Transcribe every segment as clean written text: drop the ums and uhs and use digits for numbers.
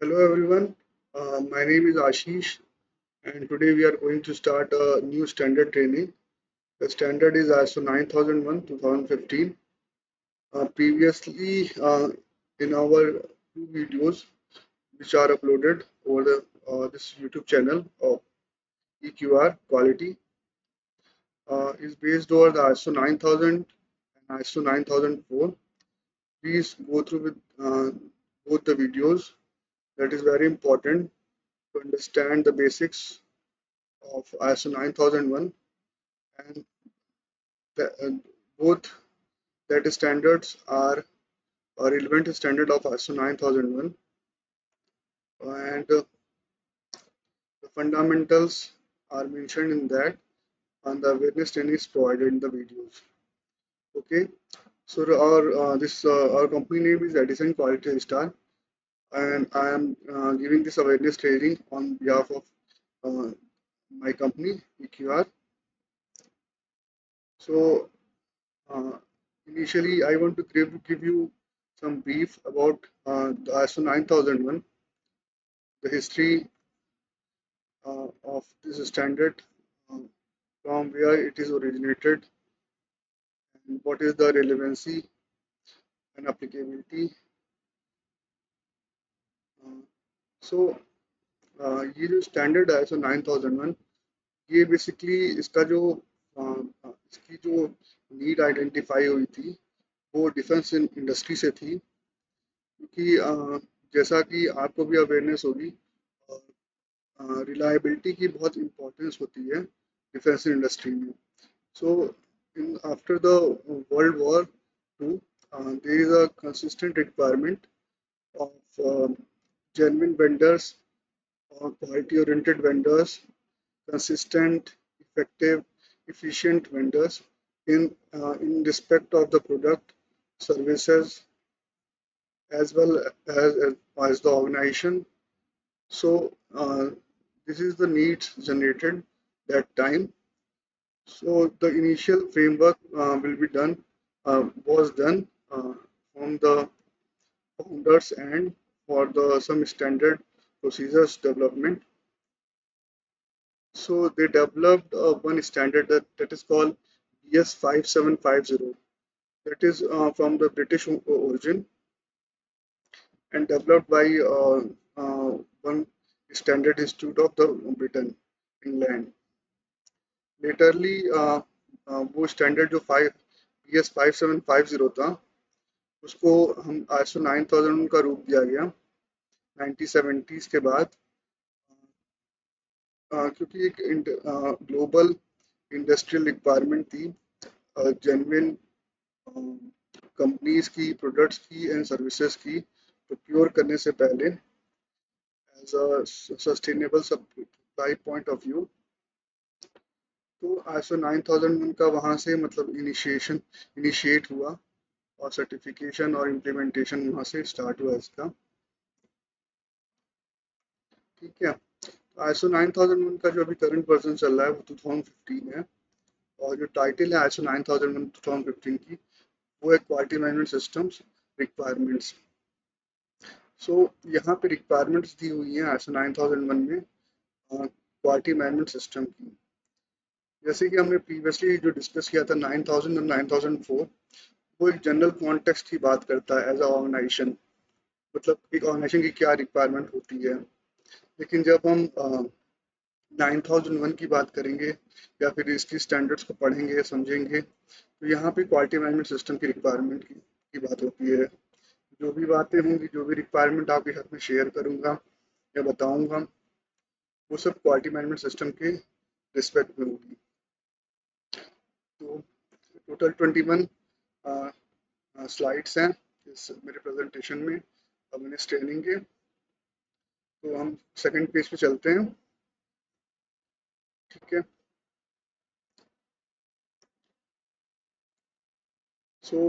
Hello everyone, my name is Ashish and today we are going to start a new standard training. The standard is ISO 9001 2015. Previously, in our two videos which are uploaded over this YouTube channel of EQR quality is based over the ISO 9000 and ISO 9004. Please go through with both the videos. That is very important to understand the basics of ISO 9001 and both that standards are a relevant standard of ISO 9001 and the fundamentals are mentioned in that and the awareness training is provided in the videos. Okay, so our company name is Edison Quality Star and I am giving this awareness training on behalf of uh, my company EQR. So Uh, initially, I want to give you some brief about the ISO 9001, the history of this standard, uh, from where it is originated, and what is the relevancy and applicability. Uh, so, ये जो standard है ISO 9001, ये basically इसकी जो need identify हुई थी वो defence industry से थी क्योंकि जैसा कि आपको भी अवेयरनेस होगी रिलायबिलिटी की बहुत इम्पोर्टेंस होती है डिफेंस इंडस्ट्री में so in after the world war two there is a consistent requirement of genuine vendors or quality oriented vendors, consistent, effective, efficient vendors in respect of the product, services, as well as the organization. So this is the needs generated that time. So the initial framework was done from the founders and for the some standard procedures development. So they developed one standard that is called BS 5750. That is from the British origin and developed by one standard institute of the Britain, England. Laterly वो standard जो 5750 था उसको हम ISO 9000 का रूप दिया गया 1970s के बाद क्योंकि एक ग्लोबल इंडस्ट्रियल रिक्वायरमेंट थी जेन्युइन कंपनीज की प्रोडक्ट्स की एंड सर्विसेज की प्रोक्योर करने से पहले as a sustainable supply point of view तो ISO 9001 का वहाँ से मतलब इनिशिएट हुआ और सर्टिफिकेशन और इम्प्लीमेंटेशन वहाँ से स्टार्ट हुआ इसका ठीक है ISO 9001 का जो अभी करंट वर्जन चल रहा है वो 2015 है और जो टाइटल है ISO 9001 2015 की वो है क्वालिटी मैनेजमेंट सिस्टम्स रिक्वायरमेंट्स सो यहाँ पे रिक्वायरमेंट्स दी हुई हैं ISO 9001 में क्वालिटी मैनेजमेंट सिस्टम की जैसे कि हमने प्रीवियसली जो डिस्कस किया था 9000 और 9004 वो एक जनरल कॉन्टेक्स्ट की बात करता है एज अ ऑर्गेनाइजेशन मतलब एक ऑर्गेनाइजेशन की क्या रिक्वायरमेंट होती है लेकिन जब हम 9001 की बात करेंगे या फिर इसकी स्टैंडर्ड्स को पढ़ेंगे समझेंगे तो यहाँ पे क्वालिटी मैनेजमेंट सिस्टम की रिक्वायरमेंट की बात होती है जो भी बातें होंगी जो भी रिक्वायरमेंट आपके साथ में शेयर करूँगा या बताऊँगा वो सब क्वालिटी मैनेजमेंट सिस्टम के रिस्पेक्ट में होगी तो टोटल 21 स्लाइड्स हैं इस मेरे प्रेजेंटेशन में अब इस ट्रेनिंग के तो हम सेकंड पेज पे चलते हैं ठीक है सो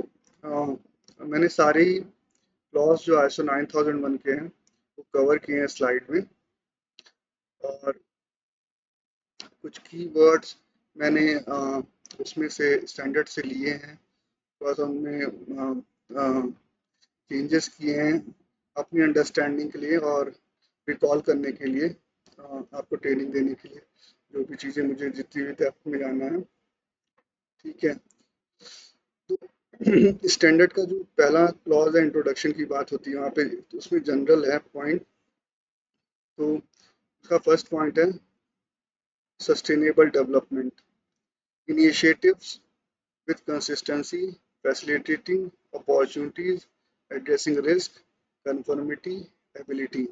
मैंने सारे ही लॉस जो ISO 9001 के हैं वो कवर किए हैं स्लाइड में और कुछ की वर्ड्स मैंने उसमें से स्टैंडर्ड से लिए हैं थोड़ा सा उनमें चेंजेस किए हैं अपनी अंडरस्टैंडिंग के लिए और रिकॉल करने के लिए, आपको ट्रेनिंग देने के लिए, जो भी चीज़ें मुझे जितनी भी डेप्थ में जानना है। ठीक है। तो स्टैंडर्ड का जो पहला क्लॉज है इंट्रोडक्शन की बात होती है वहाँ पे, तो उसमें जनरल है पॉइंट। तो उसका फर्स्ट पॉइंट है sustainable development initiatives with consistency, facilitating opportunities, addressing risk, conformity, ability.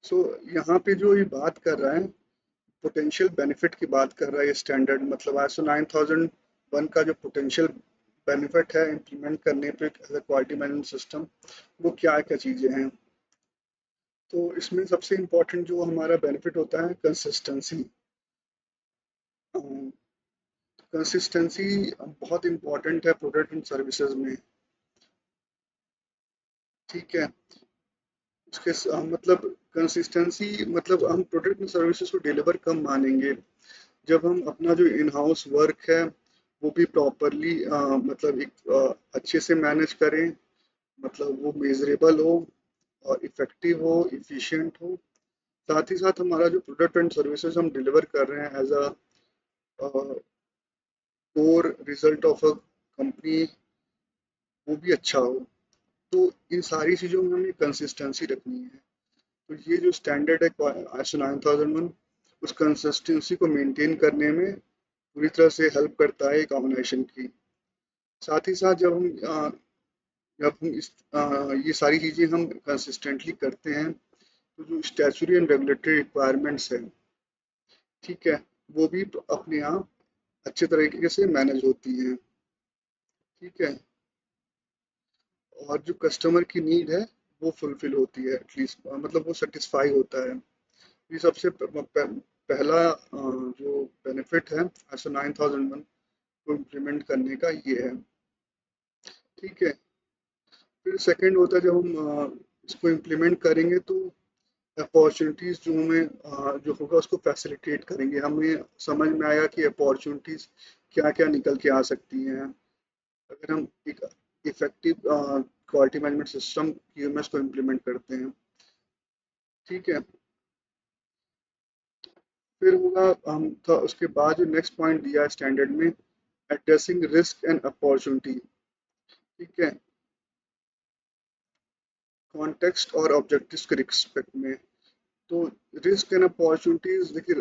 सो यहाँ पे जो ये बात कर रहा है पोटेंशियल बेनिफिट की बात कर रहा है, ये स्टैंडर्ड मतलब ISO 9001 का जो पोटेंशियल बेनिफिट है इम्प्लीमेंट करने पे क्वालिटी मैनेजमेंट सिस्टम, वो क्या क्या चीज़ें हैं। तो इसमें सबसे इम्पोर्टेंट जो हमारा बेनिफिट होता है कंसिस्टेंसी। कंसिस्टेंसी बहुत इम्पोर्टेंट है प्रोडक्ट एंड सर्विसेज में। ठीक है। मतलब कंसिस्टेंसी मतलब हम प्रोडक्ट एंड सर्विसेज को डिलीवर कम मानेंगे जब हम अपना जो इन हाउस वर्क है वो भी प्रॉपरली मतलब एक अच्छे से मैनेज करें, मतलब वो मेजरेबल हो और इफेक्टिव हो, इफिशिएंट हो। साथ ही साथ हमारा जो प्रोडक्ट एंड सर्विसेज हम डिलीवर कर रहे हैं as a core result of a company, वो भी अच्छा हो। तो इन सारी चीज़ों में हमें कंसिस्टेंसी रखनी है। तो ये जो स्टैंडर्ड है ISO 9001, उस कंसिस्टेंसी को मेंटेन करने में पूरी तरह से हेल्प करता है एक ऑर्गेनाइजेशन की। साथ ही साथ जब हम ये सारी चीज़ें हम कंसिस्टेंटली करते हैं तो जो स्टैच्यूटरी एंड रेगुलेटरी रिक्वायरमेंट्स है, ठीक है, वो भी अपने आप अच्छे तरीके से मैनेज होती हैं। ठीक है। और जो कस्टमर की नीड है वो फुलफिल होती है एटलीस्ट, मतलब वो सेटिस्फाई होता है। ये सबसे पहला जो बेनिफिट है ISO 9001 को इम्प्लीमेंट करने का ये है। ठीक है। फिर सेकंड होता है जब हम इसको इम्प्लीमेंट करेंगे तो अपॉर्चुनिटीज़ जो हमें जो होगा उसको फैसिलिटेट करेंगे, हमें समझ में आएगा कि अपॉर्चुनिटीज़ क्या क्या निकल के आ सकती हैं अगर हम एक effective quality management system QMS को इम्प्लीमेंट करते हैं। ठीक है। फिर होगा हम था उसके बाद जो नेक्स्ट पॉइंट दिया है स्टैंडर्ड में, एड्रेसिंग रिस्क एंड अपॉर्चुनिटी। ठीक है। कॉन्टेक्स्ट और ऑब्जेक्टिव्स के रिस्पेक्ट में। तो रिस्क एंड अपॉर्चुनिटीज देखिए,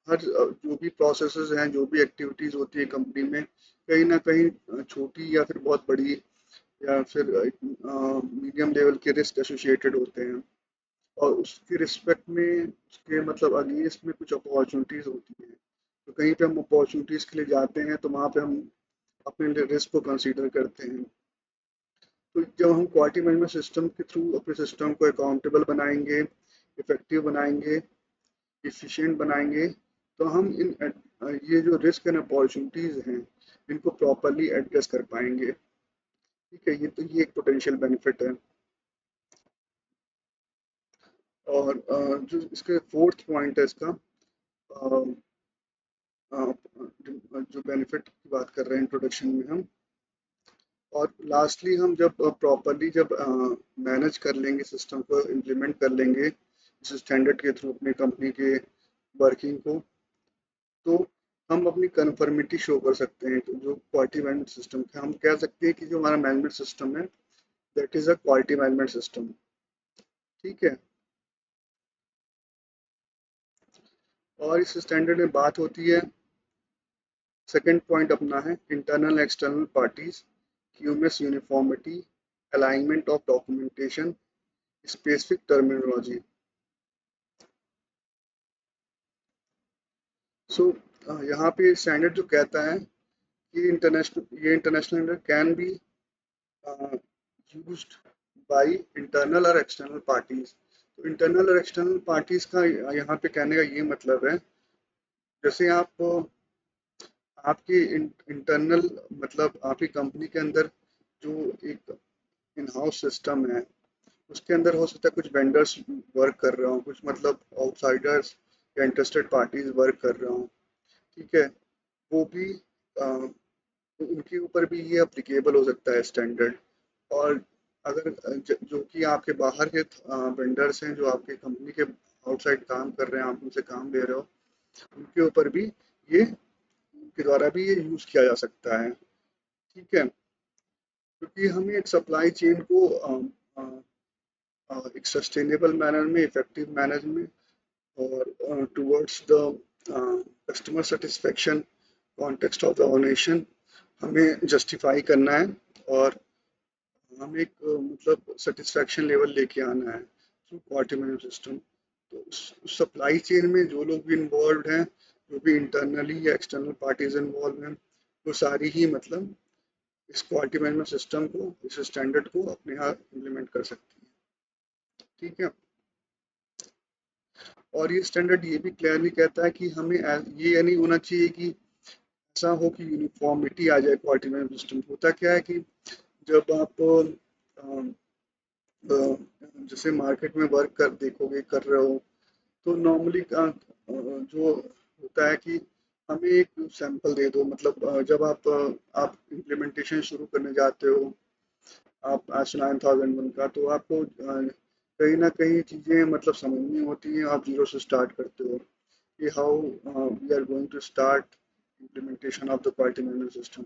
हर जो भी प्रोसेसेस हैं, जो भी एक्टिविटीज होती है कंपनी में, कहीं ना कहीं छोटी या फिर बहुत बड़ी या फिर मीडियम लेवल के रिस्क एसोसिएटेड होते हैं। और उसके रिस्पेक्ट में उसके मतलब अगेंस्ट में कुछ अपॉर्चुनिटीज होती हैं। तो कहीं पे हम अपॉर्चुनिटीज के लिए जाते हैं तो वहाँ पे हम अपने रिस्क को कंसीडर करते हैं। तो जब हम क्वालिटी मैनेजमेंट सिस्टम के थ्रू अपने सिस्टम को अकाउंटेबल बनाएंगे, इफेक्टिव बनाएंगे, एफिशिएंट बनाएंगे, तो हम ये जो रिस्क एंड अपॉर्चुनिटीज़ हैं इनको प्रॉपरली एड्रेस कर पाएंगे। ठीक है। ये एक पोटेंशियल बेनिफिट है। और जो इसके फोर्थ पॉइंट है इसका, अ, जो बेनिफिट की बात कर रहे हैं इंट्रोडक्शन में हम, और लास्टली हम जब प्रॉपरली जब मैनेज कर लेंगे, सिस्टम को इम्प्लीमेंट कर लेंगे इस स्टैंडर्ड के थ्रू अपनी कंपनी के वर्किंग को, तो हम अपनी कन्फर्मिटी शो कर सकते हैं। तो जो क्वालिटी मैनेजमेंट सिस्टम है, हम कह सकते हैं कि जो हमारा मैनेजमेंट सिस्टम है that is a quality management system. ठीक है। और इस स्टैंडर्ड में बात होती है, सेकंड पॉइंट अपना है internal external parties, QMS uniformity, alignment of documentation, specific terminology. So यहाँ पे स्टैंडर्ड जो कहता है कि international standard can be used by internal और एक्सटर्नल पार्टीज। तो इंटरनल और एक्सटर्नल पार्टीज का यहाँ पे कहने का ये मतलब है, जैसे आपकी इंटरनल मतलब आपकी कंपनी के अंदर जो एक इन हाउस सिस्टम है उसके अंदर हो सकता है कुछ वेंडर्स वर्क कर रहे हो, कुछ मतलब आउटसाइडर्स या इंटरेस्टेड पार्टीज वर्क कर रहा हूँ, ठीक है, वो भी उनके ऊपर भी ये अप्लीकेबल हो सकता है स्टैंडर्ड। और अगर जो कि आपके बाहर के वेंडर्स हैं जो आपके कंपनी के आउटसाइड काम कर रहे हैं, आप उनसे काम ले रहे हो, उनके ऊपर भी ये उनके द्वारा भी ये यूज़ किया जा सकता है, ठीक है। क्योंकि हमें एक सप्लाई चेन को एक सस्टेनेबल मैनर में, इफेक्टिव मैनर में और towards the customer satisfaction context of the organization हमें जस्टिफाई करना है, और हमें एक मतलब सेटिस्फेक्शन लेवल लेके आना है थ्रू क्वालिटी मैनेजमेंट सिस्टम। तो उस सप्लाई चेन में जो लोग भी इन्वॉल्व हैं, जो भी इंटरनली या एक्सटर्नल पार्टीज इन्वॉल्व हैं, वो सारी ही मतलब इस क्वालिटी मैनेजमेंट सिस्टम को, इस स्टैंडर्ड को अपने यहाँ इम्प्लीमेंट कर सकती है, ठीक है। और ये स्टैंडर्ड ये भी क्लियरली कहता है कि हमें ये नहीं होना चाहिए कि ऐसा हो कि यूनिफॉर्मिटी आ जाए क्वालिटी मैनेजमेंट सिस्टम। होता क्या है कि जब आप जैसे मार्केट में वर्क कर देखोगे, कर रहे हो, तो नॉर्मली जो होता है कि हमें एक सैंपल दे दो, मतलब जब आप इम्प्लीमेंटेशन शुरू करने जाते हो, आप आश 9001 का, तो आपको कहीं ना कहीं चीज़ें मतलब समझनी होती हैं, आप जीरो से स्टार्ट करते हो कि how we are going to start implementation of the quality management system.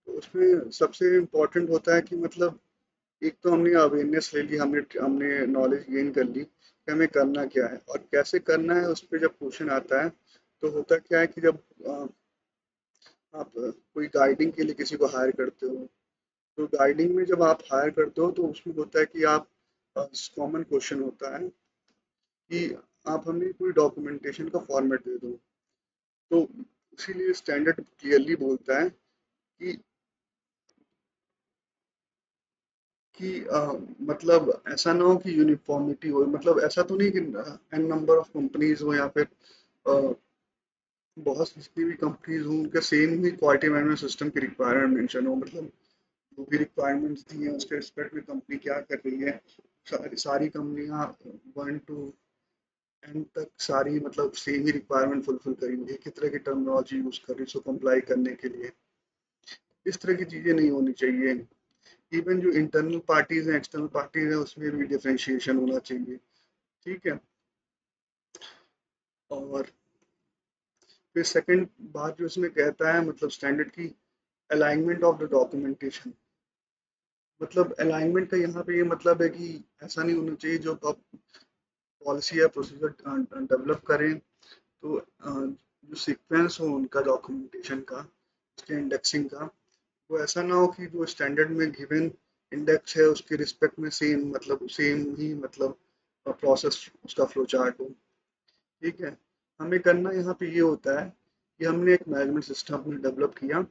तो उसमें सबसे इम्पोर्टेंट होता है कि मतलब एक तो हमने अवेयरनेस ले ली, हमने हमने नॉलेज गेन कर ली कि हमें करना क्या है और कैसे करना है। उस पर जब क्वेश्चन आता है तो होता क्या है कि जब आप कोई गाइडिंग के लिए किसी को हायर करते हो, तो गाइडिंग में जब आप हायर करते हो तो उसमें होता है कि आप कॉमन क्वेश्चन होता है कि आप हमें कोई डॉक्यूमेंटेशन का फॉर्मेट दे दो। तो इसीलिए स्टैंडर्ड क्लियरली बोलता है कि मतलब ऐसा ना हो कि यूनिफॉर्मिटी हो, मतलब ऐसा तो नहीं कि एन नंबर ऑफ कंपनीज हो या फिर अ, बहुत जितनी भी कंपनीज हों उनका सेम ही क्वालिटी मैनेजमेंट सिस्टम की रिक्वायरमेंट मेंशन हो। मतलब जो भी रिक्वायरमेंट्स दी हैं उसके रिस्पेक्ट में कंपनी क्या कर रही है, सारी कंपनियां वन टू एंड तक सारी मतलब सेम ही रिक्वायरमेंट फुलफिल करेंगी, किस तरह की टर्मिनोलॉजी यूज कर रही है उसको कंप्लाई करने के लिए, इस तरह की चीज़ें नहीं होनी चाहिए। इवन जो इंटरनल पार्टीज हैं, एक्सटर्नल पार्टीज हैं, उसमें भी डिफरेंशिएशन होना चाहिए, ठीक है। और फिर सेकंड बात जो इसमें कहता है मतलब स्टैंडर्ड की, अलाइनमेंट ऑफ द डॉक्यूमेंटेशन। मतलब अलाइनमेंट का यहाँ पे ये मतलब है कि ऐसा नहीं होना चाहिए जो आप पॉलिसी या प्रोसीजर डेवलप करें तो जो सीक्वेंस हो उनका डॉक्यूमेंटेशन का, उसके इंडेक्सिंग का, वो ऐसा ना हो कि जो स्टैंडर्ड में गिवन इंडेक्स है उसके रिस्पेक्ट में सेम मतलब सेम ही मतलब प्रोसेस उसका फ्लो चार्ट हो, ठीक है। हमें करना यहाँ पे ये होता है कि हमने एक मैनेजमेंट सिस्टम अपने डेवलप किया,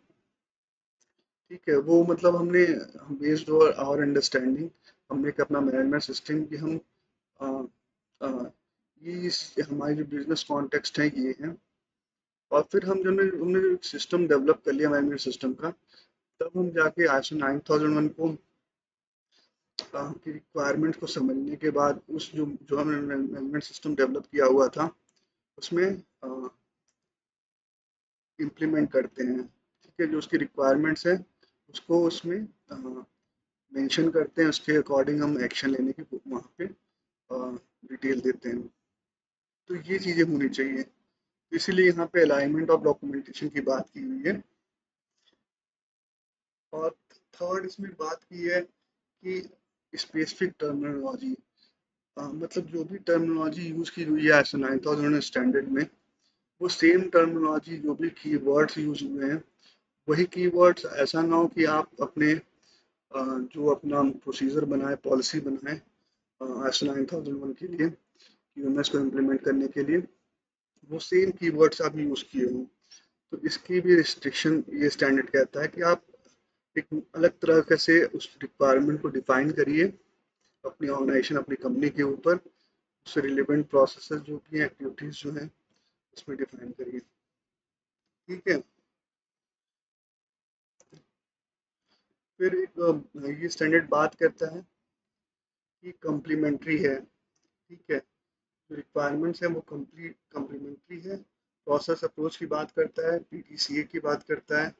ठीक है। वो मतलब हमने बेस्ड आवर अंडरस्टैंडिंग हमने एक अपना मैनेजमेंट सिस्टम कि हम अ, अ, हमारी जो बिजनेस कॉन्टेक्स्ट है ये है। और फिर हम जब हमने जो सिस्टम डेवलप कर लिया मैनेजमेंट सिस्टम का, तब हम जाके आईएसओ 9001 को की रिक्वायरमेंट को समझने के बाद उस जो जो हमने मैनेजमेंट सिस्टम डेवलप किया हुआ था उसमें इम्प्लीमेंट करते हैं, ठीक है। जो उसकी रिक्वायरमेंट्स है उसको उसमें मेंशन करते हैं, उसके अकॉर्डिंग हम एक्शन लेने की वहाँ पे डिटेल देते हैं। तो ये चीज़ें होनी चाहिए, इसीलिए यहाँ पे अलाइनमेंट ऑफ डॉक्यूमेंटेशन की बात की हुई है। और थर्ड इसमें बात की है कि स्पेसिफिक टर्मिनोलॉजी, मतलब जो भी टर्मिनोलॉजी यूज़ की हुई है ISO 9001 स्टैंडर्ड में, वो सेम टर्मिनोलॉजी जो भी कीवर्ड्स यूज़ हुए हैं वही कीवर्ड्स, ऐसा ना हो कि आप अपने जो अपना प्रोसीजर बनाए, पॉलिसी बनाए ISO 9001 के लिए, यूएमएस को इम्प्लीमेंट करने के लिए, वो सेम कीवर्ड्स आप यूज़ किए हों। तो इसकी भी रिस्ट्रिक्शन ये स्टैंडर्ड कहता है कि आप एक अलग तरह से उस रिक्वायरमेंट को डिफाइन करिए अपनी ऑर्गेनाइजेशन, अपनी कंपनी के ऊपर, उससे रिलेवेंट प्रोसेसेस जो भी हैं, एक्टिविटीज़ जो हैं, उसमें डिफाइन करिए, ठीक है। फिर एक ये स्टैंडर्ड बात करता है कि कम्प्लीमेंट्री है, ठीक है। जो रिक्वायरमेंट्स है वो कम्प्लीमेंट्री है, प्रोसेस अप्रोच की बात करता है, पीडीसीए की बात करता है,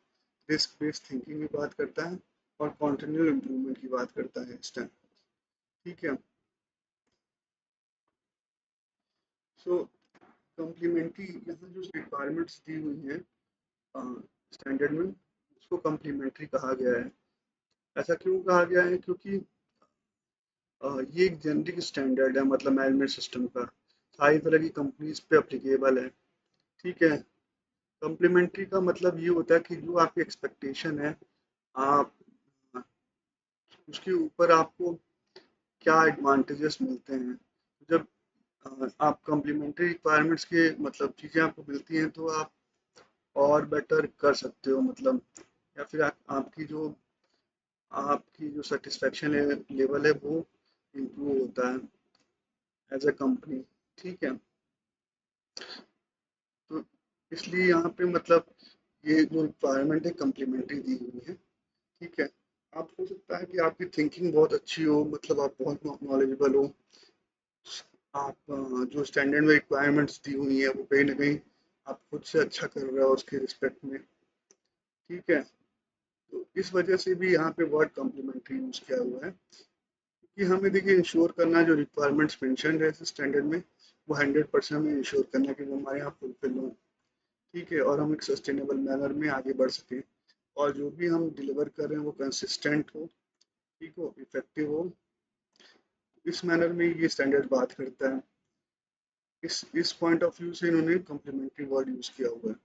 रिस्क बेस्ड थिंकिंग की बात करता है, और कॉन्टिन्यूअल इम्प्रूवमेंट की बात करता है इस टाइम। ठीक है। सो कम्प्लीमेंट्री, यहाँ जो रिक्वायरमेंट्स दी हुई हैं स्टैंडर्ड में, उसको कम्प्लीमेंट्री कहा गया है। ऐसा क्यों कहा गया है? क्योंकि ये एक जेनरिक स्टैंडर्ड है, मतलब मैनेजमेंट सिस्टम का, सारी तरह की कंपनीज पे अप्लीकेबल है। ठीक है। कम्प्लीमेंट्री का मतलब ये होता है कि जो आपकी एक्सपेक्टेशन है, आप उसके ऊपर आपको क्या एडवांटेजेस मिलते हैं। जब आप कम्प्लीमेंट्री रिक्वायरमेंट्स के मतलब चीज़ें आपको मिलती हैं तो आप और बेटर कर सकते हो, मतलब या फिर आपकी जो सेटिस्फेक्शन लेवल है वो इम्प्रूव होता है एज अ कंपनी। ठीक है। तो इसलिए यहाँ पे मतलब ये जो रिक्वायरमेंट है कम्प्लीमेंट्री दी हुई है। ठीक है। आप हो सकता है कि आपकी थिंकिंग बहुत अच्छी हो, मतलब आप बहुत नॉलेजेबल हो, आप जो स्टैंडर्ड में रिक्वायरमेंट्स दी हुई है वो कहीं ना कहीं आप खुद से अच्छा कर रहे हो उसके रिस्पेक्ट में। ठीक है। तो इस वजह से भी यहाँ पे वर्ड कम्प्लीमेंट्री यूज किया हुआ है कि हमें देखिए इंश्योर करना, जो रिक्वायरमेंट्स मेंशन है स्टैंडर्ड में, वो 100% में इंश्योर करना कि वो हमारे यहाँ फुलफिल हो। ठीक है। और हम एक सस्टेनेबल मैनर में आगे बढ़ सकें, और जो भी हम डिलीवर कर रहे हैं वो कंसिस्टेंट हो, ठीक हो, इफेक्टिव हो। इस मैनर में ये स्टैंडर्ड बात करता है। इस पॉइंट ऑफ व्यू से इन्होंने कम्प्लीमेंट्री वर्ड यूज किया हुआ है।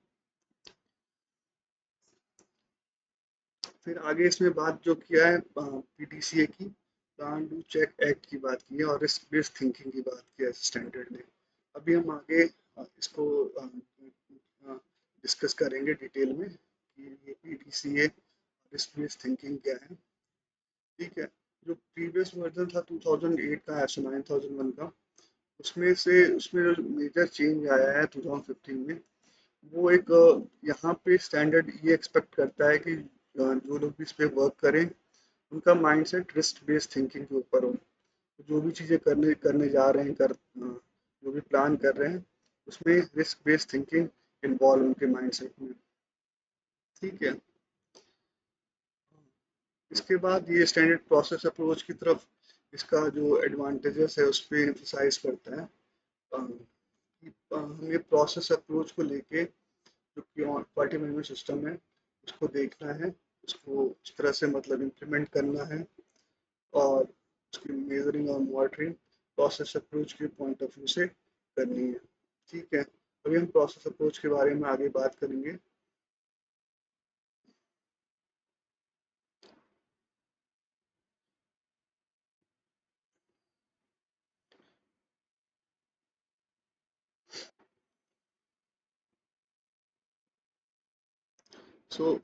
फिर आगे इसमें बात जो किया है पीडीसीए की, प्लान डू चेक एक्ट की बात की है, और रिस्क बेस्ड थिंकिंग की बात की है स्टैंडर्ड ने। अभी हम आगे इसको डिस्कस करेंगे डिटेल में कि ये पीडीसीए रिस्क बेस्ड थिंकिंग क्या है। ठीक है। जो प्रीवियस वर्जन था 2008 का, ISO 9001 का, उसमें जो मेजर चेंज आया है 2015 में, वो एक यहाँ पे स्टैंडर्ड ये एक्सपेक्ट करता है कि जो लोग भी इस पे वर्क करें उनका माइंडसेट रिस्क बेस्ड थिंकिंग के ऊपर हो। जो भी चीज़ें करने करने जा रहे हैं, जो भी प्लान कर रहे हैं, उसमें रिस्क बेस्ड थिंकिंग इन्वॉल्व उनके माइंडसेट में। ठीक है। इसके बाद ये स्टैंडर्ड प्रोसेस अप्रोच की तरफ, इसका जो एडवांटेजेस है उस पर एम्फसाइज करता है। हमें प्रोसेस अप्रोच को लेके जो क्वालिटी मैनेजमेंट सिस्टम है उसको देखना है, उसको इस तरह से मतलब इम्प्लीमेंट करना है, और उसकी मेजरिंग और मॉनिटरिंग प्रोसेस अप्रोच के पॉइंट ऑफ व्यू से करनी है। ठीक है। अभी हम प्रोसेस अप्रोच के बारे में आगे बात करेंगे। सो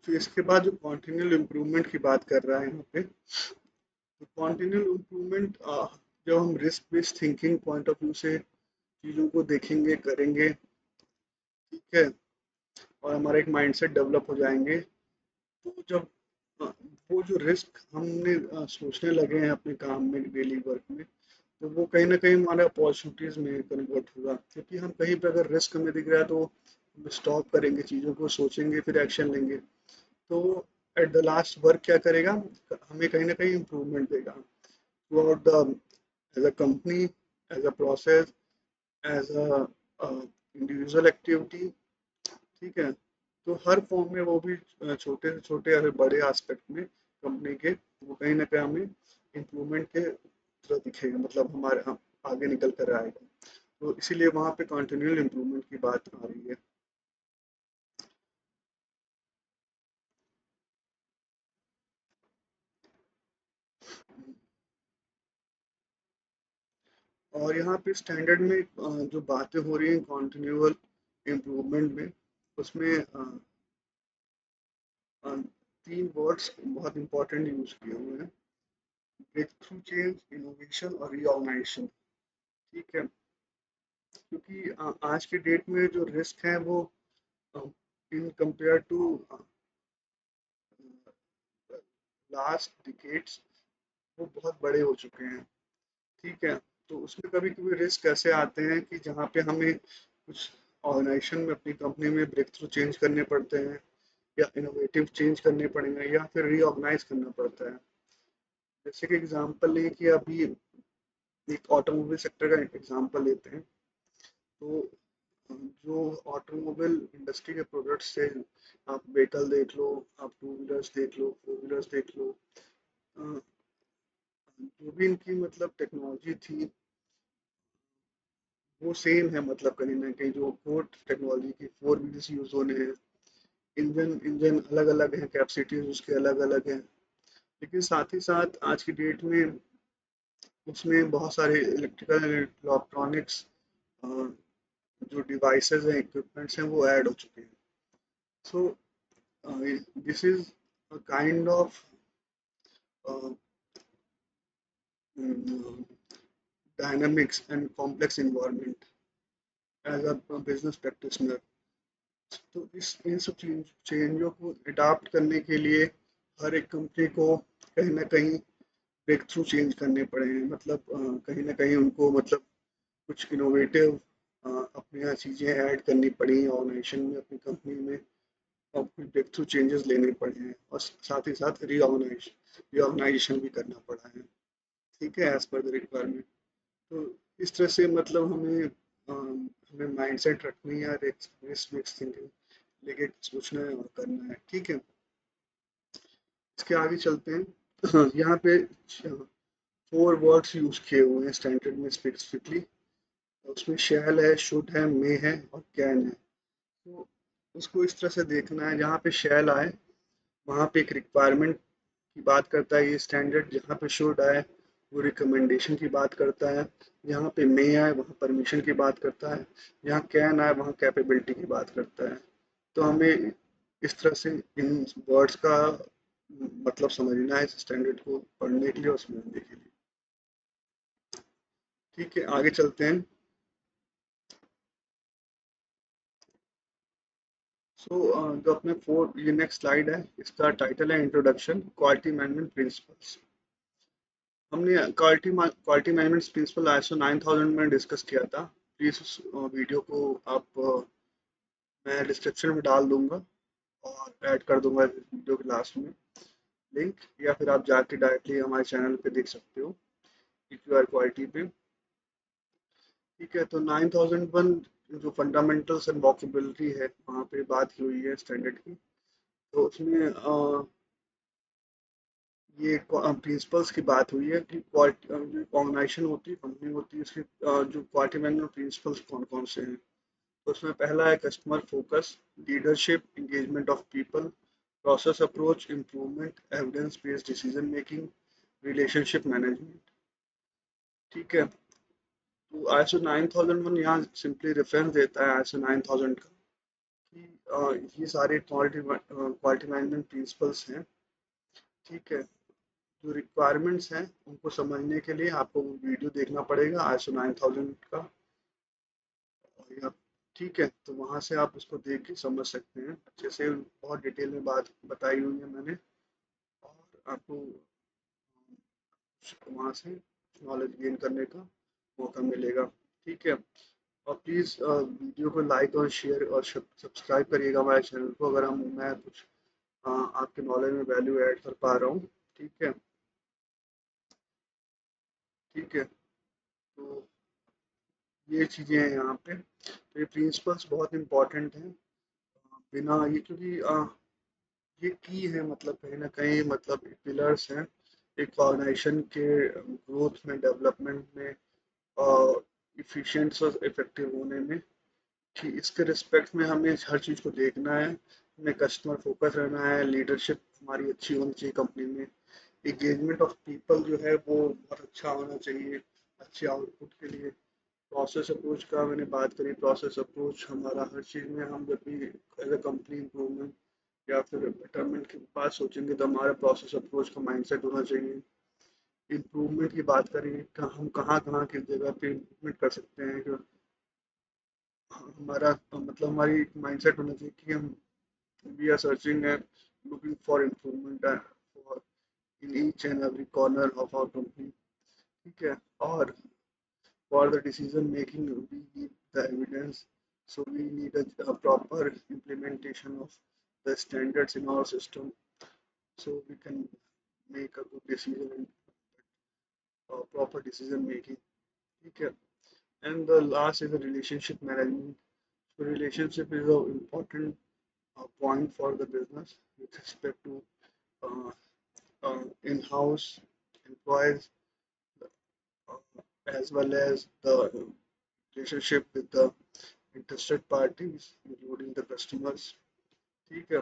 फिर इसके बाद जो कॉन्टिन्यूअल इम्प्रूवमेंट की बात कर रहा है यहाँ पे, तो कॉन्टिन्यूअल इम्प्रूवमेंट जब हम risk based thinking point of view से चीज़ों को देखेंगे करेंगे, ठीक है, और हमारा एक माइंडसेट डेवलप हो जाएंगे, तो जब अ, वो जो रिस्क हमने सोचने लगे हैं अपने काम में, डेली वर्क में, तो वो कहीं ना कहीं हमारे अपॉर्चुनिटीज में कन्वर्ट होगा, क्योंकि हम कहीं पे अगर रिस्क हमें दिख रहा है तो हम स्टॉप करेंगे, चीज़ों को सोचेंगे, फिर एक्शन लेंगे। तो एट द लास्ट वर्क क्या करेगा, हमें कहीं ना कहीं इम्प्रूवमेंट देगा throughout the, as a company, as a process, as a individual activity. ठीक है। तो हर फॉर्म में वो भी छोटे से छोटे या फिर बड़े एस्पेक्ट में कंपनी के, वो कहीं ना कहीं हमें इम्प्रूवमेंट के तरह दिखेगा, मतलब हमारे हम आगे निकल कर आएगा। तो इसीलिए वहाँ पे कंटिन्यूअल इम्प्रूवमेंट की बात आ रही है। और यहाँ पे स्टैंडर्ड में जो बातें हो रही हैं कंटिन्यूअल इम्प्रूवमेंट में, उसमें तीन वर्ड्स बहुत इंपॉर्टेंट यूज किए हुए हैं: ब्रेक थ्रू चेंज, इनोवेशन और रीऑर्गेनाइजेशन। ठीक है। क्योंकि आज के डेट में जो रिस्क है वो in compare to last decades वो बहुत बड़े हो चुके हैं। ठीक है। तो उसमें कभी कभी रिस्क ऐसे आते हैं कि जहाँ पे हमें कुछ ऑर्गेनाइजेशन में अपनी कंपनी में ब्रेक थ्रू चेंज करने पड़ते हैं, या इनोवेटिव चेंज करने पड़ेंगे, या फिर रीऑर्गेनाइज करना पड़ता है। जैसे कि एग्जांपल लें कि अभी एक ऑटोमोबाइल सेक्टर का एग्जांपल लेते हैं। तो जो ऑटोमोबाइल इंडस्ट्री के प्रोडक्ट्स थे, आप व्हीकल देख लो, आप टू व्हीलर्स देख लो, फोर व्हीलर्स देख लो, अ, जो भी इनकी मतलब टेक्नोलॉजी थी वो सेम है, मतलब कहीं ना कहीं जो कोर टेक्नोलॉजी की फोर व्हील्स यूज होने हैं। इंजन इंजन अलग अलग है, कैपेसिटीज उसके अलग अलग हैं, लेकिन साथ ही साथ आज की डेट में उसमें बहुत सारे इलेक्ट्रिकल इलेक्ट्रॉनिक्स जो डिवाइसेस हैं, इक्विपमेंट्स हैं, वो ऐड हो चुके हैं। So this is a kind of dynamics and complex environment as a business practitioner. तो इस इन सब चेंजों को अडाप्ट करने के लिए हर एक कंपनी को कहीं ना कहीं ब्रेक थ्रू चेंज करने पड़े हैं, मतलब कहीं ना कहीं उनको मतलब कुछ इनोवेटिव अपने यहाँ चीज़ें ऐड करनी पड़ी ऑर्गेनाइजेशन में, अपनी कंपनी में, और कुछ ब्रेक थ्रू चेंजेस लेने पड़े हैं, और साथ ही साथ रीऑर्गेनाइजेशन भी करना पड़ा है। ठीक है, एज पर द रिक्वायरमेंट। तो इस तरह से मतलब हमें माइंडसेट रखनी है, रिस्क मिक्स थिंकिंग लेके सोचना है और करना है। ठीक है, इसके आगे चलते हैं। हाँ, यहाँ पे फोर वर्ड्स यूज किए हुए हैं स्टैंडर्ड में स्पेसिफिकली। उसमें शैल है, शुड है, मे है और कैन है। तो उसको इस तरह से देखना है, जहाँ पे शैल आए वहाँ पे एक रिक्वायरमेंट की बात करता है ये स्टैंडर्ड, जहाँ पे शुड आए वो रिकमेंडेशन की बात करता है, जहाँ पे मे आए वहाँ परमिशन की बात करता है, जहाँ कैन आए वहाँ कैपेबिलिटी की बात करता है। तो हमें इस तरह से इन वर्ड्स का मतलब समझना है इस स्टैंडर्ड को पढ़ने के लिए और समझने के लिए। ठीक है, आगे चलते हैं। जो अपने ये नेक्स्ट स्लाइड है, इसका टाइटल है इंट्रोडक्शन क्वालिटी मैनेजमेंट प्रिंसिपल्स। हमने क्वालिटी मैनेजमेंट प्रिंसिपल ISO 9000 में डिस्कस किया था। प्लीज उस वीडियो को आप मैं डिस्क्रिप्शन में डाल दूंगा और ऐड कर दूंगा वीडियो के लास्ट में लिंक, या फिर आप जाके डायरेक्टली हमारे चैनल पे देख सकते हो EQR क्वालिटी पे। ठीक है, तो 9001 जो फंडामेंटल्स एंड वॉकेबिलिटी है वहाँ पे बात की हुई है स्टैंडर्ड की। तो उसमें ये प्रिंसिपल्स की बात हुई है कि जो ऑर्गेनाइजेशन होती है, कंपनी होती है, उसकी जो क्वालिटी मैनेजमेंट प्रिंसिपल्स कौन कौन से हैं। तो उसमें पहला है customer focus, leadership, engagement of people, process approach, improvement, evidence based decision making, relationship management. ठीक है, तो ISO 9001 यहाँ सिंपली रेफरेंस देता है ISO 9000 का, कि ये सारे क्वालिटी मैनेजमेंट प्रिंसिपल्स हैं। ठीक है, जो रिक्वायरमेंट्स हैं उनको समझने के लिए आपको वो वीडियो देखना पड़ेगा ISO 9000 का। या ठीक है, तो वहाँ से आप उसको देख के समझ सकते हैं अच्छे से, बहुत डिटेल में बात बताई हुई है मैंने, और आपको वहाँ से नॉलेज गेन करने का मौका मिलेगा। ठीक है, और प्लीज़ वीडियो को लाइक और शेयर और सब्सक्राइब करिएगा हमारे चैनल को, अगर मैं कुछ आपके नॉलेज में वैल्यू ऐड कर पा रहा हूँ। ठीक है। ठीक है, तो ये चीज़ें हैं यहाँ पे। तो ये प्रिंसिपल्स बहुत इंपॉर्टेंट हैं। बिना ये, क्योंकि ये की है, मतलब कहीं ना कहीं मतलब पिलर्स हैं एक ऑर्गेनाइजेशन के ग्रोथ में, डेवलपमेंट में, और इफिशिएंट और इफेक्टिव होने में। कि इसके रिस्पेक्ट में हमें हर चीज़ को देखना है, हमें कस्टमर फोकस रहना है, लीडरशिप हमारी अच्छी होनी चाहिए कंपनी में, एंगेजमेंट ऑफ पीपल जो है वो बहुत अच्छा होना चाहिए अच्छे आउटपुट के लिए। प्रोसेस अप्रोच का मैंने बात करी, प्रोसेस अप्रोच हमारा हर चीज़ में, हम जब भी एज अ कंपनी इम्प्रूवमेंट या फिर बेटरमेंट की बात सोचेंगे तो हमारा प्रोसेस अप्रोच का माइंडसेट होना चाहिए। इम्प्रूवमेंट की बात करें कि हम कहाँ कहाँ किस जगह पे इम्प्रूवमेंट कर सकते हैं, कि हमारा मतलब हमारी माइंडसेट होना चाहिए कि हम we are searching and looking for improvement for in each and every corner of our company. ठीक है। और for the decision making we need the evidence, so we need a proper implementation of the standards in our system, so we can make a good decision and proper decision making. Okay. And the last is the relationship management. So relationship is an important point for the business with respect to uh, in-house employees, uh, as well as the relationship with the interested parties including the customers। ठीक है।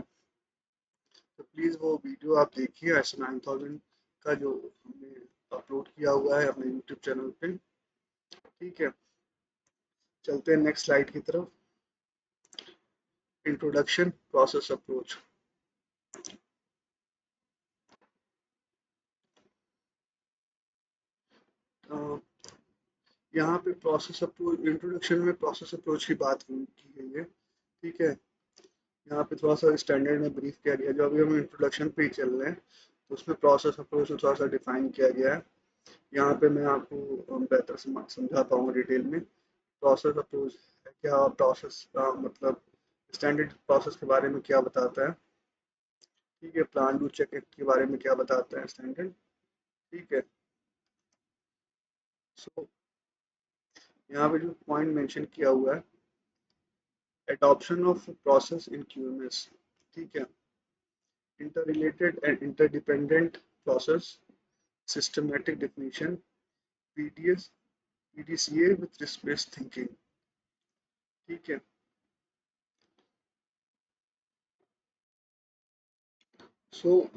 तो please वो video आप देखिए S 9000 का जो हमने upload किया हुआ है अपने यूट्यूब चैनल पे। ठीक है। चलते हैं नेक्स्ट स्लाइड की तरफ। Introduction process approach. यहाँ पे प्रोसेस अप्रोच इंट्रोडक्शन में प्रोसेस अप्रोच की बात की गई है। ठीक है। यहाँ पे थोड़ा सा स्टैंडर्ड में ब्रीफ किया गया, जो अभी हम इंट्रोडक्शन पे ही चल रहे हैं तो उसमें प्रोसेस अप्रोच में थोड़ा सा डिफाइन किया गया है। यहाँ पे मैं आपको बेहतर समझाता हूँ डिटेल में। प्रोसेस अप्रोच क्या, प्रोसेस मतलब स्टैंडर्ड प्रोसेस के बारे में क्या बताता है। ठीक है। प्लान टू चेक एक्ट के बारे में क्या बताता है स्टैंडर्ड। ठीक है। सो यहाँ पे जो पॉइंट मेंशन किया हुआ है, adoption of process in QMS. ठीक है। Inter related and interdependent process, systematic definition, PDS, PDCA with risk based thinking. ठीक है।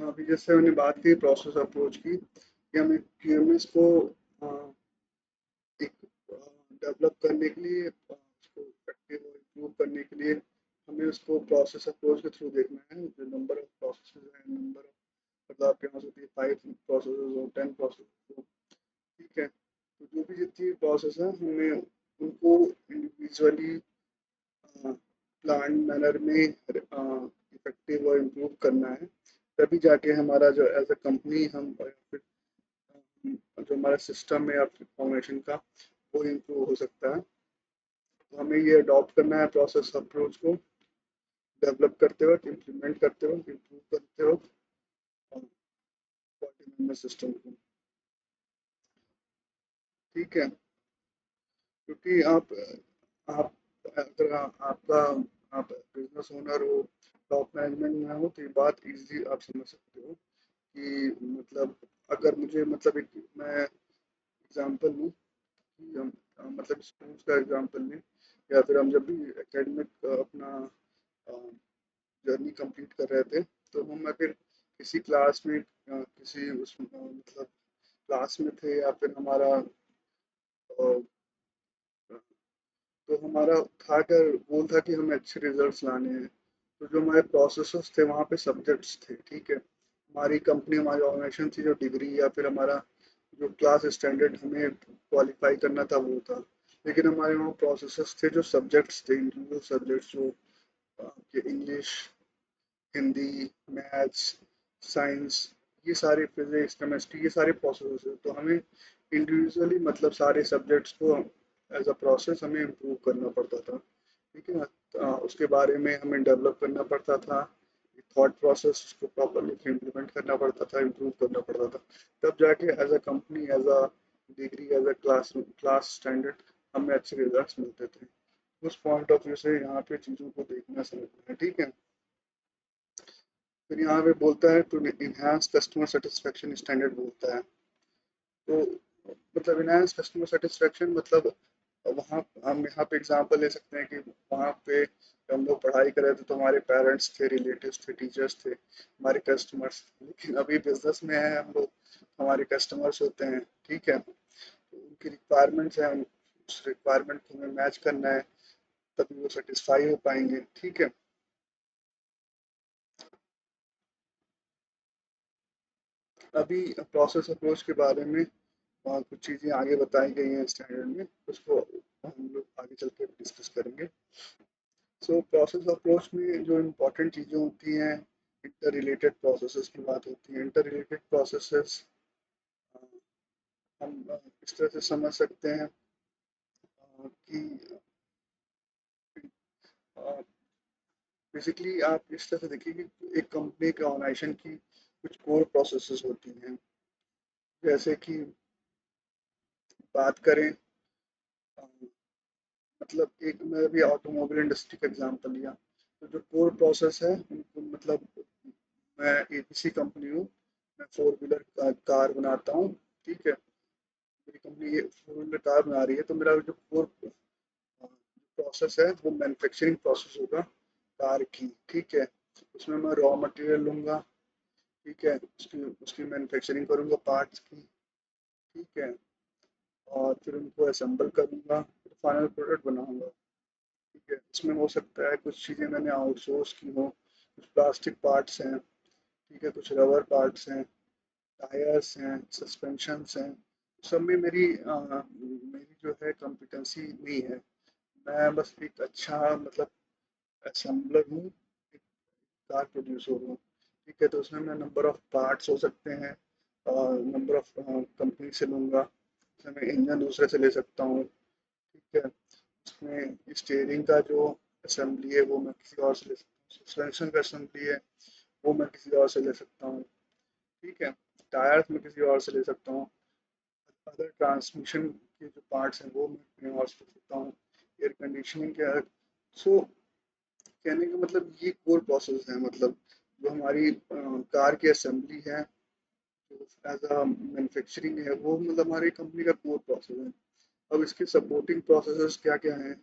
अभी जैसे हमने बात की प्रोसेस अप्रोच की, कि हमें क्यूएमएस को एक डेवलप करने के लिए, उसको इफेक्टिव और इम्प्रूव करने के लिए हमें उसको प्रोसेस अप्रोच के थ्रू देखना है। जो नंबर ऑफ प्रोसेस है, नंबर ऑफ मतलब आपके पास होती है 5 प्रोसेस हो, 10 प्रोसेस हो। ठीक है। तो जो भी जितनी प्रोसेस है हमें उनको इंडिविजुअली प्लान मैनर में इफेक्टिव और इम्प्रूव करना है। तभी जाके हमारा जो एज अ कंपनी हम फिर जो हमारा सिस्टम है फॉर्मेशन का वो इम्प्रूव हो सकता है। तो हमें ये अडॉप्ट करना है प्रोसेस अप्रोच को, डेवलप करते वक्त, इम्प्लीमेंट करते वक्त, इम्प्रूव करते वक्त ऑटोनॉमस सिस्टम को। ठीक है। क्योंकि आप अगर आपका आप बिजनेस ओनर हो, टॉप मैनेजमेंट में हो, तो ये बात इजीली आप समझ सकते हो कि मतलब अगर मुझे मतलब एक मैं एग्जांपल लूँ कि हम मतलब स्कूल्स का एग्जांपल लें, या फिर हम जब भी एकेडमिक अपना जर्नी कंप्लीट कर रहे थे, तो हम अगर किसी क्लास में किसी उस मतलब क्लास में थे, या फिर हमारा तो हमारा था क्या गोल था कि हमें अच्छे रिजल्ट्स लाने हैं। तो जो हमारे प्रोसेसर्स थे वहाँ पे सब्जेक्ट्स थे। ठीक है। हमारी कंपनी, हमारी ऑर्गेनाइजेशन थी, जो डिग्री या फिर हमारा जो क्लास स्टैंडर्ड हमें क्वालिफाई करना था वो था। लेकिन हमारे वहाँ प्रोसेसर्स थे जो सब्जेक्ट्स थे, इंडिविजुअल सब्जेक्ट्स जो आपके इंग्लिश, हिंदी, मैथ्स, साइंस, ये सारे फिजिक्स, केमिस्ट्री, ये सारे प्रोसेस हैं। तो हमें इंडिविजुअली मतलब सारे सब्जेक्ट्स को एज अ प्रोसेस हमें इम्प्रूव करना पड़ता था। ठीक है ना। उसके बारे में हमें डेवलप करना पड़ता था, थॉट प्रोसेस को प्रॉपरली इम्प्लीमेंट करना पड़ता था, इम्प्रूव करना पड़ता था। तब जाके as a company, as a degree, as a class standard हमें अच्छे रिजल्ट्स मिलते थे। उस पॉइंट ऑफ व्यू से यहाँ पे चीज़ों को देखना समझना है। ठीक है। फिर यहाँ पे बोलता है to enhance customer satisfaction standard बोलता है। तो मतलब इनहांस कस्टमर सेटिस्फेक्शन मतलब वहाँ हम यहाँ पे एग्जांपल ले सकते हैं कि वहाँ पे हम लोग पढ़ाई कर रहे थे तो हमारे पेरेंट्स थे, रिलेटिव्स थे, टीचर्स थे, हमारे कस्टमर्स। लेकिन अभी बिजनेस में है हम लोग, हमारे कस्टमर्स होते हैं। ठीक है। तो उनकी रिक्वायरमेंट्स हैं, उस रिक्वायरमेंट को हमें मैच करना है, तभी वो सेटिस्फाई हो पाएंगे। ठीक है। अभी प्रोसेस अप्रोच के बारे में कुछ चीज़ें आगे बताई गई हैं स्टैंडर्ड में, उसको हम लोग आगे चल के डिस्कस करेंगे। सो प्रोसेस अप्रोच में जो इम्पोर्टेंट चीज़ें होती हैं, इंटर रिलेटेड प्रोसेसेस की बात होती है। इंटर रिलेटेड प्रोसेसेस हम इस तरह से समझ सकते हैं कि बेसिकली आप इस तरह से देखिए कि एक कंपनी के ऑर्गेनाइजेशन की कुछ कोर प्रोसेसेस होती हैं। जैसे कि बात करें अ, मतलब एक मैं अभी ऑटोमोबाइल इंडस्ट्री का एग्जांपल लिया, तो जो कोर प्रोसेस है उनको मतलब मैं एबीसी कंपनी हूँ, मैं फोर व्हीलर कार बनाता हूँ। ठीक है, मेरी कंपनी ये फोर व्हीलर कार बना रही है, तो मेरा जो कोर प्रोसेस है वो मैन्युफैक्चरिंग प्रोसेस होगा कार की। ठीक है, उसमें मैं रॉ मटेरियल लूंगा। ठीक है, उसकी उसकी मैन्युफैक्चरिंग करूंगा पार्ट्स की। ठीक है, और फिर उनको असेंबल करूंगा, फिर फाइनल प्रोडक्ट बनाऊंगा। ठीक है, इसमें हो सकता है कुछ चीज़ें मैंने आउटसोर्स की हो, कुछ प्लास्टिक पार्ट्स हैं। ठीक है, कुछ रबर पार्ट्स हैं, टायर्स हैं, सस्पेंशंस हैं। सब में मेरी जो है कॉम्पिटेंसी नहीं है। मैं बस एक अच्छा मतलब असेंबलर हूँ, एक कार प्रोड्यूसर हूँ। ठीक है, तो उसमें मैं नंबर ऑफ पार्ट्स हो सकते हैं, नंबर ऑफ कंपनी से लूँगा। जैसे मैं इंजन दूसरे से ले सकता हूँ। ठीक है, उसमें स्टीयरिंग का जो असेंबली है वो मैं किसी और से ले सकता हूँ, सस्पेंशन का असेंबली है वो मैं किसी और से ले सकता हूँ। ठीक है, टायर्स मैं किसी और से ले सकता हूँ। अदर ट्रांसमिशन के जो पार्ट्स हैं वो मैं कहीं और से ले सकता हूँ। एयर कंडीशनिंग के सो कहने का मतलब ये कोर प्रोसेस है, मतलब जो हमारी कार की असेंबली है, जो एज अ मैन्युफैक्चरिंग है, वो मतलब हमारी कंपनी का कोर प्रोसेस है। अब इसके सपोर्टिंग प्रोसेसेस क्या क्या हैं?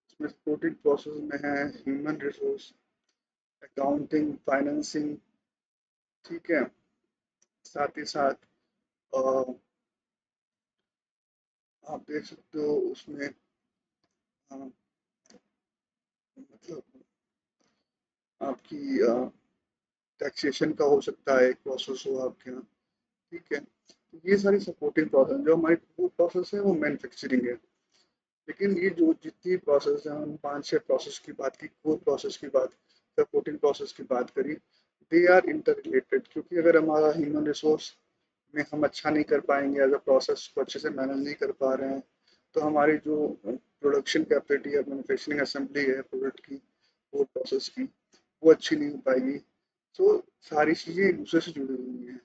इसमें सपोर्टिंग प्रोसेस में है ह्यूमन रिसोर्स, अकाउंटिंग, फाइनेंसिंग। ठीक है, साथ ही साथ अ, आप देख सकते हो उसमें मतलब आपकी टैक्सेशन का हो सकता है, एक प्रोसेस हो आपके यहाँ। ठीक है, तो ये सारी सपोर्टिंग प्रोसेस, जो हमारी कोर प्रोसेस है वो मैन्युफैक्चरिंग है। लेकिन ये जो जितनी प्रोसेस है, हम 5-6 प्रोसेस की बात की, कोर प्रोसेस की बात, सपोर्टिंग प्रोसेस की बात करी, दे आर इंटर रिलेटेड। क्योंकि अगर हमारा ह्यूमन रिसोर्स में हम अच्छा नहीं कर पाएंगे, अगर प्रोसेस को अच्छे से मैनेज नहीं कर पा रहे हैं, तो हमारी जो प्रोडक्शन कैपेसिटी या मैन्युफैक्चरिंग असेंबली है प्रोडक्ट की, कोर प्रोसेस की, वो अच्छी नहीं हो पाएगी। तो सारी चीज़ें एक दूसरे से जुड़ी हुई हैं,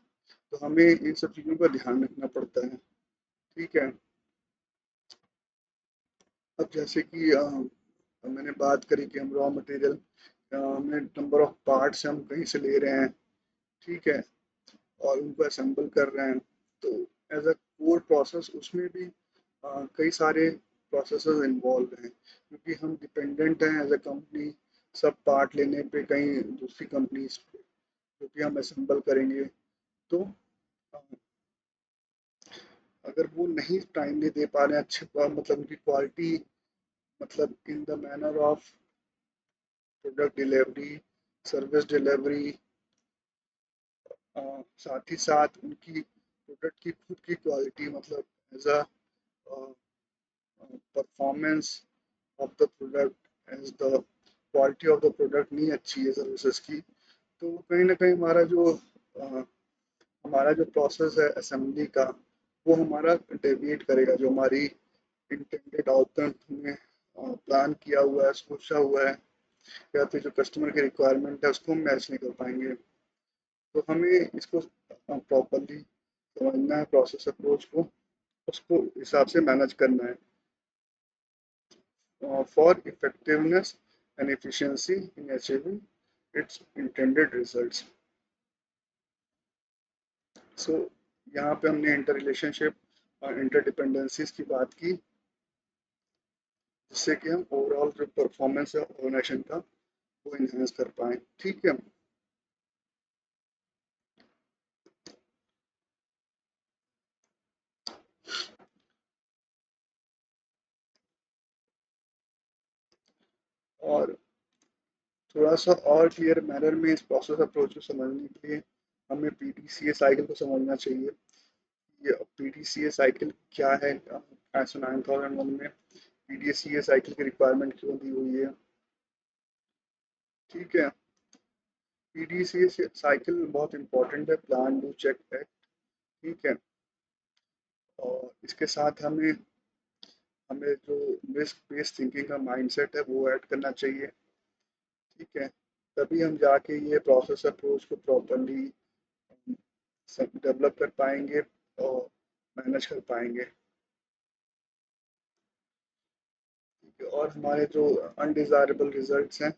तो हमें इन सब चीज़ों का ध्यान रखना पड़ता है। ठीक है, अब जैसे कि मैंने बात करी कि हम रॉ मटेरियल, हमने नंबर ऑफ पार्ट्स हम कहीं से ले रहे हैं। ठीक है, और उनको असेंबल कर रहे हैं, तो एज अ कोर प्रोसेस उसमें भी कई सारे प्रोसेसेस इन्वॉल्व हैं, क्योंकि हम डिपेंडेंट हैं एज अ कंपनी सब पार्ट लेने पे कहीं दूसरी कंपनीज पे, जो कि हम असेंबल करेंगे। तो अ, अगर वो नहीं टाइमली दे पा रहे हैं अच्छे मतलब उनकी क्वालिटी, मतलब in the manner of product delivery, service delivery, साथ ही साथ उनकी प्रोडक्ट की खुद की क्वालिटी, मतलब as a performance of the product, as the quality of the product नहीं अच्छी है सर्विसेज की, तो कहीं ना कहीं हमारा जो प्रोसेस है असेंबली का, वो हमारा डेविएट करेगा, जो हमारी इंटेंडेड आउटकम हमने प्लान किया हुआ है, सोचा हुआ है, या फिर जो कस्टमर की रिक्वायरमेंट है उसको हम मैच नहीं कर पाएंगे। तो हमें इसको प्रॉपरली समझना है, प्रोसेस अप्रोच को, उसको हिसाब से मैनेज करना है for effectiveness and efficiency in achieving its intended results. So यहाँ पे हमने इंटर रिलेशनशिप और इंटर डिपेंडेंसीज की बात की, जिससे कि हम ओवरऑल जो परफॉर्मेंस है ऑर्गेनाइजेशन का वो इन्हेंस कर पाए। ठीक है, और थोड़ा सा और क्लियर मैनर में इस प्रोसेस अप्रोच को समझने के लिए हमें पीडीसीए साइकिल को समझना चाहिए। ये पीडीसीए साइकिल क्या है? ISO 9001 में पीडीसीए साइकिल की रिक्वायरमेंट क्यों दी हुई है? ठीक है, पीडीसीए साइकिल बहुत इंपॉर्टेंट है, प्लान डू चेक एक्ट। ठीक है, और इसके साथ हमें हमें जो रिस्क बेस्ड थिंकिंग का माइंडसेट है वो ऐड करना चाहिए। ठीक है, तभी हम जाके ये प्रोसेस अप्रोच को प्रॉपरली सब डेवलप कर पाएंगे और मैनेज कर पाएंगे। ठीक है, और हमारे जो अनडिज़ायरेबल रिजल्ट्स हैं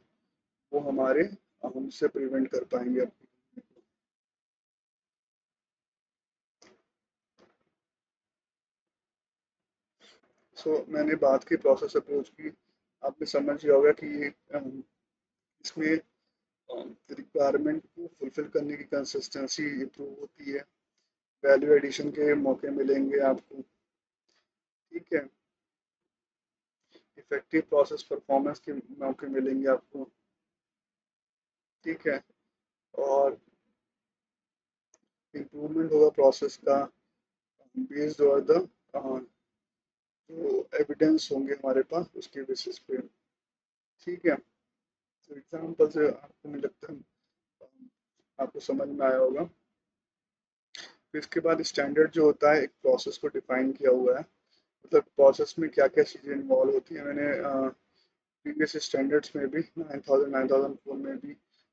वो हमारे हमसे प्रिवेंट कर पाएंगे अपनी company को। मैंने बात की प्रोसेस अप्रोच की, आपने समझ लिया होगा कि ये इसमें रिक्वायरमेंट को फुलफिल करने की कंसिस्टेंसी इम्प्रूव होती है, वैल्यू एडिशन के मौके मिलेंगे आपको। ठीक है, इफेक्टिव प्रोसेस परफॉर्मेंस के मौके मिलेंगे आपको। ठीक है, और इम्प्रूवमेंट होगा प्रोसेस का बेस्ड ऑन द जो एविडेंस होंगे हमारे पास उसके बेसिस पे। ठीक है, तो एग्जाम्पल से आपको मुझे लगता है आपको समझ में आया होगा। फिर इसके बाद स्टैंडर्ड जो होता है एक प्रोसेस को डिफाइन किया हुआ है, मतलब प्रोसेस में क्या क्या चीज़ें इन्वॉल्व होती हैं। मैंने प्रीवियस स्टैंडर्ड्स में भी 9000 9004 में भी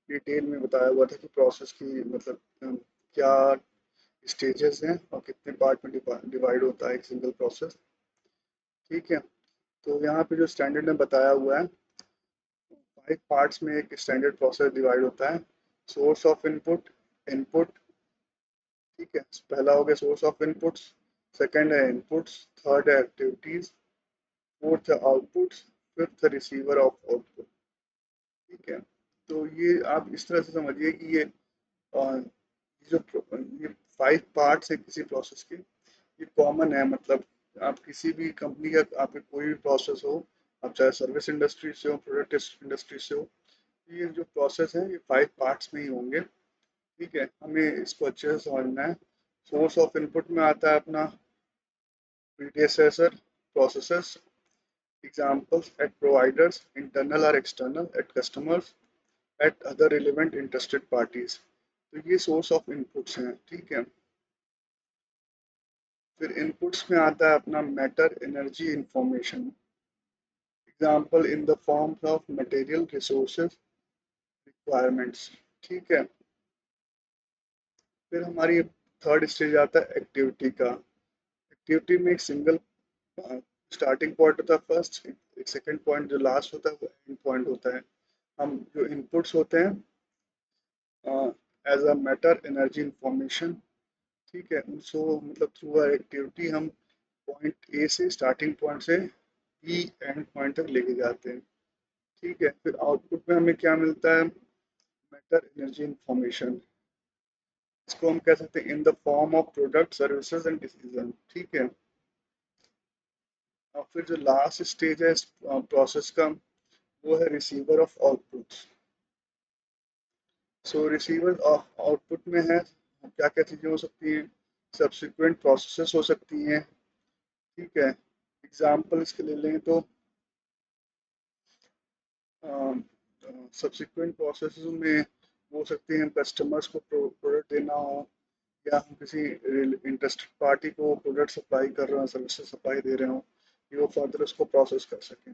डिटेल में बताया हुआ था कि प्रोसेस की मतलब क्या स्टेजेस हैं और कितने पार्ट में डिवाइड होता है एक सिंगल प्रोसेस। ठीक है, तो यहाँ पे जो स्टैंडर्ड में बताया हुआ है 5 पार्ट्स में एक स्टैंडर्ड प्रोसेस डिवाइड होता है। सोर्स ऑफ इनपुट, इनपुट, ठीक है, पहला हो गया सोर्स ऑफ इनपुट्स, सेकंड है इनपुट्स, थर्ड है एक्टिविटीज, फोर्थ है आउटपुट्स, फिफ्थ है रिसीवर ऑफ आउटपुट। ठीक है, तो ये आप इस तरह से समझिए कि ये जो ये 5 पार्ट्स है किसी प्रोसेस के, ये कॉमन है। मतलब आप किसी भी कंपनी का आपके कोई भी प्रोसेस हो, आप चाहे सर्विस इंडस्ट्री से हो, प्रोडक्ट इंडस्ट्री से हो, ये जो प्रोसेस है ये 5 पार्ट्स में ही होंगे। ठीक है, हमें इसको अच्छे से समझना है। सोर्स ऑफ इनपुट में आता है अपना predecessor processes, examples at providers, internal or external, at customers, at other relevant interested parties। तो ये सोर्स ऑफ इनपुट्स हैं। ठीक है, फिर इनपुट्स में आता है अपना matter, energy, information, example in the forms of material, resources, requirements. ठीक है, फिर हमारी थर्ड स्टेज आता है एक्टिविटी का। एक्टिविटी में एक सिंगल स्टार्टिंग पॉइंट होता है फर्स्ट, एक सेकंड पॉइंट जो लास्ट होता है वो एंड पॉइंट होता है। हम जो इनपुट्स होते हैं as a matter, energy, information, ठीक है, उनको मतलब थ्रू आर एक्टिविटी हम पॉइंट ए से, स्टार्टिंग पॉइंट से बी एंड पॉइंट तक लेके जाते हैं। ठीक है, फिर आउटपुट में हमें क्या मिलता है, मैटर, एनर्जी, इंफॉर्मेशन। इसको हम कह सकते हैं in the form of product, services and decision. ठीक है, और फिर जो लास्ट स्टेज है इस प्रोसेस का वो है receiver of output. So receiver of output में है क्या क्या चीज़ें हो सकती हैं, सब्सिक्वेंट प्रोसेसेस हो सकती हैं। ठीक है, एग्जाम्पल इसके ले लें तो सब्सिक्वेंट प्रोसेसेस में हो सकते हैं कस्टमर्स को प्रोडक्ट देना हो, या हम किसी इंटरेस्टेड पार्टी को प्रोडक्ट सप्लाई कर रहे हो, सर्विसेज सप्लाई दे रहे हो कि वो फर्दर उसको प्रोसेस कर सकें।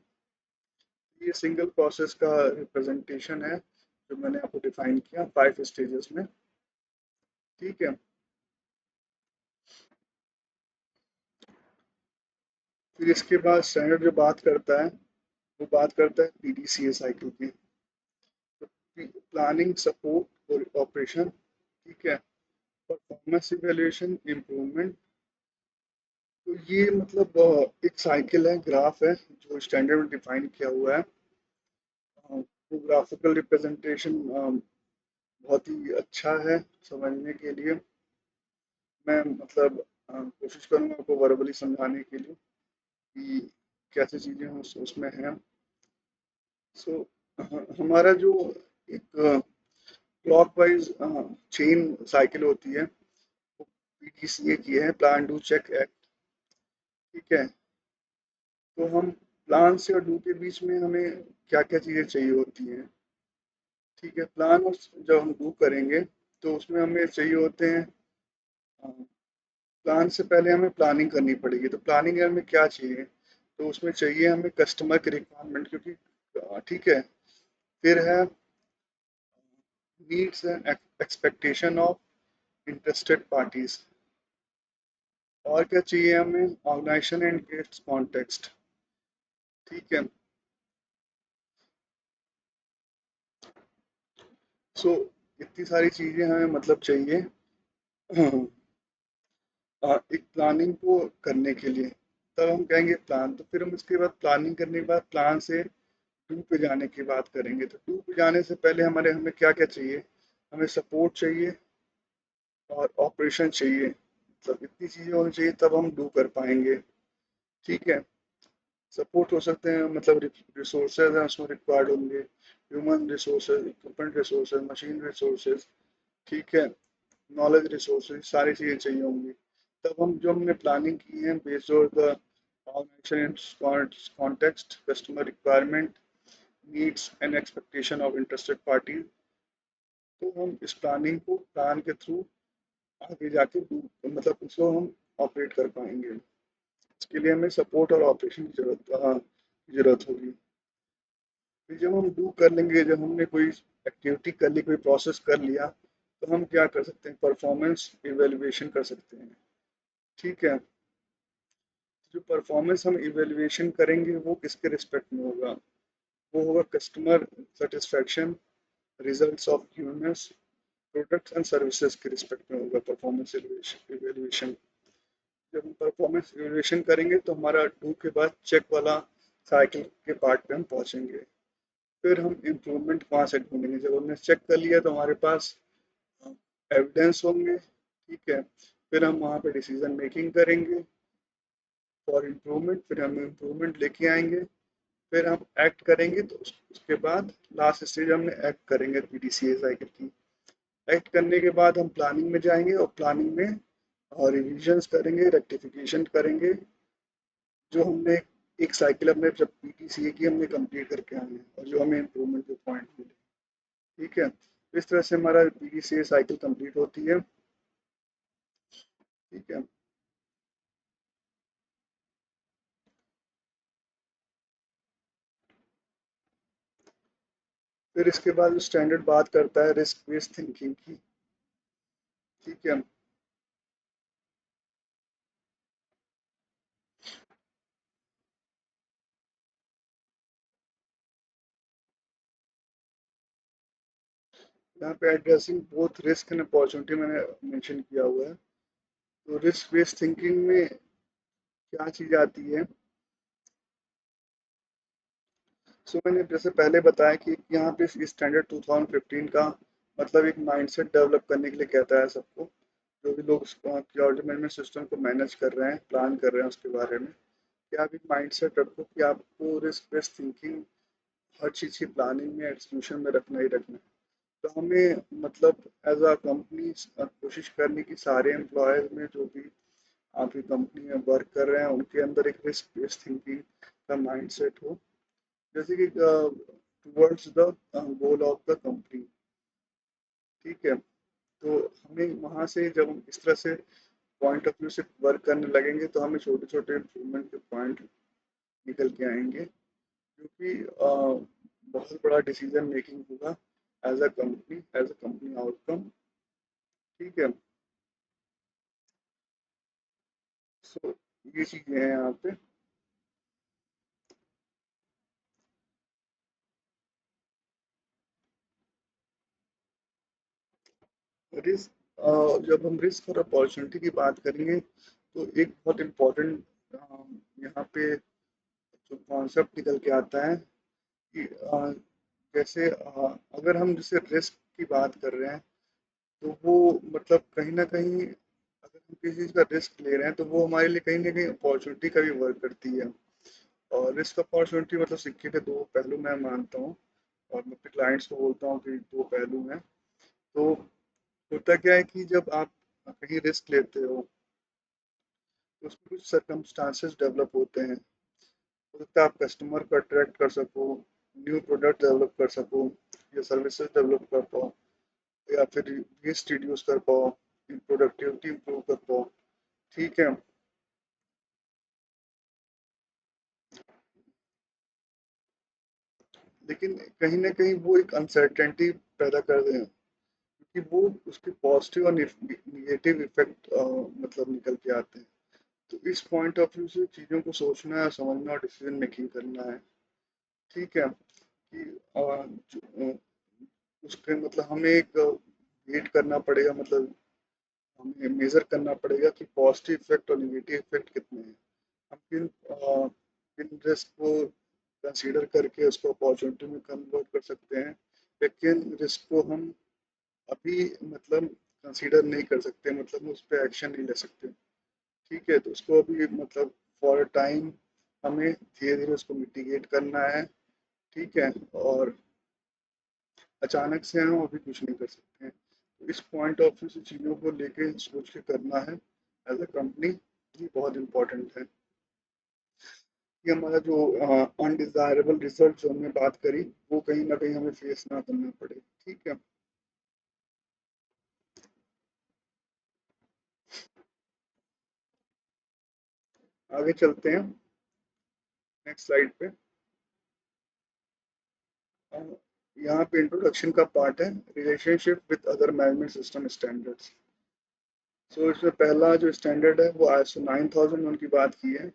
ये सिंगल प्रोसेस का रिप्रेजेंटेशन है जो मैंने आपको डिफाइन किया 5 स्टेजेस में। ठीक है, फिर इसके बाद स्टैंडर्ड जो बात करता है वो बात करता है पीडीसीए साइकिल की, तो प्लानिंग, सपोर्ट और ऑपरेशन। ठीक है, परफॉर्मेंस इवैल्यूएशन, इम्प्रूवमेंट। तो ये मतलब एक साइकिल है, ग्राफ है जो स्टैंडर्ड में डिफाइन किया हुआ है। वो ग्राफिकल रिप्रेजेंटेशन बहुत ही अच्छा है समझने के लिए। मैं मतलब कोशिश करूँगा आपको वर्बली समझाने के लिए कि कैसी चीज़ें उसमें हैं। सो हमारा जो एक क्लॉकवाइज चेन साइकिल होती है वो पीडीसीए की है, प्लान डू चेक एक्ट। ठीक है, तो हम प्लान से और डू के बीच में हमें क्या क्या चीज़ें चाहिए होती हैं। ठीक है, प्लान और जब हम डू करेंगे तो उसमें हमें चाहिए होते हैं प्लान से पहले हमें प्लानिंग करनी पड़ेगी। तो प्लानिंग में क्या चाहिए? तो उसमें चाहिए हमें कस्टमर की रिक्वायरमेंट, क्योंकि ठीक है। फिर है needs and expectation of interested parties. और क्या चाहिए हमें? Organization and its context. ठीक है। सो इतनी सारी चीजें हमें मतलब चाहिए एक प्लानिंग को करने के लिए। तब हम कहेंगे प्लान। तो फिर हम उसके बाद प्लानिंग करने के बाद प्लान से डू पे जाने की बात करेंगे। तो डू पे जाने से पहले हमारे हमें क्या क्या चाहिए? हमें सपोर्ट चाहिए और ऑपरेशन चाहिए। मतलब इतनी चीज़ें होनी चाहिए तब हम डू कर पाएंगे। ठीक है। सपोर्ट हो सकते हैं, मतलब रिसोर्सेज हैं उसमें रिक्वायर्ड होंगे, human resources, equipment resources, machine resources. ठीक है। नॉलेज रिसोर्सेज, सारी चीज़ें चाहिए होंगी। तब हम जो हमने प्लानिंग की है based on the organization context, customer requirement, needs and expectation of interested party, तो हम इस प्लानिंग को प्लान के थ्रू आगे जाके मतलब उसको हम ऑपरेट कर पाएंगे। इसके लिए हमें सपोर्ट और ऑपरेशन की जरूरत होगी। फिर जब हम डू कर लेंगे, जब हमने कोई एक्टिविटी कर ली, कोई प्रोसेस कर लिया, तो हम क्या कर सकते हैं? परफॉर्मेंस इवेल्युएशन कर सकते हैं। ठीक है। जो परफॉर्मेंस हम इवेल्युएशन करेंगे वो किसके रिस्पेक्ट में होगा? वो होगा कस्टमर सेटिस्फैक्शन, रिजल्ट्स ऑफ यूनियस, प्रोडक्ट्स एंड सर्विसेज के रिस्पेक्ट में होगा परफॉर्मेंस इवेल्युएशन। जब हम परफॉर्मेंस इवेल्युएशन करेंगे तो हमारा डू के बाद चेक वाला साइकिल के पार्ट पे हम पहुंचेंगे। फिर हम इम्प्रूवमेंट वहाँ से ढूंढेंगे। जब हमने चेक कर लिया तो हमारे पास एविडेंस होंगे। ठीक है। फिर हम वहाँ पे डिसीजन मेकिंग करेंगे फॉर इम्प्रूवमेंट। फिर हम इम्प्रूवमेंट लेके आएंगे। फिर हम एक्ट करेंगे। तो उसके बाद लास्ट स्टेज हमने एक्ट करेंगे पीडीसीए साइकिल की। एक्ट करने के बाद हम प्लानिंग में जाएंगे और प्लानिंग में और रिविजन्स करेंगे, रेक्टिफिकेशन करेंगे, जो हमने एक साइकिल अपने जब पीटीसीए की हमने कंप्लीट करके आए हैं और जो हमें इम्प्रूवमेंट के पॉइंट मिले। ठीक है। इस तरह से हमारा पीटीसीए साइकिल कंप्लीट होती है। ठीक है। फिर इसके बाद स्टैंडर्ड बात करता है रिस्क बेस्ड थिंकिंग की। ठीक है। यहाँ पे addressing both risk and opportunity मैंने मेंशन किया हुआ है। तो रिस्क बेस्ड थिंकिंग में क्या चीज़ आती है? सो मैंने जैसे पहले बताया कि यहाँ पे स्टैंडर्ड 2015 का मतलब एक माइंडसेट डेवलप करने के लिए कहता है सबको, जो भी लोग क्लाउड मैनेजमेंट सिस्टम को मैनेज कर रहे हैं, प्लान कर रहे हैं उसके बारे में, कि आप एक माइंडसेट रखो कि आपको रिस्क बेस्ड थिंकिंग हर चीज़ की प्लानिंग में एग्जीक्यूशन में रखना ही रखना है। तो हमें मतलब एज अ कंपनी कोशिश करनी कि सारे एम्प्लॉयज़ में जो भी आपकी कंपनी में वर्क कर रहे हैं उनके अंदर एक रिस्क बेस्ड थिंकिंग का माइंडसेट हो, जैसे कि towards the goal of the company. ठीक है। तो हमें वहाँ से जब हम इस तरह से पॉइंट ऑफ व्यू से वर्क करने लगेंगे तो हमें छोटे छोटे इम्प्रूवमेंट के पॉइंट निकल के आएंगे, क्योंकि बहुत बड़ा डिसीजन मेकिंग होगा एज अ कंपनी आउटकम। ठीक है। सो ये चीज़ें हैं यहाँ पे। रिस्क, जब हम रिस्क और अपॉर्चुनिटी की बात करेंगे तो एक बहुत इम्पोर्टेंट यहाँ पे जो कॉन्सेप्ट निकल के आता है कि जैसे अगर हम जैसे रिस्क की बात कर रहे हैं तो वो मतलब कहीं ना कहीं अगर हम किसी चीज़ का रिस्क ले रहे हैं तो वो हमारे लिए कहीं ना कहीं अपॉर्चुनिटी का भी वर्क करती है। और रिस्क अपॉर्चुनिटी मतलब सिक्के के दो पहलू मैं मानता हूँ। और मैं अपने क्लाइंट्स को बोलता हूँ कि दो पहलू हैं। तो होता क्या है कि जब आप कहीं रिस्क लेते हो तो उसमें कुछ सर्कमस्टांसेस डेवलप होते हैं। हो सकता है आप कस्टमर को अट्रैक्ट कर सको, न्यू प्रोडक्ट डेवलप कर सको, या सर्विसेज डेवलप कर पाओ, या फिर वेस्ट रिड्यूस कर पाओ, प्रोडक्टिविटी इंप्रूव कर पाओ। ठीक है। लेकिन कहीं ना कहीं वो एक अनसर्टेनिटी पैदा कर रहे हैं, क्योंकि वो उसके पॉजिटिव और निगेटिव इफेक्ट मतलब निकल के आते हैं। तो इस पॉइंट ऑफ व्यू से चीज़ों को सोचना है, समझना और डिसीजन मेकिंग करना है। ठीक है कि उसके मतलब हमें एक वेट करना पड़ेगा, मतलब हमें मेजर करना पड़ेगा कि पॉजिटिव इफेक्ट और निगेटिव इफेक्ट कितने हैं। हम किन रिस्क को कंसीडर करके उसको अपॉर्चुनिटी में कन्वर्ट कर सकते हैं, लेकिन रिस्क को हम अभी मतलब कंसीडर नहीं कर सकते, मतलब उस पर एक्शन नहीं ले सकते। ठीक है, तो उसको अभी मतलब फॉर अ टाइम हमें धीरे धीरे उसको मिटिगेट करना है। ठीक है, और अचानक से हम अभी कुछ नहीं कर सकते हैं। तो इस पॉइंट ऑफ व्यू से चीज़ों को लेके सोच के करना है एज अ कंपनी, ये बहुत इम्पोर्टेंट है कि हमारा जो अनडिजायरेबल रिजल्ट जो हमने बात करी, वो कहीं ना कहीं हमें फेस ना करना पड़े। ठीक है, आगे चलते हैं नेक्स्ट स्लाइड पे। अ, यहाँ पे इंट्रोडक्शन का पार्ट है, relationship with other management system standards. So इसमें पहला जो स्टैंडर्ड है वो ISO 9001 की बात की है,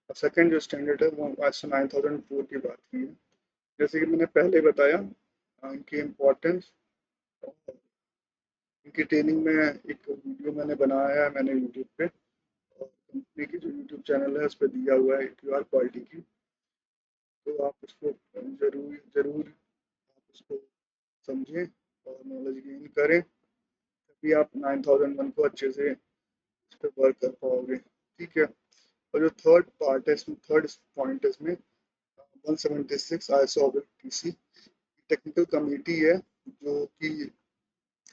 और सेकंड जो स्टैंडर्ड है वो ISO 9004 की बात की है। जैसे कि मैंने पहले बताया, इनकी इम्पोर्टेंस, इनकी ट्रेनिंग में एक वीडियो मैंने बनाया है मैंने यूट्यूब पे, और कंपनी की जो यूट्यूब चैनल है उस पर दिया हुआ है QR क्वालिटी की। तो आप उसको जरूर जरूर आप उसको समझें और नॉलेज गेन करें, तभी आप 9001 को अच्छे से इस पर वर्क कर पाओगे। ठीक है, और जो थर्ड पार्ट है इसमें, थर्ड पॉइंट है इसमें, 176 ISO PC टेक्निकल कमेटी है जो कि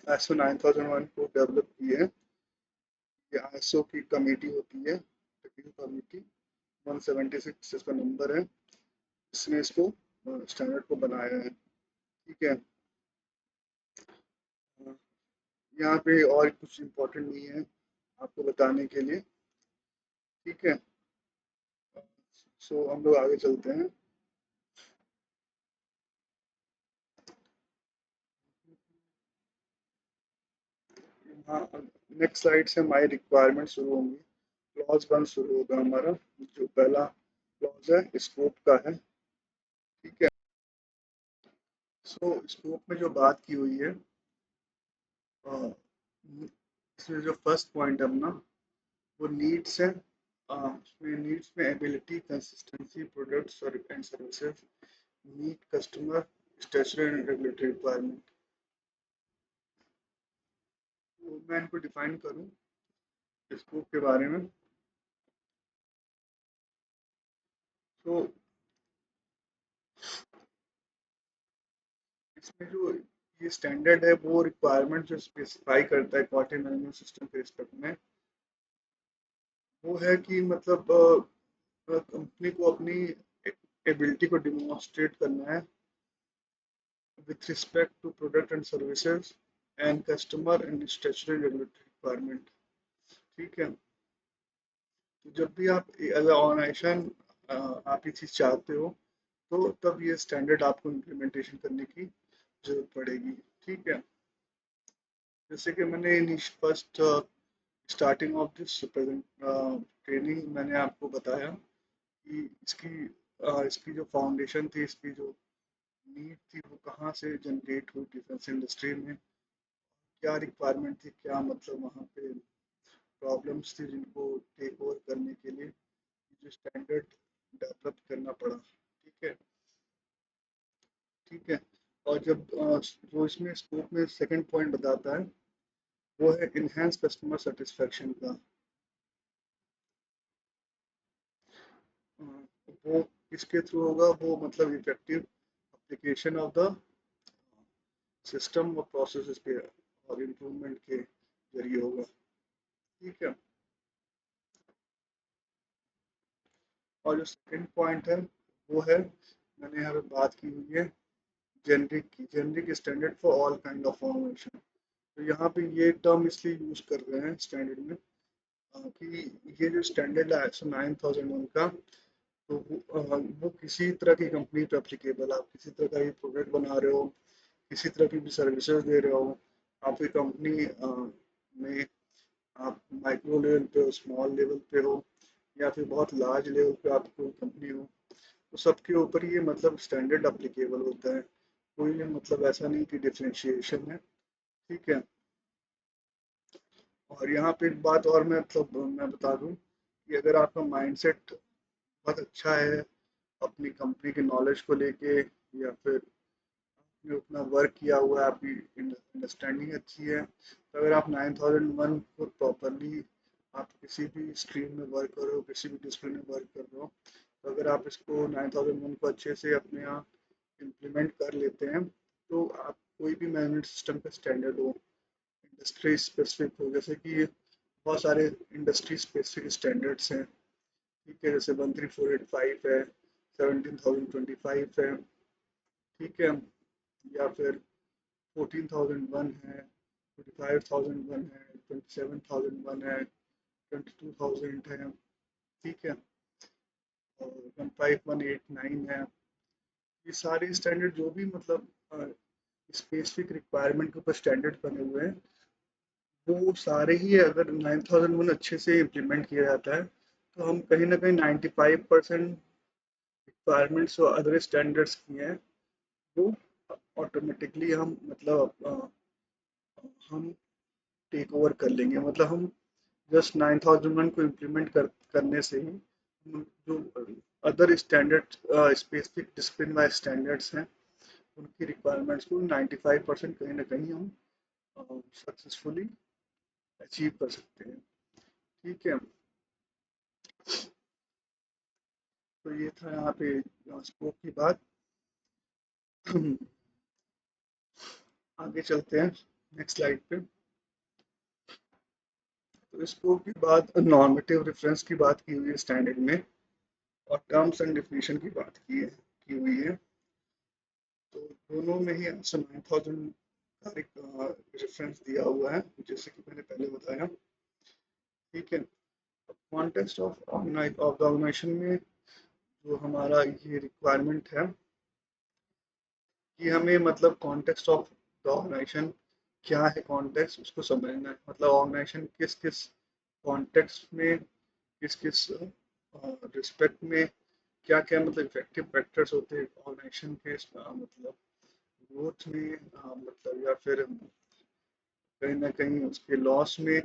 ISO 9001 को डेवलप की है। ये ISO की कमेटी होती है, टेक्निकल कमेटी 176 इसका नंबर है, इसने इसको स्टैंडर्ड को बनाया है। ठीक है, यहाँ पे और कुछ इम्पोर्टेंट नहीं है आपको बताने के लिए। ठीक है, सो हम लोग आगे चलते हैं। हाँ, नेक्स्ट स्लाइड से हमारी रिक्वायरमेंट शुरू होंगी। क्लॉज वन शुरू होगा हमारा। जो पहला क्लॉज है स्कोप का है। ठीक है, सो स्कोप में जो बात की हुई है, अ, इसमें जो फर्स्ट पॉइंट है अपना, वो नीड्स है। उसमें नीड्स में एबिलिटी, कंसिस्टेंसी, प्रोडक्ट्स और and services meet customer statutory and regulatory requirement. तो मैं इनको डिफाइन करूँ स्कोप के बारे में। तो इसमें जो ये स्टैंडर्ड है वो रिक्वायरमेंट जो स्पेसिफाई करता है क्वालिटी मैनेजमेंट सिस्टम के रिस्पेक्ट में, वो है कि मतलब कंपनी को अपनी एबिलिटी को डिमॉन्स्ट्रेट करना है with respect to product and services and customer and statutory regulatory requirement। ठीक है, तो जब भी आप एज अ ऑर्गेनाइजेशन आप ये चीज़ चाहते हो, तो तब ये स्टैंडर्ड आपको इम्प्लीमेंटेशन करने की जरूरत पड़ेगी। ठीक है, जैसे कि मैंने first starting of this training मैंने आपको बताया कि इसकी जो फाउंडेशन थी, इसकी जो नीड थी, वो कहाँ से जनरेट हुई डिफेंस इंडस्ट्री में, क्या रिक्वायरमेंट थी, क्या मतलब वहाँ पे प्रॉब्लम्स थी जिनको टेक ओवर करने के लिए जो स्टैंडर्ड डेवलप करना पड़ा। ठीक है, ठीक है, और जब जो इसमें स्कोप में सेकंड पॉइंट बताता है, वो है इनहेंस कस्टमर सेटिस्फेक्शन का। वो किसके थ्रू होगा, वो मतलब effective application of the system और प्रोसेसेस के और इम्प्रूवमेंट के जरिए होगा। ठीक है, और जो सेकंड पॉइंट है वो है, मैंने यहाँ पे बात की हुई है जेनरिक की, generic standard for all kind of formation. तो यहाँ पे ये टर्म इसलिए यूज कर रहे हैं स्टैंडर्ड में, कि ये जो स्टैंडर्ड है ISO 9001 का, तो वो किसी तरह की कंपनी पे एप्लीकेबल। आप किसी तरह का भी प्रोडक्ट बना रहे हो, किसी तरह की भी सर्विसेज दे रहे हो, आपकी कंपनी में आप माइक्रो लेवल पे हो, स्मॉल लेवल पे हो, या फिर बहुत लार्ज लेवल पे आपकी कोई कंपनी हो, तो सबके ऊपर ये मतलब स्टैंडर्ड एप्लीकेबल होता है। कोई मतलब ऐसा नहीं कि डिफरेंशिएशन है। ठीक है। और यहाँ पे एक बात और मैं बता दूं कि अगर आपका माइंडसेट बहुत अच्छा है अपनी कंपनी के नॉलेज को लेके, या फिर आपने उतना वर्क किया हुआ है, आपकी अंडरस्टैंडिंग अच्छी है, तो अगर आप 9001 को प्रॉपरली, आप किसी भी स्ट्रीम में वर्क कर रहे हो, किसी भी डिसिप्लिन में वर्क कर रहे हो, तो अगर आप इसको 9001 को अच्छे से अपने यहाँ इम्प्लीमेंट कर लेते हैं, तो आप कोई भी मैनेजमेंट सिस्टम का स्टैंडर्ड हो, इंडस्ट्री स्पेसिफिक हो, जैसे कि बहुत सारे इंडस्ट्री स्पेसिफिक स्टैंडर्ड्स हैं। ठीक है, जैसे 13485 है, 17025 है। ठीक है। या फिर 14001 है, 25001 है, 27001 है, 22000 है। ठीक है। और 15189 है। ये सारे स्टैंडर्ड जो भी मतलब स्पेसिफिक रिक्वायरमेंट के ऊपर स्टैंडर्ड बने हुए हैं, वो सारे ही अगर 9001 अच्छे से इम्प्लीमेंट किया जाता है, तो हम कहीं ना कहीं 95% रिक्वायरमेंट्स और अदर स्टैंडर्ड्स की हैं, वो ऑटोमेटिकली हम हम टेक ओवर कर लेंगे। मतलब हम जस्ट 9001 को इम्प्लीमेंट करने से ही जो other standard specific discipline wise standards हैं, उनकी रिक्वायरमेंट्स को 95% कहीं ना कहीं हम सक्सेसफुली अचीव कर सकते हैं। ठीक है। तो ये था यहाँ पे स्कोप की बात। आगे चलते हैं नेक्स्ट स्लाइड पे। तो स्कोप की बात नॉर्मेटिव रेफरेंस की बात की हुई है स्टैंडर्ड में, और टर्म्स एंड डेफिनेशन की बात की हुई है। तो दोनों में ही ISO 9000 का रेफरेंस दिया हुआ है, जैसे कि मैंने पहले बताया। ठीक है। कॉन्टेक्स्ट ऑफ द ऑर्गेनाइजेशन में जो हमारा ये रिक्वायरमेंट है कि हमें मतलब कॉन्टेक्स्ट ऑफ द ऑर्गेनाइजेशन क्या है, कॉन्टेक्स्ट उसको समझना है। मतलब ऑर्गेनाइजेशन किस किस कॉन्टेक्स्ट में, किस किस रिस्पेक्ट में क्या क्या मतलब इफेक्टिव फैक्टर्स होते हैं ऑर्गेनाइजेशन के मतलब ग्रोथ में, मतलब या फिर कहीं ना कहीं उसके लॉस में,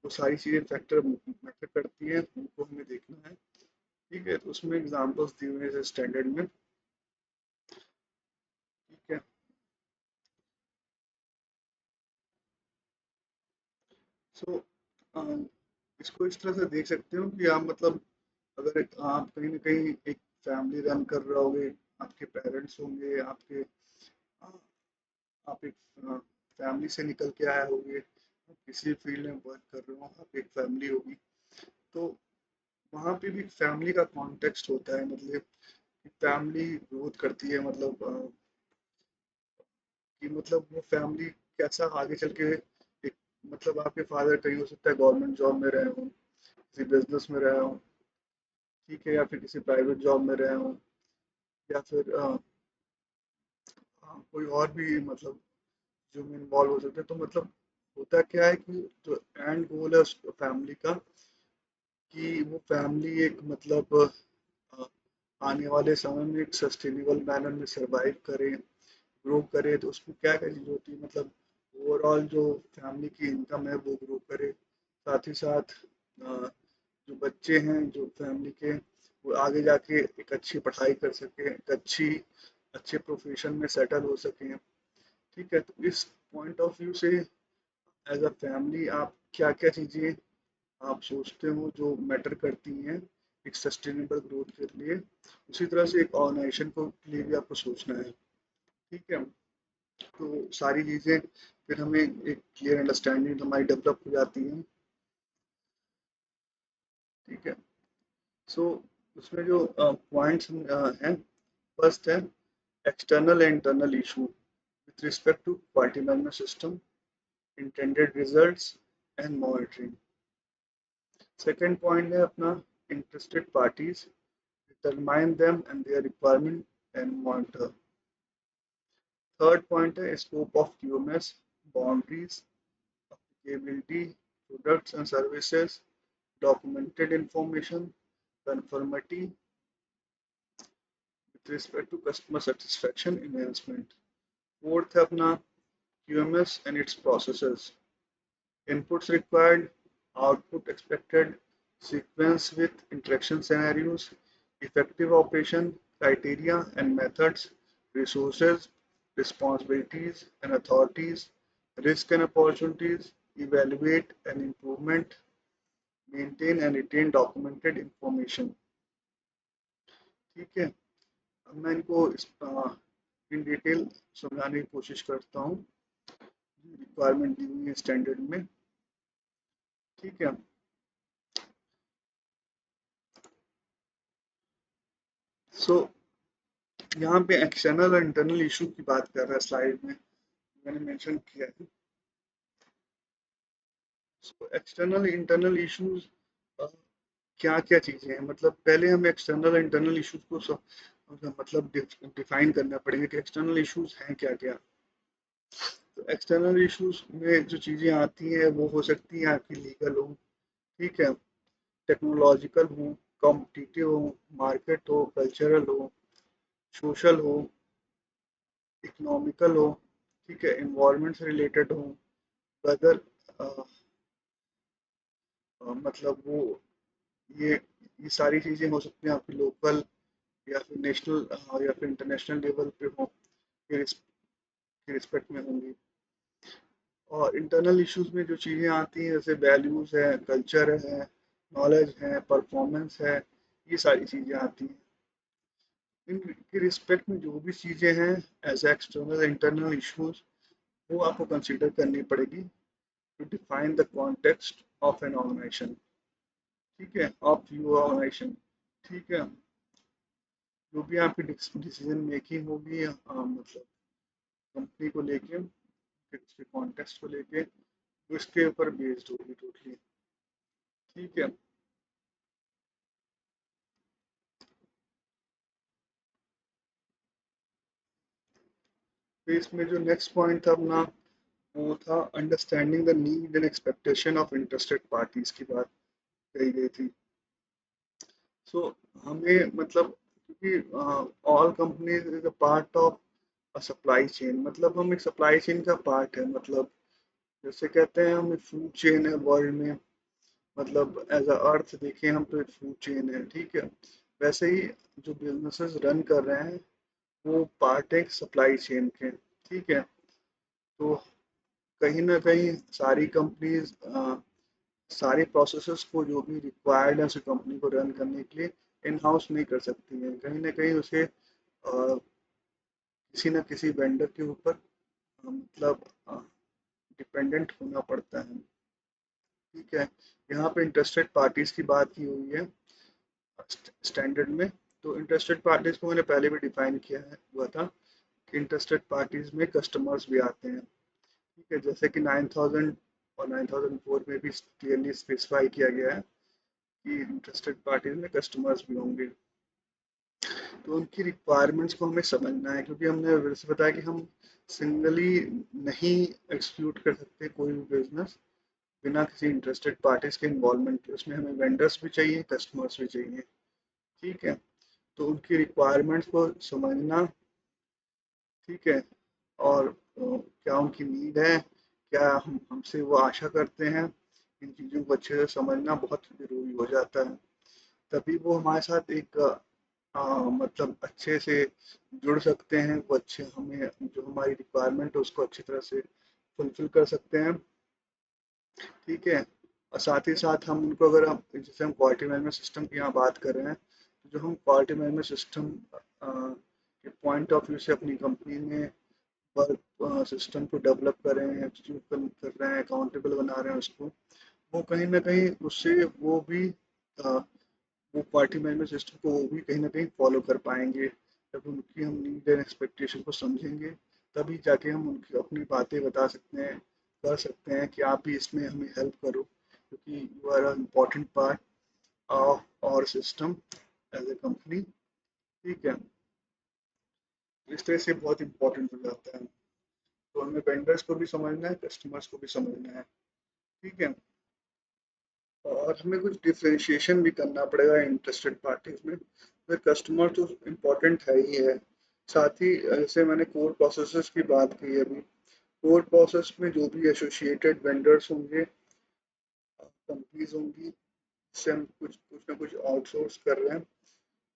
वो सारी चीज़ें फैक्टर मैटर करती हैं, उनको हमें देखना है। ठीक है। तो उसमें एग्जांपल्स दिए हुए हैं स्टैंडर्ड में। ठीक है। सो इसको इस तरह से देख सकते हो कि आप मतलब अगर आप कहीं ना कहीं एक फैमिली रन कर रहे होगे, आपके पेरेंट्स होंगे, आपके आ, आप एक फैमिली से निकल के आए होंगे, आप किसी फील्ड में वर्क कर रहे हो, आप एक फैमिली होगी, तो वहाँ पे भी फैमिली का कॉन्टेक्स्ट होता है। मतलब फैमिली ग्रोथ करती है, कि मतलब वो फैमिली कैसा आगे चल के एक, मतलब आपके फादर कहीं हो सकता है गवर्नमेंट जॉब में रहे हों, किसी बिजनेस में रहे हों, ठीक है, या फिर किसी प्राइवेट जॉब में रहे हों, या फिर कोई और भी मतलब जो में इन्वॉल्व हो सकते हैं। तो मतलब होता क्या है कि जो एंड गोल है उस फैमिली का, कि वो फैमिली एक मतलब अ, आने वाले समय में एक सस्टेनेबल मैनर में सरवाइव करे, ग्रो करे। तो उसमें क्या क्या चीज़ होती है, मतलब ओवरऑल जो फैमिली की इनकम है वो ग्रो करे, साथ ही साथ जो बच्चे हैं जो फैमिली के, वो आगे जाके एक अच्छी पढ़ाई कर सके, एक अच्छे प्रोफेशन में सेटल हो सकें। ठीक है। तो इस पॉइंट ऑफ व्यू से एज अ फैमिली आप क्या क्या चीज़ें आप सोचते हो जो मैटर करती हैं एक सस्टेनेबल ग्रोथ के लिए, उसी तरह से एक ऑर्गेनाइजेशन को लिए भी आपको सोचना है। ठीक है। तो सारी चीज़ें फिर हमें एक क्लियर अंडरस्टैंडिंग हमारी डेवलप हो जाती है। ठीक है। सो उसमें जो पॉइंट्स हैं, फर्स्ट है external and internal issue with respect to quality management system, intended results and monitoring. Second point है अपना interested parties, determine them and their requirement and monitor. Third point है scope of QMS, boundaries, applicability, products and services, documented information, conformity with respect to customer satisfaction enhancement. Fourth है अपना QMS and its processes, inputs required, output expected, sequence with interaction scenarios, effective operation, criteria and methods, resources, responsibilities and authorities, risk and opportunities, evaluate and improvement, maintain and retain documented information. ठीक है, अब मैं इनको in detail समझाने की कोशिश करता हूँ रिक्वायरमेंट दी हुई है स्टैंडर्ड में। ठीक है, सो यहाँ पे एक्सटर्नल और इंटरनल इशू की बात कर रहा है, स्लाइड में मैंने मेंशन किया है। सो एक्सटर्नल इंटरनल इश्यूज क्या क्या चीज़ें हैं, मतलब पहले हमें एक्सटर्नल इंटरनल इश्यूज को मतलब डिफाइन करना पड़ेगा कि एक्सटर्नल इश्यूज हैं क्या क्या। तो एक्सटर्नल इश्यूज में जो चीज़ें आती हैं वो हो सकती हैं आपकी लीगल हो, ठीक है, टेक्नोलॉजिकल हो, कॉम्पिटिटिव हो, मार्केट हो, कल्चरल हो, सोशल हो, इकोनॉमिकल हो, ठीक है, इन्वायरमेंट से रिलेटेड हो, वेदर मतलब वो ये सारी चीज़ें हो सकती हैं आपकी लोकल या फिर नेशनल या फिर इंटरनेशनल लेवल पे हो, के रिस्पेक्ट में होंगी। और इंटरनल इश्यूज में जो चीज़ें आती हैं जैसे वैल्यूज़ है, कल्चर है, नॉलेज है, परफॉर्मेंस है, ये सारी चीज़ें आती हैं। इनके रिस्पेक्ट में जो भी चीज़ें हैं एज एक्सटर्नल इंटरनल इश्यूज वो आपको कंसिडर करनी पड़ेगी to define the context of an organization, ठीक है, ऑफ योर ऑर्गेनाइजेशन। ठीक है, जो भी आपकी डिसीजन मेकिंग होगी मतलब कंपनी को लेके, फिर उसके कॉन्टेक्स्ट को लेके, तो इसके ऊपर बेस्ड होगी टोटली। ठीक है, तो इसमें जो नेक्स्ट पॉइंट था अपना वो था understanding the need and expectation of interested parties की बात कही गई थी। सो हमें मतलब क्योंकि all companies is a part of a supply chain, मतलब हम एक सप्लाई चेन का पार्ट है, मतलब जैसे कहते हैं हम फूड चेन है वर्ल्ड में, मतलब एज अ अर्थ देखें हम तो एक फूड चेन है, ठीक है, वैसे ही जो बिजनेसेस रन कर रहे हैं वो पार्ट है सप्लाई चेन के। ठीक है, तो कहीं ना कहीं सारी कंपनीज सारे प्रोसेसेस को जो भी रिक्वायर्ड है उसे कंपनी को रन करने के लिए इन हाउस नहीं कर सकती हैं, कहीं ना कहीं उसे किसी न किसी वेंडर के ऊपर मतलब डिपेंडेंट होना पड़ता है। ठीक है, यहाँ पे इंटरेस्टेड पार्टीज की बात की हुई है स्टैंडर्ड में। तो इंटरेस्टेड पार्टीज को मैंने पहले भी डिफाइन किया है हुआ था कि इंटरेस्टेड पार्टीज में कस्टमर्स भी आते हैं। ठीक है, जैसे कि 9000 और 9004 में भी क्लियरली स्पेसिफाई किया गया है कि इंटरेस्टेड पार्टीज में कस्टमर्स भी होंगे। तो उनकी रिक्वायरमेंट्स को हमें समझना है, क्योंकि हमने वैसे बताया कि हम सिंगली नहीं एक्सक्लूड कर सकते कोई भी बिजनेस बिना किसी इंटरेस्टेड पार्टीज के इन्वॉल्वमेंट के, उसमें हमें वेंडर्स भी चाहिए, कस्टमर्स भी चाहिए। ठीक है, तो उनकी रिक्वायरमेंट्स को समझना, ठीक है, और क्या उनकी नीड है, क्या हम हमसे वो आशा करते हैं, इन चीज़ों को अच्छे से समझना बहुत ज़रूरी हो जाता है। तभी वो हमारे साथ एक मतलब अच्छे से जुड़ सकते हैं, वो अच्छे हमें जो हमारी रिक्वायरमेंट है उसको अच्छी तरह से फुलफिल कर सकते हैं। ठीक है, और साथ ही साथ हम उनको अगर हम जैसे हम क्वालिटी मैनेजमेंट सिस्टम की यहाँ बात कर रहे हैं, तो जो हम क्वालिटी मैनेजमेंट सिस्टम के पॉइंट ऑफ व्यू से अपनी कंपनी में वर्क सिस्टम को डेवलप कर रहे हैं, एग्जीक्यूट कर रहे हैं, अकाउंटेबल बना रहे हैं उसको, वो कहीं ना कहीं उससे वो भी वो क्वालिटी मैनेजमेंट सिस्टम को वो भी कहीं ना कहीं फॉलो कर पाएंगे। जब उनकी हम नीड एंड एक्सपेक्टेशन को समझेंगे तभी जाके हम उनकी अपनी बातें बता सकते हैं, कर सकते हैं कि आप भी इसमें हमें हेल्प करो, क्योंकि you are a important part of our system as a company. ठीक है, इस तरह से बहुत इंपॉर्टेंट हो जाता है। तो हमें वेंडर्स को भी समझना है, कस्टमर्स को भी समझना है। ठीक है, और हमें कुछ डिफरेंशिएशन भी करना पड़ेगा इंटरेस्टेड पार्टीज में। फिर कस्टमर तो इम्पोर्टेंट है ही है, साथ ही जैसे मैंने कोर प्रोसेसेस की बात की है अभी, कोर प्रोसेस में जो भी एसोसिएटेड वेंडर्स होंगे, कंपनीज होंगी, जिससे हम कुछ कुछ ना कुछ आउटसोर्स कर रहे हैं,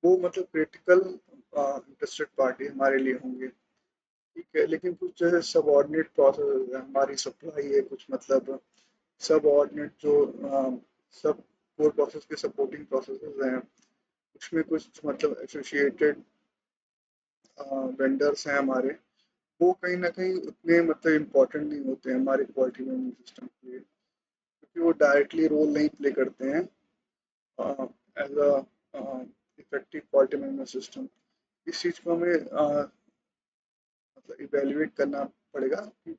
वो मतलब क्रिटिकल इंटरेस्टेड पार्टी हमारे लिए होंगे। ठीक है, लेकिन कुछ जैसे सबऑर्डिनेट प्रोसेस है, हमारी सप्लाई है, कुछ मतलब सबऑर्डिनेट जो सब कोर प्रोसेस के सपोर्टिंग प्रोसेसेस हैं, उसमें कुछ मतलब एसोसिएटेड वेंडर्स हैं हमारे, वो कहीं ना कहीं उतने मतलब इम्पोर्टेंट नहीं होते हैं हमारे क्वालिटी मैनेजमेंट सिस्टम के लिए, क्योंकि वो डायरेक्टली रोल नहीं प्ले करते हैं as a effective quality management system. इस चीज़ को हमें मतलब इवेल्युएट करना पड़ेगा कि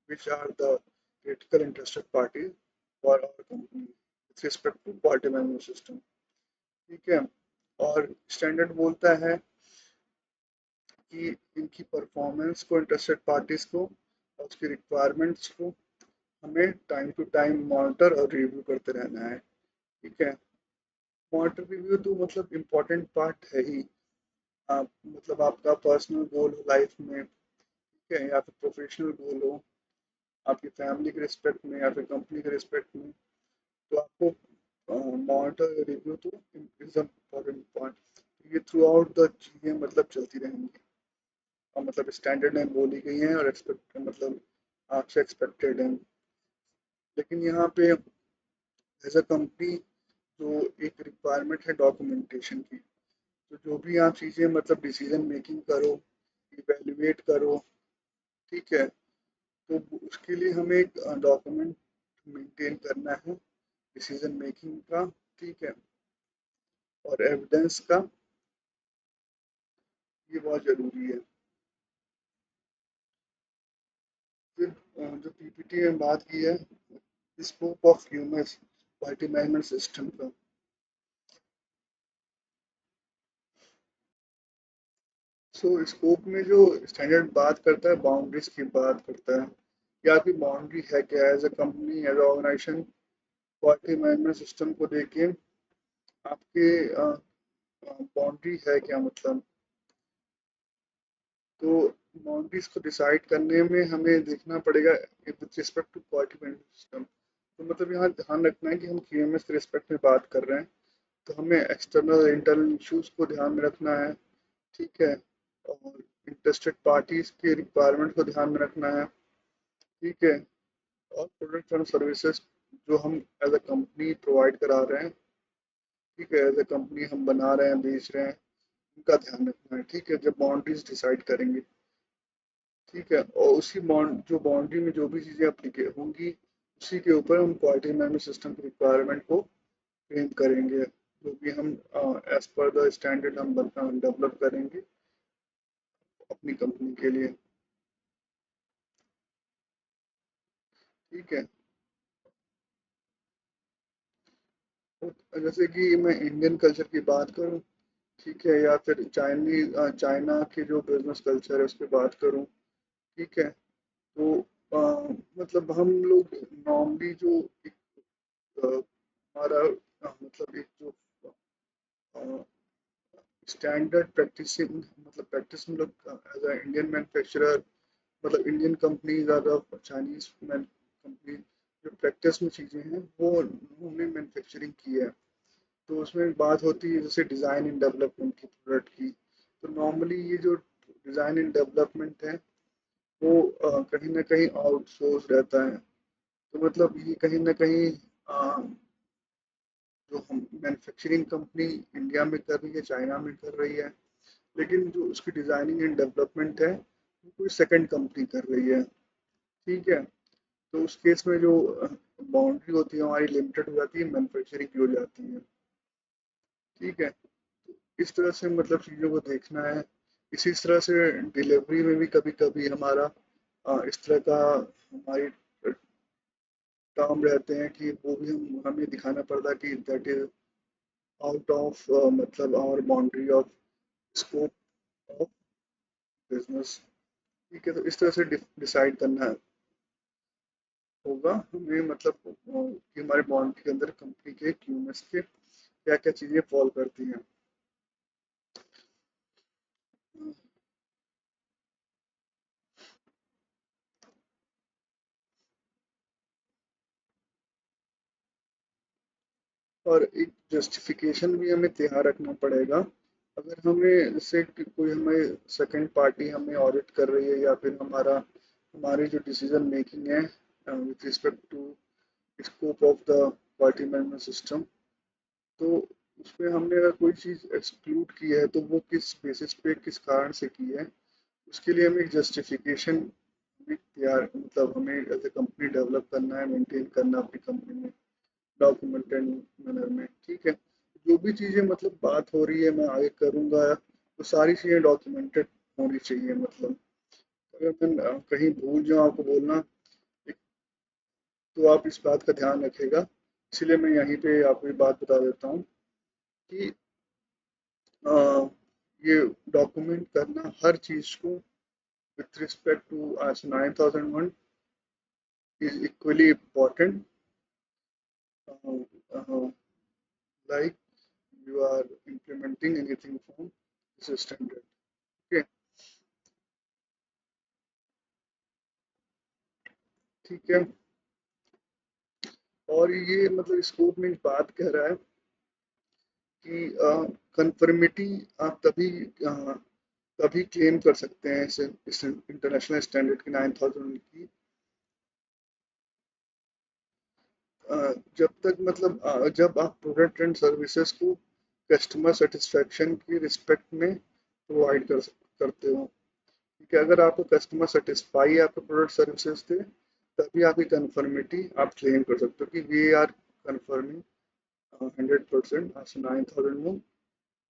which are the critical interested party for our company with respect to quality management system. ठीक है, और स्टैंडर्ड बोलता है कि इनकी परफॉर्मेंस को, इंटरेस्टेड पार्टीज को और उसकी रिक्वायरमेंट्स को हमें टाइम टू टाइम मॉनिटर और रिव्यू करते रहना है। ठीक है, मॉनिटर रिव्यू तो मतलब इम्पोर्टेंट पार्ट है ही। आप मतलब आपका पर्सनल गोल हो लाइफ में, ठीक है, या फिर प्रोफेशनल गोल हो, आपकी फैमिली के रिस्पेक्ट में या फिर कंपनी के रिस्पेक्ट में, तो आपको मॉनिटर रिव्यू तो इज इम्पोर्टेंट पॉइंट। ये थ्रू आउट द चीज़ें मतलब चलती रहेंगी, और मतलब स्टैंडर्ड में बोली गई हैं और एक्सपेक्ट मतलब आपसे एक्सपेक्टेड है। लेकिन यहाँ पे एज अ कंपनी जो एक रिक्वायरमेंट है डॉक्यूमेंटेशन की, तो जो भी आप चीज़ें मतलब डिसीजन मेकिंग करो, इवेल्युएट करो, ठीक है, तो उसके लिए हमें एक डॉक्यूमेंट मेंटेन करना है डिसीजन मेकिंग का। ठीक है, और एविडेंस का, ये बहुत ज़रूरी है। फिर जो पीपीटी में बात की है, scope of UMS quality management system का। सो स्कोप में जो स्टैंडर्ड बात करता है, बाउंड्रीज की बात करता है, या आपकी बाउंड्री है क्या as a company, as a organization, quality management system को देखें आपके बाउंड्री है क्या मतलब। तो बाउंड्रीज को डिसाइड करने में हमें देखना पड़ेगा with respect to quality management system. तो मतलब यहाँ ध्यान रखना है कि हम क्यूएमएस के रिस्पेक्ट में बात कर रहे हैं, तो हमें एक्सटर्नल इंटरनल इश्यूज को ध्यान में रखना है। ठीक है, और इंटरेस्टेड पार्टीज के रिक्वायरमेंट को ध्यान में रखना है। ठीक है, और प्रोडक्ट और सर्विसेज जो हम एज अ कंपनी प्रोवाइड करा रहे हैं, ठीक है, एज अ कंपनी हम बना रहे हैं, बेच रहे हैं, उनका ध्यान रखना है। ठीक है, जब बाउंड्रीज डिसाइड करेंगे, ठीक है, और उसी बाउंड जो बाउंड्री में जो भी चीज़ें अप्लीकेट होंगी, उसी के ऊपर हम क्वालिटी मैनेजमेंट सिस्टम की रिक्वायरमेंट को फ्रेम करेंगे, जो भी हम एज पर द स्टैंडर्ड हम डेवलप करेंगे अपनी कंपनी के लिए। ठीक है, तो जैसे कि मैं इंडियन कल्चर की बात करूं, ठीक है, या फिर चाइना के जो बिजनेस कल्चर है उस पर बात करूं, ठीक है, तो मतलब हम लोग नॉर्मली जो एक, हमारा मतलब एक जो स्टैंडर्ड प्रैक्टिस मतलब प्रैक्टिस में लोग एज अ इंडियन मैन्युफैक्चरर, मतलब इंडियन कंपनीज और चाइनीज कंपनी, जो प्रैक्टिस में चीज़ें हैं वो उन्होंने मैन्युफैक्चरिंग की है। तो उसमें बात होती है जैसे डिज़ाइन एंड डेवलपमेंट की, प्रोडक्ट की। तो नॉर्मली ये जो डिज़ाइन एंड डेवलपमेंट है वो कहीं ना कहीं आउटसोर्स रहता है। तो मतलब ये कहीं ना कहीं जो हम मैन्युफैक्चरिंग कंपनी इंडिया में कर रही है, चाइना में कर रही है, लेकिन जो उसकी डिज़ाइनिंग एंड डेवलपमेंट है वो कोई सेकंड कंपनी कर रही है। ठीक है, तो उस केस में जो बाउंड्री होती है हमारी लिमिटेड हो जाती है, मैन्युफैक्चरिंग की हो जाती है। ठीक है, इस तरह से मतलब चीज़ों को देखना है। इसी तरह से डिलीवरी में भी कभी कभी हमारा इस तरह का हमारी टर्म रहते हैं कि वो भी हमें दिखाना पड़ता है कि दैट इज आउट ऑफ मतलब our boundary of scope of business. ठीक है, तो इस तरह से डिसाइड करना होगा हमें, मतलब कि हमारे बाउंड्री के अंदर कंपनी के क्यूएमएस के क्या क्या चीज़ें फॉल करती हैं। और एक जस्टिफिकेशन भी हमें तैयार रखना पड़ेगा। अगर हमें जैसे कि कोई हमें सेकंड पार्टी हमें ऑडिट कर रही है, या फिर हमारी जो डिसीजन मेकिंग है with respect to scope of the quality management system, तो उसमें हमने अगर कोई चीज़ एक्सक्लूड की है तो वो किस बेसिस पे, किस कारण से की है, उसके लिए हमें एक जस्टिफिकेशन तैयार, मतलब हमें एज ए कंपनी डेवलप करना है, मेंटेन करना अपनी कंपनी में डॉक्यूमेंटेड मैनर में। ठीक है, जो भी चीज़ें मतलब बात हो रही है मैं आगे करूँगा, तो सारी चीज़ें डॉक्यूमेंटेड होनी चाहिए। मतलब अगर मैं कहीं भूल जाऊँ आपको बोलना, तो आप इस बात का ध्यान रखिएगा। इसलिए मैं यहीं पे आपको ये बात बता देता हूँ कि अ, ये डॉक्यूमेंट करना हर चीज़ को with respect to ISO 9001 is equally important, uh, uh, like you are implementing anything from this standard. Okay, ठीक है। और ये मतलब स्कोप में एक बात कह रहा है कि कंफर्मिटी आप तभी क्लेम कर सकते हैं इस इंटरनेशनल स्टैंडर्ड की 9000 की, जब तक मतलब जब आप प्रोडक्ट एंड सर्विसेज को कस्टमर सेटिस्फेक्शन की रिस्पेक्ट में प्रोवाइड करते हो। ठीक है, अगर आपको कस्टमर सेटिस्फाई है आपके प्रोडक्ट सर्विसेज से, तभी आपकी कन्फर्मिटी आप क्लेम कर सकते हो कि वी आर कन्फर्मिंग 100% आज 9001।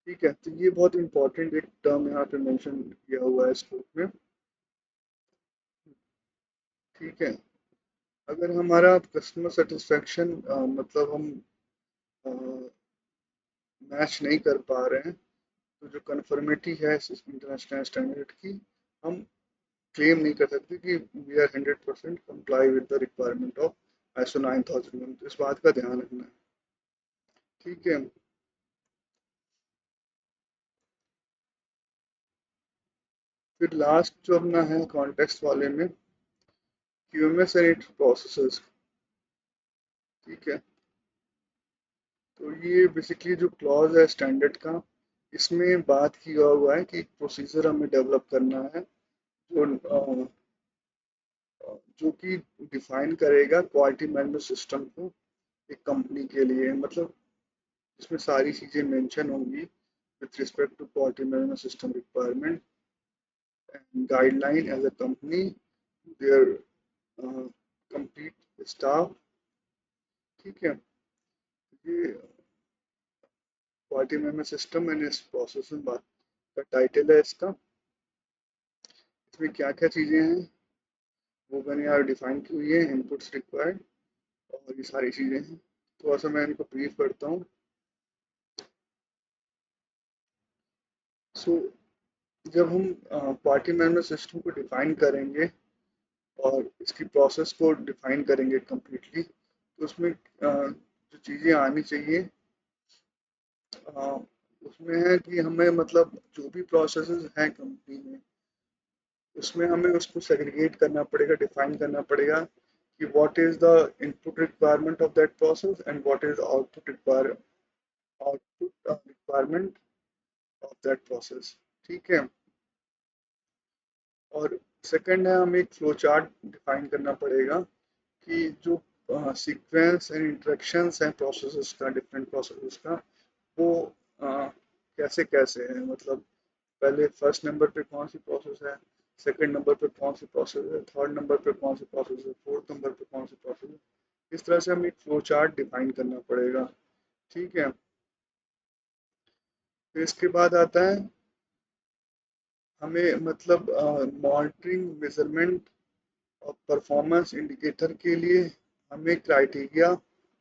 ठीक है, तो ये बहुत इंपॉर्टेंट एक टर्म यहाँ पे मेंशन किया हुआ है स्कोप में। ठीक है, अगर हमारा कस्टमर सेटिस्फेक्शन मतलब हम मैच नहीं कर पा रहे हैं, तो जो कन्फर्मिटी है इंटरनेशनल स्टैंडर्ड की, हम क्लेम नहीं कर सकते कि we are 100% comply with the requirement of ISO 9001। तो इस बात का ध्यान रखना है। ठीक है, फिर लास्ट जो अपना है कॉन्टेक्स्ट वाले में, क्यूएमएस एंड इट्स प्रोसेसेस। ठीक है, तो ये बेसिकली जो क्लॉज है स्टैंडर्ड का, इसमें बात किया हुआ है कि एक प्रोसीजर हमें डेवलप करना है जो जो कि डिफाइन करेगा क्वालिटी मैनेजमेंट सिस्टम को एक कंपनी के लिए। मतलब इसमें सारी चीज़ें मेंशन होंगी with respect to quality management system requirement and guideline as a company, their complete staff। ठीक है, ये क्वालिटी मैनेजमेंट सिस्टम एंड इस प्रोसेस में बात का टाइटल है इसका। इसमें क्या क्या चीज़ें हैं वो मैंने यहाँ डिफाइन की हुई है, इनपुट्स रिक्वायर्ड, और ये सारी चीज़ें हैं। थोड़ा सा मैं इनको ब्रीफ करता हूँ। सो जब हम क्वालिटी मैनेजमेंट सिस्टम को डिफाइन करेंगे और इसकी प्रोसेस को डिफाइन करेंगे कम्प्लीटली, तो उसमें जो चीज़ें आनी चाहिए अ, उसमें है कि हमें मतलब जो भी प्रोसेसेस हैं कंपनी में, उसमें हमें उसको सेग्रीगेट करना पड़ेगा, डिफाइन करना पड़ेगा कि what is the input requirement of that process and what is output requirement of that process. ठीक है, और सेकंड है हमें एक फ्लो चार्ट डिफाइन करना पड़ेगा कि जो सीक्वेंस एंड इंटरेक्शंस हैं प्रोसेसेस का, डिफरेंट प्रोसेसेस का, वो कैसे कैसे है। मतलब पहले फर्स्ट नंबर पे कौन सी प्रोसेस है, सेकंड नंबर पे कौन सी प्रोसेस है, थर्ड नंबर पे कौन सी प्रोसेस है, फोर्थ नंबर पे कौन सी प्रोसेस है। इस तरह से हमें एक फ्लो चार्ट डिफाइन करना पड़ेगा। ठीक है, फिर इसके बाद आता है हमें मतलब मॉनिटरिंग मेजरमेंट और परफॉर्मेंस इंडिकेटर के लिए हमें क्राइटेरिया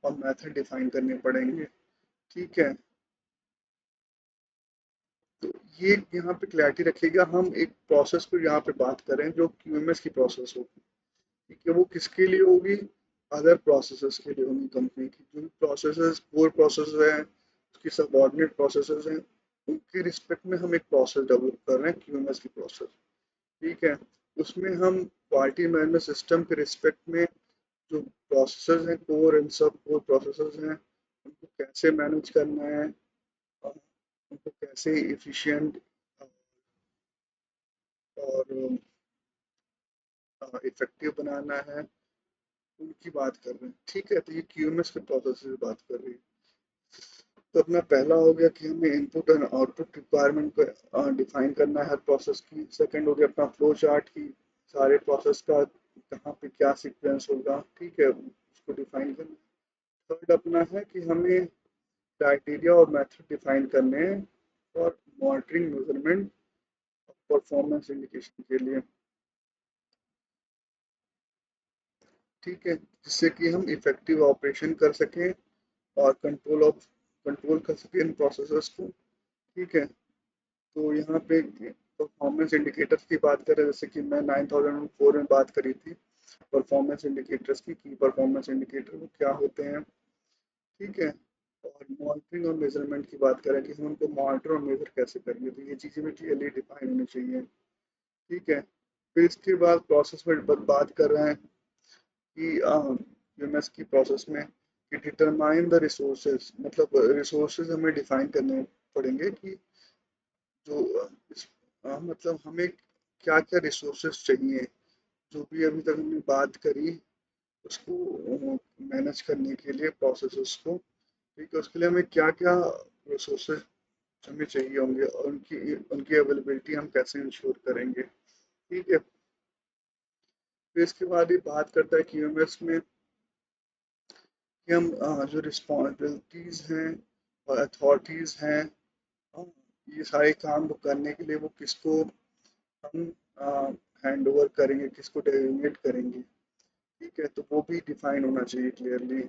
और मेथड डिफाइन करने पड़ेंगे। ठीक है, तो ये यहाँ पे क्लैरिटी रखिएगा, हम एक प्रोसेस पर यहाँ पे बात करें जो क्यूएमएस की प्रोसेस होगी। ठीक है, वो किसके लिए होगी? अदर प्रोसेसेस के लिए होगी। कंपनी की जो प्रोसेसेस कोर प्रोसेस हैं, उसकी सबऑर्डिनेट प्रोसेसेस हैं, उनके रिस्पेक्ट में हम एक प्रोसेस डेवलप कर रहे हैं, क्यूएमएस की प्रोसेस। ठीक है, उसमें हम क्वालिटी मैनेजमेंट सिस्टम के रिस्पेक्ट में जो प्रोसेसेस हैं, कोर एंड सब कोर प्रोसेसेस हैं, उनको कैसे मैनेज करना है और उनको कैसे इफिशिएंट और इफेक्टिव बनाना है, उनकी बात कर रहे हैं। ठीक है, तो ये क्यूएमएस के प्रोसेस से बात कर रही है। तो अपना पहला हो गया कि हमें इनपुट एंड आउटपुट रिक्वायरमेंट को डिफाइन करना है हर प्रोसेस की। सेकंड हो गया अपना फ्लो चार्ट की, सारे प्रोसेस का कहाँ पे क्या सीक्वेंस होगा। ठीक है, उसको डिफाइन करना। थर्ड अपना है कि हमें क्राइटेरिया और मेथड डिफाइन करने हैं और मॉनिटरिंग मेजरमेंट परफॉर्मेंस इंडिकेशन के लिए। ठीक है, जिससे कि हम इफेक्टिव ऑपरेशन कर सकें और कंट्रोल कर सकें इन प्रोसेसेस को। ठीक है, तो यहाँ पे परफॉर्मेंस इंडिकेटर्स की बात करें, जैसे कि मैं 9004 में बात करी थी परफॉर्मेंस इंडिकेटर्स की परफॉर्मेंस इंडिकेटर वो क्या होते हैं। ठीक है, और मॉनिटरिंग और मेजरमेंट की बात करें कि हम उनको मॉनिटर और मेजर कैसे करेंगे, तो ये चीज़ें भी क्लियरली डिफाइन होनी चाहिए। ठीक है, फिर इसके बाद प्रोसेस में बात कर रहे हैं कि यूएमएस की प्रोसेस में कि डिटरमाइन द रिसोर्सेज, मतलब रिसोर्सेज हमें डिफाइन करने पड़ेंगे कि जो मतलब हमें क्या क्या रिसोर्सेज चाहिए, जो भी अभी तक हमने बात करी उसको मैनेज करने के लिए प्रोसेसेस को। ठीक है, उसके लिए हमें क्या क्या रिसोर्सेज हमें चाहिए होंगे और उनकी उनकी अवेलेबिलिटी हम कैसे इंश्योर करेंगे। ठीक है, फिर इसके बाद ये बात करता है कि यूएमएस में कि हम जो रिस्पॉन्सिबिलिटीज़ हैं और अथॉरिटीज़ हैं, अ, ये सारे काम वो करने के लिए वो किसको हम हैंड ओवर करेंगे, किसको डेजिग्नेट करेंगे। ठीक है, तो वो भी डिफाइन होना चाहिए क्लियरली।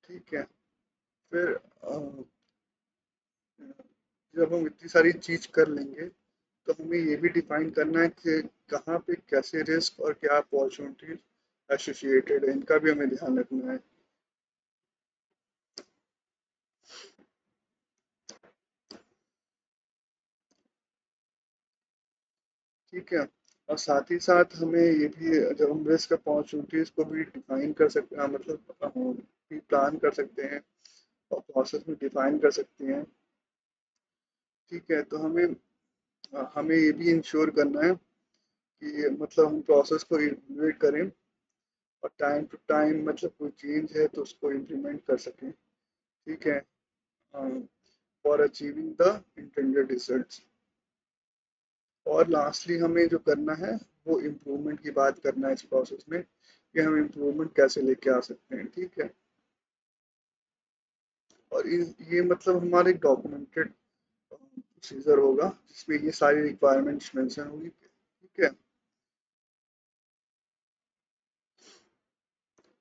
ठीक है, फिर जब हम इतनी सारी चीज कर लेंगे तो हमें ये भी डिफाइन करना है कि कहाँ पे कैसे रिस्क और क्या अपॉर्चुनिटीज एसोसिएटेड है, इनका भी हमें ध्यान रखना है। ठीक है, और साथ ही साथ हमें ये भी जब हम रिस्क अपॉर्चुनिटीज को भी डिफाइन कर सकते हैं, मतलब भी प्लान कर सकते हैं और प्रोसेस में डिफाइन कर सकते हैं। ठीक है, तो हमें ये भी इंश्योर करना है कि मतलब हम प्रोसेस को इवैल्यूएट करें और टाइम टू टाइम मतलब कोई चेंज है तो उसको इम्प्लीमेंट कर सकें। ठीक है, for achieving the intended results. और लास्टली हमें जो करना है वो इम्प्रूवमेंट की बात करना है इस प्रोसेस में कि हम इम्प्रूवमेंट कैसे लेके आ सकते हैं। ठीक है, और ये मतलब हमारा एक डॉक्यूमेंटेड प्रोसीजर होगा जिसमें ये सारी रिक्वायरमेंट्स मेंशन होगी। ठीक है,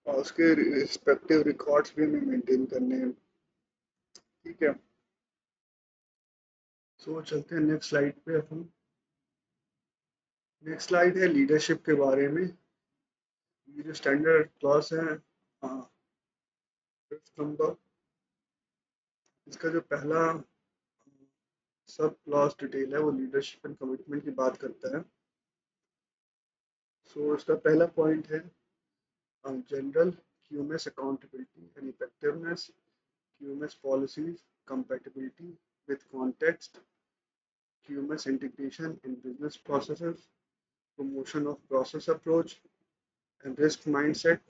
और उसके रिस्पेक्टिव रिकॉर्ड्स भी हमें मेंटेन करने हैं। ठीक है, सो चलते हैं नेक्स्ट स्लाइड पे अपन। नेक्स्ट स्लाइड है लीडरशिप के बारे में। ये जो स्टैंडर्ड क्लॉज है, फिफ्थ नंबर, इसका जो पहला सब क्लॉज डिटेल है वो लीडरशिप एंड कमिटमेंट की बात करता है। सो इसका पहला पॉइंट है general QMS accountability and effectiveness, QMS policies compatibility with context, QMS integration in business processes, promotion of process approach and risk mindset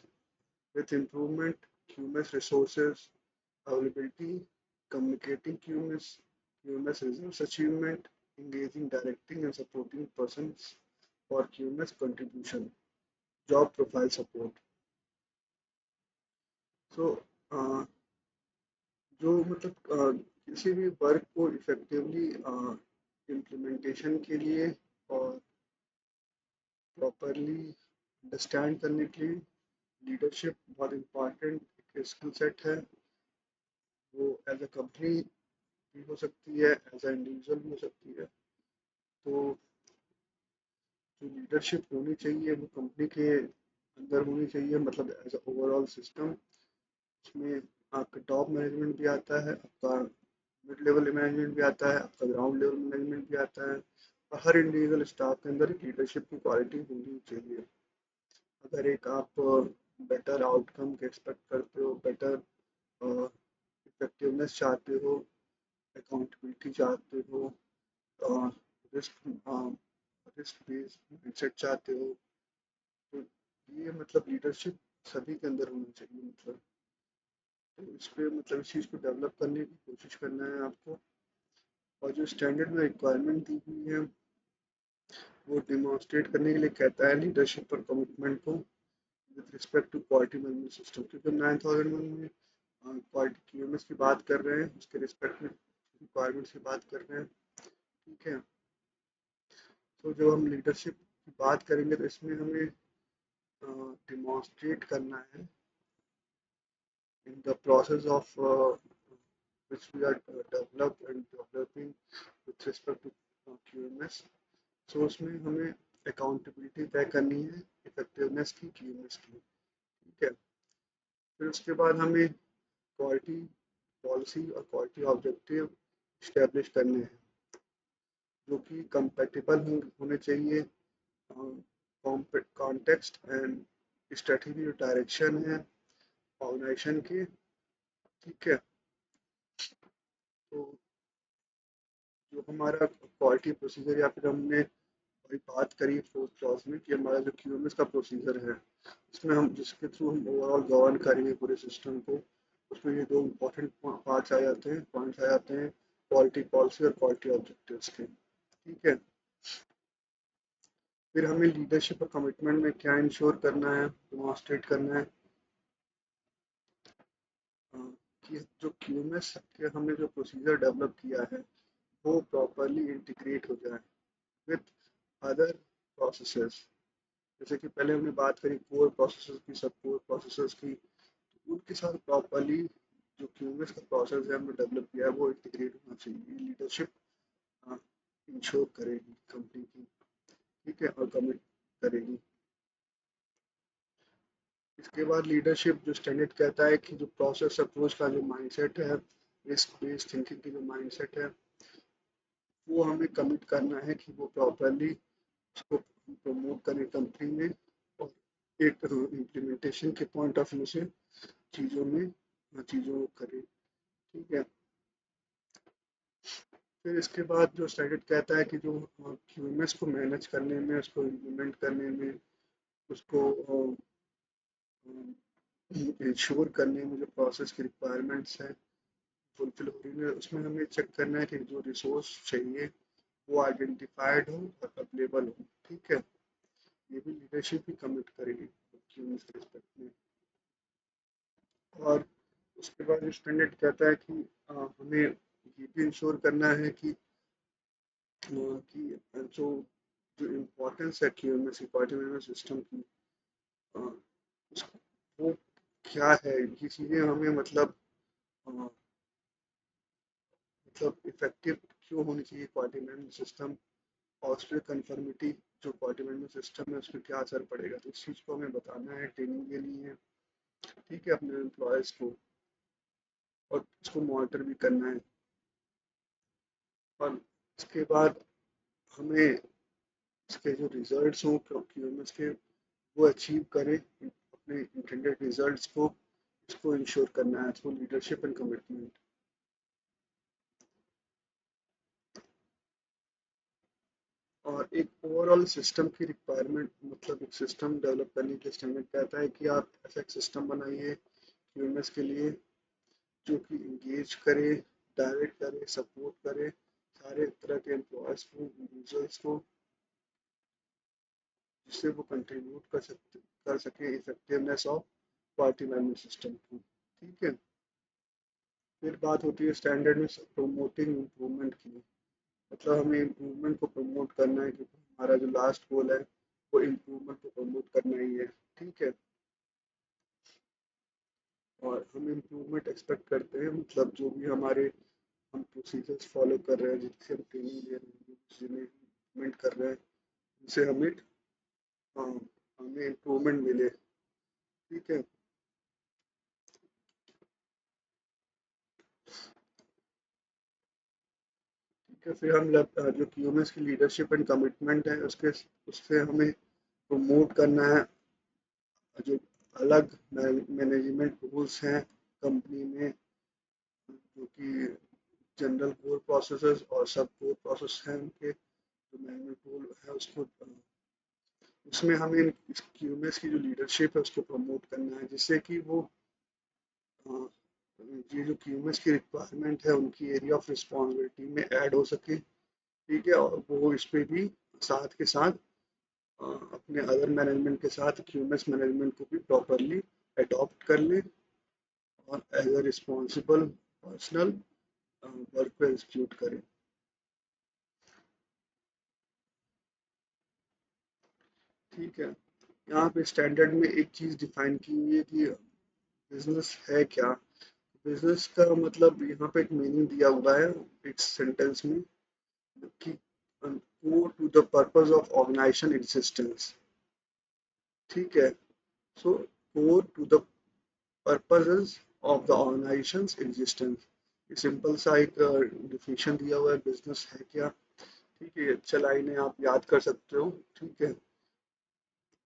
with improvement, QMS resources, availability, communicating QMS results achievement, engaging, directing and supporting persons for QMS contribution, job profile support. So जो मतलब किसी भी work को effectively implementation के लिए और properly understand करने के लिए लीडरशिप बहुत इम्पॉर्टेंट स्किल सेट है। वो एज अ कंपनी भी हो सकती है, एज अ इंडिविजुअल भी हो सकती है। तो जो लीडरशिप होनी चाहिए वो कंपनी के अंदर होनी चाहिए, मतलब एज अ ओवरऑल सिस्टम। उसमें आपका टॉप मैनेजमेंट भी आता है, आपका मिड लेवल मैनेजमेंट भी आता है, आपका ग्राउंड लेवल मैनेजमेंट भी आता है, और हर इंडिविजुअल स्टाफ के अंदर एक लीडरशिप की क्वालिटी होनी चाहिए। अगर एक आप बेटर आउटकम के एक्सपेक्ट करते हो, बेटर इफेक्टिवनेस चाहते हो, अकाउंटेबिलिटी चाहते हो, रिस्क रिस्क बेस्ड माइंडसेट चाहते हो, तो ये मतलब लीडरशिप सभी के अंदर होना चाहिए। मतलब तो इस पे मतलब इस चीज़ को डेवलप करने की कोशिश करना है आपको। और जो स्टैंडर्ड में रिक्वायरमेंट दी हुई है वो डिमॉन्स्ट्रेट करने के लिए कहता है लीडरशिप और कमिटमेंट को with respect to quality management system, क्योंकि 9001 में क्वालिटी क्यूएमएस की बात कर रहे हैं, उसके रिस्पेक्ट में रिक्वायरमेंट्स की बात कर रहे हैं। ठीक है। तो जब हम लीडरशिप की बात करेंगे तो इसमें हमें डिमॉन्स्ट्रेट करना है in the process of which we are developed and developing with respect to QMS. So उसमें हमें अकाउंटेबिलिटी तय करनी है इफेक्टिवनेस की, QMS की। ठीक है। फिर उसके बाद हमें क्वालिटी पॉलिसी और क्वालिटी ऑब्जेक्टिव इस्टेब्लिश करने हैं जो कि कंपेटिबल होने चाहिए कॉन्टेक्स्ट एंड स्ट्रेटजी डायरेक्शन है ऑर्गेनाइजेशन की। ठीक है। तो जो हमारा क्वालिटी प्रोसीजर, या फिर हमने अभी बात करी फोर्थ क्लास में कि हमारा जो क्यूएमएस का प्रोसीजर है, इसमें हम जिसके थ्रू हम ओवरऑल गवर्न करेंगे पूरे सिस्टम को, उसमें ये दो इम्पोर्टेंट पार्ट्स आ जाते हैं, पॉइंट्स आ जाते हैं, क्वालिटी पॉलिसी और क्वालिटी ऑब्जेक्टिव्स के। ठीक है। फिर हमें लीडरशिप और कमिटमेंट में क्या इंश्योर करना है, डेमोन्स्ट्रेट करना है अ, कि जो क्यूएमएस के हमने जो प्रोसीजर डेवलप किया है वो प्रॉपरली इंटीग्रेट हो जाए विथ अदर प्रोसेसेस। जैसे कि पहले हमने बात करी कोर प्रोसेसर्स की, सब कोर प्रोसेसर्स की, तो उनके साथ प्रॉपरली जो क्यूएमएस का प्रोसेस है हमने डेवलप किया है वो इंटीग्रेट होना चाहिए। लीडरशिप इंश्योर करेगी कंपनी की। ठीक है, और कमिट करेगी। इसके बाद लीडरशिप जो स्टैंडर्ड कहता है कि जो प्रोसेस अप्रोच का जो माइंडसेट है, रिस्क बेस्ड थिंकिंग की जो माइंडसेट है, वो हमें कमिट करना है कि वो प्रॉपरली उसको प्रमोट करें कंपनी में, और एक इम्प्लीमेंटेशन के पॉइंट ऑफ व्यू से चीज़ों में चीज़ों को करें। ठीक है। फिर इसके बाद जो स्टैंडर्ड कहता है कि जो क्यूएमएस को मैनेज करने में, उसको इम्प्लीमेंट करने में, उसको इंश्योर करने में जो प्रोसेस की रिक्वायरमेंट्स हैं फुलफिल हो रही है, उसमें हमें चेक करना है कि जो रिसोर्स चाहिए वो आइडेंटिफाइड हो और अवेलेबल हो। ठीक है। ये भी लीडरशिप ही कमिट करेगी क्यूएमएस के रिस्पेक्ट में। और उसके बाद स्टैंडर्ड कहता है कि हमें ये भी इंश्योर करना है कि जो जो इम्पोर्टेंस है क्यूएमएस की क्वालिटी मैनेजमेंट सिस्टम की, अ, वो क्या है, ये चीज़ें हमें मतलब इफेक्टिव क्यों होनी चाहिए क्वालिटी मैनेजमेंट सिस्टम, और उस पर कंफर्मिटी जो क्वालिटी मैनेजमेंट सिस्टम है उस पर क्या असर पड़ेगा, तो इस चीज़ को हमें बताना है ट्रेनिंग के लिए। ठीक है, अपने एम्प्लॉयज़ को, और इसको मॉनिटर भी करना है। और इसके बाद हमें इसके जो रिजल्ट्स हों क्यूएमएस के वो अचीव करें अपने इंटेंडेड रिजल्ट्स को, इसको इंश्योर करना है थ्रू लीडरशिप एंड कमिटमेंट। और एक ओवरऑल सिस्टम की रिक्वायरमेंट, मतलब एक सिस्टम डेवलप करने के स्टैंडर्ड कहता है कि आप ऐसा एक सिस्टम बनाइए क्यूएमएस के लिए जो कि इंगेज करे, डायरेक्ट करे, सपोर्ट करे सारे तरह के एम्प्लॉयज़ को, यूजर्स को, जिससे वो कंट्रीब्यूट कर सके effectiveness of quality management system की। ठीक है। फिर बात होती है स्टैंडर्ड में प्रोमोटिंग इम्प्रूवमेंट की, मतलब हमें इम्प्रूवमेंट को प्रमोट करना है, क्योंकि हमारा जो लास्ट गोल है वो इम्प्रूवमेंट को प्रमोट करना ही है। ठीक है, और हम इम्प्रूवमेंट एक्सपेक्ट करते हैं, मतलब जो भी हमारे हम प्रोसीजर्स फॉलो कर रहे हैं, जिससे हम ट्रेनिंग ले रहे हैं, जिन्हें इम्प्लीमेंट कर रहे हैं, उनसे हमें हमें इम्प्रूवमेंट मिले। ठीक है, ठीक है, फिर हम जो क्यूएमएस की लीडरशिप एंड कमिटमेंट है उसके उससे हमें प्रमोट करना है जो अलग मैनेजमेंट रूल्स हैं कंपनी में, जो कि जनरल कोर प्रोसेसेस और सब कोर प्रोसेस हैं उनके, जो मैनुअल टूल है उसको उसमें हमें इस क्यूएमएस की जो लीडरशिप है उसको प्रमोट करना है, जिससे कि वो अ, ये जो क्यूएमएस की रिक्वायरमेंट है उनकी एरिया ऑफ रिस्पॉन्सिबिलिटी में ऐड हो सके। ठीक है, और वो इस पे भी साथ के साथ अपने अदर मैनेजमेंट के साथ क्यूएमएस मैनेजमेंट को भी प्रॉपरली अडॉप्ट कर ले और as a responsible personal work को एग्जीक्यूट करें। ठीक है, यहाँ पे स्टैंडर्ड में एक चीज़ डिफाइन की हुई है कि बिजनेस है क्या। बिजनेस का मतलब यहाँ पे एक मीनिंग दिया हुआ है एक सेंटेंस में कि core to the purpose of organisation existence. ठीक है, so core to the purposes of the organisations existence, ये सिंपल सा एक डिफिनेशन दिया हुआ है बिजनेस है क्या। ठीक है, अच्छा लाइन है, आप याद कर सकते हो। ठीक है,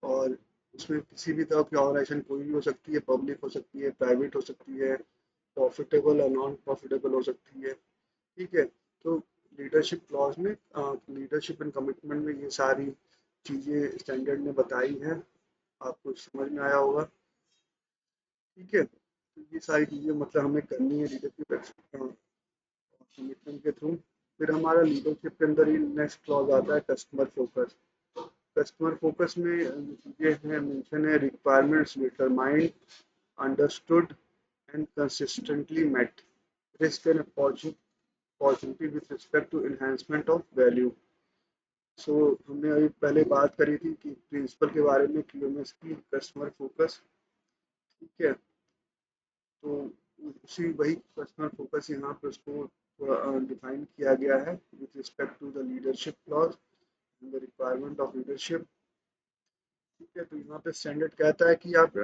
और उसमें किसी भी तरह की ऑर्गेनाइजेशन कोई भी हो सकती है, पब्लिक हो सकती है, प्राइवेट हो सकती है, प्रॉफिटेबल और नॉन प्रॉफिटेबल हो सकती है। ठीक है, तो लीडरशिप क्लॉज में लीडरशिप एंड कमिटमेंट में ये सारी चीज़ें स्टैंडर्ड ने बताई हैं, आपको समझ में आया होगा। ठीक है, तो ये सारी चीज़ें मतलब हमें करनी है लीडरशिप कमिटमेंट के थ्रू। फिर हमारा लीडरशिप के अंदर ही नेक्स्ट क्लॉज आता है कस्टमर फोकस। कस्टमर फोकस में जो चीज़ें हैं मेंशन है, requirements determined, understood and consistently met, risk and opportunity with respect to enhancement of value. So हमने अभी पहले बात करी थी कि प्रिंसिपल के बारे में क्यूएमएस की कस्टमर फोकस। ठीक है, तो उसी वही कस्टमर फोकस यहाँ पे उसको डिफाइन किया गया है with respect to the leadership clause and the requirement of leadership. ठीक है, तो यहाँ पे स्टैंडर्ड कहता है कि आप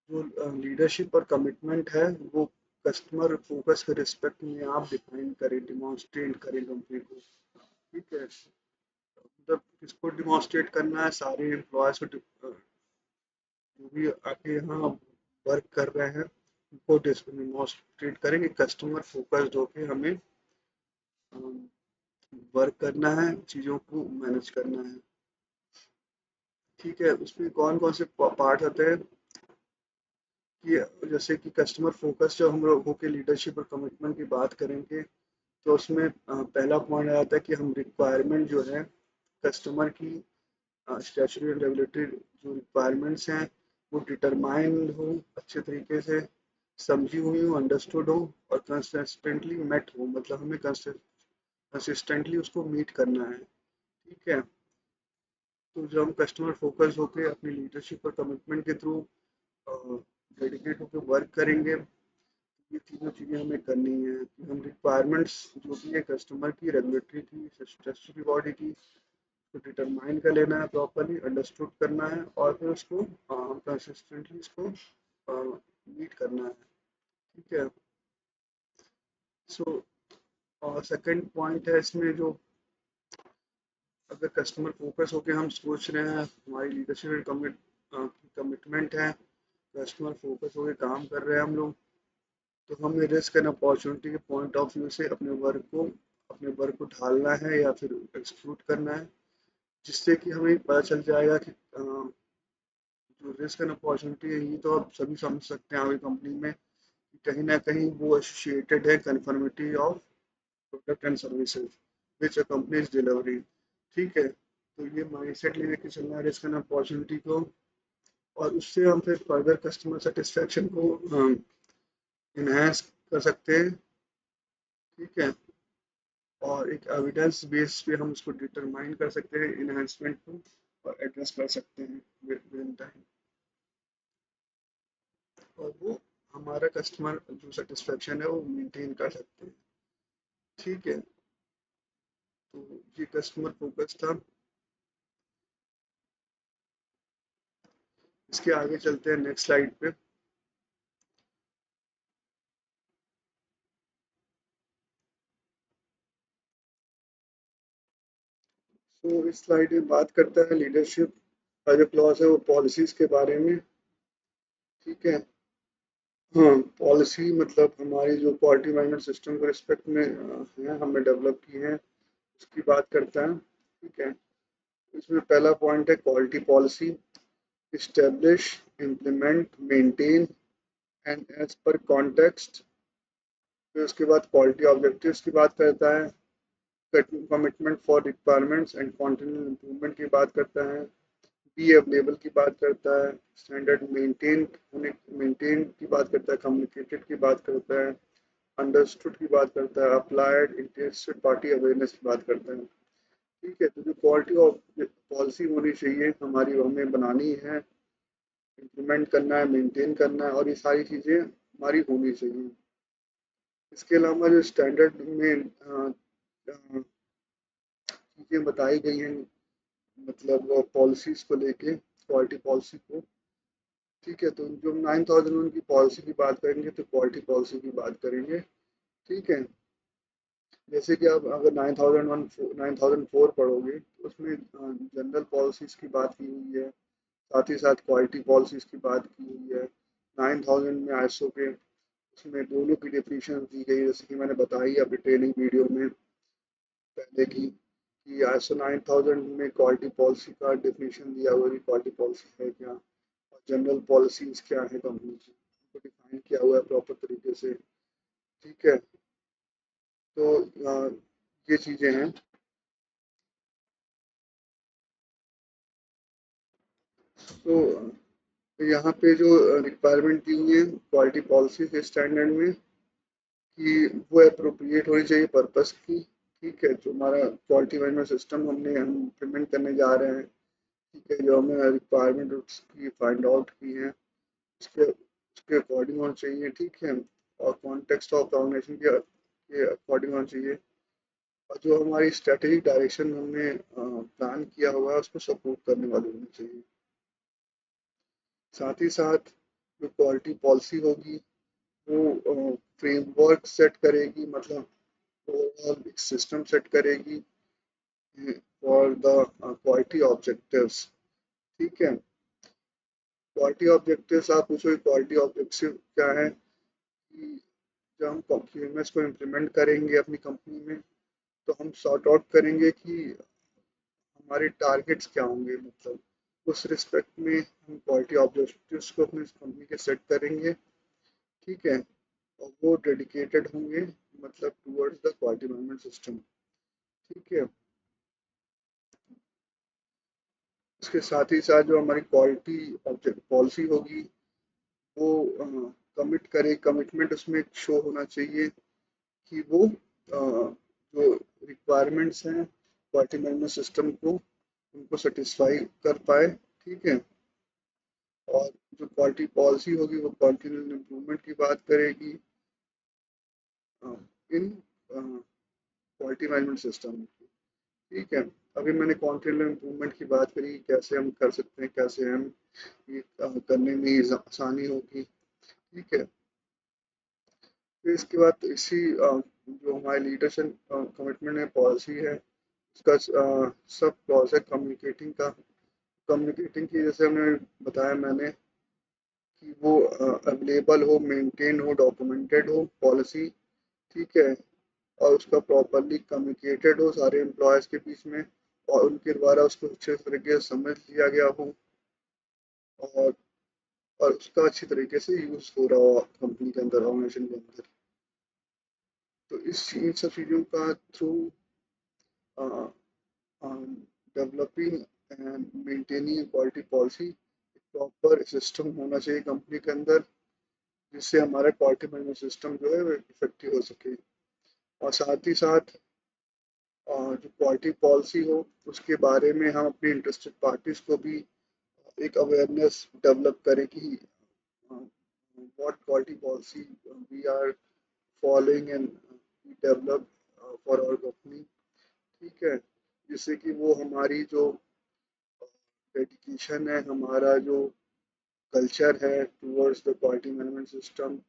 जो लीडरशिप और कमिटमेंट है वो कस्टमर फोकस के रिस्पेक्ट में आप डिफाइन करें, डिमॉन्स्ट्रेट करें कंपनी को। ठीक है, मतलब किसको डिमॉन्स्ट्रेट करना है, सारे एम्प्लॉयज को जो भी आके यहाँ वर्क कर रहे हैं उनको डिमॉन्स्ट्रेट करें कि कस्टमर फोकस्ड होके हमें वर्क करना है, चीज़ों को मैनेज करना है। ठीक है, उसमें कौन कौन से पार्ट आते हैं कि जैसे कि कस्टमर फोकस जब हम लोगों के लीडरशिप और कमिटमेंट की बात करेंगे तो उसमें पहला पॉइंट आता है कि हम रिक्वायरमेंट जो है कस्टमर की स्टैट्यूटरी एंड रेगुलेटरी जो रिक्वायरमेंट्स हैं वो डिटरमाइंड हो, अच्छे तरीके से समझी हुई हो, अंडरस्टूड हो और कंसिस्टेंटली मेट हो, मतलब हमें कंसिस्टेंटली उसको मीट करना है। ठीक है, तो जब हम कस्टमर फोकस होकर अपनी लीडरशिप और कमिटमेंट के थ्रू डेडिकेट होकर वर्क करेंगे, ये तीनों चीज़ें हमें करनी है कि हम रिक्वायरमेंट्स जो भी है कस्टमर की, रेगुलेटरी की, स्टैट्यूटरी बॉडी की, तो डिटरमाइन कर लेना है, प्रॉपरली अंडरस्टूड करना है और फिर उसको कंसिस्टेंटली इसको मीट करना है। ठीक है, सो सेकंड पॉइंट है इसमें जो अगर कस्टमर फोकस होकर हम सोच रहे हैं, हमारी लीडरशिप एंड कमिटमेंट है, कस्टमर फोकस होकर काम कर रहे हैं हम लोग, तो हमें रिस्क एंड अपॉर्चुनिटी के पॉइंट ऑफ व्यू से अपने वर्क को ढालना है या फिर एक्सक्लूड करना है, जिससे कि हमें पता चल जाएगा कि जो रिस्क एंड अपॉर्चुनिटी है ये तो आप सभी समझ सकते हैं आगे कंपनी में कि कहीं ना कहीं वो एसोसिएटेड है conformity of product and services which a company is delivery. ठीक है, तो ये माइंडसेट लेके चलना है रिस्क एंड अपॉर्चुनिटी को, और उससे हम फिर फर्दर कस्टमर सेटिस्फेक्शन को इन्हेंस कर सकते हैं। ठीक है, और एक एविडेंस बेस पे हम उसको डिटरमाइन कर सकते हैं इन्हांसमेंट को और एड्रेस कर सकते हैं विद इन टाइम। और वो हमारा कस्टमर जो सेटिस्फेक्शन है वो मेंटेन कर सकते हैं। ठीक है, तो ये कस्टमर फोकस था। इसके आगे चलते हैं नेक्स्ट स्लाइड पे। तो इस स्लाइड में बात करता है लीडरशिप का जो क्लॉज है वो पॉलिसीज के बारे में। ठीक है, हाँ, पॉलिसी मतलब हमारी जो क्वालिटी मैनेजमेंट सिस्टम के रिस्पेक्ट में है, हमने डेवलप की है, उसकी बात करता है। ठीक है, इसमें पहला पॉइंट है quality policy, establish, implement, maintain and as per context. फिर उसके बाद क्वालिटी ऑब्जेक्टिव्स की बात करता है, commitment for requirements and continuous improvement की बात करता है, बी अवेलेबल की बात करता है, स्टैंडर्ड मेंटेन की बात करता है, कम्युनिकेटेड की बात करता है, अंडरस्टूड की बात करता है, अप्लाइड इंटरेस्टेड पार्टी अवेयरनेस की बात करता है। ठीक है, तो जो क्वालिटी ऑफ पॉलिसी होनी चाहिए हमारी वो हमें बनानी है, इम्प्लीमेंट करना है, मेंटेन करना है, और ये सारी चीज़ें हमारी होनी चाहिए। इसके अलावा जो स्टैंडर्ड में चीज़ें बताई गई हैं, मतलब पॉलिसीज़ को लेके, क्वालिटी पॉलिसी को। ठीक है, तो जो 9001 की पॉलिसी की बात करेंगे तो क्वालिटी पॉलिसी की बात करेंगे। ठीक है, जैसे कि आप अगर 9004 पढ़ोगे तो उसमें जनरल पॉलिसीज़ की बात की हुई है, साथ ही साथ क्वालिटी पॉलिसीज़ की बात की हुई है। 9000 में आईएसओ के उसमें दोनों की डेफिनेशन दी गई है, जैसे कि मैंने बताई अभी ट्रेनिंग वीडियो में पहले की, कि आईएसओ 9000 में क्वालिटी पॉलिसी का डेफिनेशन दिया हुआ है कि क्वालिटी पॉलिसी है क्या, और जनरल पॉलिसीज क्या है कंपनी की, उनको डिफाइन किया हुआ है प्रॉपर तरीके से। ठीक है, तो ये चीज़ें हैं। तो यहाँ पे जो रिक्वायरमेंट दी हुई है क्वालिटी पॉलिसी के स्टैंडर्ड में, कि वो अप्रोप्रिएट होनी चाहिए पर्पस की। ठीक है, जो हमारा क्वालिटी मैनेजमेंट सिस्टम हम इम्प्लीमेंट करने जा रहे हैं, ठीक है, जो हमने रिक्वायरमेंट उसकी फाइंड आउट की है उसके उसके अकॉर्डिंग होना चाहिए। ठीक है, और कॉन्टेक्स्ट ऑफ ऑर्गेनाइजेशन के अकॉर्डिंग होना चाहिए, और जो हमारी स्ट्रेटेजिक डायरेक्शन हमने प्लान किया हुआ है उसको सपोर्ट करने वाली होनी चाहिए। साथ ही साथ जो क्वालिटी पॉलिसी होगी वो फ्रेमवर्क सेट करेगी, मतलब ओवरऑल एक सिस्टम सेट करेगी फॉर द क्वालिटी ऑब्जेक्टिव्स। ठीक है, क्वालिटी ऑब्जेक्टिव्स आप पूछो क्वालिटी ऑब्जेक्टिव क्या है, कि जब हम क्यूएमएस को इम्प्लीमेंट करेंगे अपनी कंपनी में तो हम सॉर्ट आउट करेंगे कि हमारे टारगेट्स क्या होंगे, मतलब उस रिस्पेक्ट में हम क्वालिटी ऑब्जेक्टिव्स को अपनी कंपनी के सेट करेंगे। ठीक है, और वो डेडिकेटेड होंगे, मतलब towards the quality management system. ठीक है, इसके साथ ही साथ जो हमारी क्वालिटी ऑब्जेक्ट पॉलिसी होगी वो कमिटमेंट उसमें शो होना चाहिए कि वो जो रिक्वायरमेंट्स हैं क्वालिटी मैनेजमेंट सिस्टम को उनको सेटिस्फाई कर पाए। ठीक है, और जो क्वालिटी पॉलिसी होगी वो कॉन्टिन्यूस इम्प्रूवमेंट की बात करेगी इन क्वालिटी मैनेजमेंट सिस्टम। ठीक है, अभी मैंने कॉन्टिन्यूस इम्प्रूवमेंट की बात करी, कैसे हम कर सकते हैं, कैसे हम ये करने में आसानी होगी। ठीक है, फिर इसके बाद इसी जो हमारी लीडरशिप कमिटमेंट है पॉलिसी है उसका सब क्लॉज है कम्युनिकेटिंग का। कम्युनिकेटिंग की जैसे हमने बताया मैंने कि वो अवेलेबल हो, मेंटेन हो, डॉक्यूमेंटेड हो पॉलिसी। ठीक है, और उसका प्रॉपरली कम्युनिकेटेड हो सारे एम्प्लॉयज़ के बीच में, और उनके द्वारा उसको अच्छे तरीके से समझ लिया गया हो, और उसका अच्छी तरीके से यूज़ हो रहा हो कंपनी के अंदर, ऑर्गेनाइजेशन के अंदर। तो इन सब चीज़ों का through developing and maintaining quality policy proper system होना चाहिए कंपनी के अंदर, जिससे हमारा क्वालिटी मैनेजमेंट सिस्टम जो है वो इफेक्टिव हो सके। और साथ ही साथ जो क्वालिटी पॉलिसी हो उसके बारे में हम अपनी इंटरेस्टेड पार्टीज को भी एक अवेयरनेस डेवलप करें कि what quality policy we are following and we develop for our company. ठीक है, जिससे कि वो हमारी जो डेडिकेशन है, हमारा जो कल्चर है towards the quality management system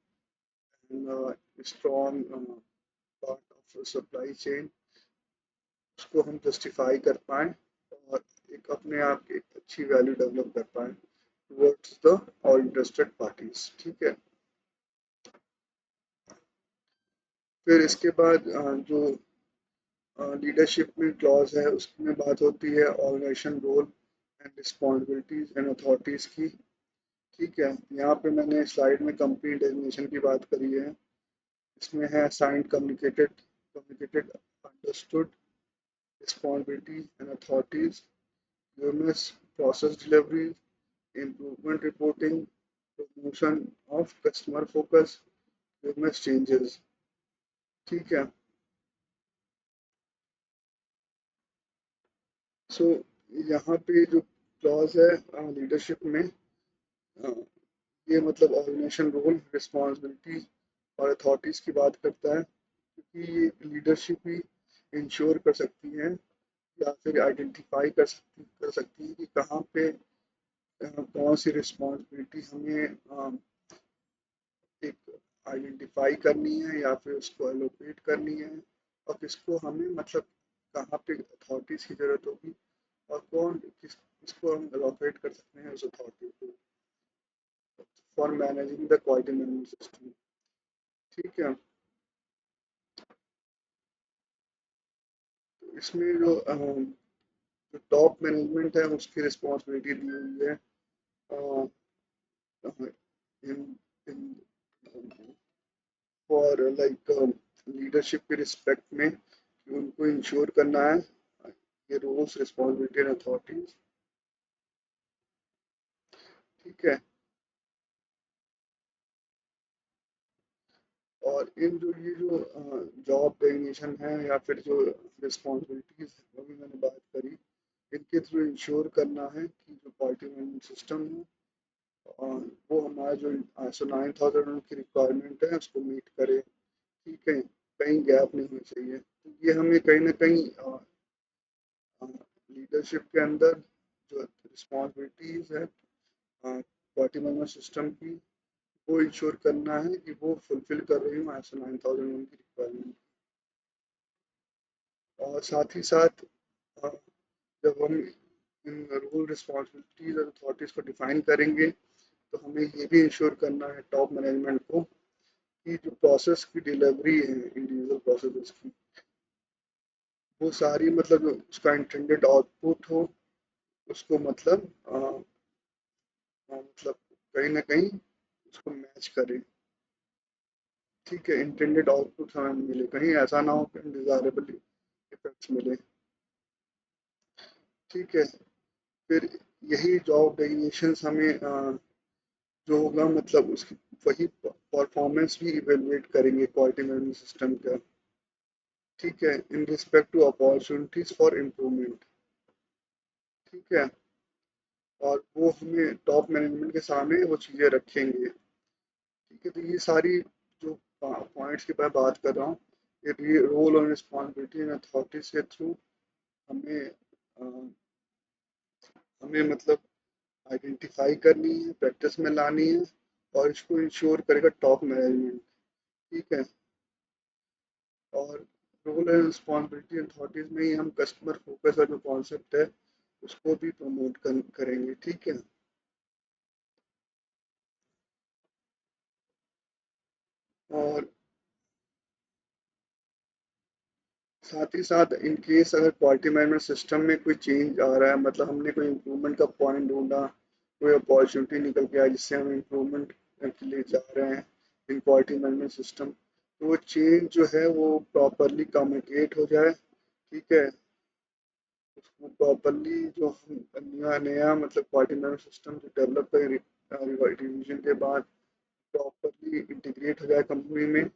and strong part of supply chain, उसको हम जस्टिफाई कर पाएँ और एक अपने आप की एक अच्छी वैल्यू डेवलप कर पाएँ towards the all interested parties. ठीक है, फिर इसके बाद जो लीडरशिप में क्लॉज है उसमें बात होती है organization role and responsibilities and authorities की। ठीक है, यहाँ पे मैंने स्लाइड में कंपनी डेजिग्नेशन की बात करी है। इसमें है signed, communicated, understood, responsibility and authorities, UMS, process delivery, improvement reporting, promotion of customer focus, UMS changes. ठीक है, सो यहाँ पे जो क्लॉज है लीडरशिप में, ये मतलब ऑर्गेनाइजेशन रोल, रिस्पॉन्सिबिलिटी और अथॉरिटीज़ की बात करता है, क्योंकि ये लीडरशिप ही इंश्योर कर सकती है या फिर आइडेंटिफाई कर सकती है कि कहाँ पे कौन सी रिस्पॉन्सिबिलिटी हमें एक आइडेंटिफाई करनी है या फिर उसको एलोकेट करनी है, और किसको हमें मतलब कहाँ पे अथॉरिटीज़ की ज़रूरत होगी और किसको हम एलोकेट कर सकते हैं उस अथॉरिटी को for managing the quality management system. ठीक है, तो इसमें जो टॉप मैनेजमेंट है उसकी रिस्पॉन्सिबिलिटी दी हुई है इन फॉर लाइक लीडरशिप के रिस्पेक्ट में, कि उनको इंश्योर करना है ये रोल्स, रिस्पॉन्सिबिलिटी एंड अथॉरिटीज। ठीक है, और इन जो ये जो जॉब डेफिनेशन है या फिर जो रिस्पॉन्सिबिलिटीज है अभी मैंने बात करी, इनके थ्रू इंश्योर करना है कि जो क्वालिटी मैनेजमेंट सिस्टम है वो हमारा जो ISO 9001 की रिक्वायरमेंट है उसको मीट करे। ठीक है, कहीं गैप नहीं होना चाहिए, तो ये हमें कहीं ना कहीं लीडरशिप के अंदर जो रिस्पॉन्सिबिलिटीज है क्वालिटी मैनेजमेंट सिस्टम की, वो इंश्योर करना है कि वो फुलफिल कर रही हूँ ISO 9001 की रिक्वायरमेंट। और साथ ही साथ अ, जब हम इन रूल, रिस्पॉन्सिबिलिटीज और अथॉरिटीज़ को डिफाइन करेंगे तो हमें ये भी इंश्योर करना है टॉप मैनेजमेंट को कि जो प्रोसेस की डिलीवरी है इंडिविजुअल प्रोसेस की, वो सारी मतलब जो उसका इंटेंडेड आउटपुट हो उसको मतलब मतलब कहीं ना कहीं उसको मैच करे। ठीक है, इंटेंडेड आउटपुट हमें मिले, कहीं ऐसा ना हो कि अनडिजायरेबल इफेक्ट्स मिले। ठीक है, फिर यही जॉब डेफिनेशंस हमें जो होगा मतलब उसकी वही परफॉर्मेंस भी इवेलुएट करेंगे क्वालिटी मैनेजमेंट सिस्टम का। ठीक है, in respect to opportunities for improvement. ठीक है, और वो हमें टॉप मैनेजमेंट के सामने वो चीज़ें रखेंगे। ठीक है, तो ये सारी जो पॉइंट्स की मैं बात कर रहा हूँ, ये रोल और रिस्पॉन्सिबिलिटी एंड अथॉरिटीज के थ्रू हमें हमें मतलब आइडेंटिफाई करनी है, प्रैक्टिस में लानी है, और इसको इंश्योर करेगा टॉप मैनेजमेंट। ठीक है, और रोल एंड रिस्पॉन्सिबिलिटी अथॉरिटीज में ही हम कस्टमर फोकस का जो कॉन्सेप्ट है उसको भी प्रमोट करेंगे। ठीक है, और साथ ही साथ इन केस अगर क्वालिटी मैनेजमेंट सिस्टम में कोई चेंज आ रहा है, मतलब हमने कोई इम्प्रूवमेंट का पॉइंट ढूंढा, कोई अपॉर्चुनिटी निकल के आई जिससे हम इम्प्रूवमेंट के लिए जा रहे हैं इन क्वालिटी मैनेजमेंट सिस्टम, तो वो चेंज जो है वो प्रॉपरली कम्युनिकेट हो जाए। ठीक है, उसको प्रॉपरली जो हम नया नया मतलब क्वालिटी मैनेजमेंट सिस्टम जो डेवलप करें रिवीजन के बाद प्रॉपरली इंटीग्रेट हो जाए कंपनी में।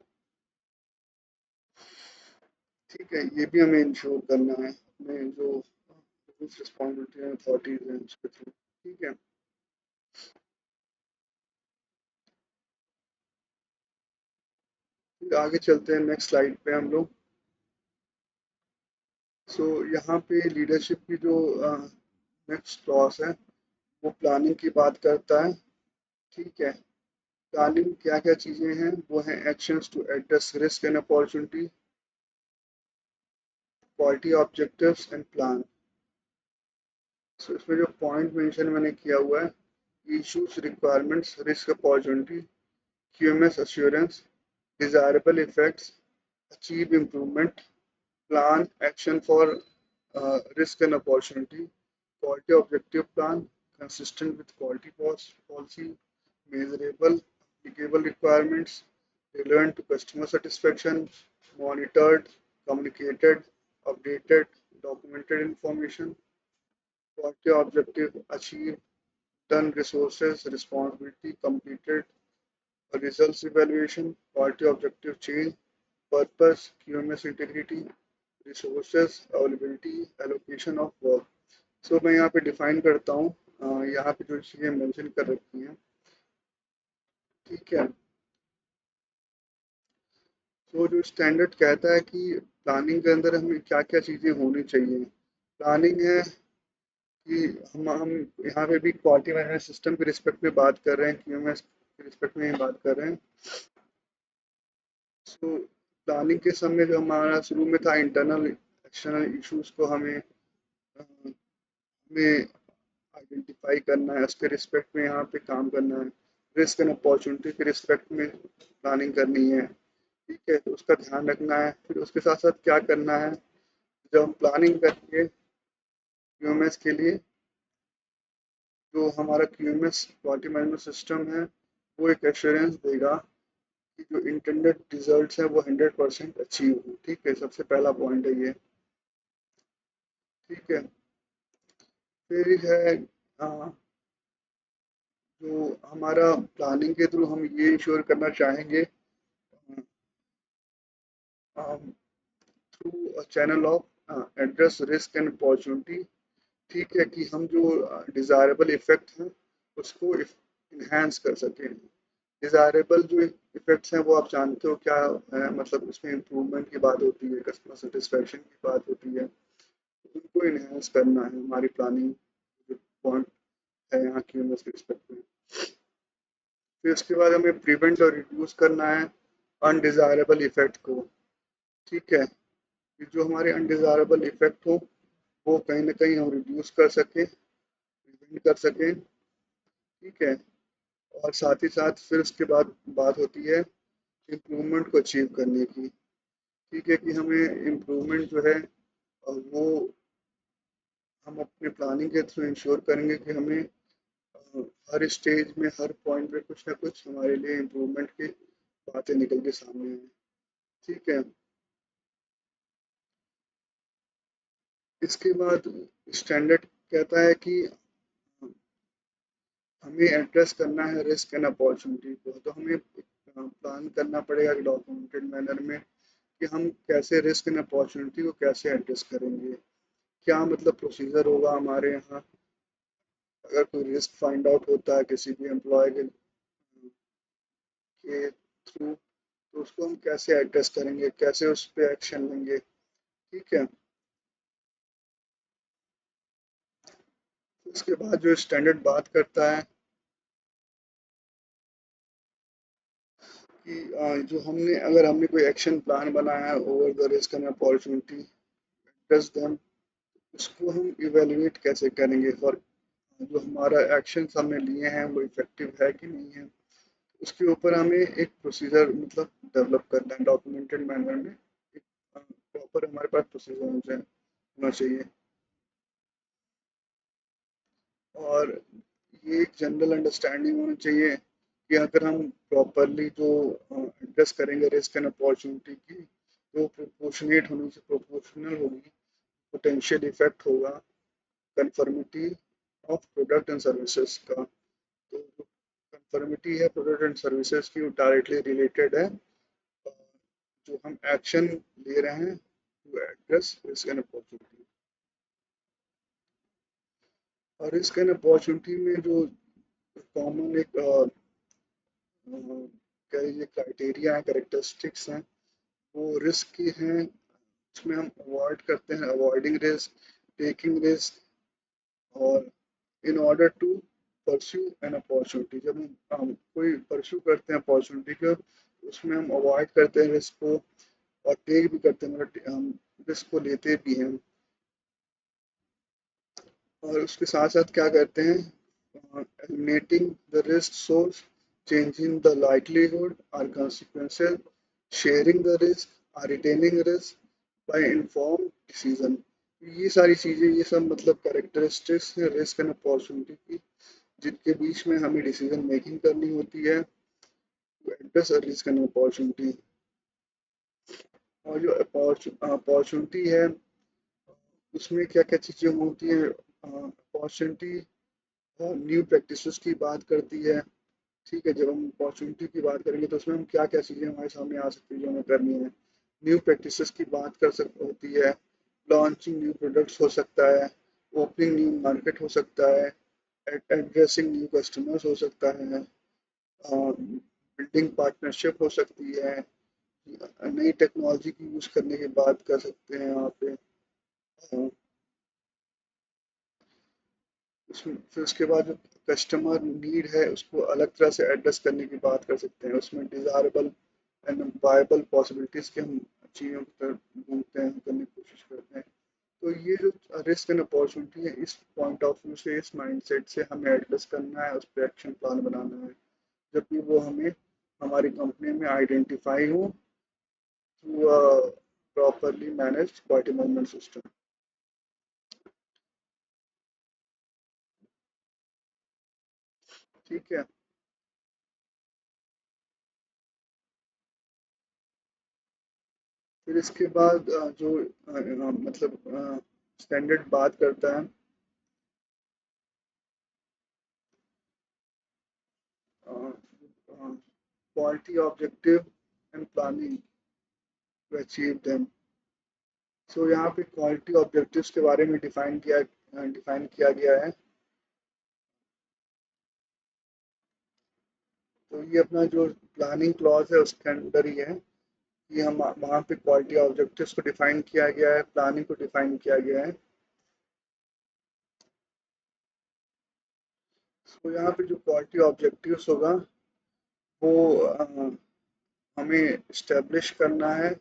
ठीक है, ये भी हमें इंश्योर करना है अपने जो रूल्स रिस्पॉन्सिबिलिटी अथॉरिटीज हैं उसके थ्रू। ठीक है, फिर आगे चलते हैं नेक्स्ट स्लाइड पे हम लोग। सो यहाँ पे लीडरशिप की जो नेक्स्ट क्लॉज है वो प्लानिंग की बात करता है। ठीक है, प्लानिंग क्या क्या चीज़ें हैं, वो हैं actions to address risk and opportunity, quality objectives and plan. So इसमें जो पॉइंट मेंशन मैंने किया हुआ है, issues, requirements, risk, opportunity, QMS assurance, desirable effects, achieve improvement, plan, action for risk and opportunity, quality objective plan, consistent with quality policy, measurable, applicable requirements, relevant to customer satisfaction, monitored, communicated, updated, documented information, quality objective, achieve, done, resources, responsibility, completed, results evaluation, quality objective change, purpose, QMS integrity, resources, availability, allocation of work। सो मैं यहाँ पे define करता हूँ, यहाँ पे जो चीज़ें mention कर रखी हैं। ठीक है, तो जो स्टैंडर्ड कहता है कि प्लानिंग के अंदर हमें क्या क्या चीज़ें होनी चाहिए। प्लानिंग है कि हम यहाँ पे भी क्वालिटी मैनेजमेंट सिस्टम के रिस्पेक्ट में बात कर रहे हैं, QMS के रिस्पेक्ट में ही बात कर रहे हैं। सो प्लानिंग के समय जो हमारा शुरू में था, इंटरनल एक्सटर्नल इश्यूज को हमें आइडेंटिफाई करना है, उसके रिस्पेक्ट में यहाँ पे काम करना है। रिस्क एंड अपॉर्चुनिटी के रिस्पेक्ट में प्लानिंग करनी है। ठीक है, तो उसका ध्यान रखना है। फिर उसके साथ साथ क्या करना है, जब हम प्लानिंग करेंगे क्यूएमएस के लिए, जो हमारा क्यूएमएस क्वालिटी मैनेजमेंट सिस्टम है, वो एक एश्योरेंस देगा कि जो इंटेंडेड रिजल्ट्स हैं वो 100% अचीव हो। ठीक है, सबसे पहला पॉइंट है ये। ठीक है, फिर है जो हमारा प्लानिंग के थ्रू हम ये इंश्योर करना चाहेंगे through channel of address risk and opportunity. ठीक है, कि हम जो डिज़ायरेबल इफ़ेक्ट हैं उसको इन्हेंस कर सकें। डिज़ायरेबल जो इफ़ेक्ट्स हैं वो आप जानते हो क्या है, मतलब उसमें इम्प्रूवमेंट की बात होती है, कस्टमर सेटिस्फेक्शन की बात होती है, उनको इन्हेंस करना है हमारी प्लानिंग जो पॉइंट है यहाँ की उसके रिस्पेक्ट में। फिर उसके बाद हमें प्रिवेंट और रिड्यूस करना है अनडिज़ायरेबल इफ़ेक्ट को। ठीक है, कि जो हमारे अनडिज़ायरेबल इफ़ेक्ट हो वो कहीं ना कहीं हम रिड्यूस कर सकें, प्रिवेंट कर सकें। ठीक है, और साथ ही साथ फिर उसके बाद बात होती है इम्प्रूवमेंट को अचीव करने की। ठीक है, कि हमें इम्प्रूवमेंट जो है वो हम अपने प्लानिंग के थ्रू इंश्योर करेंगे कि हमें हर स्टेज में हर पॉइंट पे कुछ ना कुछ हमारे लिए इम्प्रूवमेंट की बातें निकल के सामने आए। ठीक है, इसके बाद स्टैंडर्ड कहता है कि हमें एड्रेस करना है रिस्क एंड अपॉर्चुनिटी को, तो हमें प्लान करना पड़ेगा डॉक्यूमेंटेड मैनर में कि हम कैसे रिस्क एंड अपॉर्चुनिटी को कैसे एड्रेस करेंगे। क्या मतलब प्रोसीजर होगा हमारे यहाँ, अगर कोई रिस्क फाइंड आउट होता है किसी भी एम्प्लॉय के थ्रू, तो उसको हम कैसे एड्रेस करेंगे, कैसे उस पर एक्शन लेंगे। ठीक है, उसके बाद जो स्टैंडर्ड बात करता है कि जो हमने अगर हमने कोई एक्शन प्लान बनाया है over the risk and opportunity address them, उसको हम इवेलुएट कैसे करेंगे और जो हमारा एक्शन हमने लिए हैं वो इफेक्टिव है कि नहीं है, उसके ऊपर हमें एक प्रोसीजर मतलब डेवलप करना है डॉक्यूमेंटेड मैनर में। एक प्रॉपर हमारे पास प्रोसीजर होना चाहिए, और ये एक जनरल अंडरस्टैंडिंग होनी चाहिए कि अगर हम प्रॉपरली जो एड्रेस करेंगे रिस्क एंड अपॉर्चुनिटी की, तो प्रोपोर्शनेट होनी से प्रोपोर्शनल होगी, पोटेंशियल इफेक्ट होगा conformity of product and services का। तो जो कंफर्मिटी है प्रोडक्ट एंड सर्विसेज की, डायरेक्टली रिलेटेड है जो हम एक्शन ले रहे हैं to address risk and opportunity. और रिस्क एंड अपॉर्चुनिटी में जो कॉमन एक कह लीजिए क्राइटेरिया है, करेक्टरिस्टिक्स हैं, वो रिस्क की हैं। उसमें हम अवॉइड करते हैं, अवॉइडिंग रिस्क, टेकिंग रिस्क, और in order to pursue an opportunity. जब हम कोई परस्यू करते हैं अपॉर्चुनिटी को, उसमें हम अवॉइड करते हैं रिस्क को, और टेक भी करते हैं, मतलब हम रिस्क को लेते भी हैं। और उसके साथ साथ क्या करते हैं, eliminating the risk source, changing the livelihood or consequences, sharing the risk or retaining risk by inform decision. ये सारी चीज़ें, ये सब मतलब कैरेक्टरिस्टिक्स है रिस्क एंड अपॉर्चुनिटी की, जिनके बीच में हमें डिसीजन मेकिंग करनी होती है to address risk and opportunity. और जो अपॉर्चुनिटी है, उसमें क्या क्या चीज़ें होती हैं। अपॉर्चुनिटी न्यू प्रैक्टिसेस की बात करती है। ठीक है, जब हम अपॉर्चुनिटी की बात करेंगे तो उसमें हम क्या क्या चीज़ें हमारे सामने आ सकती है जो हमें करनी है। न्यू प्रैक्टिसेस की बात कर सक होती है, लॉन्चिंग न्यू प्रोडक्ट्स हो सकता है, ओपनिंग न्यू मार्केट हो सकता है, एड्रेसिंग न्यू कस्टमर्स हो सकता है, बिल्डिंग पार्टनरशिप हो सकती है, नई टेक्नोलॉजी की यूज़ करने की बात कर सकते हैं यहाँ पे। अ, उसमें फिर उसके बाद जो कस्टमर नीड है उसको अलग तरह से एड्रेस करने की बात कर सकते हैं। उसमें डिज़ायरेबल एंड वायबल पॉसिबिलिटीज़ के हम चीज़ों की तरफ ढूंढते हैं, करने की कोशिश करते हैं। तो ये जो रिस्क एंड अपॉर्चुनिटी है, इस पॉइंट ऑफ व्यू से, इस माइंडसेट से हमें एड्रेस करना है, उस पर एक्शन प्लान बनाना है, जब भी वो हमें हमारी कंपनी में आइडेंटिफाई हो through a properly managed quality management system. ठीक है। फिर इसके बाद जो मतलब स्टैंडर्ड बात करता है quality objective and planning to achieve them. So यहाँ पे क्वालिटी ऑब्जेक्टिव्स के बारे में डिफाइन किया गया है। तो ये अपना जो प्लानिंग क्लॉज है उसके अंदर ही है। ये हम वहाँ पे क्वालिटी ऑब्जेक्टिव्स को डिफाइन किया गया है, प्लानिंग को डिफाइन किया गया है। तो यहाँ पे जो क्वालिटी ऑब्जेक्टिव्स होगा वो हमें इस्टेब्लिश करना है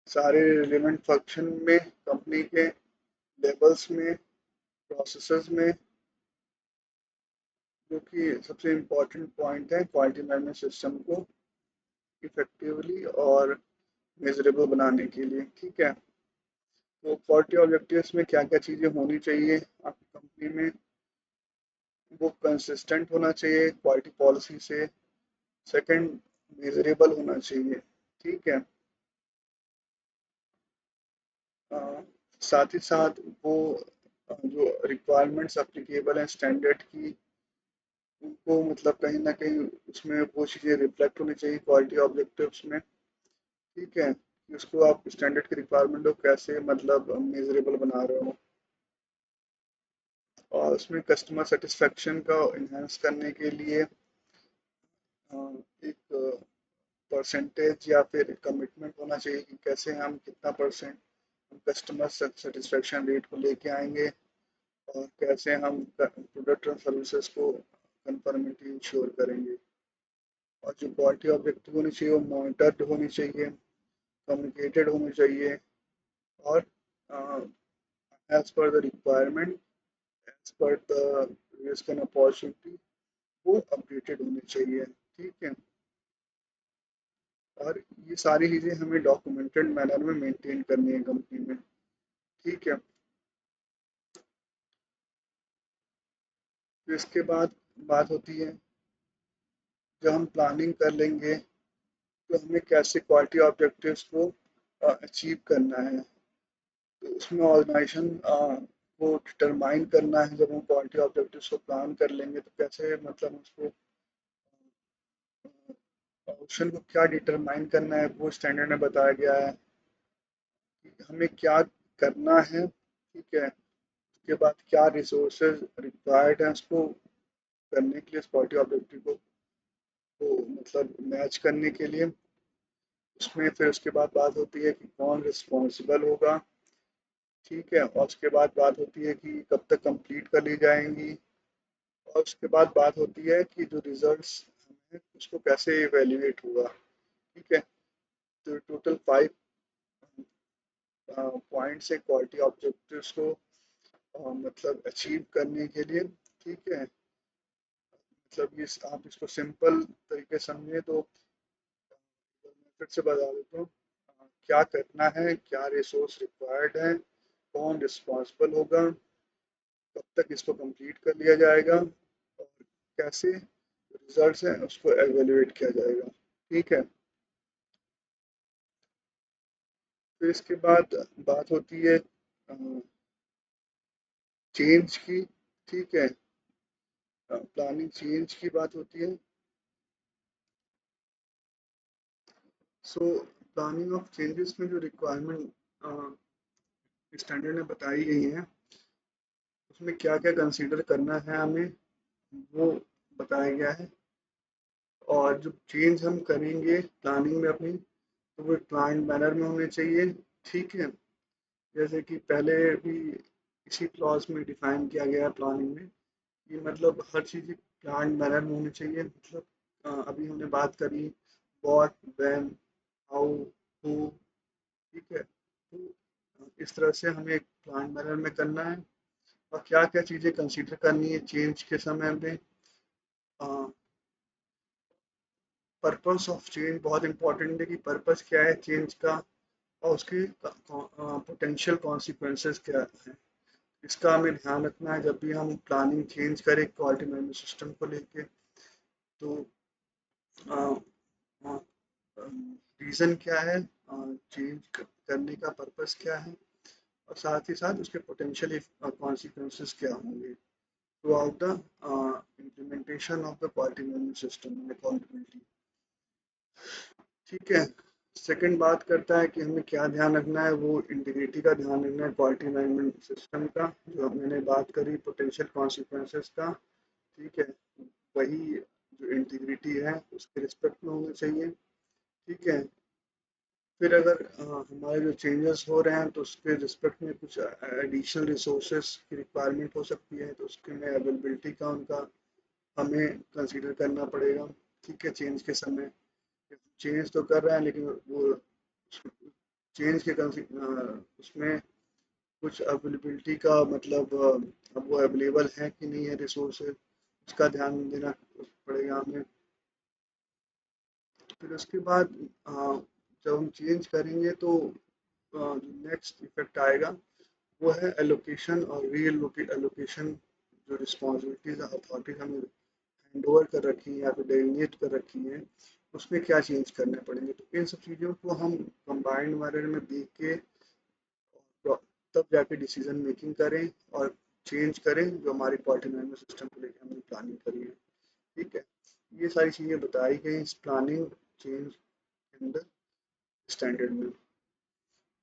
सारे रिलेवेंट फंक्शन में, कंपनी के लेवल्स में, प्रोसेसेस में, जो कि सबसे इम्पोर्टेंट पॉइंट है क्वालिटी मैनेजमेंट सिस्टम को इफेक्टिवली और मेजरेबल बनाने के लिए। ठीक है, तो क्वालिटी ऑब्जेक्टिव्स में क्या क्या चीज़ें होनी चाहिए आपकी कंपनी में, वो कंसिस्टेंट होना चाहिए क्वालिटी पॉलिसी से। सेकंड, मेजरेबल होना चाहिए। ठीक है। अ, साथ ही साथ वो जो रिक्वायरमेंट्स एप्लीकेबल हैं स्टैंडर्ड की, उनको मतलब कहीं ना कहीं उसमें वो चीज़ें रिफ्लेक्ट होनी चाहिए क्वालिटी ऑब्जेक्टिव्स में। ठीक है, कि उसको आप स्टैंडर्ड की रिक्वायरमेंट को कैसे मतलब मेजरेबल बना रहे हो। और उसमें कस्टमर सेटिस्फेक्शन का इन्हेंस करने के लिए एक परसेंटेज या फिर कमिटमेंट होना चाहिए कि कैसे हम कितना परसेंट हम कस्टमर सेटिस्फेक्शन रेट को लेके आएंगे, और कैसे हम प्रोडक्ट और सर्विसेज को कंफर्मिटी इंश्योर करेंगे। और जो क्वालिटी ऑब्जेक्टिव होनी चाहिए वो मॉनिटर्ड होनी चाहिए, कम्युनिकेटेड होनी चाहिए, और as per the requirement, as per the risk and opportunity, वो अपडेटेड होनी चाहिए। ठीक है। और ये सारी चीज़ें हमें डॉक्यूमेंटेड मैनर में मेंटेन करनी है कंपनी में। ठीक है। फिर इसके बाद बात होती है, जब हम प्लानिंग कर लेंगे तो हमें कैसे क्वालिटी ऑब्जेक्टिव्स को अचीव करना है। तो उसमें ऑर्गेनाइजेशन को डिटरमाइन करना है। जब हम क्वालिटी ऑब्जेक्टिव्स को प्लान कर लेंगे तो कैसे मतलब उसको ऑप्शन को क्या डिटरमाइन करना है वो स्टैंडर्ड में बताया गया है। कि हमें क्या करना है, ठीक है। उसके बाद क्या रिसोर्सेज रिक्वायर्ड हैं उसको करने के लिए, स्पॉटी ऑब्जेक्टिव को मतलब मैच करने के लिए। उसमें फिर उसके बाद बात होती है कि कौन रिस्पॉन्सिबल होगा, ठीक है। और उसके बाद बात होती है कि कब तक कंप्लीट कर ली जाएंगी। और उसके बाद बात होती है कि जो रिजल्ट्स हैं उसको कैसे इवेल्युएट होगा, ठीक है। तो टोटल 5 पॉइंट्स है क्वालिटी ऑब्जेक्टिव्स को मतलब अचीव करने के लिए, ठीक है। मतलब ये आप इसको सिंपल तरीके से समझे तो मैं फिर से बता देता हूँ। क्या करना है, क्या रिसोर्स रिक्वायर्ड है, कौन रिस्पॉन्सिबल होगा, कब तक इसको कंप्लीट कर लिया जाएगा, और कैसे रिजल्ट्स हैं उसको एवेल्युएट किया जाएगा, ठीक है। फिर इसके बाद बात होती है चेंज की, ठीक है। प्लानिंग चेंज की बात होती है। सो प्लानिंग ऑफ चेंजेस में जो रिक्वायरमेंट स्टैंडर्ड में बताई गई हैं उसमें क्या क्या कंसीडर करना है हमें, वो बताया गया है। और जो चेंज हम करेंगे प्लानिंग में अपनी, तो वो प्लान मैनर में होने चाहिए, ठीक है। जैसे कि पहले भी इसी क्लॉज में डिफाइन किया गया है प्लानिंग में, कि मतलब हर चीज़ प्लान मैनर में होनी चाहिए। मतलब अभी हमने बात करी व्हाट, व्हेन, हाउ, हु, ठीक है। तो इस तरह से हमें एक प्लान मैनर में करना है। और क्या क्या चीज़ें कंसीडर करनी है चेंज के समय में। पर्पस ऑफ चेंज बहुत इंपॉर्टेंट है कि पर्पस क्या है चेंज का, और उसकी पोटेंशियल कॉन्सिक्वेंसेस क्या हैं। इसका हमें ध्यान रखना है जब भी हम प्लानिंग चेंज करें क्वालिटी मैनेजमेंट सिस्टम को लेके। तो रीज़न क्या है चेंज करने का, पर्पस क्या है, और साथ ही साथ उसके पोटेंशियल कॉन्सिक्वेंसेस क्या होंगे through out the implementation of the quality management system and accountability, ठीक है। सेकंड बात करता है कि हमें क्या ध्यान रखना है, वो इंटीग्रिटी का ध्यान रखना है क्वालिटी मैनेजमेंट सिस्टम का, जो मैंने बात करी पोटेंशियल कॉन्सिक्वेंसेस का, ठीक है। वही जो इंटीग्रिटी है उसके रिस्पेक्ट में होना चाहिए, ठीक है। फिर अगर हमारे जो चेंजेस हो रहे हैं तो उसके रिस्पेक्ट में कुछ एडिशनल रिसोर्सेज की रिक्वायरमेंट हो सकती है, तो उसके में अवेलेबिलिटी का उनका हमें कंसीडर करना पड़ेगा, ठीक है। चेंज के समय चेंज तो कर रहे हैं लेकिन वो चेंज के उसमें कुछ अवेलेबिलिटी का मतलब अब वो अवेलेबल है कि नहीं है रिसोर्सेज, उसका ध्यान देना पड़ेगा हमें। फिर उसके बाद जब हम चेंज करेंगे तो जो नेक्स्ट इफेक्ट आएगा वो है एलोकेशन और री एलोकेशन। जो रिस्पॉन्सिबिलिटीज अथॉरिटीज हमें हैंड ओवर कर रखी हैं या फिर डेलिनेट कर रखी हैं, उसमें क्या चेंज करने पड़ेंगे। तो इन सब चीज़ों को हम कंबाइंड मैनर में देख के तब जाके डिसीजन मेकिंग करें और चेंज करें जो हमारी क्वालिटी मैनेजमेंट सिस्टम को लेकर हमने प्लानिंग करी है, ठीक है। ये सारी चीज़ें बताई गई इस प्लानिंग चेंज के अंदर स्टैंडर्ड में।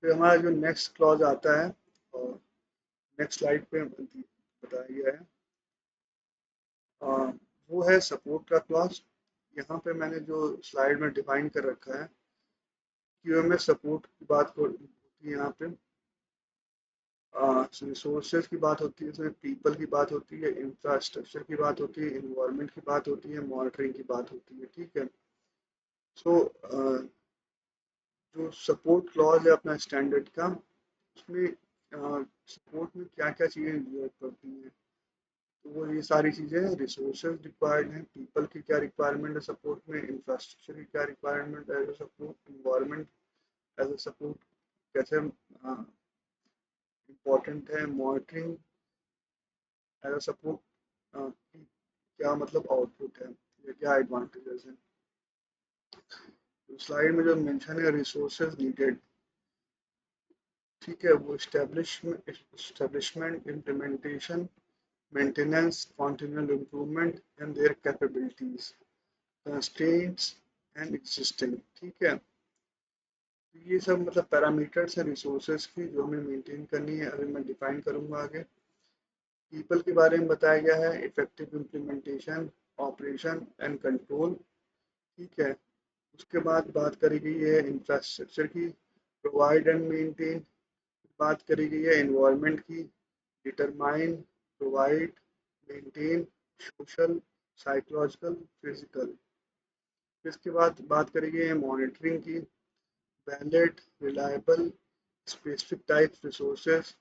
फिर हमारा जो नेक्स्ट क्लॉज आता है और नेक्स्ट स्लाइड पे बताया गया है, अ, वो है सपोर्ट का क्लॉज। यहाँ पे मैंने जो स्लाइड में डिफाइन कर रखा है क्यूएमएस सपोर्ट की बात होती है यहाँ पे, रिसोर्सेज की बात होती है, इसमें पीपल की बात होती है, इंफ्रास्ट्रक्चर की बात होती है, इन्वायरमेंट की बात होती है, मॉनिटरिंग की बात होती है, ठीक है। सो जो सपोर्ट क्लॉज है अपना स्टैंडर्ड का, उसमें सपोर्ट में क्या क्या चीज़ें जरूरत पड़ती हैं, तो वो ये सारी चीज़ें रिसोर्सेज रिक्वायर्ड हैं, पीपल की क्या रिक्वायरमेंट है सपोर्ट में, इंफ्रास्ट्रक्चर की क्या रिक्वायरमेंट है as a support, environment as a support कैसे इम्पोर्टेंट है, मॉनिटरिंग एज अ सपोर्ट क्या मतलब आउटपुट है या क्या एडवांटेजेस हैं। तो स्लाइड में जो मेंशन है रिसोर्सेज नीडेड, ठीक है, वो establishment, implementation, maintenance, continual improvement and their capabilities, constraints and existing, ठीक है। तो ये सब मतलब पैरामीटर्स है रिसोर्सेज की जो हमें मेंटेन करनी है, अभी मैं डिफाइन करूंगा आगे। पीपल के बारे में बताया गया है, effective implementation, operation and control. ठीक है। उसके बाद बात करी गई है इंफ्रास्ट्रक्चर की, प्रोवाइड एंड मेंटेन। बात करी गई है एनवायरनमेंट की, determine, provide, maintain, social, psychological, physical. इसके बाद बात करी गई है मॉनिटरिंग की, valid, reliable, specific type resources,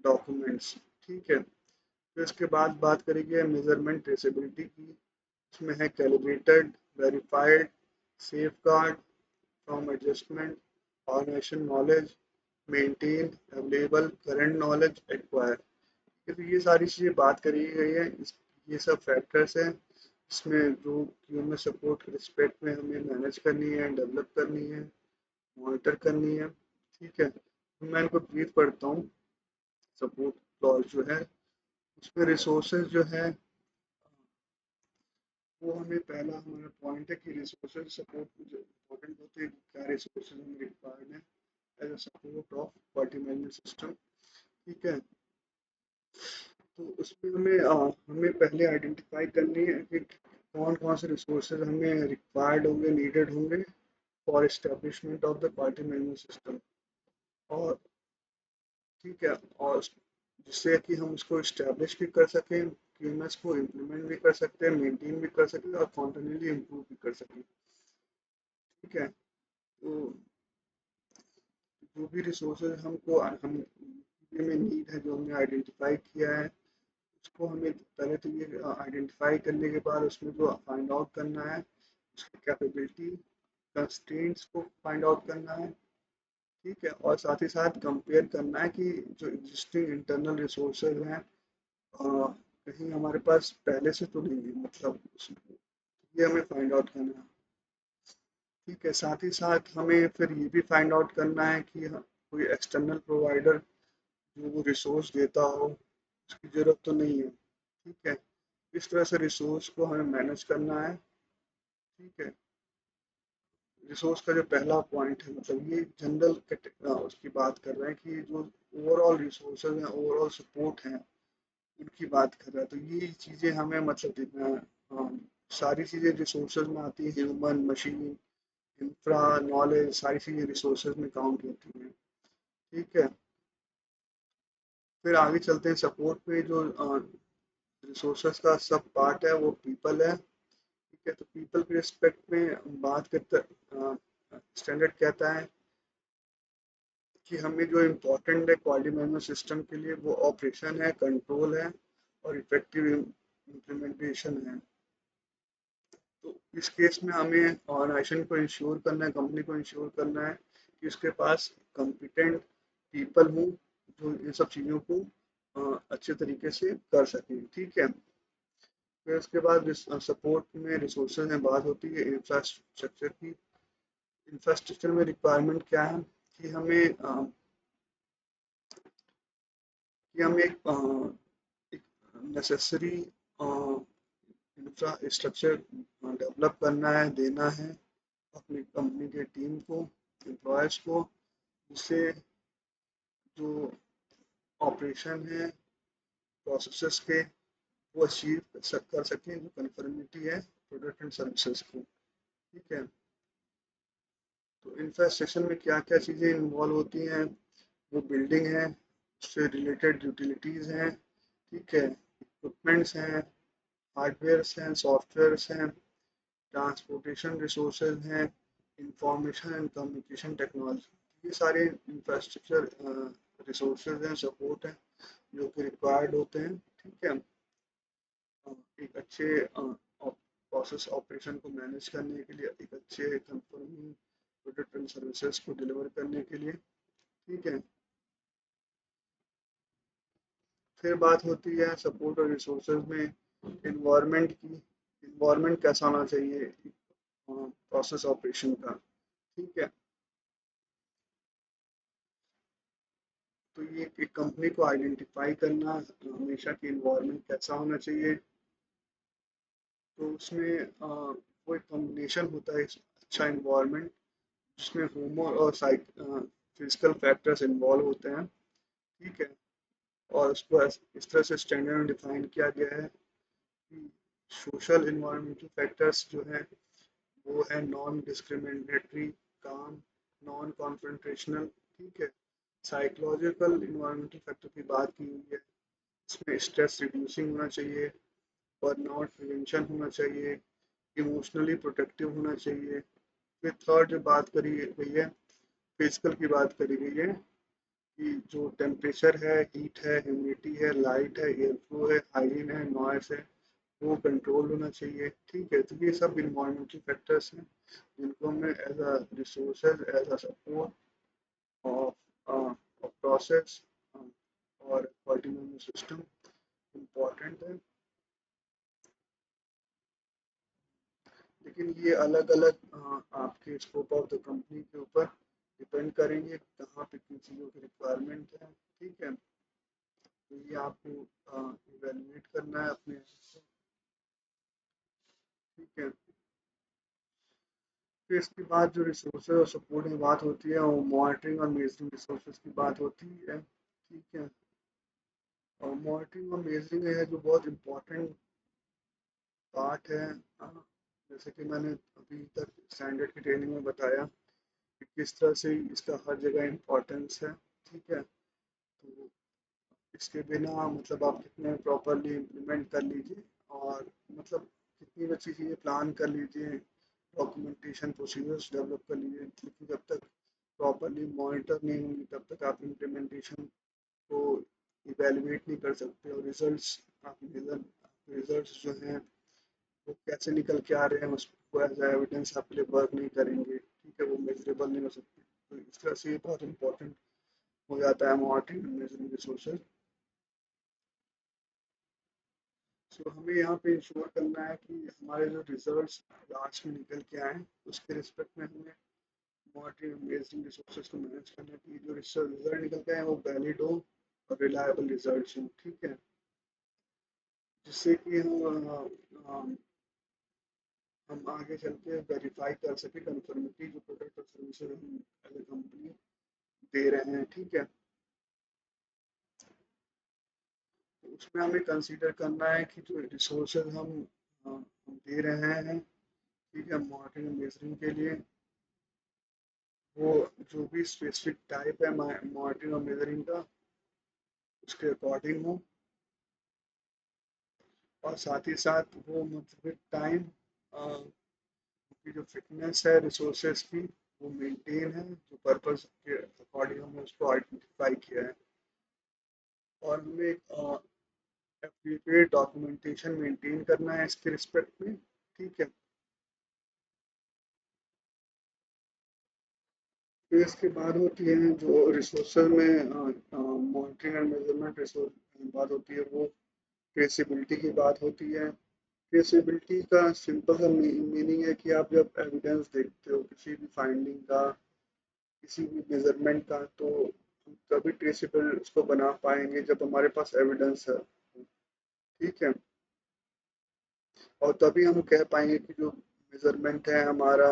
documents. ठीक है। फिर इसके बाद बात करी गई है मेजरमेंट ट्रेसेबिलिटी की, इसमें है calibrated, verified, safeguard from adjustment, organization knowledge, maintain, available, current knowledge, acquire. तो ये सारी चीज़ें बात करी गई है। ये सब फैक्टर्स हैं इसमें जो कि हमें सपोर्ट के रिस्पेक्ट में हमें मैनेज करनी है, डेवलप करनी है, मॉनिटर करनी है। ठीक है। तो मैं इनको ब्रीफ करता हूँ। सपोर्ट क्लॉज जो है उसमें रिसोर्सेज जो है वो हमें पहला हमारा पॉइंट है कि रिसोर्सेज सपोर्ट जो इम्पोर्टेंट होते हैं, क्या रिसोर्सेज हमें रिक्वायर्ड है as a support of quality management system. ठीक है। तो उसमें हमें पहले आइडेंटिफाई करनी है कि कौन कौन से रिसोर्सेज हमें रिक्वायर्ड होंगे, नीडेड होंगे for establishment of the quality management system. और ठीक है, और जिससे कि हम उसको इस्टेब्लिश भी कर सकें, क्यूएमएस को इम्प्लीमेंट भी कर सकते हैं, मेंटेन भी कर सकते हैं और कॉन्टिन्यूसली इम्प्रूव भी कर सकें। ठीक है। तो जो भी रिसोर्सेज हम में नीड है, जो हमने आइडेंटिफाई किया है, उसको हमें पहले तो ये आइडेंटिफाई करने के बाद उसमें जो फाइंड आउट करना है, उसकी कैपेबिलिटी, कंस्ट्रेंट्स को फाइंड आउट करना है। ठीक है। और साथ ही साथ कंपेयर करना है कि जो एग्जिस्टिंग इंटरनल रिसोर्सेज हैं कहीं हमारे पास पहले से तो नहीं है, मतलब ये हमें फाइंड आउट करना है। ठीक है। साथ ही साथ हमें फिर ये भी फाइंड आउट करना है कि कोई एक्सटर्नल प्रोवाइडर जो वो रिसोर्स देता हो उसकी ज़रूरत तो नहीं है। ठीक है। इस तरह से रिसोर्स को हमें मैनेज करना है। ठीक है। रिसोर्स का जो पहला पॉइंट है, मतलब ये जनरल उसकी बात कर रहे हैं कि जो ओवरऑल रिसोर्सेज हैं, ओवरऑल सपोर्ट हैं, उनकी बात कर रहा है। तो ये चीज़ें हमें मतलब देखना है। सारी चीज़ें रिसोर्सेज में आती है, ह्यूमन, मशीन, इंफ्रा, नॉलेज, सारी चीज़ें रिसोर्सेज में काउंट होती हैं। ठीक है। फिर आगे चलते हैं सपोर्ट पे। जो रिसोर्सेज का सब पार्ट है वो पीपल है। ठीक है। तो पीपल के रिस्पेक्ट में बात करते स्टैंडर्ड कहता है कि हमें जो इम्पोर्टेंट है क्वालिटी मैनेजमेंट सिस्टम के लिए वो ऑपरेशन है, कंट्रोल है और इफेक्टिव इम्प्लीमेंटेशन है। तो इस केस में हमें ऑर्गेनाइजेशन को इंश्योर करना है, कंपनी को इंश्योर करना है कि उसके पास कॉम्पिटेंट पीपल हों जो इन सब चीज़ों को अच्छे तरीके से कर सकें। ठीक है। फिर उसके बाद सपोर्ट में रिसोर्सेज में बात होती है इंफ्रास्ट्रक्चर की। इंफ्रास्ट्रक्चर में रिक्वायरमेंट क्या है कि हमें एक नेसेसरी इंफ्रास्ट्रक्चर डेवलप करना है, देना है अपनी कंपनी के टीम को, एम्प्लॉयज़ को, जिससे जो ऑपरेशन है प्रोसेसेस के वो अचीव कर सकें, जो कन्फर्मिटी है प्रोडक्ट एंड सर्विसेज को। ठीक है। तो इंफ्रास्ट्रक्चर में क्या क्या चीज़ें इन्वॉल्व होती हैं, वो बिल्डिंग है, उससे रिलेटेड यूटिलिटीज़ हैं। ठीक है। इक्विपमेंट्स हैं, हार्डवेयर्स हैं, सॉफ्टवेयर्स हैं, ट्रांसपोर्टेशन रिसोर्सेज हैं, इंफॉर्मेशन एंड कम्युनिकेशन टेक्नोलॉजी। ये सारे इंफ्रास्ट्रक्चर रिसोर्सेज हैं, सपोर्ट हैं जो कि रिक्वायर्ड होते हैं। ठीक है। एक अच्छे प्रोसेस ऑपरेशन को मैनेज करने के लिए, एक अच्छे कंफर्मिंग प्रोडक्ट एंड सर्विसेज को डिलीवर करने के लिए। ठीक है। फिर बात होती है सपोर्ट और रिसोर्सेज में इन्वायरमेंट की। इन्वायरमेंट कैसा होना चाहिए प्रोसेस ऑपरेशन का। ठीक है। तो ये एक कंपनी को आइडेंटिफाई करना हमेशा कि इन्वायरमेंट कैसा होना चाहिए। तो उसमें वो एक कॉम्बिनेशन होता है अच्छा इन्वायरमेंट जिसमें ह्यूमन और फिजिकल फैक्टर्स इन्वॉल्व होते हैं। ठीक है। और उसको इस तरह से स्टैंडर्ड में डिफाइन किया गया है कि सोशल इन्वायरमेंटल फैक्टर्स जो हैं वो है नॉन डिस्क्रिमिनेटरी, काम, नॉन कॉन्फ्रंटेशनल। ठीक है। साइकोलॉजिकल इन्वायरमेंटल फैक्टर की बात की हुई है, इसमें स्ट्रेस रिड्यूसिंग होना चाहिए, बर्नआउट प्रिवेंशन होना चाहिए, इमोशनली प्रोटेक्टिव होना चाहिए। फिर थर्ड जो बात करी गई है, फिजिकल की बात करी गई है कि जो टेम्परेचर है, हीट है, ह्यूमिडिटी है, लाइट है, एयर फ्लो है, हाइजीन है, नॉइस है, वो कंट्रोल होना चाहिए। ठीक है। तो ये सब इन्वायरमेंटल फैक्टर्स हैं जिनको हमें as a resources, as a support of process और ऑटोनोमस सिस्टम इम्पॉर्टेंट है। लेकिन ये अलग अलग आपके स्कोप ऑफ द कंपनी के ऊपर डिपेंड करेंगे कहाँ पे किन चीज़ों की रिक्वायरमेंट है। ठीक है। तो ये आपको इवेलुएट करना है अपने। ठीक है। फिर इसके बाद जो रिसोर्सेज और सपोर्ट की बात होती है वो मॉनिटरिंग और मेजरिंग रिसोर्सेज की बात होती है। ठीक है। और मॉनिटरिंग और मेजरिंग है जो बहुत इम्पोर्टेंट पार्ट है। जैसे कि मैंने अभी तक स्टैंडर्ड की ट्रेनिंग में बताया कि किस तरह से इसका हर जगह इम्पोर्टेंस है। ठीक है। तो इसके बिना मतलब आप कितने प्रॉपरली इम्प्लीमेंट कर लीजिए और मतलब कितनी अच्छी चीज़ें प्लान कर लीजिए, डॉक्यूमेंटेशन प्रोसीजर्स डेवलप कर लीजिए, लेकिन जब तक प्रॉपरली मॉनिटर नहीं होंगी तब तक आप इम्प्लीमेंटेशन को इवेलुएट नहीं कर सकते और रिजल्ट्स आप रिजल्ट्स जो हैं वो कैसे निकल के आ रहे हैं उसको एज एविडेंस आपके लिए वर्क नहीं करेंगे। ठीक है। वो मेजरेबल नहीं हो सकते। तो इस तरह से ये बहुत इंपॉर्टेंट हो जाता है मॉनिटरिंग एंड मेजरिंग रिसोर्सेज। सो हमें यहाँ पे इंश्योर करना है कि हमारे जो रिजल्ट्स लास्ट में निकल के आए उसके रिस्पेक्ट में हमें मॉनिटरिंग मेजरिंग रिसोर्सेज को मैनेज करना है कि जो रिजल्ट निकल के आए वो वैलिड हो और रिलायबल रिजल्ट्स हों। ठीक है। जिससे कि हम आगे चल के वेरीफाई कर सके कंफर्मिटी जो प्रोडक्ट और सर्विसेज हम एज ए कंपनी दे रहे हैं। ठीक है। तो उसमें हमें कंसीडर करना है कि जो रिसोर्सेज हम दे रहे हैं, ठीक है, मॉनिटरिंग मेजरिंग के लिए, वो जो भी स्पेसिफिक टाइप है मॉनिटरिंग और मेजरिंग का उसके अकॉर्डिंग हो और साथ ही साथ वो मतलब टाइम की जो फिटनेस है रिसोर्सेज की वो मेंटेन है जो पर्पस के अकॉर्डिंग हमने उसको आइडेंटिफाई किया है। और हमें एप्रोप्रिएट डॉक्यूमेंटेशन मेंटेन करना है इसके रिस्पेक्ट में। ठीक है। फिर इसके बाद होती है जो रिसोर्सेज में मॉनिटरिंग एंड मेजरमेंट रिसोर्स बात होती है वो ट्रेसेबिलिटी की बात होती है। ट्रेसेबिलिटी का सिंपल सा मीनिंग है कि आप जब एविडेंस देखते हो किसी भी फाइंडिंग का, किसी भी मेजरमेंट का, तो हम तभी ट्रेसेबल उसको बना पाएंगे जब हमारे पास एविडेंस है। ठीक है। और तभी हम कह पाएंगे कि जो मेजरमेंट है हमारा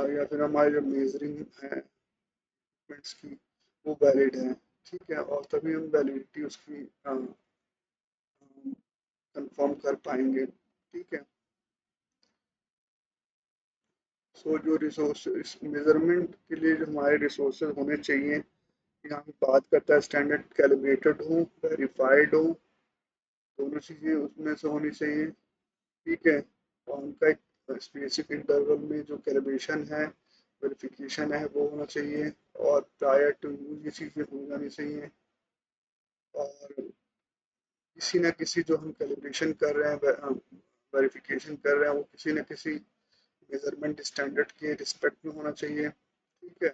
या फिर हमारे जो मेजरिंग है इक्विपमेंट्स की वो वैलिड है। ठीक है। और तभी हम वैलिडिटी उसकी कंफर्म कर पाएंगे। ठीक है। सो जो रिसोर्स मेजरमेंट के लिए जो हमारे रिसोर्सेज होने चाहिए, यहाँ पे बात करता है स्टैंडर्ड कैलिब्रेटेड हो, वेरीफाइड हो, दोनों चीज़ें उसमें से होनी चाहिए। ठीक है। और उनका एक स्पेसिफिक इंटरवल में जो कैलिब्रेशन है, वेरिफिकेशन है वो होना चाहिए और प्रायर टू यूज ये चीज़ें हो जानी चाहिए। और किसी न किसी जो हम कैलिब्रेशन कर रहे हैं, वेरिफिकेशन कर रहे हैं, वो किसी न किसी मेजरमेंट स्टैंडर्ड के रिस्पेक्ट में होना चाहिए। ठीक है।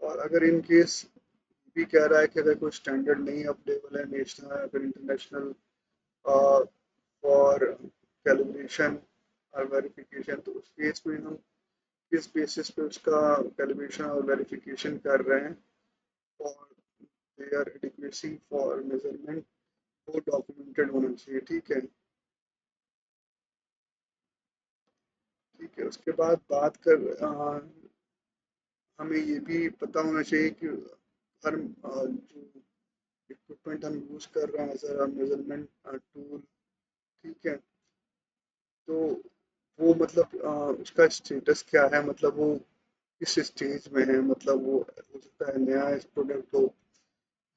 और अगर इन केस भी कह रहा है कि अगर कोई स्टैंडर्ड नहीं अवेलेबल है नेशनल या फिर इंटरनेशनल फॉर कैलिब्रेशन और वेरिफिकेशन, तो उस केस में हम किस बेसिस पे उसका कैलिब्रेशन और वेरिफिकेशन कर रहे हैं और देयर एडिक्वेसी फॉर मेजरमेंट वो डॉक्यूमेंटेड होना चाहिए। ठीक है। ठीक है। उसके बाद बात कर हमें ये भी पता होना चाहिए कि हर जो इक्विपमेंट हम यूज़ कर रहे हैं एज अ मेजरमेंट टूल, ठीक है, तो वो मतलब उसका स्टेटस क्या है, मतलब वो किस स्टेज में है, मतलब वो हो सकता है नया प्रोडक्ट हो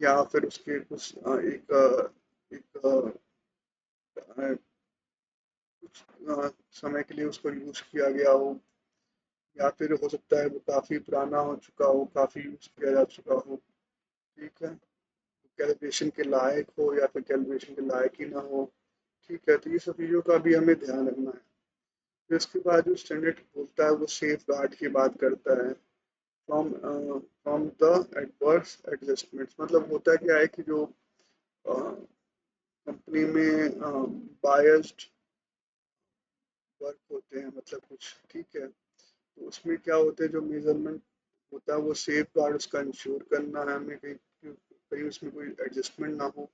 या फिर उसके कुछ एक कुछ समय के लिए उसको यूज़ किया गया हो, या फिर हो सकता है वो काफ़ी पुराना हो चुका हो, काफ़ी यूज़ किया जा चुका हो, ठीक है, कैलिब्रेशन के लायक हो या फिर कैलिब्रेशन के लायक ही ना हो, ठीक है। तो ये सब चीज़ों का भी हमें ध्यान रखना है। फिर उसके बाद जो स्टैंडर्ड बोलता है वो सेफ गार्ड की बात करता है, फ्रॉम द एडवर्स एडजस्टमेंट्स। मतलब होता है क्या है कि जो कंपनी में बायस्ड वर्क होते हैं, मतलब कुछ, ठीक है, तो उसमें क्या होता है, जो मेजरमेंट होता है वो सेफ गार्ड उसका इंश्योर करना है हमें, कहीं कहीं उसमें कोई एडजस्टमेंट ना हो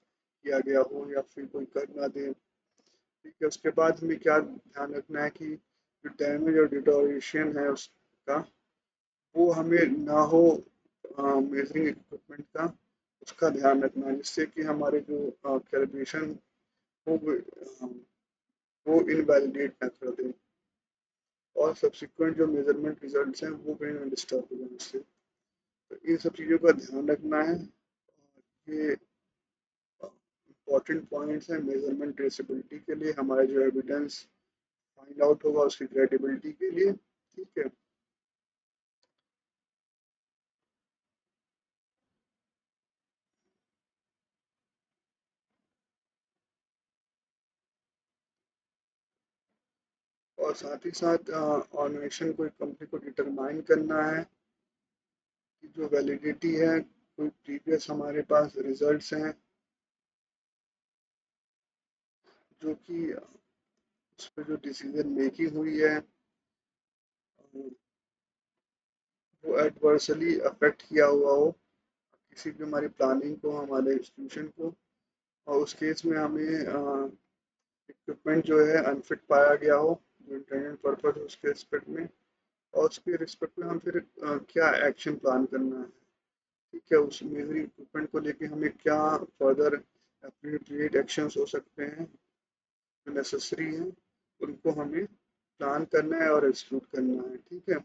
किया गया हो या फिर कोई कर ना दे, ठीक है। उसके बाद हमें क्या ध्यान रखना है कि जो डैमेज और डिटोरेशन है उसका, वो हमें ना हो मेजरिंग इक्विपमेंट का, उसका ध्यान रखना है, जिससे कि हमारे जो कैलिब्रेशन हो वो इनवैलिडेट ना कर दें और सब्सिक्वेंट जो मेजरमेंट रिजल्ट्स हैं वो कहीं ना डिस्टर्ब हो जाए उससे। तो इन सब चीज़ों का ध्यान रखना है। और ये इम्पॉर्टेंट पॉइंट्स हैं मेजरमेंट ट्रेसेबिलिटी के लिए, हमारा जो एविडेंस फाइंड आउट होगा उसकी क्रेडिबिलिटी के लिए, ठीक है। और साथ ही साथ ऑर्गेनाइजेशन को, एक कंपनी को डिटरमाइन करना है कि जो वैलिडिटी है, कोई प्रीवियस हमारे पास रिजल्ट्स हैं जो कि उस पर जो डिसीजन मेकिंग हुई है वो एडवर्सली अफेक्ट किया हुआ हो किसी भी हमारी प्लानिंग को, हमारे इंस्टीट्यूशन को, और उस केस में हमें इक्विपमेंट जो है अनफिट पाया गया हो जो इंटेंडेड पर्पज है उसके रिस्पेक्ट में, और उसके रिस्पेक्ट में हम फिर क्या एक्शन प्लान करना है, ठीक है। उस मेजरिंग इक्विपमेंट को लेके हमें क्या फर्दर अप्रोप्रिएट एक्शंस हो सकते हैं जो नेसेसरी हैं, उनको हमें प्लान करना है और एग्जीक्यूट करना है, ठीक है।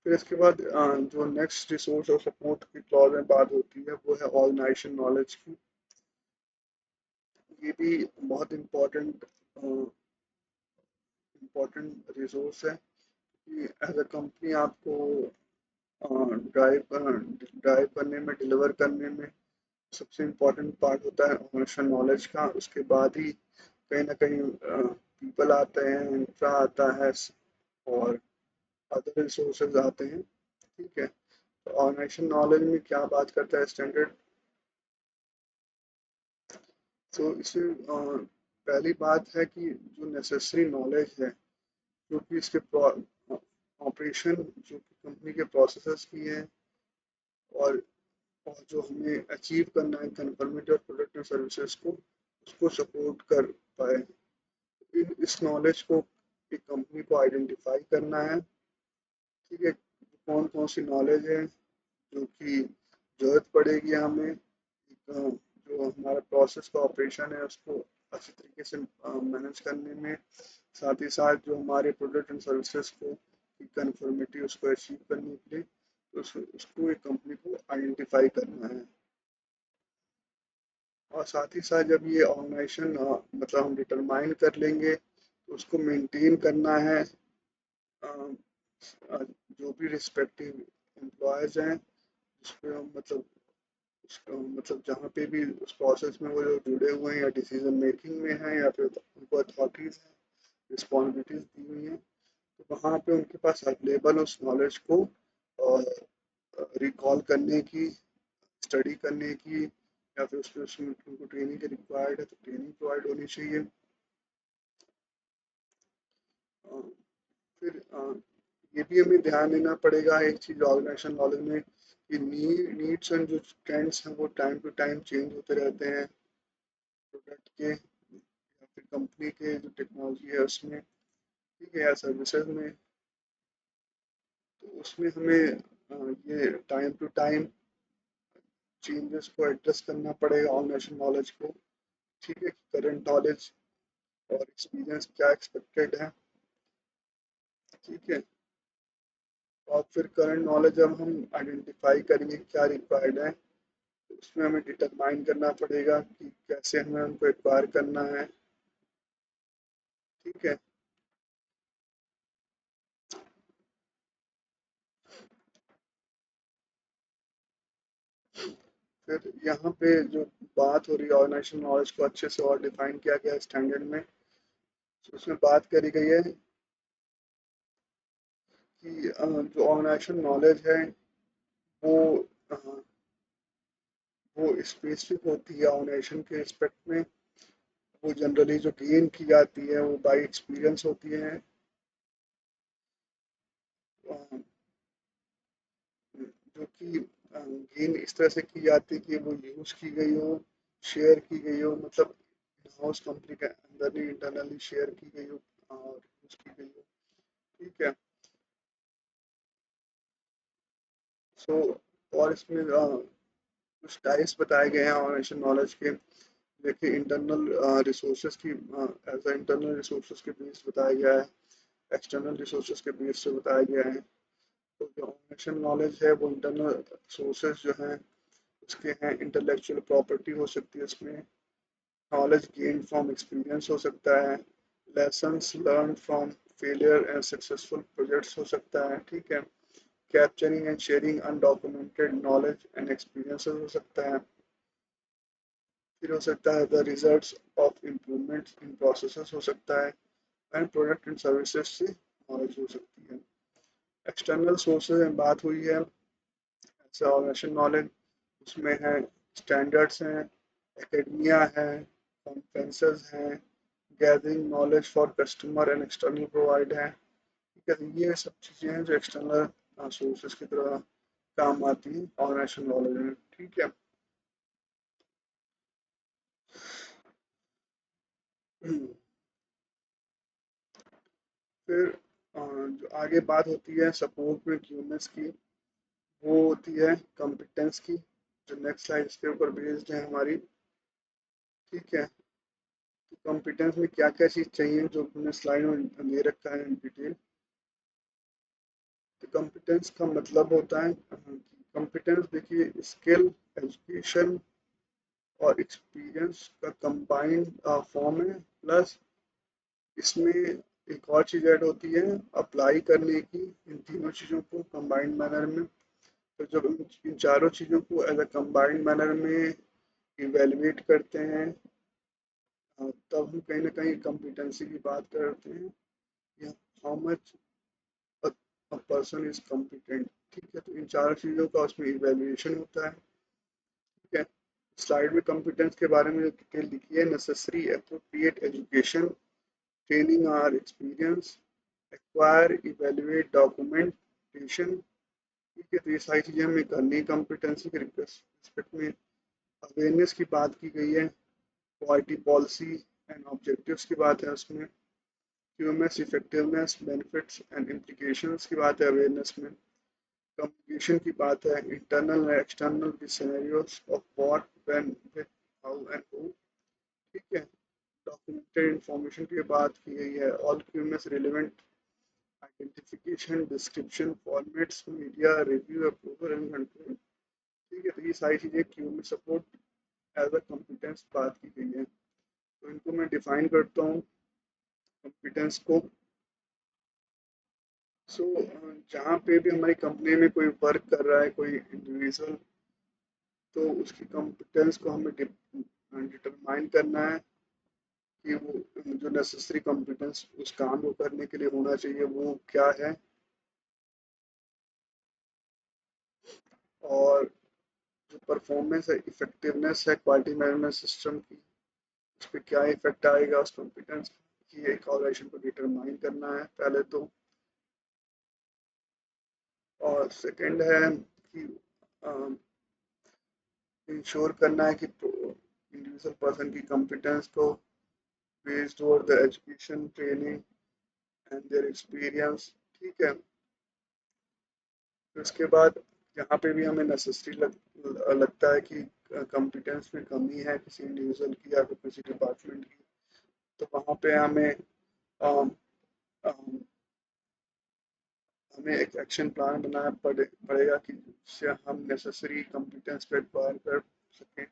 फिर इसके बाद जो नेक्स्ट रिसोर्स और सपोर्ट की क्लॉज में बात होती है वो है ऑर्गेनाइजेशन नॉलेज की। ये भी बहुत इम्पोर्टेंट रिसोर्स है कि एज अ कंपनी आपको ड्राइव करने में, डिलीवर करने में सबसे इम्पोर्टेंट पार्ट होता है ऑर्गेनाइजेशन नॉलेज का। उसके बाद ही कहीं ना कहीं पीपल आते हैं, इंफ्रा आता है और अदर रिसोर्सेज आते हैं, ठीक है। तो ऑर्गेनाइजेशन नॉलेज में क्या बात करता है स्टैंडर्ड, तो इसमें पहली बात है कि जो नेसेसरी नॉलेज है जो कि इसके ऑपरेशन जो कि कंपनी के प्रोसेसेस की हैं, और जो हमें अचीव करना है कन्फर्मेटिव प्रोडक्ट एंड सर्विसेज को, उसको सपोर्ट कर पाए। इस नॉलेज को एक कंपनी को आइडेंटिफाई करना है, ठीक है, कौन कौन सी नॉलेज है जो कि ज़रूरत पड़ेगी हमें जो हमारा प्रोसेस का ऑपरेशन है उसको अच्छी तरीके से मैनेज करने में, साथ ही साथ जो हमारे प्रोडक्ट एंड सर्विसेज को की कन्फर्मिटी उसको अचीव करने के लिए, तो उसको एक कंपनी को आइडेंटिफाई करना है। और साथ ही साथ जब ये ऑर्गेनाइजेशन मतलब हम डिटरमाइन कर लेंगे तो उसको मेंटेन करना है। जो भी रिस्पेक्टिव एम्प्लॉयज़ हैं उस पे हम मतलब मतलब जहाँ पे भी उस प्रोसेस में वो लोग जुड़े हुए हैं या डिसीजन मेकिंग में हैं या फिर उनको अथॉरिटीज़ हैं, रिस्पॉन्सिबिलिटीज़ दी हुई हैं, तो वहाँ पे उनके पास अवेलेबल उस नॉलेज को रिकॉल करने की, स्टडी करने की, या फिर उसमें उसमें उनको ट्रेनिंग की रिक्वायर्ड है तो ट्रेनिंग प्रोवाइड होनी चाहिए। अ, फिर ये भी हमें ध्यान देना पड़ेगा एक चीज़ ऑर्गेनाइजेशन नॉलेज में कि नीड्स एंड जो ट्रेंड्स हैं वो टाइम टू टाइम चेंज होते रहते हैं प्रोडक्ट के या फिर कंपनी के जो टेक्नोलॉजी है उसमें, ठीक है, या सर्विसेज में। तो उसमें हमें ये टाइम टू टाइम चेंजेस को एडजस्ट करना पड़ेगा ऑर्गेनाइजेशन नॉलेज को, ठीक है, करंट नॉलेज और एक्सपीरियंस क्या एक्सपेक्टेड है, ठीक है। और फिर करंट नॉलेज जब हम आइडेंटिफाई करेंगे क्या रिक्वायर्ड है, तो उसमें हमें डिटरमाइन करना पड़ेगा कि कैसे हमें उनको एक्वायर करना है, ठीक है। फिर यहाँ पे जो बात हो रही है ऑर्गेनाइजेशन नॉलेज को अच्छे से और डिफाइन किया गया है स्टैंडर्ड में। तो उसमें बात करी गई है कि जो ऑर्गेनाइजेशन नॉलेज है वो अ, वो स्पेसिफिक होती है ऑर्गेनाइजेशन के रिस्पेक्ट में। वो जनरली जो गेन की जाती है वो बाई एक्सपीरियंस होती है, अ, जो कि गेन इस तरह से की जाती है कि वो यूज़ की गई हो, शेयर की गई हो, मतलब हाउस कंपनी के अंदर ही इंटरनली शेयर की गई हो और यूज़ की गई हो, ठीक है। सो और इसमें कुछ टाइप्स बताए गए हैं ऑर्गेनाइजेशन नॉलेज के। देखिए इंटरनल रिसोर्सेज की एज अ इंटरनल रिसोर्सेज के बेस बताया गया है, एक्सटर्नल रिसोर्सेज के बेस से बताया गया है। तो जो ऑर्गेनाइजेशन नॉलेज है वो इंटरनल सोर्सेज जो हैं उसके हैं, इंटेलेक्चुअल प्रॉपर्टी हो सकती है इसमें, नॉलेज गेन फ्रॉम एक्सपीरियंस हो सकता है, lessons learn from failure and successful projects हो सकता है, ठीक है, capturing and sharing undocumented knowledge and experiences हो सकता है, फिर हो सकता है the results of improvements in processes हो सकता है, एंड प्रोडक्ट एंड सर्विसेज से नॉलेज हो सकती है। एक्सटर्नल सोर्सेज में बात हुई है ऐसे ऑर्गेनाइजेशन नॉलेज, उसमें है स्टैंडर्ड्स हैं, एकेडमिया है, कॉन्फ्रेंसेस हैं, gathering knowledge for customer and external provide है, ठीक है। ये सब चीज़ें हैं जो एक्सटर्नल सोर्सेज की तरह काम आती हैं ऑर्गेनाइजेशन नॉलेज में, ठीक है। फिर जो आगे बात होती है सपोर्ट में क्यूएमएस की, वो होती है कॉम्पिटेंस की, जो नेक्स्ट स्लाइड इसके ऊपर बेस्ड है हमारी, ठीक है। तो कॉम्पिटेंस में क्या क्या चीज़ चाहिए जो हमने स्लाइड में दे रखा है इन डिटेल। तो कॉम्पिटेंस का मतलब होता है कॉम्पिटेंस, देखिए स्किल, एजुकेशन और एक्सपीरियंस का कंबाइंड फॉर्म है, प्लस इसमें एक और चीज़ ऐड होती है अप्लाई करने की, इन तीनों चीज़ों को कंबाइंड मैनर में। तो जब हम इन चारों चीज़ों को एज अ कंबाइंड मैनर में इवेलुएट करते हैं, तब हम कहीं ना कहीं कॉम्पिटेंसी की बात करते हैं, या how much a person is competent, ठीक है। तो इन चार चीज़ों का उसमें इवेल्युएशन होता है, ठीक है। स्लाइड में कॉम्पिटेंस के बारे में जो डिटेल लिखी है, नेसेसरी एप्रोप्रिएट एजुकेशन, ट्रेनिंग और एक्सपीरियंस, एक्वायर इवेल्युएट डॉक्यूमेंटेशन, ठीक है। तो ये सारी चीज़ें हमें करनी है कॉम्पिटेंसी के रिस्पेक्ट में। अवेयरनेस की बात की गई है, क्वालिटी पॉलिसी एंड ऑब्जेक्टिव्स की बात है उसमें, QMS effectiveness, benefits and implications की बात है अवेयरनेस में, कम्युनिकेशन की बात है, internal and external scenarios of what, when, with, how and who, ठीक है। डॉक्यूमेंटेड इंफॉर्मेशन की बात की गई है, all QMS relevant identification, description, formats, media review, approval and control, ठीक है। तो ये सारी चीज़ें QMS support as a competence बात की गई है। तो इनको मैं डिफाइन करता हूँ कॉम्पिटेंस को। सो जहाँ पे भी हमारी कंपनी में कोई वर्क कर रहा है कोई इंडिविजुअल, तो उसकी कॉम्पिटेंस को हमें डिटरमाइन करना है कि वो जो नेसेसरी कॉम्पिटेंस उस काम को करने के लिए होना चाहिए वो क्या है, और जो परफॉर्मेंस है, इफेक्टिवनेस है क्वालिटी मैनेजमेंट सिस्टम की, उस पर क्या इफेक्ट आएगा उस कॉम्पिटेंस की, एक ऑर्गेनाइजेशन को डिटरमाइन करना है पहले तो। और सेकंड है कि इंश्योर करना है कि इंडिविजुअल पर्सन की कॉम्पिटेंस को based over the education, training and their experience। ठीक है। फिर उसके बाद यहाँ पे भी हमें नेसेसरी लगता है कि कंपिटेंस में कमी है किसी इंडिविजुअल की या फिर किसी डिपार्टमेंट की, तो वहाँ पे अम, अम, हमें एक एक्शन प्लान बनाना पड़ेगा कि जिससे हम नेसेसरी कंपिटेंस पे एक्वायर कर सकें।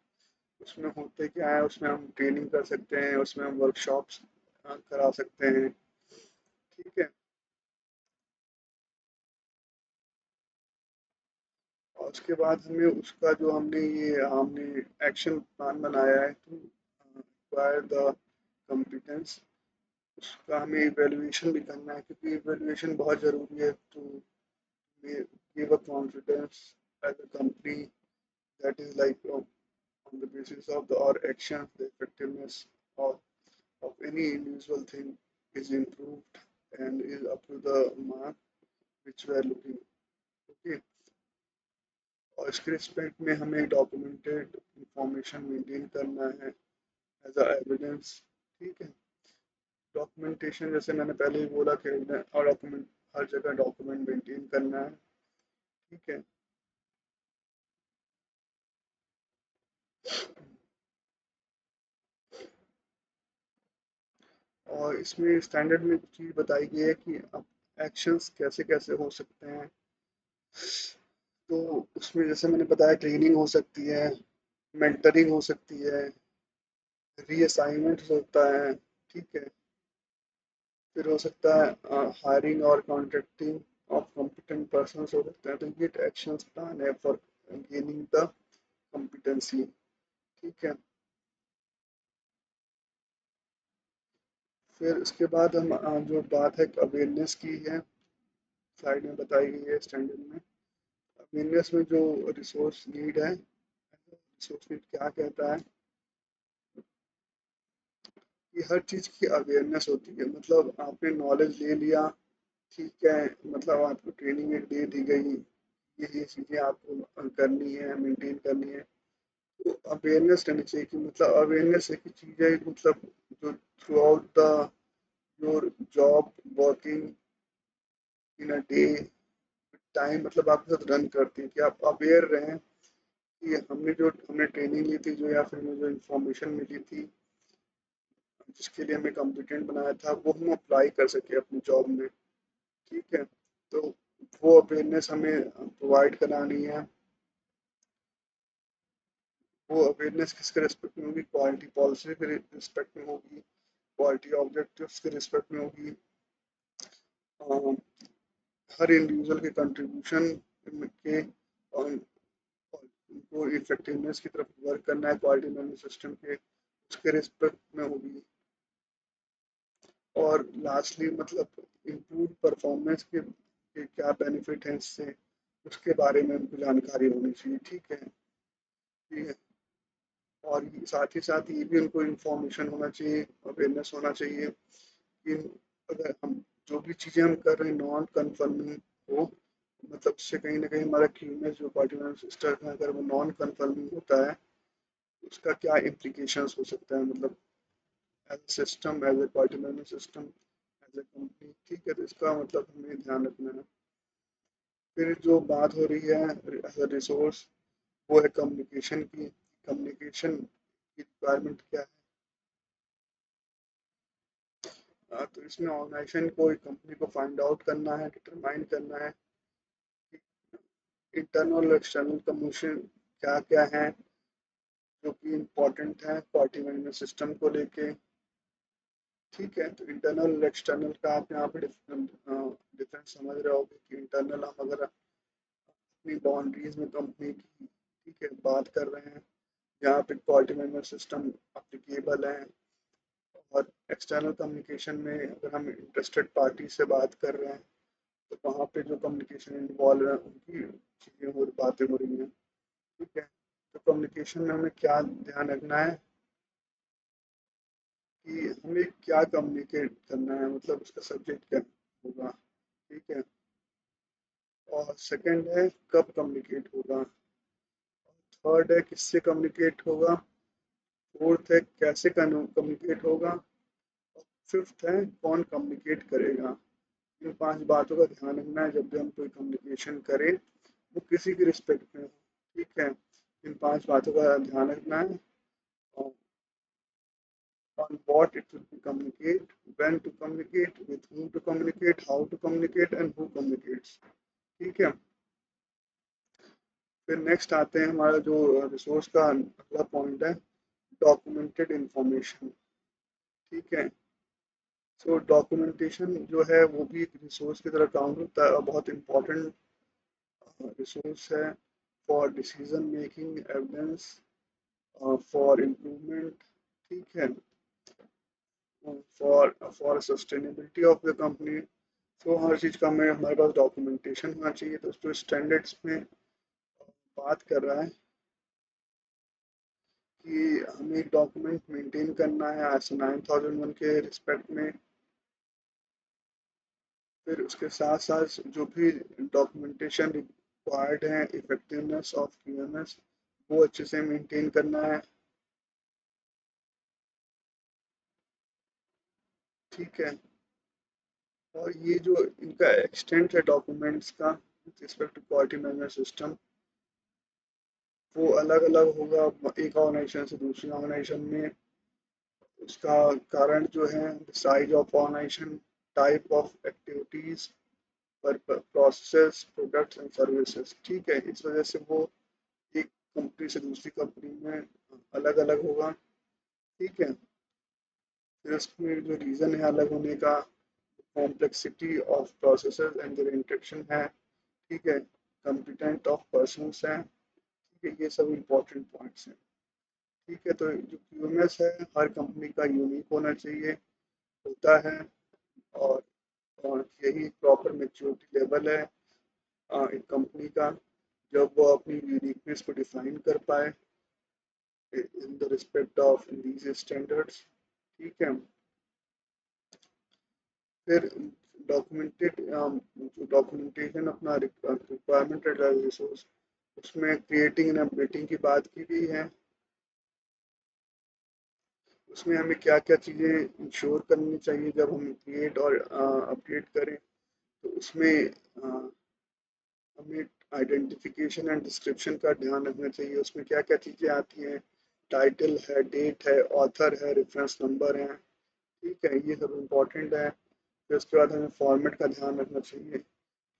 उसमें होते क्या है, उसमें हम ट्रेनिंग कर सकते हैं, उसमें हम वर्कशॉप्स करा सकते हैं। ठीक है। और उसके बाद हमें उसका जो हमने एक्शन प्लान बनाया है टू एक्वायर द कंपिटेंस, उसका हमें इवेल्युएशन भी करना है, क्योंकि इवेल्युएशन बहुत ज़रूरी है to give a confidence as a company, that is like on the basis of our actions, the effectiveness of, of any individual thing is improved and is up to the mark which we are looking। Okay। और इसके respect में हमें documented information maintain करना है as a evidence. ठीक है। Documentation जैसे मैंने पहले ही बोला कि और डॉक्यूमेंट हर जगह डॉक्यूमेंट मेंटेन करना है। ठीक है। और इसमें स्टैंडर्ड में चीज़ बताई गई है कि अब एक्शंस कैसे कैसे हो सकते हैं। तो उसमें जैसे मैंने बताया ट्रेनिंग हो सकती है, मेंटरिंग हो सकती है, रीअसाइनमेंट होता है। ठीक है। फिर हो सकता है हायरिंग और कॉन्ट्रैक्टिंग ऑफ कॉम्पिटेंट पर्सन हो सकता है। तो ये एक्शन प्लान है फॉर गेनिंग द कॉम्पिटेंसी। ठीक है। फिर उसके बाद हम जो बात है अवेयरनेस की है, स्लाइड में बताई गई है स्टैंडर्ड में। अवेयरनेस में जो रिसोर्स नीड है, रिसोर्स नीड क्या कहता है कि हर चीज़ की अवेयरनेस होती है। मतलब आपने नॉलेज ले लिया, ठीक है, मतलब आपको ट्रेनिंग एक दे दी गई, ये चीज़ें आपको करनी है, मेंटेन करनी है। तो अवेयरनेस रहनी चाहिए कि मतलब अवेयरनेस एक चीज़ है, मतलब जो through out the your job working in a day time, मतलब आपके साथ रन करती है कि आप अवेयर रहें कि हमने ट्रेनिंग ली थी जो, या फिर हमें जो इंफॉर्मेशन मिली थी जिसके लिए हमें कॉम्पिटेंट बनाया था, वो हम अप्लाई कर सके अपनी जॉब में। ठीक है। तो वो अवेयरनेस हमें प्रोवाइड करानी है। वो अवेयरनेस किसके रिस्पेक्ट में होगी, क्वालिटी पॉलिसी के रिस्पेक्ट में होगी, क्वालिटी ऑब्जेक्टिव्स के रिस्पेक्ट में होगी, हर इंडिविजुअल के कंट्रीब्यूशन के उनको इफेक्टिवनेस की तरफ वर्क करना है क्वालिटी मैनेजमेंट सिस्टम के, उसके रिस्पेक्ट में होगी। और लास्टली मतलब इम्प्रूव परफॉर्मेंस के क्या बेनिफिट हैं इससे, उसके बारे में उनको जानकारी होनी चाहिए। ठीक है। ठीक है। और साथ ही साथ ये भी उनको इन्फॉर्मेशन होना चाहिए, अवेयरनेस होना चाहिए कि अगर हम जो भी चीज़ें हम कर रहे हैं नॉन कन्फर्मिंग हो, मतलब उससे कहीं ना कहीं हमारा क्यूएमएस जो पार्टी सिस्टम है अगर वो नॉन कन्फर्मिंग होता है, उसका क्या इम्प्लीकेशंस हो सकता है, मतलब as a system, as a party management system, as a company. ठीक है। तो इसका मतलब हमें ध्यान रखना है। फिर जो बात हो रही है एज अ रिसोर्स, वो है कम्युनिकेशन की। कम्युनिकेशन की रिक्वायरमेंट क्या है। तो इसमें ऑर्गेनाइजेशन को एक कंपनी को फाइंड आउट करना है, डिटरमाइन करना है कि इंटरनल और एक्सटर्नल कम्युनिकेशन क्या क्या है जो कि इम्पोर्टेंट है पार्टी मैनेजमेंट सिस्टम को लेके। ठीक है। तो इंटरनल और एक्सटर्नल का आप यहाँ पे डिफरेंस समझ रहे होगे कि इंटरनल हम अगर अपनी बाउंड्रीज में कंपनी की, ठीक है, बात कर रहे हैं जहाँ पे पार्टी मैनेजमेंट सिस्टम अप्लीकेबल है, और एक्सटर्नल कम्युनिकेशन में अगर हम इंटरेस्टेड पार्टी से बात कर रहे हैं तो वहाँ पे जो कम्युनिकेशन इन्वॉल्व है उनकी चीज़ें हो बातें हो रही हैं। ठीक है। तो कम्युनिकेशन में हमें क्या ध्यान रखना है कि हमें क्या कम्युनिकेट करना है, मतलब उसका सब्जेक्ट क्या होगा। ठीक है। और सेकंड है कब कम्युनिकेट होगा, थर्ड है किससे कम्युनिकेट होगा, फोर्थ है कैसे कम्युनिकेट होगा, फिफ्थ है कौन कम्युनिकेट करेगा। इन 5 बातों का ध्यान रखना है जब भी हम कोई कम्युनिकेशन करें, वो किसी की रिस्पेक्ट में हो। ठीक है, इन 5 बातों का ध्यान रखना है। On what it will be communicate, when to communicate, with whom to communicate, how to communicate and who communicates। ठीक है, फिर नेक्स्ट आते हैं हमारा जो रिसोर्स का अगला पॉइंट है, डॉक्यूमेंटेड इंफॉर्मेशन। ठीक है, सो डॉक्यूमेंटेशन जो है वो भी एक रिसोर्स की तरह काउंट होता है और बहुत इंपॉर्टेंट रिसोर्स है for decision making, evidence, for improvement. ठीक है, for sustainability of the company. तो हर चीज़ का में हमारे पास डॉक्यूमेंटेशन होना चाहिए। तो उसको स्टैंडर्ड्स में बात कर रहा है कि हमें एक डॉक्यूमेंट मेंटेन करना है ISO 9001 के रिस्पेक्ट में। फिर उसके साथ साथ जो भी डॉक्यूमेंटेशन रिक्वायर्ड है, इफेक्टिवनेस ऑफ QMS, वो अच्छे से मेंटेन करना है। ठीक है, और ये जो इनका एक्सटेंट है डॉक्यूमेंट्स का respect to quality management system, वो अलग अलग होगा एक ऑर्गेनाइजेशन से दूसरी ऑर्गेनाइजेशन में। उसका कारण जो है size of organization, type of activities, process, products and services. ठीक है, इस वजह से वो एक कंपनी से दूसरी कंपनी में अलग अलग होगा। ठीक है, फिर उसमें जो रीज़न है अलग होने का, complexity of processes and there interaction है। ठीक है, कॉम्पिटेंट ऑफ पर्सन्स हैं। ठीक है, ये सब इम्पोर्टेंट पॉइंट्स हैं। ठीक है, तो जो QMS है हर कंपनी का यूनिक होना चाहिए, होता है। और, यही प्रॉपर मैच्योरिटी लेवल है एक कंपनी का, जब वो अपनी यूनिकनेस को डिफाइन कर पाए in the respect of these standards. ठीक है, फिर डॉक्यूमेंटेड जो डॉक्यूमेंटेशन अपना रिक्वायरमेंट रिसोर्स, उसमें क्रिएटिंग एंड अपडेटिंग की बात की गई है। उसमें हमें क्या क्या चीज़ें इंश्योर करनी चाहिए जब हम क्रिएट और अपडेट करें। तो उसमें हमें आइडेंटिफिकेशन एंड डिस्क्रिप्शन का ध्यान रखना चाहिए। उसमें क्या क्या चीज़ें आती हैं, टाइटल है, डेट है, ऑथर है, रेफरेंस नंबर है। ठीक है, ये सब इम्पोर्टेंट है। फिर उसके बाद हमें फॉर्मेट का ध्यान रखना चाहिए,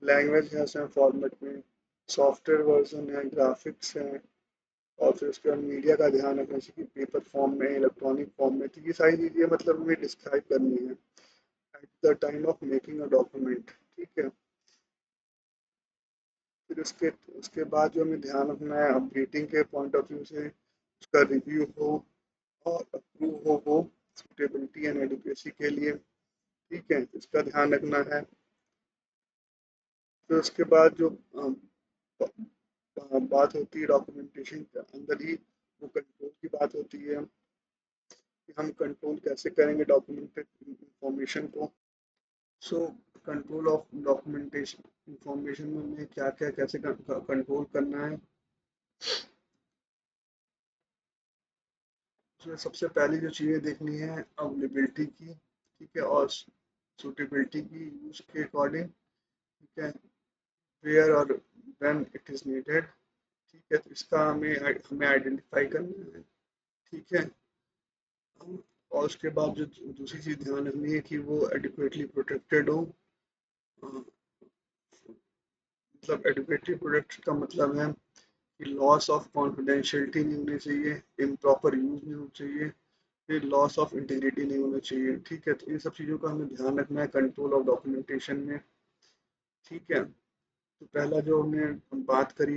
लैंग्वेज है उसमें फॉर्मेट में, सॉफ्टवेयर वर्जन है, ग्राफिक्स है। और फिर उसके बाद मीडिया का ध्यान रखना चाहिए, पेपर फॉर्म में, इलेक्ट्रॉनिक फॉर्म में। तो ये सारी चीज़ें मतलब हमें डिस्क्राइब करनी है at the time of making a document. ठीक है, फिर उसके उसके बाद जो हमें ध्यान रखना है अपडेटिंग के पॉइंट ऑफ व्यू से, उसका रिव्यू हो और अप्रूव वो सुटेबिलिटी एंड एडिक्वेसी के लिए। ठीक है, इसका ध्यान रखना है। फिर उसके बाद जो बात होती है डॉक्यूमेंटेशन के अंदर ही, वो कंट्रोल की बात होती है कि हम कंट्रोल कैसे करेंगे डॉक्यूमेंटेड इंफॉर्मेशन को। So control of documentation information में हमें क्या क्या कैसे कंट्रोल करना है। उसमें सबसे पहली जो चीज़ें देखनी है अवेलेबिलिटी की। ठीक है, और सूटेबिलिटी की यूज़ के अकॉर्डिंग। ठीक है, वेयर और व्हेन इट इज़ नीडेड। ठीक है, तो इसका हमें हमें आइडेंटिफाई करना है। ठीक है, और उसके बाद जो दूसरी चीज़ ध्यान रखनी है कि वो एडिक्वेटली प्रोटेक्टेड हो। मतलब एडिक्वेटली प्रोटेक्टेड का मतलब है कि लॉस ऑफ कॉन्फिडेंशियलिटी नहीं होनी चाहिए, इम्प्रॉपर यूज़ नहीं होना चाहिए, फिर लॉस ऑफ इंटीग्रिटी नहीं होना चाहिए। ठीक है, तो इन सब चीज़ों का हमें ध्यान रखना है कंट्रोल ऑफ डॉक्यूमेंटेशन में। ठीक है, तो पहला जो हमने बात करी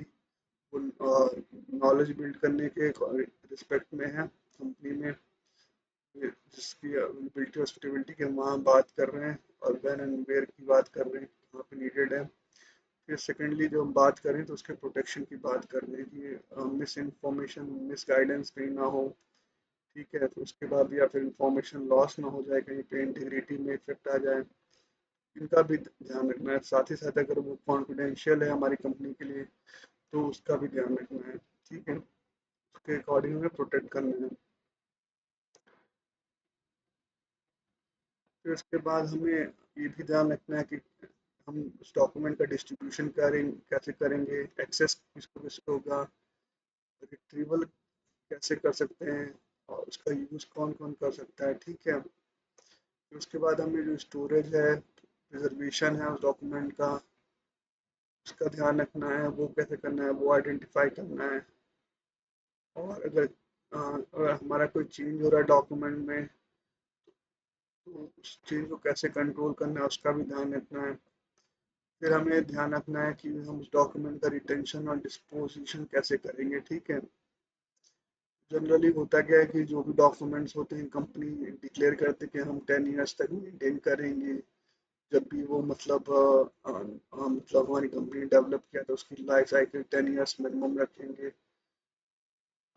वो नॉलेज बिल्ड करने के रिस्पेक्ट में है कंपनी में, जिसकी अवेलेबिलिटी और सुटेबिलिटी की हम वहाँ बात कर रहे हैं, और व्हेन एंड वेयर की बात कर रहे हैं, वहाँ पे नीडेड है। फिर सेकेंडली जो हम बात करें तो उसके प्रोटेक्शन की बात कर रहे हैं कि मिस इन्फॉर्मेशन, मिस गाइडेंस कहीं ना हो। ठीक है, तो उसके बाद या फिर इंफॉर्मेशन लॉस ना हो जाए, कहीं पे इंटीग्रिटी में इफेक्ट आ जाए, इनका भी ध्यान रखना है। साथ ही साथ अगर वो कॉन्फिडेंशियल है हमारी कंपनी के लिए, तो उसका भी ध्यान रखना है। ठीक है, उसके अकॉर्डिंग हमें प्रोटेक्ट करना है। फिर उसके बाद हमें ये भी ध्यान रखना है कि हम उस डॉक्यूमेंट का डिस्ट्रीब्यूशन कैसे करेंगे, एक्सेस किसको किसको होगा, रिट्रीवल कैसे कर सकते हैं, और उसका यूज़ कौन कौन कर सकता है। ठीक है, फिर उसके बाद हमें जो स्टोरेज है, रिजर्वेशन है उस डॉक्यूमेंट का, उसका ध्यान रखना है, वो कैसे करना है, वो आइडेंटिफाई करना है। और अगर हमारा कोई चेंज हो रहा है डॉक्यूमेंट में, तो उस चीज़ को कैसे कंट्रोल करना है उसका भी ध्यान रखना है। फिर हमें ध्यान रखना है कि हम उस डॉक्यूमेंट का रिटेंशन और डिस्पोजिशन कैसे करेंगे। ठीक है, जनरली होता क्या है कि जो भी डॉक्यूमेंट्स होते हैं कंपनी डिक्लेयर करते हैं कि हम 10 ईयर्स तक मेंटेन करेंगे। जब भी वो मतलब हमारी कंपनी डेवलप किया तो उसकी लाइफ साइकिल 10 ईयर्स मिनिमम रखेंगे।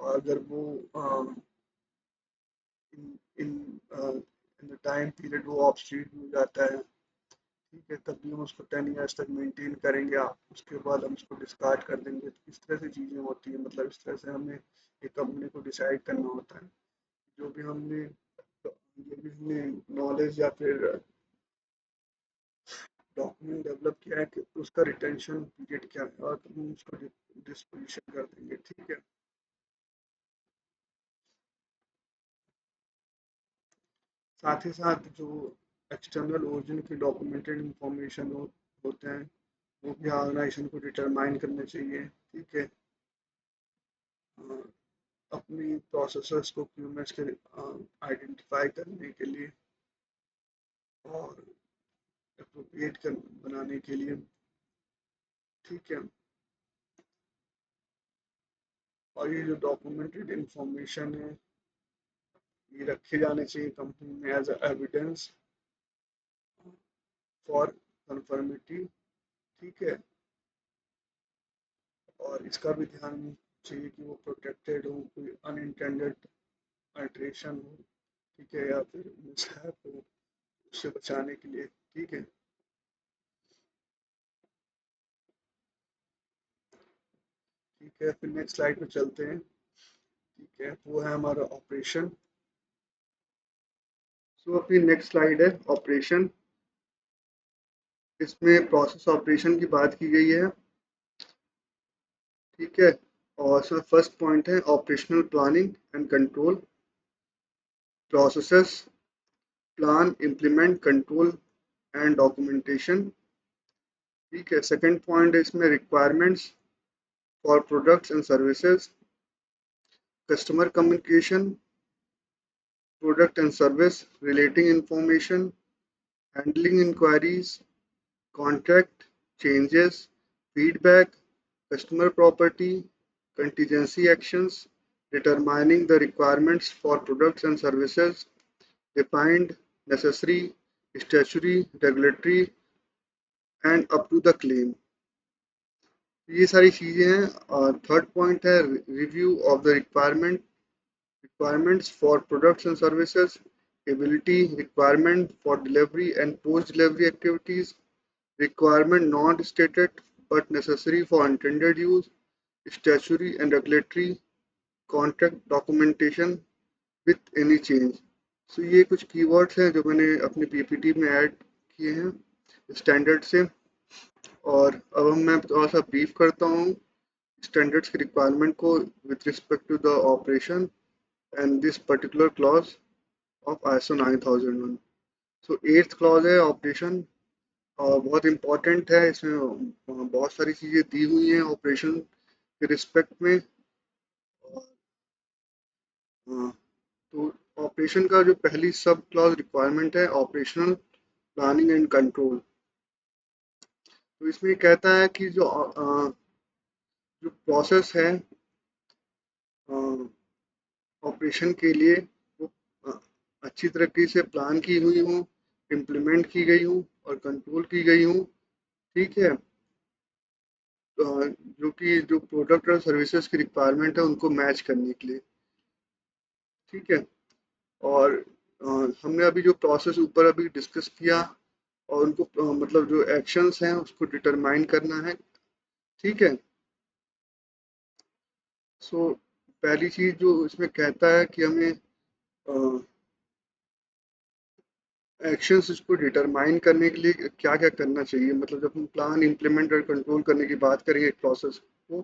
और अगर वो इन इन इन द टाइम पीरियड वो ऑब्सोलीट हो जाता है, ठीक है, तब भी हम उसको 10 ईयर्स तक मेंटेन करेंगे। आप उसके बाद हम उसको डिस्कार्ड कर देंगे। तो इस तरह से चीज़ें होती हैं, मतलब इस तरह से हमें एक कंपनी को डिसाइड करना होता है। जो भी हमने जो भी हमने नॉलेज या फिर डॉक्यूमेंट डेवलप किया है कि उसका रिटेंशन पीरियड क्या है, और हम उसको डिस्पोजिशन कर देंगे। ठीक है, साथ ही साथ जो एक्सटर्नल ओरिजिन की डॉक्यूमेंटेड इंफॉर्मेशन होते हैं, वो भी ऑर्गेनाइजेशन को डिटरमाइन करने चाहिए। ठीक है, अ, अपनी प्रोसेसर्स को क्यूएमएस के आइडेंटिफाई करने के लिए और अप्रोप्रिएट कर बनाने के लिए। ठीक है, और ये जो डॉक्यूमेंटेड इंफॉर्मेशन है, ये रखे जाने चाहिए कंपनी में एज एविडेंस फॉर कंफर्मिटी। ठीक है, और इसका भी ध्यान चाहिए कि वो प्रोटेक्टेड हो, कोई अनइंटेंडेड अल्ट्रेशन हो, ठीक है, या फिर मिसहैप हो, उससे बचाने के लिए। ठीक है, ठीक है, फिर नेक्स्ट स्लाइड पे चलते हैं। ठीक है, वो है हमारा ऑपरेशन। सो अपनी नेक्स्ट स्लाइड है ऑपरेशन। इसमें प्रोसेस ऑपरेशन की बात की गई है। ठीक है, और इसमें फर्स्ट पॉइंट है operational planning and control. Processes plan implement control and documentation. ठीक है, सेकंड पॉइंट है इसमें requirements for products and services, customer communication, product and service relating information, handling enquiries, contract changes, feedback, customer property, contingency actions, determining the requirements for products and services, defined, necessary, statutory, regulatory, and up to the claim। ये सारी चीज़ें हैं। और third point है review of the requirements for products and services, ability requirement for delivery and post delivery activities, requirement not stated but necessary for intended use, statutory and regulatory, contract documentation with any change. So ये कुछ keywords हैं जो मैंने अपनी PPT में add किए हैं standard से। और अब मैं थोड़ा सा ब्रीफ करता हूँ स्टैंडर्ड्स की रिक्वायरमेंट को with respect to the operation and this particular clause of ISO 9001। So eighth clause है ऑपरेशन, और बहुत इंपॉर्टेंट है। इसमें बहुत सारी चीज़ें दी हुई हैं ऑपरेशन के रिस्पेक्ट में। हाँ, तो ऑपरेशन का जो पहली सब क्लॉज रिक्वायरमेंट है ऑपरेशनल प्लानिंग एंड कंट्रोल। तो इसमें कहता है कि जो प्रोसेस है ऑपरेशन के लिए, वो अ, अच्छी तरीके से प्लान की हुई हो, इम्प्लीमेंट की गई हो और कंट्रोल की गई हो। ठीक है, जो प्रोडक्ट और सर्विसेज की रिक्वायरमेंट है उनको मैच करने के लिए। ठीक है, और हमने अभी जो प्रोसेस ऊपर अभी डिस्कस किया, और उनको मतलब जो एक्शंस हैं उसको डिटरमाइन करना है। ठीक है, सो पहली चीज़ जो इसमें कहता है कि हमें एक्शंस इसको डिटरमाइन करने के लिए क्या क्या करना चाहिए, मतलब जब हम प्लान इम्प्लीमेंट और कंट्रोल करने की बात करेंगे एक प्रोसेस को,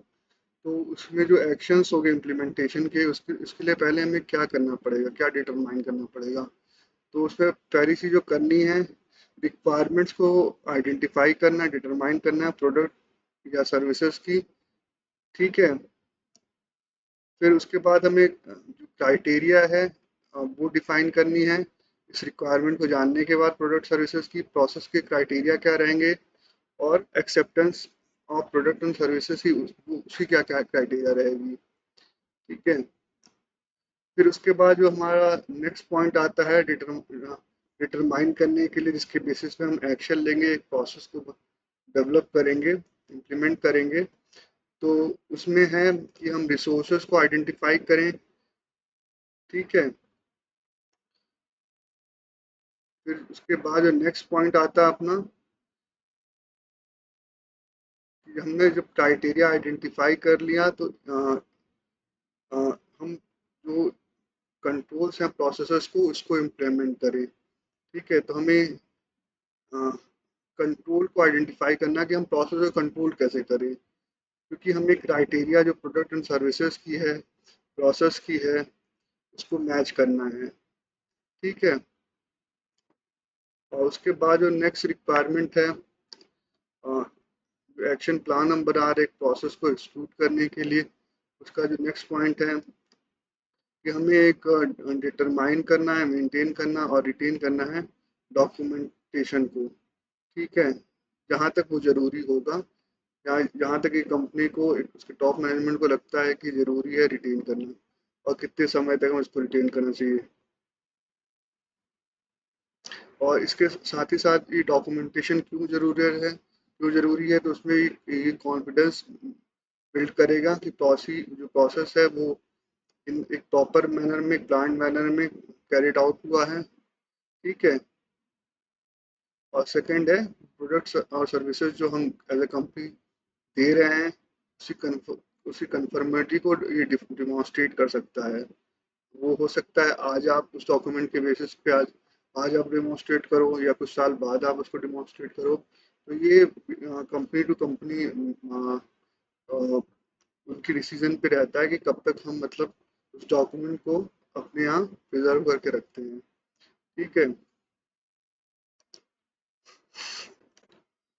तो उसमें जो एक्शंस हो गए इम्प्लीमेंटेशन के, उसके लिए पहले हमें क्या करना पड़ेगा, क्या डिटरमाइन करना पड़ेगा। तो उसमें पहली चीज़ जो करनी है, रिक्वायरमेंट्स को आइडेंटिफाई करना, डिटरमाइन करना है प्रोडक्ट या सर्विसेज की। ठीक है। फिर उसके बाद हमें जो क्राइटेरिया है वो डिफाइन करनी है। इस रिक्वायरमेंट को जानने के बाद प्रोडक्ट सर्विसेज की प्रोसेस के क्राइटेरिया क्या रहेंगे, और acceptance of product and services की उसकी क्या क्या क्राइटेरिया रहेगी। ठीक है। फिर उसके बाद जो हमारा नेक्स्ट पॉइंट आता है डिटरमाइन करने के लिए, जिसके बेसिस पे हम एक्शन लेंगे, एक प्रोसेस को डेवलप करेंगे, इम्प्लीमेंट करेंगे। तो उसमें है कि हम रिसोर्सेज को आइडेंटिफाई करें। ठीक है। फिर उसके बाद जो नेक्स्ट पॉइंट आता है अपना, कि हमने जब क्राइटेरिया आइडेंटिफाई कर लिया तो हम जो कंट्रोल्स हैं प्रोसेसर्स को उसको इम्प्लीमेंट करें। ठीक है। तो हमें कंट्रोल को आइडेंटिफाई करना कि हम प्रोसेस को कंट्रोल कैसे करें, क्योंकि हमें क्राइटेरिया जो प्रोडक्ट एंड सर्विसेज की है, प्रोसेस की है, उसको मैच करना है। ठीक है। और उसके बाद जो नेक्स्ट रिक्वायरमेंट है, एक्शन प्लान हम बना रहे एक प्रोसेस को एक्सक्लूड करने के लिए, उसका जो नेक्स्ट पॉइंट है कि हमें एक डिटरमाइन करना है, मेंटेन करना और रिटेन करना है डॉक्यूमेंटेशन को। ठीक है। जहाँ तक वो ज़रूरी होगा, जहाँ तक ये कंपनी को, उसके टॉप मैनेजमेंट को लगता है कि ज़रूरी है रिटेन करना, और कितने समय तक हम इसको रिटेन करना चाहिए। और इसके साथ ही साथ ये डॉक्यूमेंटेशन क्यों ज़रूरी है, तो उसमें ये कॉन्फिडेंस बिल्ड करेगा कि जो प्रोसेस है वो इन एक प्रॉपर मैनर में, प्लान्ड मैनर में कैरिड आउट हुआ है। ठीक है। और सेकंड है, प्रोडक्ट्स और सर्विसेज जो हम एज ए कंपनी दे रहे हैं, उसी कन्फर्मिटी को ये डिमॉन्स्ट्रेट कर सकता है। वो हो सकता है आज आप उस डॉक्यूमेंट के बेसिस पे आज आप डिमॉन्स्ट्रेट करो, या कुछ साल बाद आप उसको डिमॉन्स्ट्रेट करो। तो ये कंपनी टू कंपनी उनकी डिसीजन पे रहता है कि कब तक हम मतलब उस डॉक्यूमेंट को अपने यहाँ प्रिजर्व करके रखते हैं। ठीक है।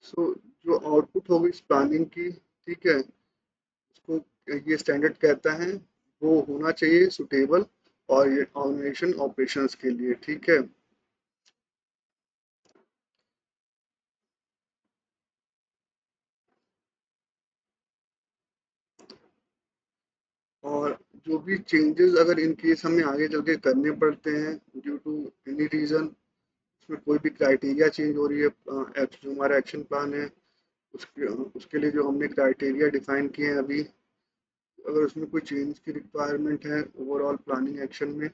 सो जो आउटपुट होगी इस प्लानिंग की, ठीक है, उसको ये स्टैंडर्ड कहता है, वो होना चाहिए सुटेबल और ये ऑर्गेनाइजेशन ऑपरेशंस के लिए। ठीक है। और जो भी चेंजेस अगर इन केस हमें आगे चल के करने पड़ते हैं ड्यू टू एनी रीज़न, उसमें कोई भी क्राइटेरिया चेंज हो रही है, जो हमारा एक्शन प्लान है उसके लिए जो हमने क्राइटेरिया डिफाइन किए हैं अभी, अगर उसमें कोई चेंज की रिक्वायरमेंट है ओवरऑल प्लानिंग एक्शन में,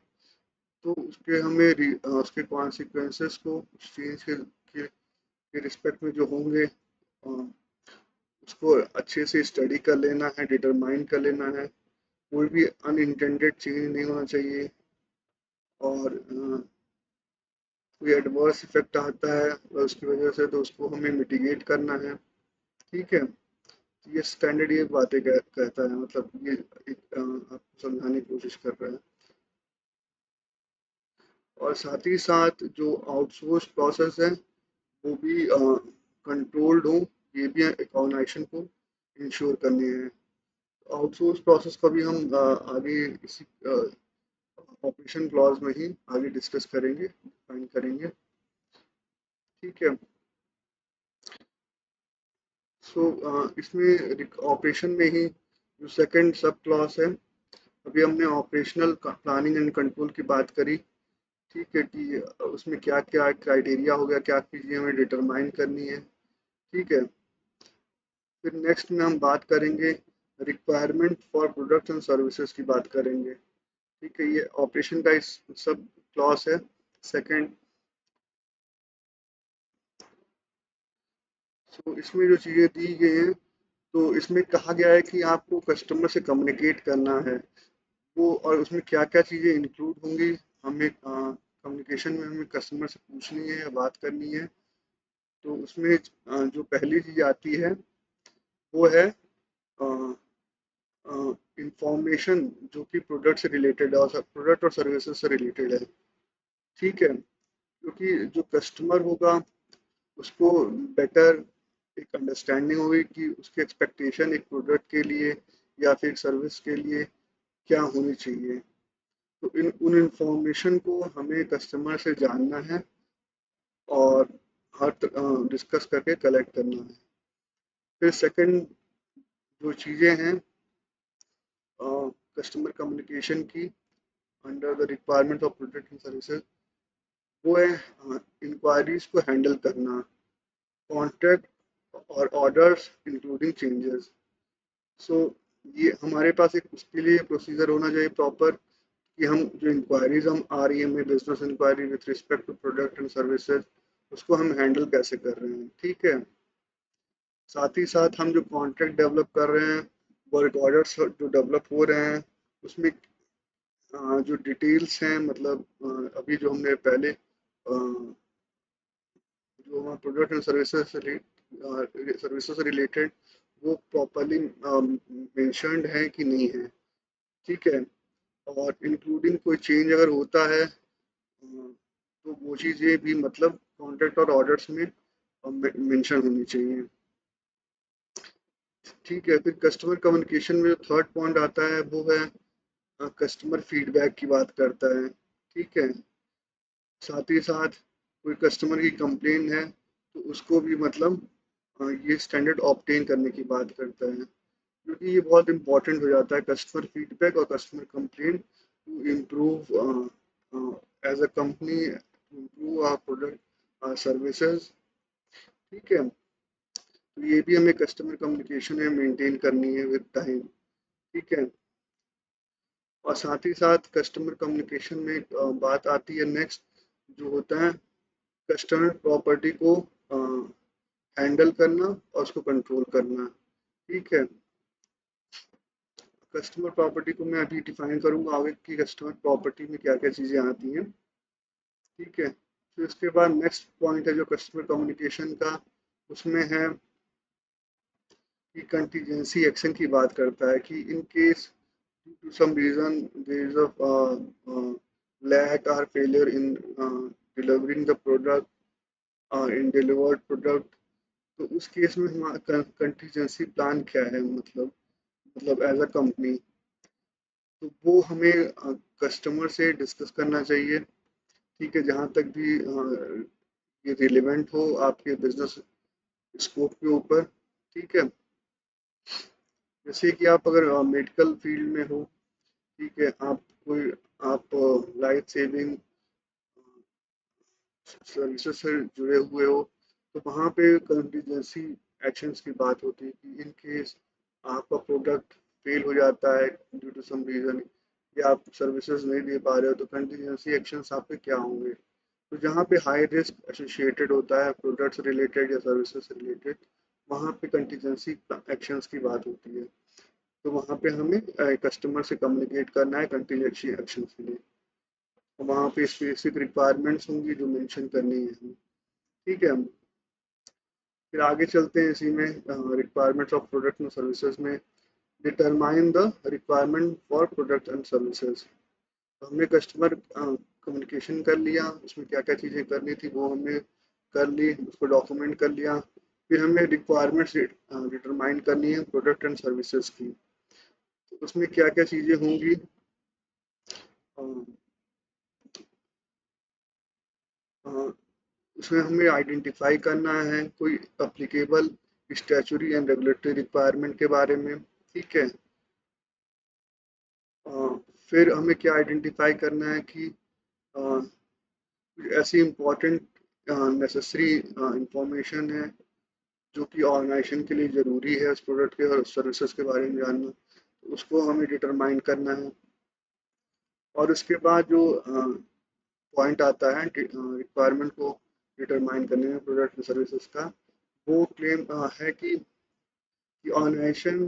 तो उसके हमें उसके कॉन्सिक्वेंसेस को चेंज के रिस्पेक्ट में जो होंगे, उसको अच्छे से स्टडी कर लेना है, डिटरमाइन कर लेना है। कोई भी अनइंटेंडेड चेंज नहीं होना चाहिए, और कोई एडवर्स इफेक्ट आता है उसकी वजह से, तो उसको हमें मिटिगेट करना है। ठीक है। ये स्टैंडर्ड ये बातें कहता है, मतलब ये एक आपको समझाने की कोशिश कर रहा है। और साथ ही साथ जो आउटसोर्स प्रोसेस है वो भी कंट्रोल्ड हो, ये भी एक ऑर्गेनाइजेशन को इंश्योर करनी है। आउटसोर्स प्रोसेस का भी हम आगे इसी ऑपरेशन क्लॉज में ही आगे डिस्कस करेंगे, डिफाइन करेंगे। ठीक है। सो इसमें ऑपरेशन में ही जो सेकंड सब क्लॉज है, अभी हमने ऑपरेशनल प्लानिंग एंड कंट्रोल की बात करी। ठीक है, कि उसमें क्या क्या क्राइटेरिया हो गया, क्या चीज़ें हमें डिटरमाइन करनी है। ठीक है। फिर नेक्स्ट में हम बात करेंगे requirement for products and services की बात करेंगे। ठीक है। ये ऑपरेशन का इस सब क्लॉज है सेकंड। सो इसमें जो चीज़ें दी गई हैं, तो इसमें कहा गया है कि आपको कस्टमर से कम्युनिकेट करना है वो, और उसमें क्या क्या चीज़ें इंक्लूड होंगी हमें कम्युनिकेशन में हमें कस्टमर से पूछनी है या बात करनी है, तो उसमें जो पहली चीज़ आती है वो है इंफॉर्मेशन जो कि प्रोडक्ट से रिलेटेड है और प्रोडक्ट और सर्विसेज से रिलेटेड है। ठीक है, क्योंकि जो कस्टमर होगा उसको बेटर एक अंडरस्टैंडिंग होगी कि उसकी एक्सपेक्टेशन एक प्रोडक्ट के लिए या फिर सर्विस के लिए क्या होनी चाहिए। तो इन उन इंफॉर्मेशन को हमें कस्टमर से जानना है और हर डिस्कस करके कलेक्ट करना है। फिर सेकंड जो चीज़ें हैं कस्टमर कम्युनिकेशन की under the requirement of product and services, वो है इंक्वायरीज को हैंडल करना, कॉन्ट्रैक्ट और ऑर्डर्स इंक्लूडिंग चेंजेस। सो ये हमारे पास एक उसके लिए प्रोसीजर होना चाहिए प्रॉपर कि हम जो इंक्वायरीज हम आ रही है हमें business enquiry with respect to product and services, उसको हम हैंडल कैसे कर रहे हैं। ठीक है, साथ ही साथ हम जो कॉन्ट्रैक्ट डेवलप कर रहे हैं, वर्क ऑर्डर्स जो डेवलप हो रहे हैं, उसमें जो डिटेल्स हैं, मतलब अभी जो हमने पहले जो हमारा प्रोडक्ट एंड सर्विसेज से रिलेटेड वो प्रॉपरली मेंशन्ड है कि नहीं है। ठीक है, और इंक्लूडिंग कोई चेंज अगर होता है तो वो चीज़ें भी मतलब कॉन्ट्रैक्ट और ऑर्डर्स में मेंशन होनी चाहिए। ठीक है, फिर कस्टमर कम्युनिकेशन में जो थर्ड पॉइंट आता है वो है कस्टमर फीडबैक की बात करता है। ठीक है, साथ ही साथ कोई कस्टमर की कंप्लेन है तो उसको भी मतलब ये स्टैंडर्ड ऑब्टेन करने की बात करता है, क्योंकि ये बहुत इंपॉर्टेंट हो जाता है कस्टमर फीडबैक और customer complain to improve as a company, to improve our product services. ठीक है, तो ये भी हमें कस्टमर कम्युनिकेशन में मेंटेन करनी है विद टाइम। ठीक है, और साथ ही साथ कस्टमर कम्युनिकेशन में बात आती है नेक्स्ट जो होता है कस्टमर प्रॉपर्टी को हैंडल करना और उसको कंट्रोल करना। ठीक है, कस्टमर प्रॉपर्टी को मैं अभी डिफाइन करूंगा आगे कि कस्टमर प्रॉपर्टी में क्या क्या चीज़ें आती हैं। ठीक है, फिर उसके बाद नेक्स्ट पॉइंट है जो कस्टमर कम्युनिकेशन का, उसमें है कि कंटीजेंसी एक्शन की बात करता है कि in case to some reason there is a lack or failure in delivering the product in delivered product, तो उस केस में हमारा कंटीजेंसी प्लान क्या है, मतलब एज अ कंपनी, तो वो हमें कस्टमर से डिस्कस करना चाहिए। ठीक है, जहाँ तक भी ये रिलेवेंट हो आपके बिजनेस स्कोप के ऊपर। ठीक है, जैसे कि आप अगर मेडिकल फील्ड में हो, ठीक है, आप लाइफ सेविंग सर्विसेज से जुड़े हुए हो, तो वहाँ पे कंटीजेंसी एक्शंस की बात होती है कि इन केस आपका प्रोडक्ट फेल हो जाता है ड्यू टू सम रीज़न या आप सर्विसेज नहीं दे पा रहे हो, तो कंटीजेंसी एक्शंस आपके क्या होंगे। तो जहाँ पे हाई रिस्क एसोसिएटेड होता है प्रोडक्ट्स रिलेटेड या सर्विसेज रिलेटेड, वहाँ पे कंटीजेंसी एक्शंस की बात होती है। तो वहाँ पे हमें कस्टमर से कम्युनिकेट करना है कंटीजेंसी एक्शंस के लिए, वहाँ पे स्पेसिफिक रिक्वायरमेंट्स होंगी जो मेंशन करनी है हमें। ठीक है, फिर आगे चलते हैं इसी में requirements of product and services में। Determine the requirement for product and services, तो हमने कस्टमर कम्युनिकेशन कर लिया, उसमें क्या क्या चीज़ें करनी थी वो हमने कर ली, उसको डॉक्यूमेंट कर लिया। फिर हमें रिक्वायरमेंट्स डिटरमाइन करनी है प्रोडक्ट एंड सर्विसेज की, तो उसमें क्या क्या चीज़ें होंगी। अ, अ, उसमें हमें आइडेंटिफाई करना है कोई applicable statutory and regulatory requirement के बारे में। ठीक है, अ, फिर हमें क्या आइडेंटिफाई करना है कि अ, ऐसी इम्पोर्टेंट नेसेसरी इंफॉर्मेशन है जो कि ऑर्गेनाइजेशन के लिए ज़रूरी है उस प्रोडक्ट के और सर्विसेज के बारे में जानना, तो उसको हमें डिटरमाइन करना है। और उसके बाद जो पॉइंट आता है रिक्वायरमेंट को डिटरमाइन करने में प्रोडक्ट और सर्विसेज का, वो क्लेम है कि ऑर्गेनाइजेशन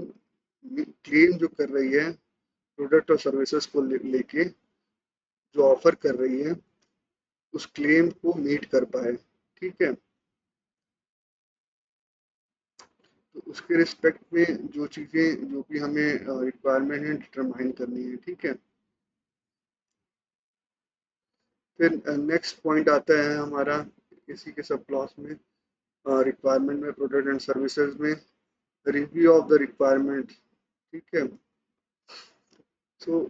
क्लेम जो कर रही है प्रोडक्ट और सर्विसेज को लेके जो ऑफर कर रही है, उस क्लेम को मीट कर पाए। ठीक है, तो उसके रिस्पेक्ट में जो चीज़ें जो भी हमें रिक्वायरमेंट है डिटरमाइन करनी है। ठीक है, फिर नेक्स्ट पॉइंट आता है हमारा इसी के सब क्लॉज में, रिक्वायरमेंट में, प्रोडक्ट एंड सर्विसेज में, रिव्यू ऑफ द रिक्वायरमेंट। ठीक है, सो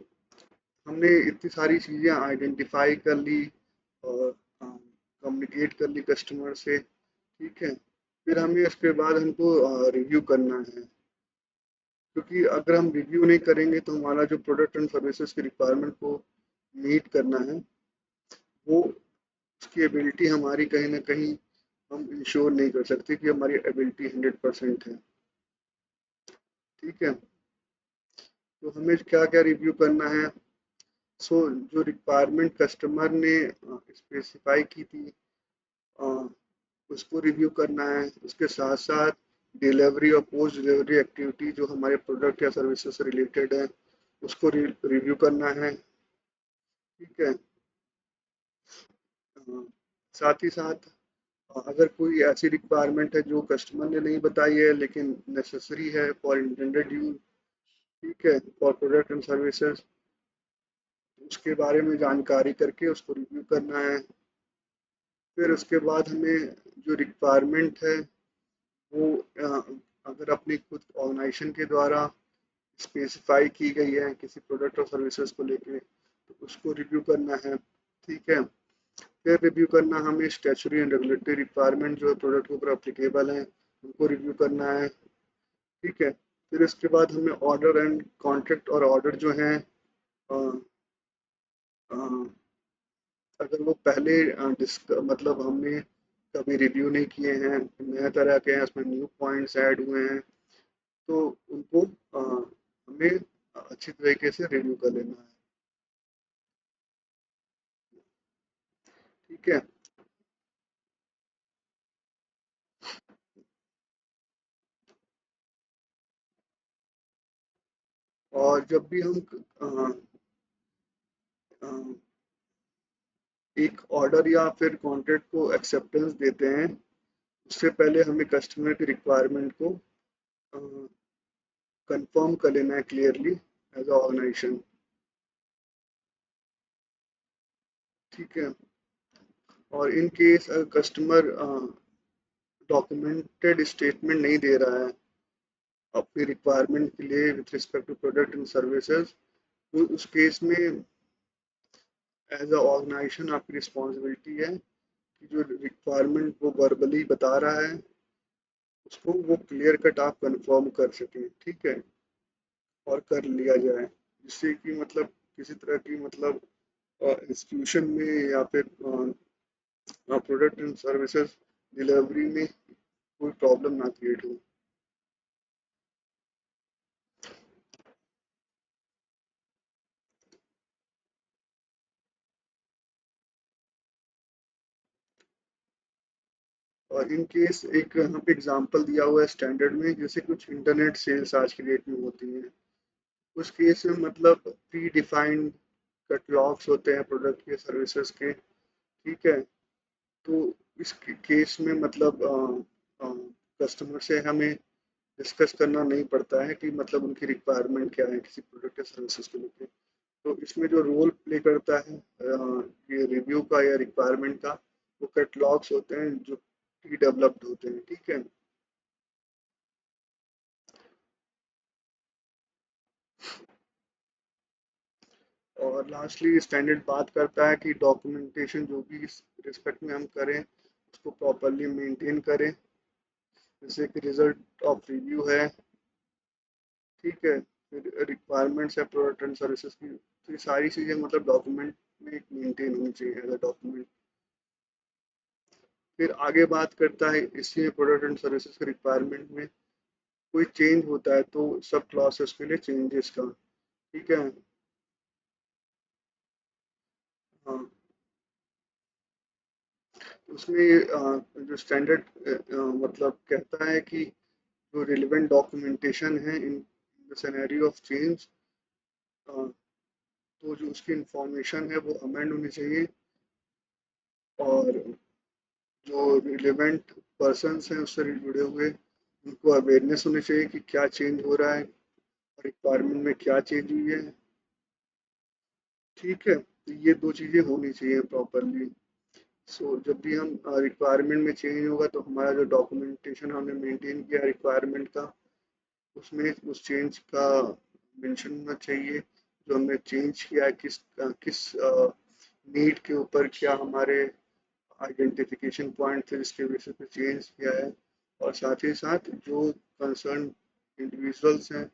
हमने इतनी सारी चीज़ें आइडेंटिफाई कर ली और कम्युनिकेट कर ली कस्टमर से। ठीक है, फिर हमें उसके बाद हमको रिव्यू करना है, क्योंकि अगर हम रिव्यू नहीं करेंगे तो हमारा जो प्रोडक्ट एंड सर्विसेज की रिक्वायरमेंट को मीट करना है, वो उसकी एबिलिटी हमारी कहीं ना कहीं हम इंश्योर नहीं कर सकते कि हमारी एबिलिटी 100% है। ठीक है, तो हमें क्या क्या रिव्यू करना है। सो जो रिक्वायरमेंट कस्टमर ने स्पेसिफाई की थी, अ, उसको रिव्यू करना है। उसके साथ साथ डिलीवरी और पोस्ट डिलीवरी एक्टिविटी जो हमारे प्रोडक्ट या सर्विसेज से रिलेटेड है, उसको रिव्यू करना है। ठीक है, अ, साथ ही साथ अगर कोई ऐसी रिक्वायरमेंट है जो कस्टमर ने नहीं बताई है लेकिन नेसेसरी है फॉर इंटेंडेड यूज, ठीक है, फॉर प्रोडक्ट एंड सर्विसेज, उसके बारे में जानकारी करके उसको रिव्यू करना है। फिर उसके बाद हमें जो रिक्वायरमेंट है वो अगर अपनी खुद ऑर्गेनाइजेशन के द्वारा स्पेसिफाई की गई है किसी प्रोडक्ट और सर्विसेज को लेके, तो उसको रिव्यू करना है। ठीक है, फिर रिव्यू करना हमें स्टैच्यूटरी एंड रेगुलेटरी रिक्वायरमेंट जो है प्रोडक्ट के ऊपर अप्लीकेबल हैं, उनको रिव्यू करना है। ठीक है, फिर इसके बाद हमें ऑर्डर एंड कॉन्ट्रैक्ट और ऑर्डर जो हैं, अगर वो पहले मतलब हमने कभी रिव्यू नहीं किए हैं, नए तरह के हैं, उसमें न्यू पॉइंट्स ऐड हुए हैं, तो उनको हमें अच्छी तरीके से रिव्यू कर लेना है। ठीक है, और जब भी हम अ, एक ऑर्डर या फिर कॉन्ट्रैक्ट को एक्सेप्टेंस देते हैं, उससे पहले हमें कस्टमर की रिक्वायरमेंट को कंफर्म कर लेना है क्लियरली एज अ ऑर्गेनाइजेशन। ठीक है, और in case customer documented statement नहीं दे रहा है अपनी रिक्वायरमेंट के लिए with respect to product and services, तो उस केस में एज अ ऑर्गेनाइजेशन आपकी रिस्पॉन्सिबिलिटी है कि जो रिक्वायरमेंट वो वर्बली बता रहा है उसको वो क्लियर कट आप कंफर्म कर सकें। ठीक है, और कर लिया जाए, जिससे कि मतलब किसी तरह की मतलब इंस्टीट्यूशन में या फिर प्रोडक्ट एंड सर्विसेज डिलीवरी में कोई प्रॉब्लम ना क्रिएट हो। और इन केस एक यहाँ पे एग्जांपल दिया हुआ है स्टैंडर्ड में, जैसे कुछ इंटरनेट सेल्स आज की डेट में होती हैं, उस केस में मतलब प्री डिफाइंड कैटलॉग्स होते हैं प्रोडक्ट के सर्विसेज के। ठीक है, तो इस केस में मतलब कस्टमर से हमें डिस्कस करना नहीं पड़ता है कि मतलब उनकी रिक्वायरमेंट क्या है किसी प्रोडक्ट या सर्विसेज को लेकर। तो इसमें जो रोल प्ले करता है ये रिव्यू का या रिक्वायरमेंट का, वो कैटलॉग्स होते हैं जो प्री डेवलप्ड होते हैं। ठीक है, और लास्टली स्टैंडर्ड बात करता है कि डॉक्यूमेंटेशन जो भी इस रिस्पेक्ट में हम करें उसको प्रॉपरली मेंटेन करें, जैसे कि रिजल्ट ऑफ रिव्यू है। ठीक है, फिर रिक्वायरमेंट्स है प्रोडक्ट एंड सर्विसेज की, तो ये सारी चीज़ें मतलब डॉक्यूमेंट में एक मेंटेन होनी चाहिए एज अ डॉक्यूमेंट। फिर आगे बात करता है इसी में प्रोडक्ट एंड सर्विसेज के रिक्वायरमेंट में कोई चेंज होता है तो सब क्लासेस के लिए चेंजेस का। ठीक है, हाँ, उसमें जो स्टैंडर्ड मतलब कहता है कि जो रिलेवेंट डॉक्यूमेंटेशन है in the scenario of change, तो जो उसकी इंफॉर्मेशन है वो अमेंड होनी चाहिए और जो रिलेवेंट पर्सन्स हैं उससे जुड़े हुए उनको अवेयरनेस होनी चाहिए कि क्या चेंज हो रहा है, रिक्वायरमेंट में क्या चेंज हुई है। ठीक है, तो ये दो चीज़ें होनी चाहिए प्रॉपरली। सो जब भी हम रिक्वायरमेंट में चेंज होगा तो हमारा जो डॉक्यूमेंटेशन हमने मेंटेन किया रिक्वायरमेंट का, उसमें उस चेंज का मेंशन होना चाहिए। जो हमने चेंज किया है किस नीड के ऊपर, क्या हमारे आइडेंटिफिकेशन पॉइंट थे जिसके बेसिस पे चेंज किया है। और साथ ही साथ जो कंसर्न इंडिविजुअल्स हैं,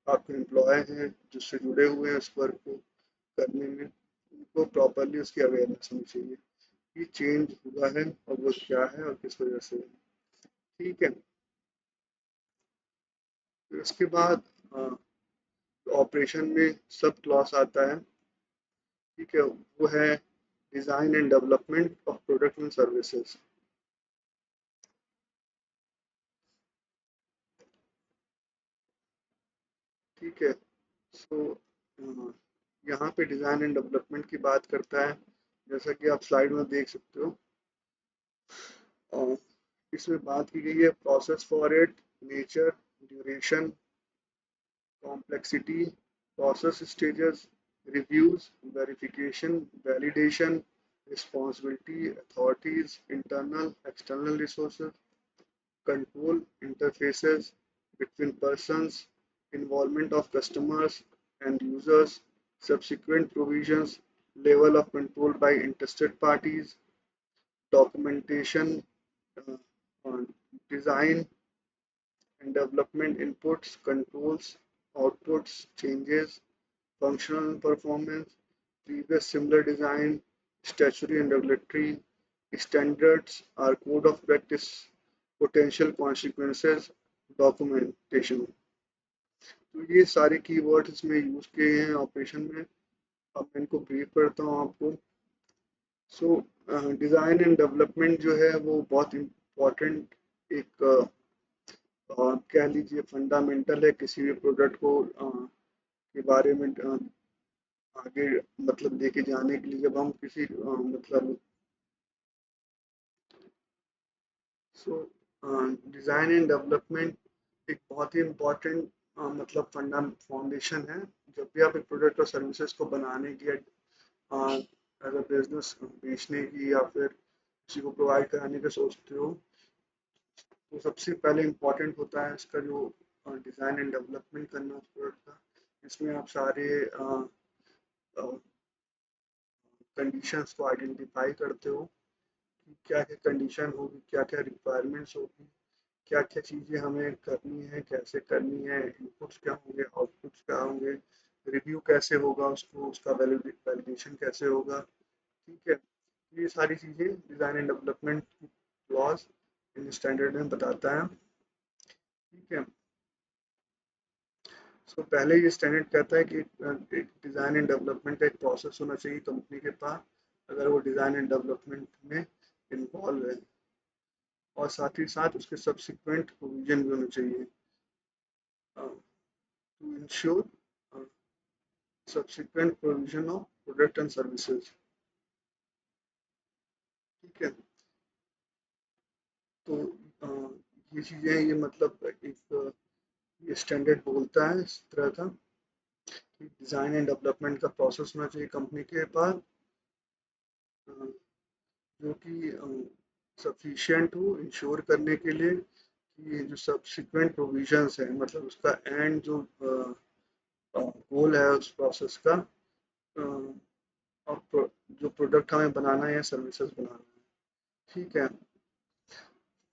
आपके एम्प्लॉय हैं जिससे जुड़े हुए हैं उस वर्क को करने में, उनको प्रॉपरली उसकी अवेयरनेस होनी चाहिए कि चेंज हुआ है और वो क्या है और किस वजह से है। ठीक है, फिर उसके बाद ऑपरेशन में सब क्लॉज आता है। ठीक है, वो है design and development of product and services. ठीक है, सो यहाँ पे डिज़ाइन एंड डेवलपमेंट की बात करता है, जैसा कि आप स्लाइड में देख सकते हो। इसमें बात की गई है process for it, nature, duration, complexity, process stages, reviews, verification, validation, responsibility, authorities, internal, external resources, control, interfaces between persons, involvement of customers and users, subsequent provisions, level of control by interested parties, documentation, uh, on design and development inputs, controls, outputs, changes, functional and performance, previous similar design, statutory and regulatory standards are code of practice, potential consequences, documentation। तो ये सारे keywords इसमें use किए हैं operation में। अब मैं इनको ब्रीफ करता हूँ आपको। सो डिज़ाइन एंड डेवलपमेंट जो है वो बहुत इम्पोर्टेंट एक कह लीजिए फंडामेंटल है किसी भी प्रोडक्ट को के बारे में आगे मतलब लेके जाने के लिए। जब हम किसी मतलब सो डिज़ाइन एंड डेवलपमेंट एक बहुत ही इम्पोर्टेंट मतलब फंडा फाउंडेशन है। जब भी आप एक प्रोडक्ट और सर्विसेज को बनाने की एज अ बिजनेस बेचने की या फिर किसी को प्रोवाइड कराने का सोचते हो, तो सबसे पहले इम्पोर्टेंट होता है इसका जो डिज़ाइन एंड डेवलपमेंट करना उस प्रोडक्ट का। इसमें आप सारे कंडीशंस को आइडेंटिफाई करते हो कि क्या क्या कंडीशन होगी, क्या क्या रिक्वायरमेंट्स होगी, क्या क्या चीज़ें हमें करनी है, कैसे करनी है, इनपुट्स क्या होंगे, आउटपुट्स क्या होंगे, रिव्यू कैसे होगा उसको, उसका वैलिडेशन कैसे होगा। ठीक है, ये सारी चीज़ें design and development clause in standard में बताता है। ठीक है, सो पहले ये स्टैंडर्ड कहता है कि एक डिज़ाइन एंड डेवलपमेंट का एक प्रोसेस होना चाहिए कंपनी के पास अगर वो डिज़ाइन एंड डेवलपमेंट में इन्वॉल्व है, और साथ ही साथ उसके सब्सिक्वेंट प्रोविजन भी होने चाहिए to ensure subsequent provision of product and services. ठीक है, तो अ, ये चीज़ें ये मतलब एक ये स्टैंडर्ड बोलता है इस तरह का कि डिज़ाइन एंड डेवलपमेंट का प्रोसेस होना चाहिए कंपनी के पास अ, जो कि सफिशिएंट हो इंश्योर करने के लिए कि ये जो सब्सिक्वेंट प्रोविजंस है मतलब उसका एंड जो गोल है उस प्रोसेस का, अ, और जो प्रोडक्ट हमें बनाना है या सर्विसेज बनाना है। ठीक है,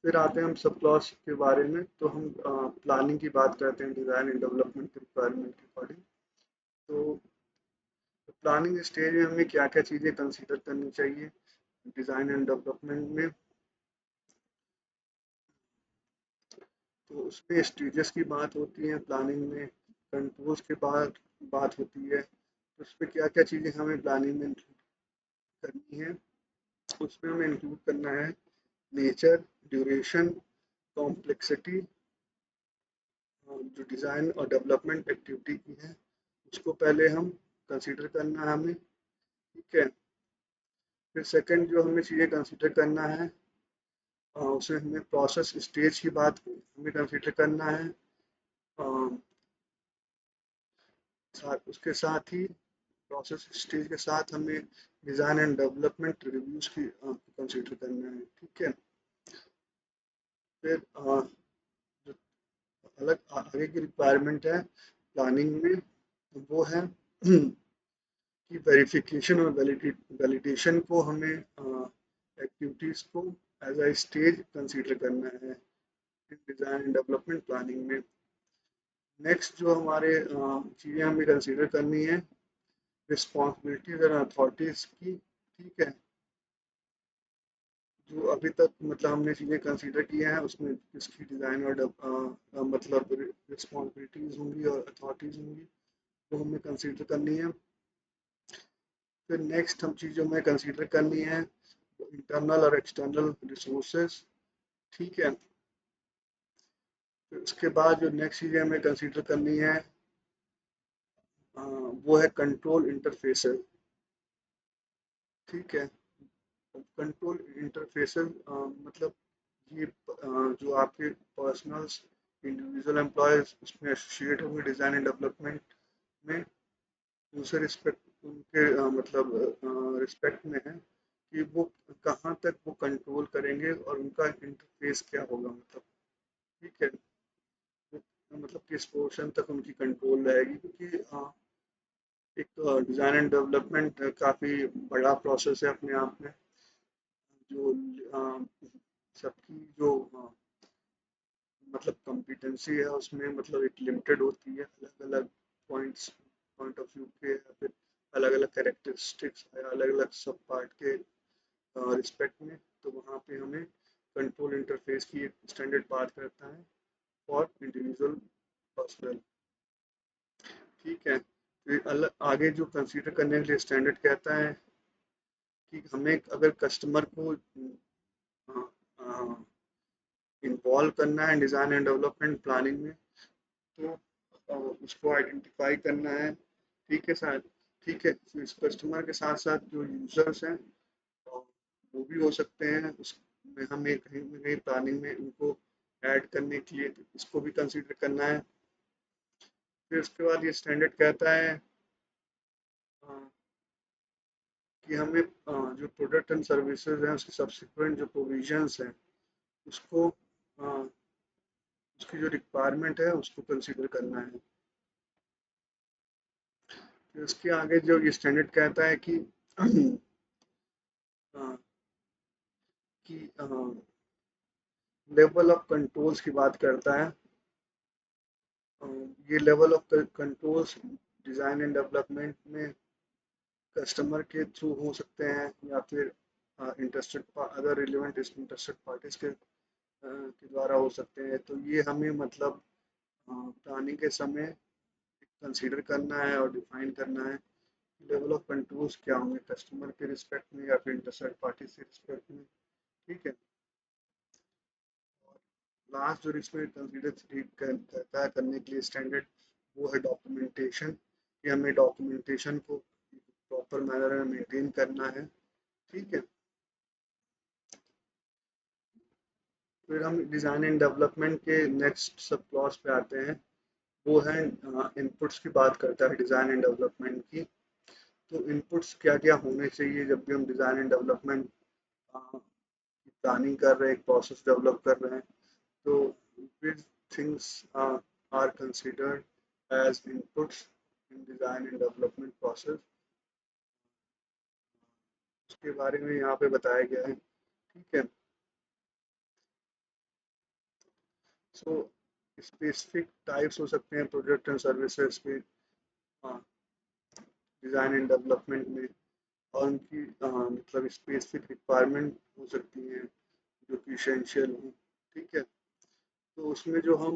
फिर आते हैं हम सब क्लॉज के बारे में। तो हम प्लानिंग की बात करते हैं डिज़ाइन एंड डेवलपमेंट के रिक्वायरमेंट के अकॉर्डिंग। तो प्लानिंग स्टेज में हमें क्या क्या चीज़ें कंसीडर करनी चाहिए डिज़ाइन एंड डेवलपमेंट में। तो उसमें स्टेजेस की बात होती है प्लानिंग में, कंट्रोल्स के बाद बात होती है, तो उसमें क्या क्या चीज़ें हमें प्लानिंग में इंक्लूड करनी है। उसमें हमें इंक्लूड करना है नेचर, ड्यूरेशन, कॉम्प्लेक्सिटी, जो डिज़ाइन और डेवलपमेंट एक्टिविटी की है उसको पहले हम कंसीडर करना है हमें। ठीक है, फिर सेकंड जो हमें चीज़ें कंसिडर करना है, उसमें हमें प्रोसेस स्टेज की बात हमें कंसिडर करना है। अ, उसके साथ ही प्रोसेस स्टेज के साथ हमें डिज़ाइन एंड डेवलपमेंट रिव्यूज की कंसिडर करना है। ठीक है। फिर जो अलग आगे की रिक्वायरमेंट है प्लानिंग में, वो है कि वेरिफिकेशन और वैलिडेशन को हमें एक्टिविटीज़ को एज अ स्टेज कंसीडर करना है डिज़ाइन एंड डेवलपमेंट प्लानिंग में। नेक्स्ट जो हमारे चीज़ें हमें कंसीडर करनी है, रिस्पॉन्सिबिलिटीज और अथॉरिटीज़ की। ठीक है। जो अभी तक मतलब हमने चीज़ें कंसीडर किए हैं उसमें किसकी डिज़ाइन और मतलब रिस्पॉन्सिबिलिटीज़ होंगी और अथॉरिटीज़ होंगी, वो हमें कंसीडर करनी है। फिर नेक्स्ट हम चीज़ जो हमें कंसीडर करनी है इंटरनल और एक्सटर्नल रिसोर्सेज। ठीक है। फिर उसके बाद जो नेक्स्ट चीज़ें हमें कंसीडर करनी है वो है कंट्रोल इंटरफेसेस। ठीक है। कंट्रोल इंटरफेसेस मतलब ये जो आपके पर्सनल्स इंडिविजुअल एम्प्लॉयज उसमें एसोसिएट होंगे डिज़ाइन एंड डेवलपमेंट में, उनसे रिस्पेक्ट उनके मतलब रिस्पेक्ट में है कि वो कहाँ तक वो कंट्रोल करेंगे और उनका इंटरफेस क्या होगा मतलब। ठीक है। मतलब किस पोर्शन तक उनकी कंट्रोल रहेगी, क्योंकि एक डिज़ाइन एंड डेवलपमेंट काफ़ी बड़ा प्रोसेस है अपने आप में। जो सबकी जो मतलब कॉम्पिटेंसी है उसमें मतलब एक लिमिटेड होती है, अलग अलग पॉइंट ऑफ व्यू के या फिर अलग अलग कैरेक्टरिस्टिक्स अलग अलग सब पार्ट के रिस्पेक्ट में। तो वहाँ पे हमें कंट्रोल इंटरफेस की एक स्टैंडर्ड बात करता है फॉर इंडिविजुअल पर्सनल। ठीक है। फिर अलग आगे जो कंसीडर करने के लिए स्टैंडर्ड कहता है कि हमें अगर कस्टमर को इन्वॉल्व करना है डिज़ाइन एंड डेवलपमेंट प्लानिंग में, तो उसको आइडेंटिफाई करना है। ठीक है सर। ठीक है। फिर इस कस्टमर के साथ साथ जो यूजर्स हैं वो भी हो सकते हैं, उसमें हमें कहीं ना कहीं प्लानिंग में उनको ऐड करने के लिए इसको भी कंसीडर करना है। फिर उसके बाद ये स्टैंडर्ड कहता है अ, कि हमें जो प्रोडक्ट एंड सर्विसेज हैं उसके सब्सिक्वेंट जो प्रोविजंस हैं उसको उसकी जो रिक्वायरमेंट है उसको कंसीडर करना है। फिर उसके आगे जो ये स्टैंडर्ड कहता है कि अ, कि लेवल ऑफ कंट्रोल्स की बात करता है। अ, ये level of controls design and development में कस्टमर के थ्रू हो सकते हैं या फिर interested other relevant interested parties के द्वारा हो सकते हैं। तो ये हमें मतलब प्लानिंग के समय कंसीडर करना है और डिफाइन करना है लेवल ऑफ कंट्रोल्स क्या होंगे कस्टमर के रिस्पेक्ट में या फिर इंटरेस्टेड पार्टी से रिस्पेक्ट में। ठीक है। लास्ट जो इसमें कंसीडर करता है करने के लिए स्टैंडर्ड वो है डॉक्यूमेंटेशन, कि हमें डॉक्यूमेंटेशन को प्रॉपर मैनर में मेंटेन करना है। ठीक है। फिर हम डिज़ाइन एंड डेवलपमेंट के नेक्स्ट सब क्लॉज पे आते हैं, वो है इनपुट्स की बात करता है डिज़ाइन एंड डेवलपमेंट की। तो इनपुट्स क्या क्या होने चाहिए जब भी हम डिज़ाइन एंड डेवलपमेंट प्लानिंग कर रहे हैं, एक प्रोसेस डेवलप कर रहे हैं, तो which things are considered as inputs in design and development process, उसके बारे में यहाँ पे बताया गया है। ठीक है। सो स्पेसिफिक टाइप्स हो सकते हैं प्रोडक्ट एंड सर्विसेज के डिज़ाइन एंड डेवलपमेंट में, और उनकी मतलब स्पेसिफिक रिक्वायरमेंट हो सकती हैं जो कि इसेंशियल हो। ठीक है। तो उसमें जो हम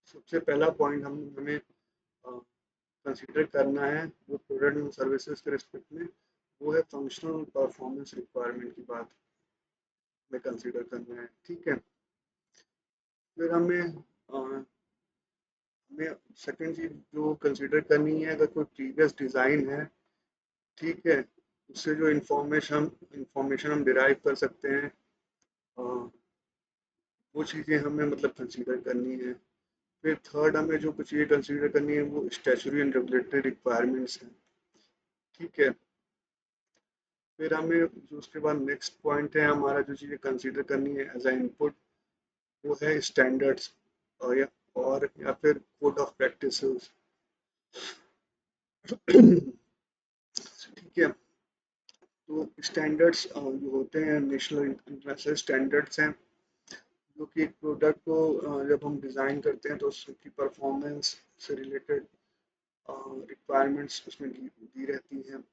सबसे पहला पॉइंट हम हमें कंसीडर करना है वो प्रोडक्ट एंड सर्विसेज के रिस्पेक्ट में, वो है फंक्शनल परफॉर्मेंस रिक्वायरमेंट की बात में कंसीडर करना है। ठीक है। फिर हमें सेकंड चीज जो कंसीडर करनी है, अगर कोई प्रीवियस डिज़ाइन है, ठीक है, उससे जो इंफॉर्मेशन हम डिराइव कर सकते हैं, अ, वो चीज़ें हमें मतलब कंसीडर करनी है। फिर थर्ड हमें जो कुछ चीज़ें कंसीडर करनी है वो स्टैच्यूटरी एंड रेगुलेटरी रिक्वायरमेंट्स हैं। ठीक है। फिर हमें जो उसके बाद नेक्स्ट पॉइंट है हमारा, जो चीज़ें कंसीडर करनी है एज अ इनपुट, वो है स्टैंडर्ड्स, और या फिर कोड ऑफ प्रैक्टिसेस। ठीक है। तो स्टैंडर्ड्स जो होते हैं नेशनल इंटरनेशनल स्टैंडर्ड्स हैं, जो कि एक प्रोडक्ट को जब हम डिज़ाइन करते हैं तो उसकी परफॉर्मेंस से रिलेटेड रिक्वायरमेंट्स उसमें दी रहती हैं,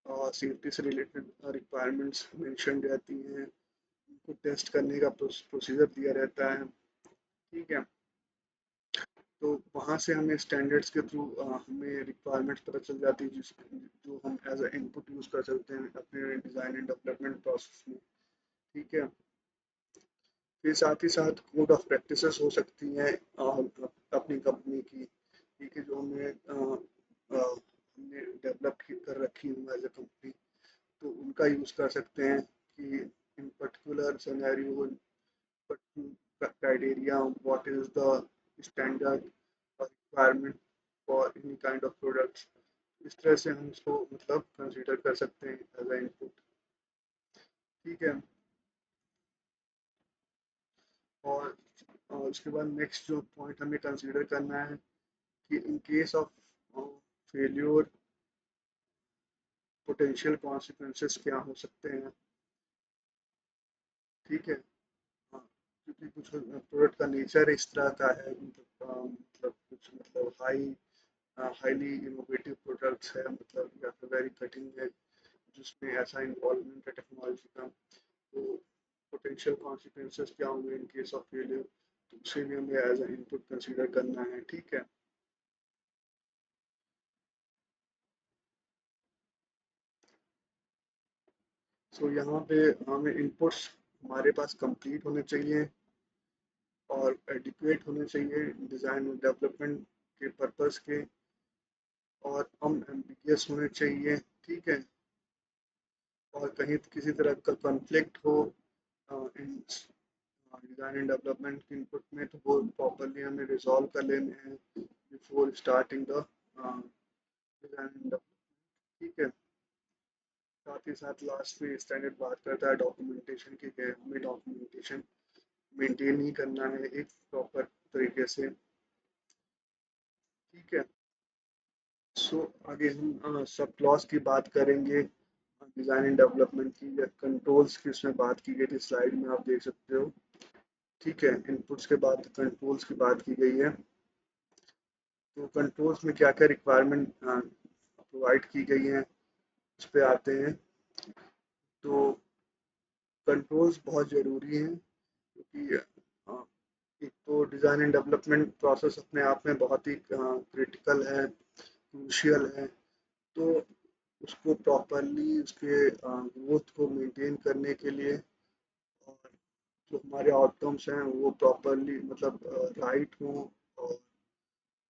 और सेफ्टी से रिलेटेड रिक्वायरमेंट्स मेंशन रहती हैं, उनको टेस्ट करने का प्रोसीजर दिया रहता है। ठीक है। तो वहाँ से हमें स्टैंडर्ड्स के थ्रू हमें रिक्वायरमेंट्स पता चल जाती है, जो हम एज अ इनपुट यूज़ कर सकते हैं अपने डिज़ाइन एंड डेवलपमेंट प्रोसेस में। ठीक है। फिर साथ ही साथ कोड ऑफ प्रैक्टिसेस हो सकती हैं अपनी कंपनी की। ठीक है, जो हमने डेवलप कर रखी है एज अ कंपनी, तो उनका यूज़ कर सकते हैं कि इन particular scenario, criteria, what is the standard or requirement for any kind of products। इस तरह से हम इसको मतलब कंसीडर कर सकते हैं एज अ इनपुट। ठीक है। और उसके बाद नेक्स्ट जो पॉइंट हमें कंसीडर करना है कि in case of failure potential consequences क्या हो सकते हैं। ठीक है। हाँ, क्योंकि कुछ प्रोडक्ट का नेचर इस तरह का है, मतलब कुछ मतलब हाईली इनोवेटिव प्रोडक्ट्स है, मतलब या फिर वेरी कटिंग है, जिसमें ऐसा इन्वॉल्वमेंट है टेक्नोलॉजी का, तो पोटेंशियल कॉन्सिक्वेंसेस क्या होंगे इन केस ऑफ फेलियर, तो उसे भी हमें एज ए इनपुट कंसीडर करना है। ठीक है। सो यहाँ पे हमें इनपुट्स हमारे पास कंप्लीट होने चाहिए और एडिक्वेट होने चाहिए डिज़ाइन और डेवलपमेंट के पर्पस के, और हम एम्बिगियस होने चाहिए। ठीक है। और कहीं किसी तरह का कॉन्फ्लिक्ट हो इन डिज़ाइन एंड डेवलपमेंट की इनपुट में, तो वो प्रॉपरली हमें रिजॉल्व कर लेने हैं before starting the design and development. ठीक है। साथ ही साथ लास्ट में स्टैंडर्ड बात करता है डॉक्यूमेंटेशन की, कि हमें डॉक्यूमेंटेशन मेंटेन ही करना है एक प्रॉपर तरीके से। ठीक है। सो आगे हम सब क्लॉज की बात करेंगे, डिज़ाइन एंड डेवलपमेंट की, या कंट्रोल्स की उसमें बात की गई थी, स्लाइड में आप देख सकते हो। ठीक है। इनपुट्स के बाद कंट्रोल्स की बात की गई है। तो कंट्रोल्स में क्या क्या रिक्वायरमेंट प्रोवाइड की गई हैं, उस पर आते हैं। तो कंट्रोल्स बहुत ज़रूरी हैं, क्योंकि एक तो डिज़ाइन एंड डेवलपमेंट प्रोसेस अपने आप में बहुत ही क्रिटिकल है, क्रूशियल है। तो उसको प्रॉपरली उसके ग्रोथ को मेंटेन करने के लिए, और जो हमारे आउटकम्स हैं वो प्रॉपरली मतलब राइट हों और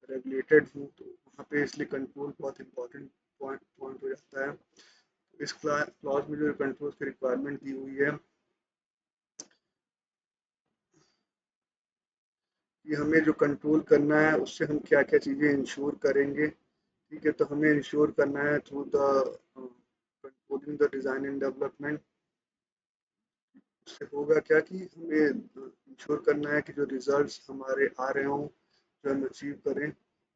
रेगुलेटेड हूँ, तो वहाँ पे इसलिए कंट्रोल बहुत इंपॉर्टेंट पॉइंट पॉइंट हो जाता है। इस क्लॉज में जो कंट्रोल की रिक्वायरमेंट दी हुई है कि हमें जो कंट्रोल करना है उससे हम क्या क्या चीज़ें इंश्योर करेंगे। ठीक है। तो हमें इंश्योर करना है through the controlling the design and development. उससे होगा क्या कि हमें इंश्योर करना है कि जो रिजल्ट्स हमारे आ रहे हों, जो हम अचीव करें,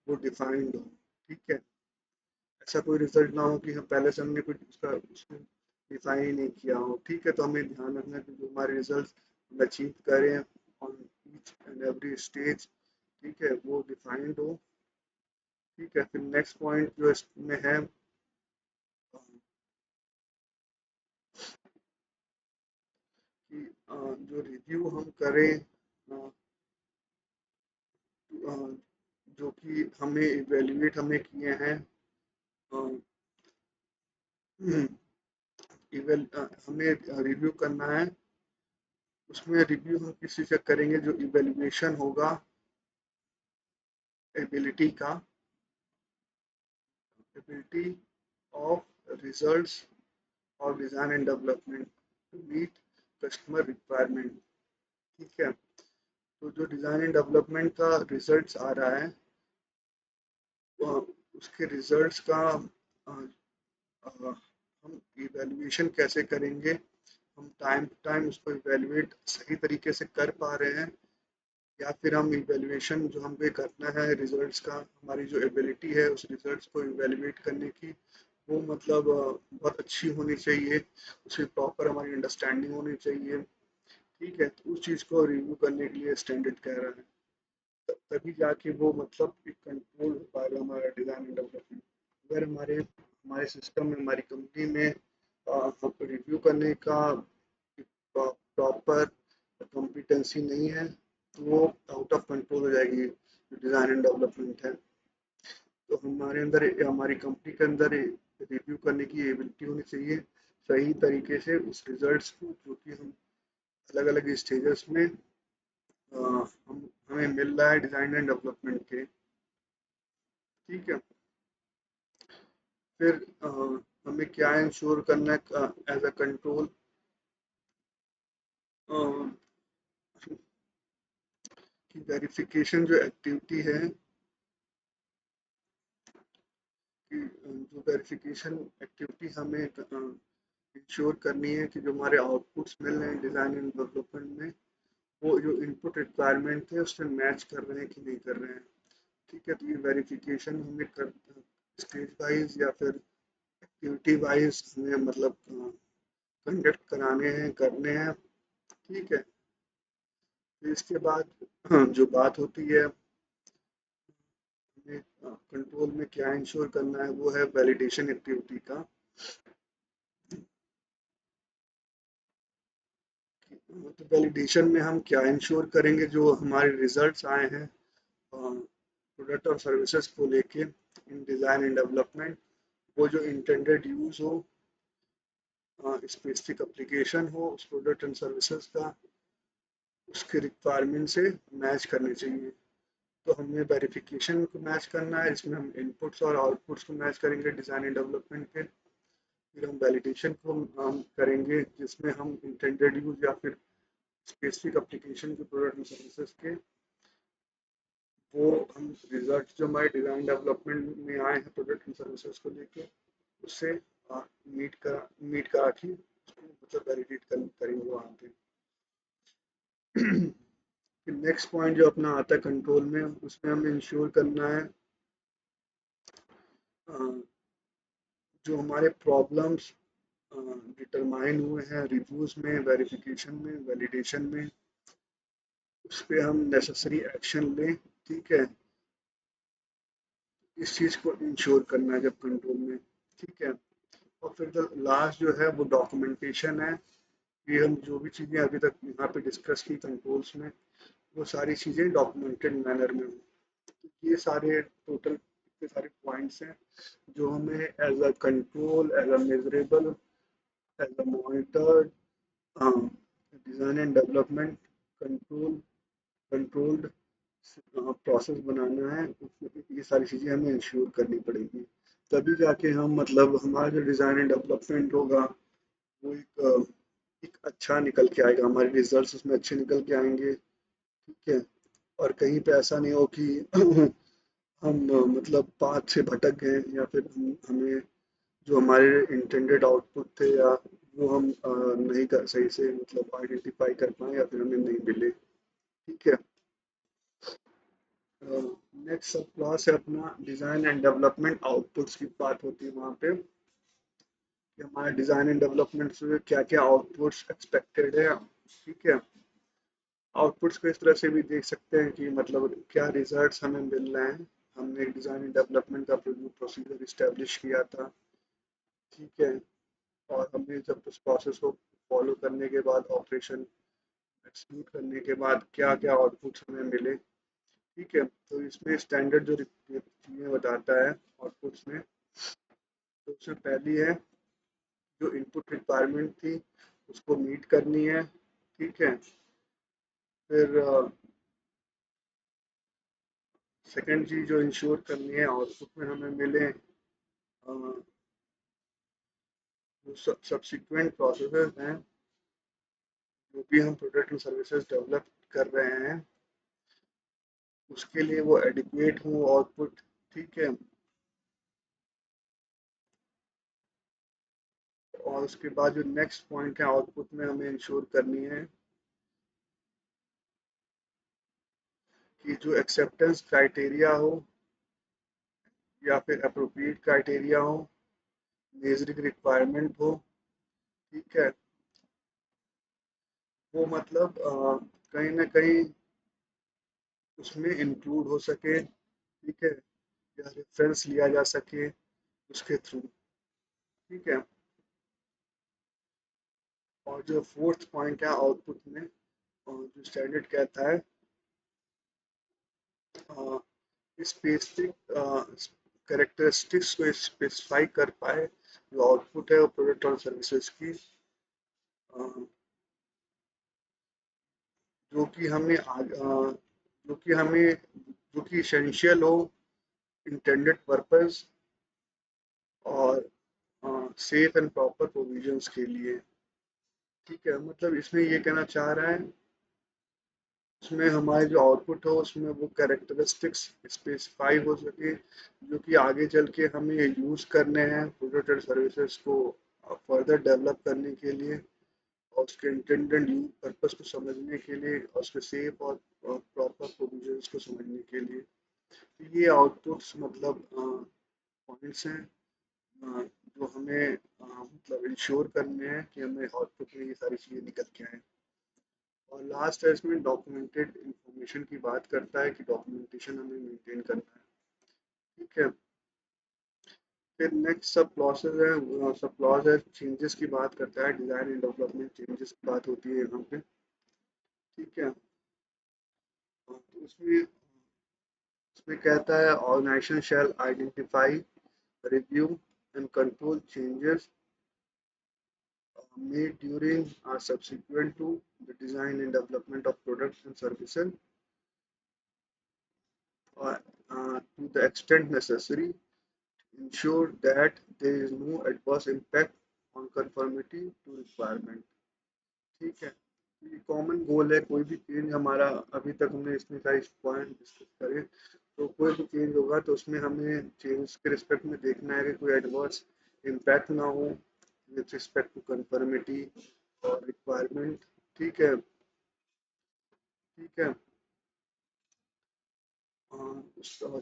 वो डिफाइंड हो। ठीक है। ऐसा कोई रिजल्ट ना हो कि हम पहले से हमने कुछ उसका उसको डिफाइन ही नहीं किया हो। ठीक है। तो हमें ध्यान रखना है कि जो हमारे रिजल्ट हम अचीव करें on each and every stage, ठीक है, वो डिफाइंड हो। ठीक है। फिर नेक्स्ट पॉइंट जो इसमें है कि जो रिव्यू हम करें, जो कि हमें इवेल्युएट हमें किए हैं, हमें रिव्यू करना है। उसमें रिव्यू हम किसी से करेंगे, जो इवेल्युएशन होगा एबिलिटी का, ability of results of design and development to meet customer requirement। ठीक है, तो जो डिज़ाइन एंड डेवलपमेंट का रिजल्ट्स आ रहा है, उसके रिजल्ट्स का अ, हम इवैल्यूएशन कैसे करेंगे, हम टाइम टू टाइम उसको इवैल्यूएट सही तरीके से कर पा रहे हैं, या फिर हम इवैल्यूएशन जो हमको करना है रिजल्ट्स का, हमारी जो एबिलिटी है उस रिजल्ट्स को इवैल्यूएट करने की, वो मतलब बहुत अच्छी होनी चाहिए, उसकी प्रॉपर हमारी अंडरस्टैंडिंग होनी चाहिए। ठीक है, तो उस चीज़ को रिव्यू करने के लिए स्टैंडर्ड कह रहा है, तभी जाके वो मतलब एक कंट्रोल हो पाएगा हमारा डिज़ाइन एंड डेवलपमेंट। अगर हमारे हमारे सिस्टम में, हमारी कंपनी में रिव्यू करने का प्रॉपर कॉम्पिटेंसी नहीं है, तो वो आउट ऑफ कंट्रोल हो जाएगी जो डिज़ाइन एंड डेवलपमेंट है। तो हमारे अंदर, हमारी कंपनी के अंदर रिव्यू करने की एबिलिटी होनी चाहिए सही तरीके से उस रिजल्ट्स को, जो कि हम अलग अलग स्टेजेस में हमें मिल रहा है डिज़ाइन एंड डेवलपमेंट के। ठीक है, फिर हमें क्या इंश्योर करना है एज अ कंट्रोल, कि वेरिफिकेशन जो एक्टिविटी है, कि जो वेरिफिकेशन एक्टिविटी हमें इंश्योर करनी है कि जो हमारे आउटपुट्स मिल रहे हैं डिज़ाइन एंड डेवलपमेंट में, वो जो इनपुट रिक्वायरमेंट थे उससे मैच कर रहे हैं कि नहीं कर रहे हैं। ठीक है, तो ये वेरिफिकेशन हमें कर स्टेज वाइज या फिर एक्टिविटी वाइज हमें मतलब कंडक्ट कराने हैं, करने हैं। ठीक है, फिर इसके बाद जो बात होती है, हमें कंट्रोल में क्या इंश्योर करना है, वो है वैलिडेशन एक्टिविटी का। तो वैलिडेशन में हम क्या इंश्योर करेंगे, जो हमारे रिजल्ट्स आए हैं प्रोडक्ट और सर्विसेज को लेके इन डिज़ाइन एंड डेवलपमेंट, वो जो इंटेंडेड यूज़ हो, स्पेसिफिक एप्लीकेशन हो उस प्रोडक्ट एंड सर्विसेज का, उसके रिक्वायरमेंट से मैच करने चाहिए। तो हमें वेरिफिकेशन को मैच करना है, इसमें हम इनपुट्स और आउटपुट्स को मैच करेंगे डिज़ाइन एंड डेवलपमेंट के। फिर हम वैलिडेशन को हम करेंगे, जिसमें हम इंटेंडेड यूज़ या फिर स्पेसिफिक एप्लीकेशन के प्रोडक्ट एंड सर्विसेज के, वो हम रिजल्ट जो हमारे डिज़ाइन डेवलपमेंट में आए हैं प्रोडक्ट एंड सर्विसेज को लेके, उससे मीट करा के उसको मतलब वैलिडेट करेंगे वहाँ पे। फिर नेक्स्ट पॉइंट जो अपना आता है कंट्रोल में, उसमें हमें इंश्योर करना है अ, जो हमारे प्रॉब्लम्स डिटरमाइन हुए हैं रिव्यूज में, वेरिफिकेशन में, वैलिडेशन में, उस पे हम नेसेसरी एक्शन लें। ठीक है, इस चीज़ को इंश्योर करना है जब कंट्रोल में। ठीक है, और फिर जो लास्ट जो है वो डॉक्यूमेंटेशन है, कि हम जो भी चीज़ें अभी तक यहाँ पे डिस्कस की कंट्रोल्स में, वो सारी चीज़ें डॉक्यूमेंटेड मैनर में हो। ये सारे टोटल इतने सारे पॉइंट्स हैं जो हमें as a control, as a measurable, as a monitor, design and development control, controlled process बनाना है, उसमें ये सारी चीज़ें हमें इंश्योर करनी पड़ेगी। तभी जाके हम मतलब हमारा जो डिज़ाइन एंड डेवलपमेंट होगा, वो एक अच्छा निकल के आएगा, हमारे रिजल्ट्स उसमें अच्छे निकल के आएंगे। ठीक है, और कहीं पे ऐसा नहीं हो कि हम मतलब पाथ से भटक गए, या फिर हमें जो हमारे इंटेंडेड आउटपुट थे, या वो हम नहीं कर सही से मतलब आइडेंटिफाई कर पाए, या फिर हमें नहीं मिले। ठीक है, नेक्स्ट सब क्लास है अपना डिज़ाइन एंड डेवलपमेंट आउटपुट्स की बात होती है वहाँ पे, कि हमारे डिज़ाइन एंड डेवलपमेंट से क्या क्या आउटपुट्स एक्सपेक्टेड है। ठीक है, आउटपुट्स को इस तरह से भी देख सकते हैं कि मतलब क्या रिजल्ट्स हमें मिल रहे हैं, हमने डिज़ाइन एंड डेवलपमेंट का प्रोसीजर इस्टेब्लिश किया था। ठीक है, और हमने जब उस प्रोसेस को फॉलो करने के बाद, ऑपरेशन एक्सक्यूट करने के बाद क्या क्या आउटपुट्स हमें मिले। ठीक है, तो इसमें स्टैंडर्ड जो चीज़ें बताता है आउटपुट्स में, तो उसमें पहली है जो इनपुट रिक्वायरमेंट थी उसको मीट करनी है। ठीक है, फिर सेकंड चीज़ जो इंश्योर करनी है आउटपुट में हमें मिले जो सब्सिक्वेंट प्रोसेसेस हैं, जो भी हम प्रोडक्ट एंड सर्विसेज डेवलप कर रहे हैं, उसके लिए वो एडिक्वेट हो आउटपुट। ठीक है। और उसके बाद जो नेक्स्ट पॉइंट है आउटपुट में हमें इंश्योर करनी है कि जो एक्सेप्टेंस क्राइटेरिया हो या फिर अप्रोप्रिएट क्राइटेरिया हो, बेसिक रिक्वायरमेंट हो। ठीक है। वो मतलब कहीं ना कहीं उसमें इंक्लूड हो सके। ठीक है। या रेफरेंस लिया जा सके उसके थ्रू। ठीक है। और जो फोर्थ पॉइंट है आउटपुट में, जो स्टैंडर्ड कहता है स्पेसिफिक कैरेक्टरिस्टिक्स को स्पेसिफाई कर पाए, जो आउटपुट है वो प्रोडक्ट और सर्विसेज की, अ, जो कि हमें जो कि हमें जो कि एसेंशियल हो इंटेंडेड पर्पस और सेफ एंड प्रॉपर प्रोविजंस के लिए। ठीक है। मतलब इसमें ये कहना चाह रहा है, उसमें हमारे जो आउटपुट हो उसमें वो कैरेक्टरिस्टिक्स स्पेसिफाई हो सके, जो कि आगे चल के हमें यूज़ करने हैं प्रोडक्ट और सर्विसेज को फर्दर डेवलप करने के लिए, और उसके इंटेंडेड यूज पर्पस को समझने के लिए, और उसके सेफ और प्रॉपर प्रोविजंस को समझने के लिए। तो ये आउटपुट्स मतलब पॉइंट्स हैं जो हमें मतलब इंश्योर करने हैं कि हमें आउटपुट में ये सारी चीज़ें निकल के आए। और लास्ट है इसमें डॉक्यूमेंटेड इंफॉर्मेशन की बात करता है कि डॉक्यूमेंटेशन हमें मेंटेन करना है। ठीक है। फिर नेक्स्ट सब क्लॉसेज है, सब क्लॉज है चेंजेस की बात करता है, डिज़ाइन एंड डेवलपमेंट चेंजेस की बात होती है यहाँ पे। ठीक है। तो उसमें कहता है organisation shall identify, review and control changes made during or subsequent to the design and development of products and services, or to the extent necessary, ensure that there is no adverse impact on conformity to requirement। ठीक है। ये common goal है, कोई भी change हमारा, अभी तक हमने इसमें सारे पॉइंट डिस्कस करे, तो कोई भी चेंज होगा तो उसमें हमें चेंज के रिस्पेक्ट में देखना है कि कोई एडवर्स इम्पैक्ट ना हो विथ रिस्पेक्ट टू कंफर्मिटी और रिक्वायरमेंट। ठीक है। ठीक है।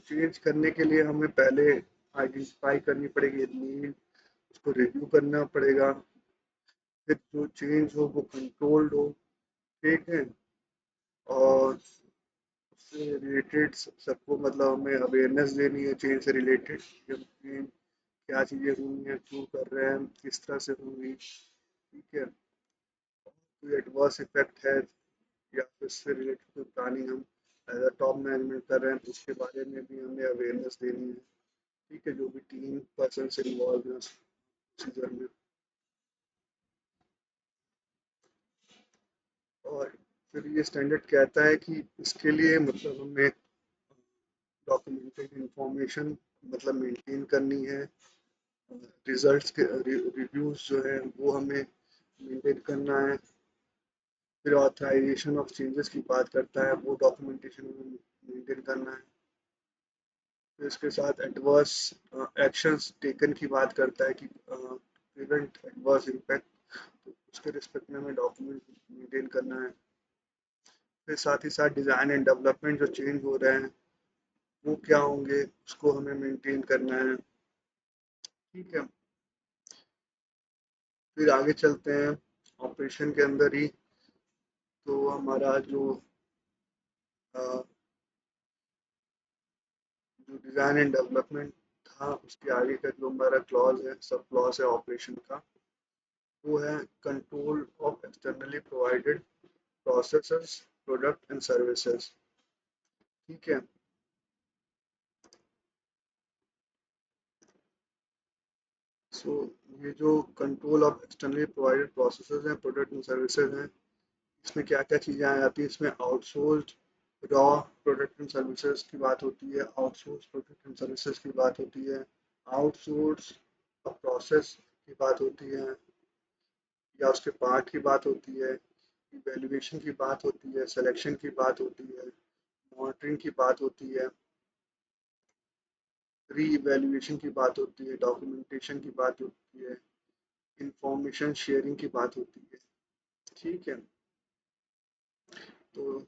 चेंज करने के लिए हमें पहले आइडेंटिफाई करनी पड़ेगी नीड, उसको रिव्यू करना पड़ेगा, फिर जो चेंज हो वो कंट्रोल्ड हो। ठीक है। और उससे रिलेटेड सबको मतलब हमें अवेयरनेस देनी है चेंज से रिलेटेड, क्या चीज़ें हुई हैं, क्यों कर रहे हैं, किस तरह से होंगी। ठीक है। कोई एडवर्स इफेक्ट है या फिर इससे रिलेटेड कोई प्लानिंग हम एज अ टॉप मैनेजमेंट कर रहे हैं तो उसके बारे में भी हमें अवेयरनेस देनी है। ठीक है। जो भी टीम पर्सन से इन्वॉल्व है उस प्रोसीजर में। और फिर ये स्टैंडर्ड कहता है कि इसके लिए मतलब हमें डॉक्यूमेंटेड इंफॉर्मेशन मतलब मेंटेन करनी है, रिजल्ट्स के रिव्यूज जो है वो हमें मेंटेन करना है, फिर ऑथराइजेशन ऑफ चेंजेस की बात करता है, वो डॉक्यूमेंटेशन में मेंटेन करना है, फिर इसके साथ एडवर्स एक्शंस टेकन की बात करता है कि प्रिवेंट एडवर्स इम्पैक्ट, तो उसके रिस्पेक्ट में हमें डॉक्यूमेंट मेंटेन करना है, फिर साथ ही साथ डिज़ाइन एंड डेवलपमेंट जो चेंज हो रहे हैं वो क्या होंगे उसको हमें मेंटेन करना है। ठीक है। फिर आगे चलते हैं ऑपरेशन के अंदर ही, तो हमारा अ, जो डिज़ाइन एंड डेवलपमेंट था उसके आगे का जो हमारा क्लॉज है, सब क्लॉज है ऑपरेशन का, वो है control of externally provided processes, product and services. ठीक है। सो ये जो control of externally provided processes हैं, प्रोडक्ट एंड सर्विसेज हैं, इसमें क्या क्या चीज़ें आ जाती हैं, इसमें outsourced raw product and services की बात होती है, आउटसोर्स प्रोडक्ट एंड सर्विसेज की बात होती है, आउटसोर्स प्रोसेस की बात होती है, या उसके पार्ट की बात होती है, इवैल्यूएशन की बात होती है, सिलेक्शन की बात होती है, मॉनिटरिंग की बात होती है, री इवैल्यूएशन की बात होती है, डॉक्यूमेंटेशन की बात होती है, इंफॉर्मेशन शेयरिंग की बात होती है। ठीक है, तो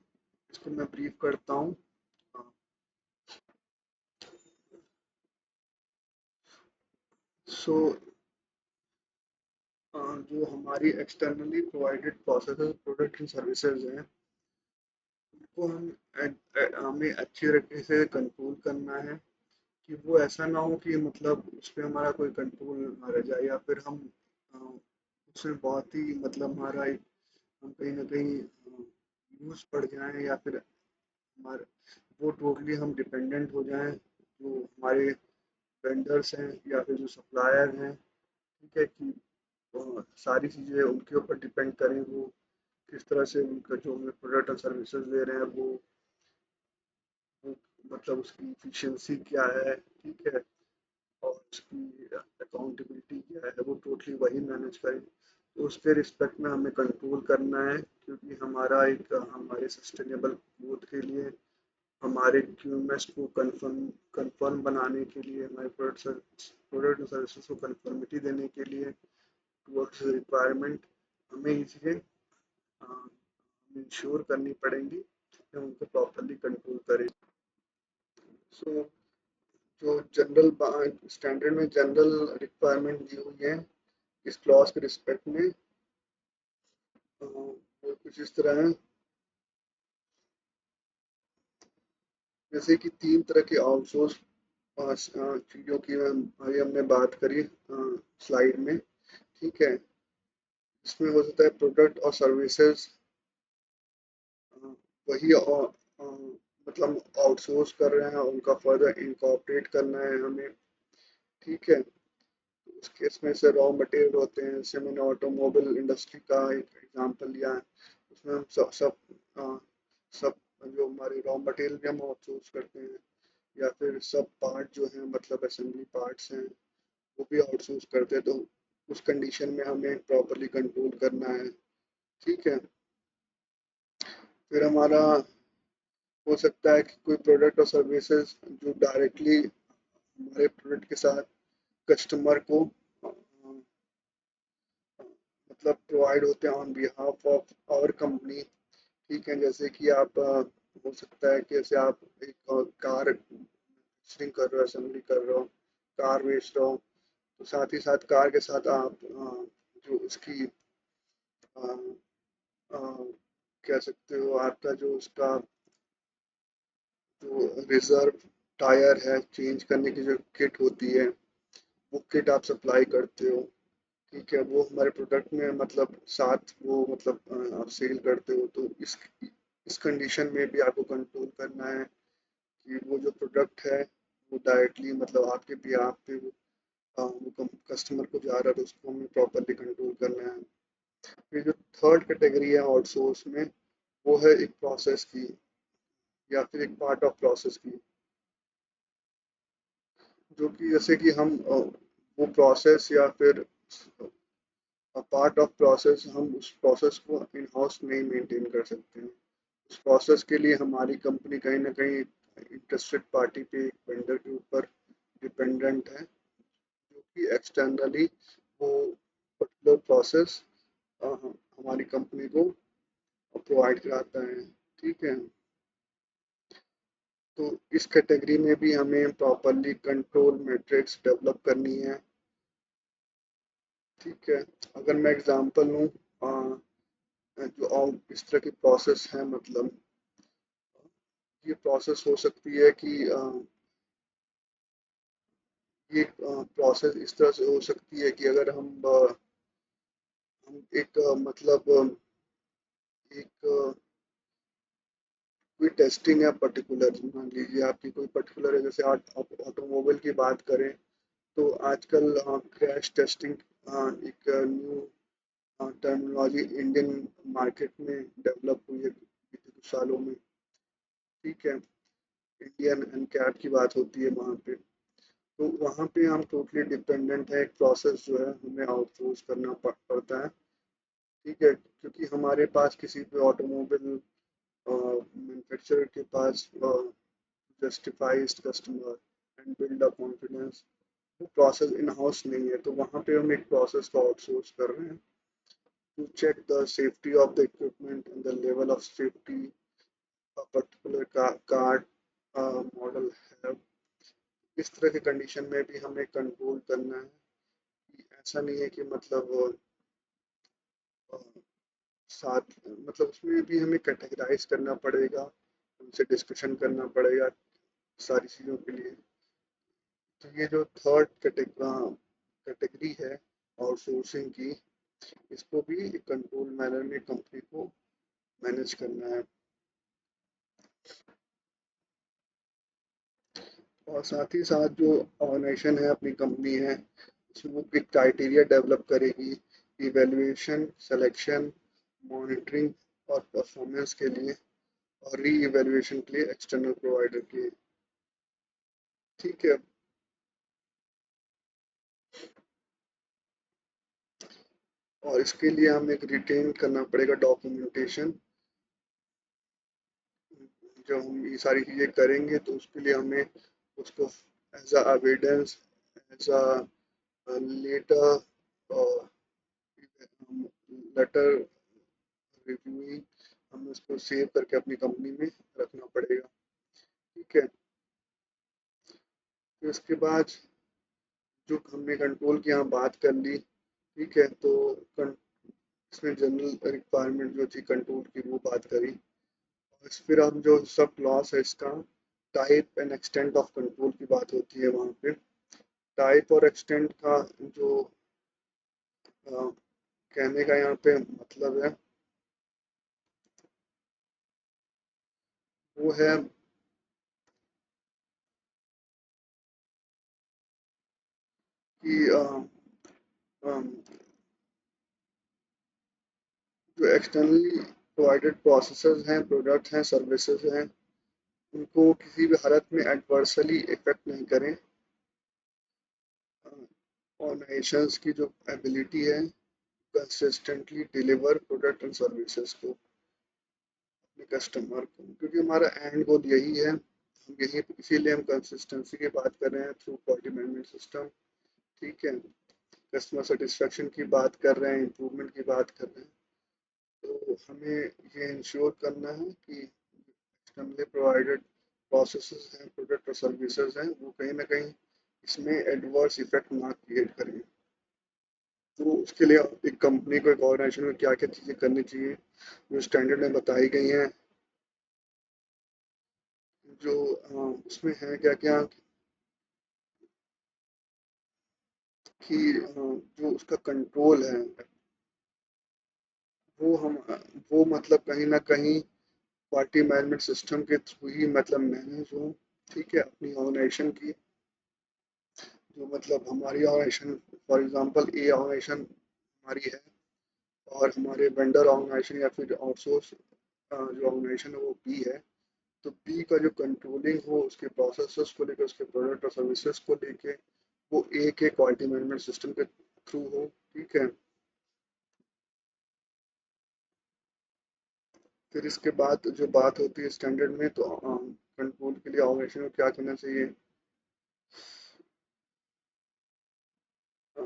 इसको मैं ब्रीफ करता हूँ। सो जो हमारी externally provided processes product and services हैं, उनको हमें अच्छी तरीके से कंट्रोल करना है, कि वो ऐसा ना हो कि मतलब उस पर हमारा कोई कंट्रोल ना रह जाए, या फिर हम उसमें बहुत ही मतलब हमारा एक हम कहीं ना कहीं यूज पड़ जाएं, या फिर हमारे वो टोटली हम डिपेंडेंट हो जाएं जो हमारे वेंडर्स हैं या फिर जो सप्लायर हैं। ठीक है, कि सारी चीज़ें उनके ऊपर डिपेंड करें, वो किस तरह से उनका जो हमें प्रोडक्ट और सर्विसेज दे रहे हैं वो मतलब उसकी इफिशियंसी क्या है। ठीक है, और उसकी अकाउंटेबिलिटी क्या है, वो टोटली वही मैनेज करें। तो उसके रिस्पेक्ट में हमें कंट्रोल करना है, क्योंकि हमारा एक हमारे सस्टेनेबल ग्रोथ के लिए, हमारे क्यूएमएस को कंफर्म बनाने के लिए, हमारे प्रोडक्ट और सर्विसेज को कंफर्मिटी देने के लिए टुवर्ड्स रिक्वायरमेंट, हमें ये चीज़ें इंश्योर करनी पड़ेंगी कि हम उनको प्रॉपरली कंट्रोल करें। सो जो जनरल स्टैंडर्ड में जनरल रिक्वायरमेंट दी हुई है इस क्लॉज के रिस्पेक्ट में, वो कुछ इस तरह है, जैसे कि 3 तरह के आउटसोर्स चीज़ों की अभी हमने बात करी स्लाइड में। ठीक है, इसमें हो सकता है प्रोडक्ट और सर्विसेज वही मतलब आउटसोर्स कर रहे हैं, उनका फर्दर इनकॉर्पोरेट करना है हमें। ठीक है, उस केस में से रॉ मटेरियल होते हैं, जैसे मैंने ऑटोमोबाइल इंडस्ट्री का एक एग्जांपल लिया है, उसमें हम सब जो हमारे रॉ मटेरियल भी हम आउटसोर्स करते हैं, या फिर सब पार्ट जो हैं मतलब असेंबली पार्ट्स हैं वो भी आउटसोर्स करते हैं। तो उस कंडीशन में हमें प्रॉपरली कंट्रोल करना है। ठीक है, फिर हमारा हो सकता है कि कोई प्रोडक्ट और सर्विसेज जो डायरेक्टली हमारे प्रोडक्ट के साथ कस्टमर को मतलब प्रोवाइड होते हैं on behalf of our company. ठीक है, जैसे कि आप हो सकता है कि जैसे आप एक कार मैन्युफैक्चरिंग कर रहे हो, असेंबली कर रहे हो, कार बेच रहे हो, तो साथ ही साथ कार के साथ आप जो उसकी अ, अ, कह सकते हो आपका जो उसका जो रिजर्व टायर है चेंज करने की जो किट होती है, वो किट आप सप्लाई करते हो। ठीक है, वो हमारे प्रोडक्ट में मतलब साथ वो मतलब आप सेल करते हो। तो इस कंडीशन में भी आपको कंट्रोल करना है कि वो जो प्रोडक्ट है वो डायरेक्टली मतलब आपके बिहाफ पे वो कस्टमर को जा रहा है, तो उसको हमें प्रॉपरली कंट्रोल करना है। फिर जो थर्ड कैटेगरी है आउटसोर्स में, वो है एक प्रोसेस की या फिर एक पार्ट ऑफ प्रोसेस की, जो कि जैसे कि हम वो प्रोसेस या फिर पार्ट ऑफ प्रोसेस, हम उस प्रोसेस को इन हाउस नहीं मेंटेन कर सकते हैं। उस प्रोसेस के लिए हमारी कंपनी कहीं ना कहीं इंटरेस्टेड पार्टी पे एक वेंडर के ऊपर डिपेंडेंट है, जो कि एक्सटर्नली वो पर्टिकुलर प्रोसेस हमारी कंपनी को प्रोवाइड कराता है। ठीक है, तो इस कैटेगरी में भी हमें प्रॉपरली कंट्रोल मैट्रिक्स डेवलप करनी है। ठीक है, अगर मैं एग्जांपल लूँ जो और इस तरह की प्रोसेस है, मतलब ये प्रोसेस हो सकती है कि ये प्रोसेस इस तरह से हो सकती है कि अगर हम एक मतलब एक कोई टेस्टिंग है पर्टिकुलर, मान लीजिए आपकी कोई पर्टिकुलर है, जैसे आप ऑटोमोबाइल की बात करें तो आजकल क्रैश टेस्टिंग एक न्यू टर्मिनोलॉजी इंडियन मार्केट में डेवलप हुई है बीते कुछ सालों में। ठीक है, इंडियन एनकैप की बात होती है वहाँ पे। तो वहाँ पे हम टोटली डिपेंडेंट है, एक प्रोसेस जो है हमें आउटसोर्स करना पड़ता है। ठीक है, क्योंकि हमारे पास किसी भी ऑटोमोबाइल मैन्युफैक्चरर के पास justifies customer and build a confidence, वो प्रोसेस इन हाउस नहीं है, तो वहाँ पे हम एक प्रोसेस को आउटसोर्स कर रहे हैं to check the safety of the equipment and the level of safety a particular car model have। इस तरह के कंडीशन में भी हमें कंट्रोल करना है कि ऐसा नहीं है कि मतलब अ, साथ मतलब उसमें भी हमें कैटेगराइज करना पड़ेगा, उनसे डिस्कशन करना पड़ेगा सारी चीज़ों के लिए। तो ये जो थर्ड कैटेगरी है आउटसोर्सिंग की, इसको भी कंट्रोल मैनर में कंपनी को मैनेज करना है। और साथ ही साथ जो ऑर्गेनाइजेशन है, अपनी कंपनी है, उसमें वो एक क्राइटेरिया डेवलप करेगी इवैल्यूएशन, सिलेक्शन, मॉनिटरिंग और परफॉर्मेंस के लिए, और री इवैल्यूएशन के लिए एक्सटर्नल प्रोवाइडर के। ठीक है। और इसके लिए हमें एक रिटेन करना पड़ेगा डॉक्यूमेंटेशन। जब हम ये सारी चीज़ें करेंगे तो उसके लिए हमें उसको as a evidence, as a letter, letter reviewing, हमें उसको सेव करके अपनी कंपनी में रखना पड़ेगा। ठीक है। फिर उसके बाद जो हमने कंट्रोल की यहाँ बात कर ली। ठीक है, तो इसमें जनरल रिक्वायरमेंट जो थी कंट्रोल की वो बात करी। और फिर हम जो सब क्लॉज है इसका type and extent of control की बात होती है वहाँ पे। टाइप और एक्सटेंट का जो कहने का यहाँ पे मतलब है वो है कि जो एक्सटर्नली प्रोवाइडेड प्रोसेसेस हैं, प्रोडक्ट हैं, सर्विसेज हैं, उनको किसी भी हालत में एडवर्सली इफेक्ट नहीं करें। ऑर्गेनाइजेशंस की जो एबिलिटी है consistently deliver product and services को अपने कस्टमर को, क्योंकि हमारा एंड गोल यही है। हम यही इसीलिए हम कंसिस्टेंसी की बात कर रहे हैं थ्रू क्वालिटी मैनेजमेंट सिस्टम। ठीक है, कस्टमर सेटिस्फेक्शन की बात कर रहे हैं, इम्प्रूवमेंट की बात कर रहे हैं। तो हमें ये इंश्योर करना है कि एक्सटर्नली प्रोवाइडेड प्रोसेसेस हैं, प्रोडक्ट और सर्विसेज हैं, वो कहीं ना कहीं इसमें एडवर्स इफेक्ट ना क्रिएट करें। तो उसके लिए एक कंपनी को, एक ऑर्गेनाइजेशन को क्या क्या चीज़ें करनी चाहिए जो स्टैंडर्ड में बताई गई हैं, जो उसमें है क्या क्या कि जो उसका कंट्रोल है वो हम वो मतलब कहीं ना कहीं क्वालिटी मैनेजमेंट सिस्टम के थ्रू ही मतलब मैनेज हो। ठीक है, अपनी ऑर्गेनाइजेशन की जो मतलब हमारी organisation, for example a organisation हमारी है, और हमारे वेंडर ऑर्गेनाइजेशन या फिर आउटसोर्स जो ऑर्गेनाइजेशन है वो बी है। तो बी का जो कंट्रोलिंग हो उसके प्रोसेसेस को लेकर, उसके प्रोडक्ट और सर्विसेज को लेके, वो ए के क्वालिटी मैनेजमेंट सिस्टम के थ्रू हो। ठीक है। फिर इसके बाद जो बात होती है स्टैंडर्ड में, तो कंट्रोल के लिए ऑर्गेनाइजेशन को क्या करना चाहिए। अ,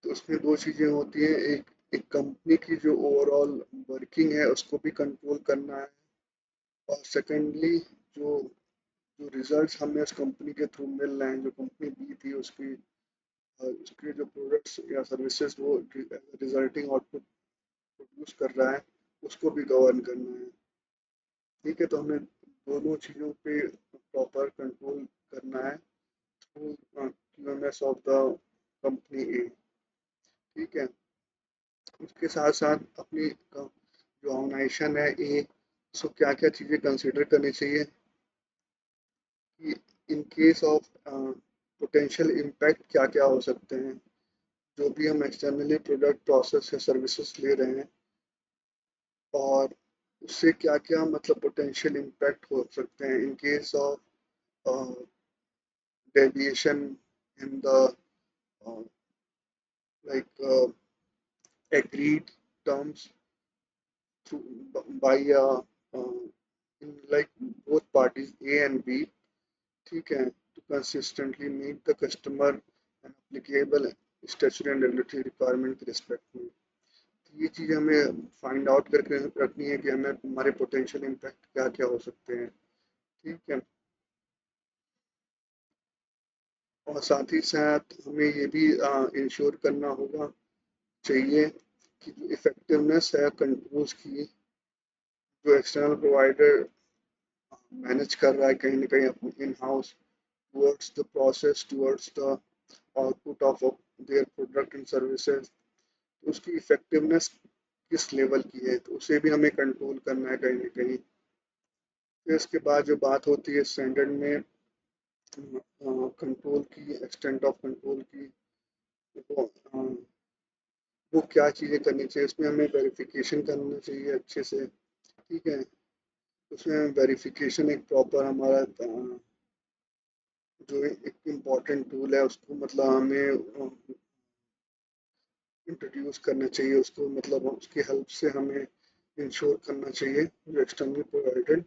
तो उसमें दो चीज़ें होती हैं, एक एक कंपनी की जो ओवरऑल वर्किंग है उसको भी कंट्रोल करना है, और सेकेंडली जो जो रिजल्ट्स हमें उस कंपनी के थ्रू मिल रहे हैं, जो कंपनी बी थी उसकी उसके जो प्रोडक्ट्स या सर्विसेज वो रिजल्टिंग आउटपुट प्रोड्यूस कर रहा है, उसको भी गवर्न करना है। ठीक है, तो हमें दोनों चीज़ों पे प्रॉपर कंट्रोल करना है through QMS of the company ए। ठीक है, उसके साथ साथ अपनी जो ऑर्गेनाइजेशन है ए, उसको क्या क्या चीज़ें कंसिडर करनी चाहिए कि in case of potential impact क्या क्या हो सकते हैं, जो भी हम एक्सटर्नली प्रोडक्ट, प्रोसेस या सर्विसेज ले रहे हैं, और उससे क्या क्या मतलब पोटेंशियल इम्पैक्ट हो सकते हैं in case of uh, deviation in the uh, like agreed terms by uh, in like both parties A and B, ठीक है, to consistently meet the customer and applicable statutory and regulatory requirement के respect में। तो ये चीज़ हमें find out करके रखनी है कि हमें हमारे पोटेंशियल इम्पैक्ट क्या क्या हो सकते हैं, ठीक है। और साथ ही साथ हमें ये भी इंश्योर करना होगा चाहिए कि जो इफेक्टिवनेस है कंट्रोल्स की, जो एक्सटर्नल प्रोवाइडर मैनेज कर रहा है कहीं ना कहीं अपने in house towards the process, towards the output of their product and services, तो उसकी इफेक्टिवनेस किस लेवल की है तो उसे भी हमें कंट्रोल करना है कहीं ना कहीं। फिर इसके बाद जो बात होती है स्टैंडर्ड में कंट्रोल की, एक्सटेंट ऑफ कंट्रोल की, वो वो क्या चीज़ें करनी चाहिए, उसमें हमें वेरिफिकेशन करना चाहिए अच्छे से, ठीक है। उसमें वेरिफिकेशन एक प्रॉपर हमारा जो एक इम्पॉर्टेंट टूल है उसको मतलब हमें इंट्रोड्यूस करना चाहिए उसको, मतलब उसकी हेल्प से हमें इंश्योर करना चाहिए जो एक्सटर्नल प्रोवाइडेड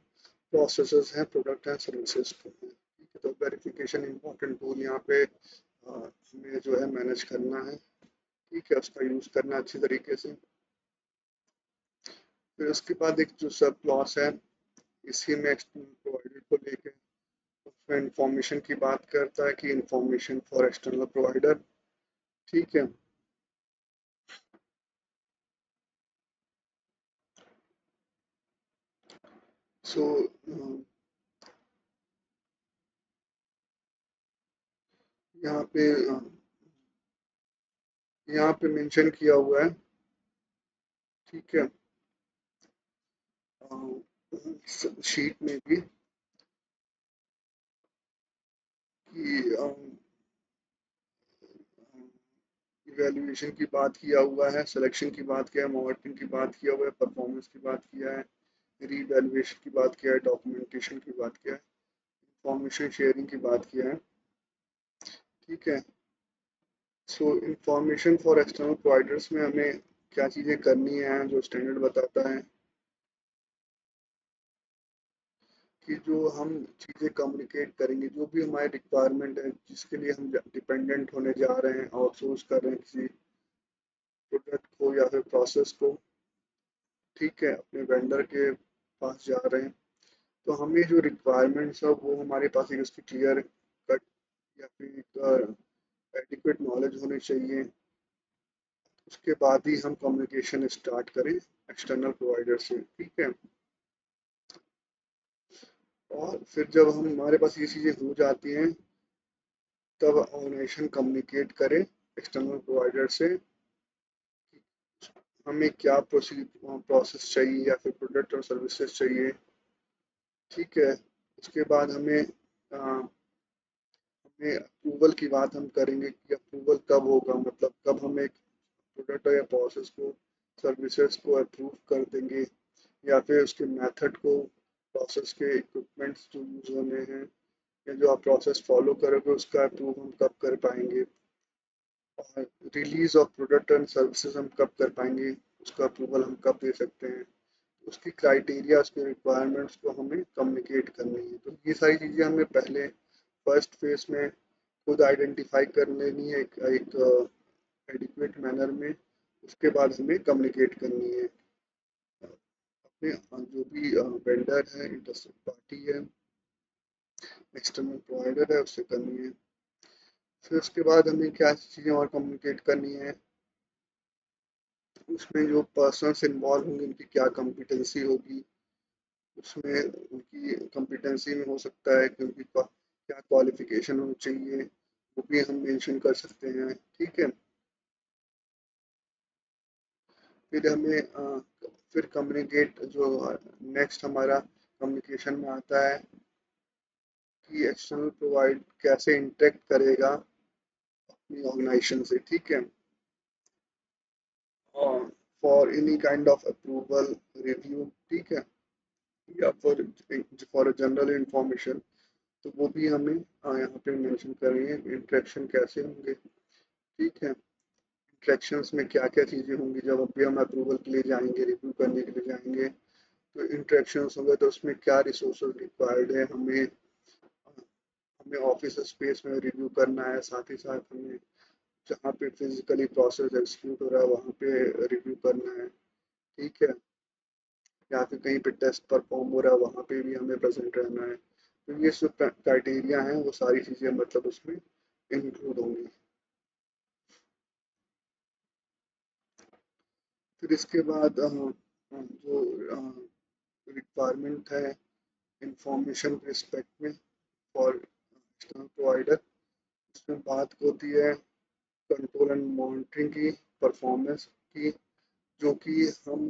प्रोसेसेस हैं प्रोडक्ट एंड सर्विसेज को हैं, ठीक है। तो वेरिफिकेशन इंपॉर्टेंट टूल यहाँ पे हमें जो है मैनेज करना है, ठीक है, उसका यूज़ करना अच्छी तरीके से। फिर उसके बाद एक जो सब क्लॉस है इसी में एक्सटर्नल प्रोवाइडर को लेके उसमें इंफॉर्मेशन की बात करता है कि इंफॉर्मेशन फॉर एक्सटर्नल प्रोवाइडर, ठीक है। सो यहाँ पे यहाँ पे मेंशन किया हुआ है, ठीक है, शीट में भी कि इवैल्यूएशन की बात किया हुआ है, सिलेक्शन की बात किया है, मॉनिटरिंग की बात किया हुआ है, परफॉर्मेंस की बात किया है, रीवैल्यूएशन की बात किया है, डॉक्यूमेंटेशन की बात किया है, इंफॉर्मेशन शेयरिंग की बात किया है, ठीक है। सो इंफॉर्मेशन फॉर एक्सटर्नल प्रोवाइडर्स में हमें क्या चीज़ें करनी है जो स्टैंडर्ड बताता है कि जो हम चीज़ें कम्युनिकेट करेंगे, जो भी हमारी रिक्वायरमेंट है जिसके लिए हम डिपेंडेंट होने जा रहे हैं, आउटसोर्स कर रहे हैं किसी प्रोडक्ट को या फिर प्रोसेस को, ठीक है, अपने वेंडर के पास जा रहे हैं, तो हमें जो रिक्वायरमेंट्स है वो हमारे पास एक उसकी क्लियर कट या फिर एक एडिक्वेट नॉलेज होनी चाहिए, उसके बाद ही हम कम्युनिकेशन स्टार्ट करें एक्सटर्नल प्रोवाइडर से, ठीक है। और फिर जब हम हमारे पास ये चीज़ें हो जाती हैं तब ऑर्गेनाइजेशन कम्युनिकेट करे एक्सटर्नल प्रोवाइडर से कि हमें क्या प्रोसेस चाहिए या फिर प्रोडक्ट और सर्विसेज चाहिए, ठीक है। उसके बाद हमें अप्रूवल की बात हम करेंगे कि अप्रूवल कब होगा, मतलब कब हम एक प्रोडक्ट या प्रोसेस को, सर्विसेज को अप्रूव कर देंगे, या फिर उसके मेथड को, प्रोसेस के इक्विपमेंट्स जो यूज होने हैं या जो आप प्रोसेस फॉलो करोगे उसका अप्रूव हम कब कर पाएंगे, और release of product and services हम कब कर पाएंगे, उसका अप्रूवल हम कब दे सकते हैं, उसकी क्राइटेरिया, उसके रिक्वायरमेंट्स को हमें कम्युनिकेट करनी है। तो ये सारी चीज़ें हमें पहले फर्स्ट फेज में खुद आइडेंटिफाई कर लेनी है एक एडिक्वेट मैनर में, उसके बाद हमें कम्युनिकेट करनी है अपने जो भी वेंडर है, इंटरेस्टेड पार्टी है, एक्सटर्नल प्रोवाइडर है, उससे करनी है। फिर उसके बाद हमें क्या चीज़ें और कम्युनिकेट करनी है, उसमें जो पर्सन्स इन्वॉल्व होंगे उनकी क्या कॉम्पिटेंसी होगी, उसमें उनकी कॉम्पिटेंसी में हो सकता है कि उनकी क्या क्वालिफिकेशन होनी चाहिए, वो भी हम मेंशन कर सकते हैं, ठीक है। फिर हमें फिर कम्युनिकेट जो नेक्स्ट हमारा कम्युनिकेशन में आता है कि एक्सटर्नल प्रोवाइड कैसे इंटरेक्ट करेगा अपनी ऑर्गेनाइजेशन से, ठीक है, for any kind of approval, review, ठीक है, या फॉर जनरल इंफॉर्मेशन। तो वो भी हमें यहाँ पे मेंशन करेंगे, इंटरेक्शन कैसे होंगे। ठीक है, इंटरेक्शंस में क्या क्या चीज़ें होंगी, जब अभी हम अप्रूवल के लिए जाएंगे, रिव्यू करने के लिए जाएंगे, तो इंटरेक्शंस होंगे तो उसमें क्या रिसोर्सेज रिक्वायर्ड है, हमें ऑफिस स्पेस में रिव्यू करना है, साथ ही साथ हमें जहाँ पे फिजिकली प्रोसेस एग्जीक्यूट हो रहा है वहाँ पे रिव्यू करना है। ठीक है, या फिर कहीं पे टेस्ट परफॉर्म हो रहा है वहाँ पे भी हमें प्रेजेंट रहना है। तो ये सब क्राइटेरिया हैं, वो सारी चीज़ें मतलब उसमें इंक्लूड होंगी। फिर इसके बाद जो रिक्वायरमेंट है इंफॉर्मेशन रिस्पेक्ट में फॉर एक्सटर्नल प्रोवाइडर, इसमें बात होती है कंट्रोल एंड मॉनिटरिंग की, परफॉर्मेंस की, जो कि हम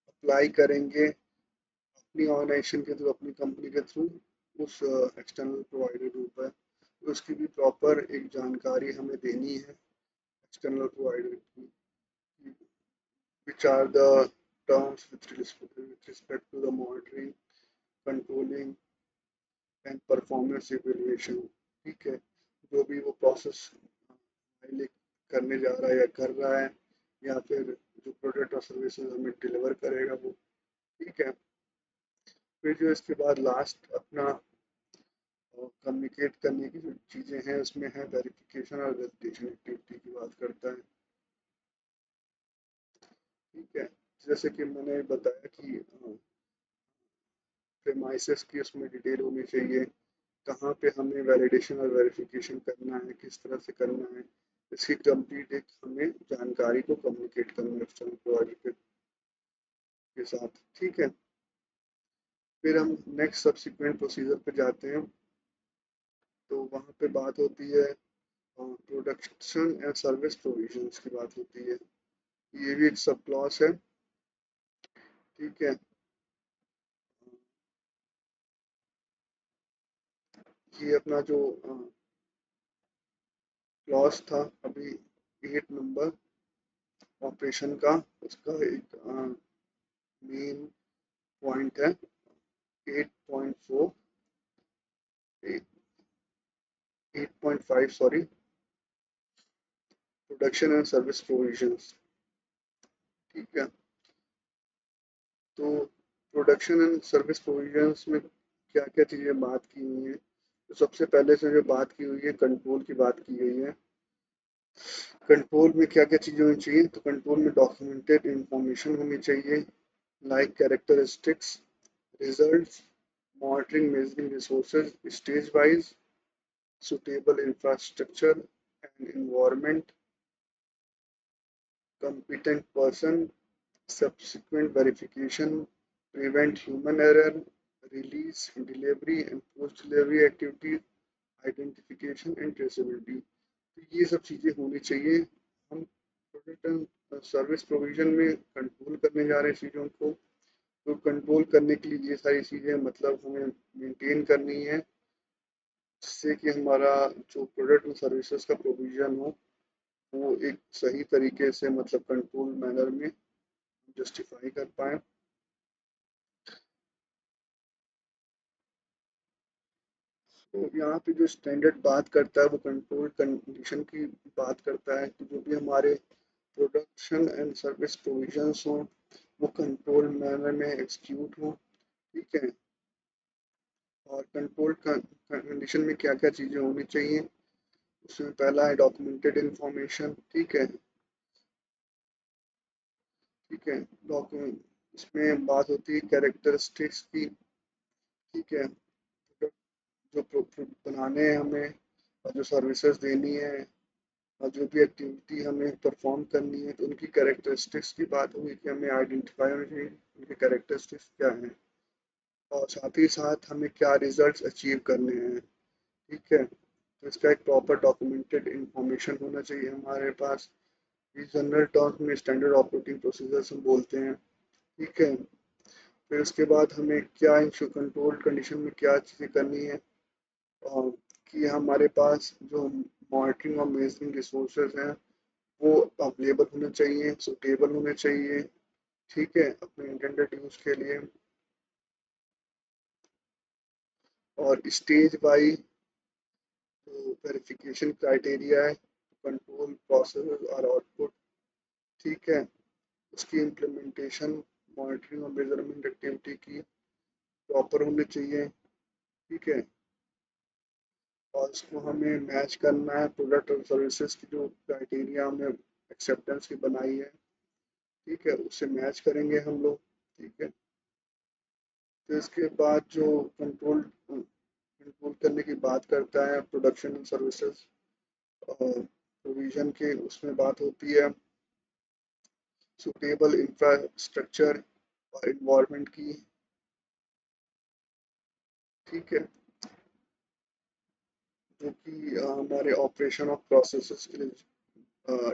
अप्लाई करेंगे अपनी ऑर्गेनाइजेशन के थ्रू, अपनी कंपनी के थ्रू उस एक्सटर्नल प्रोवाइडर के ऊपर। तो उसकी भी प्रॉपर एक जानकारी हमें देनी है एक्सटर्नल प्रोवाइडर की, which are the terms with respect to the monitoring, controlling and performance evaluation. ठीक है, जो भी वो प्रोसेस करने जा रहा है या कर रहा है, या फिर जो प्रोडक्ट और सर्विसेज हमें डिलीवर करेगा वो। ठीक है, फिर जो इसके बाद लास्ट अपना कम्युनिकेट करने की जो चीज़ें हैं उसमें है वेरिफिकेशन और वैलिडेशन एक्टिविटी की बात करता है। ठीक है, जैसे कि मैंने बताया कि प्रेमाइसेस की उसमें डिटेल होनी चाहिए, कहाँ पे हमें वैलिडेशन और वेरिफिकेशन करना है, किस तरह से करना है, इसकी कंप्लीट एक हमें जानकारी को कम्युनिकेट करना है एक्सटर्नल प्रोवाइडर के साथ। ठीक है, फिर हम नेक्स्ट सब्सिक्वेंट प्रोसीजर पे जाते हैं, तो वहाँ पे बात होती है प्रोडक्शन एंड सर्विस प्रोविजंस की बात होती है। ये भी एक सब क्लॉज है। ठीक है, ये अपना जो क्लॉज था अभी 8 नंबर ऑपरेशन का, उसका एक मेन पॉइंट है 8.4, 8.5 sorry, production and service provisions. ठीक है, तो प्रोडक्शन एंड सर्विस प्रोविजंस में क्या क्या चीज़ें बात की हुई हैं, तो सबसे पहले से जो बात की हुई है कंट्रोल की बात की गई है। कंट्रोल में क्या क्या चीज़ें होनी चाहिए, तो कंट्रोल में डॉक्यूमेंटेड इंफॉर्मेशन होनी चाहिए, like characteristics, results, monitoring measuring resources stage wise, suitable infrastructure and environment, competent person, subsequent verification, prevent human error, release, delivery and post-delivery activities, identification and traceability। तो ये सब चीज़ें होनी चाहिए। हम प्रोडक्ट एंड सर्विस प्रोविजन में control करने जा रहे हैं चीज़ों को, तो कंट्रोल करने के लिए ये सारी चीज़ें मतलब हमें मेंटेन करनी है, जिससे कि हमारा जो प्रोडक्ट और सर्विसेज का प्रोविजन हो वो एक सही तरीके से मतलब कंट्रोल मैनर में जस्टिफाई कर पाए। तो यहाँ पे जो स्टैंडर्ड बात करता है वो कंट्रोल कंडीशन की बात करता है कि जो भी हमारे प्रोडक्शन एंड सर्विस प्रोविजंस हों वो कंट्रोल मैनर में एग्जीक्यूट हों। ठीक है, और कंट्रोल कंडीशन में क्या क्या चीज़ें होनी चाहिए, उसमें पहला है डॉक्यूमेंटेड इंफॉर्मेशन। ठीक है, ठीक है, डॉक्यूमेंट इसमें बात होती है कैरेक्टरिस्टिक्स की। ठीक है, जो बनाने हैं हमें और जो सर्विसेज देनी है और जो भी एक्टिविटी हमें परफॉर्म करनी है, तो उनकी कैरेक्टरिस्टिक्स की बात होगी कि हमें आइडेंटिफाई होनी चाहिए उनके कैरेक्टरिस्टिक्स क्या हैं, और साथ ही साथ हमें क्या रिजल्ट्स अचीव करने हैं। ठीक है, तो इसका एक प्रॉपर डॉक्यूमेंटेड इंफॉर्मेशन होना चाहिए हमारे पास। इस जनरल टर्म्स में स्टैंडर्ड ऑपरेटिंग प्रोसीजर्स हम बोलते हैं। ठीक है, फिर उसके बाद हमें क्या इंश्योर कंट्रोल कंडीशन में क्या चीज़ें करनी है, कि हमारे पास जो मॉनिटरिंग और मेजरिंग रिसोर्सेज हैं वो अवेलेबल होने चाहिए, सुटेबल होने चाहिए। ठीक है, अपने इंटेंडेड यूज़ के लिए। और स्टेज बाई जो वेरिफिकेशन क्राइटेरिया है, कंट्रोल प्रोसेस और आउटपुट, ठीक है, उसकी इम्प्लीमेंटेशन, मॉनिटरिंग और मेजरमेंट एक्टिविटी की प्रॉपर होनी चाहिए, ठीक है। और इसको हमें मैच करना है प्रोडक्ट और सर्विसेज की जो क्राइटेरिया हमने एक्सेप्टेंस की बनाई है, ठीक है, उससे मैच करेंगे हम लोग, ठीक है। तो इसके बाद जो कंट्रोल कंट्रोल करने की बात करता है प्रोडक्शन सर्विसेज प्रोविजन के, उसमें बात होती है सुटेबल इंफ्रास्ट्रक्चर और इन्वायरमेंट की, ठीक है, जो कि हमारे ऑपरेशन ऑफ प्रोसेसेस के लिए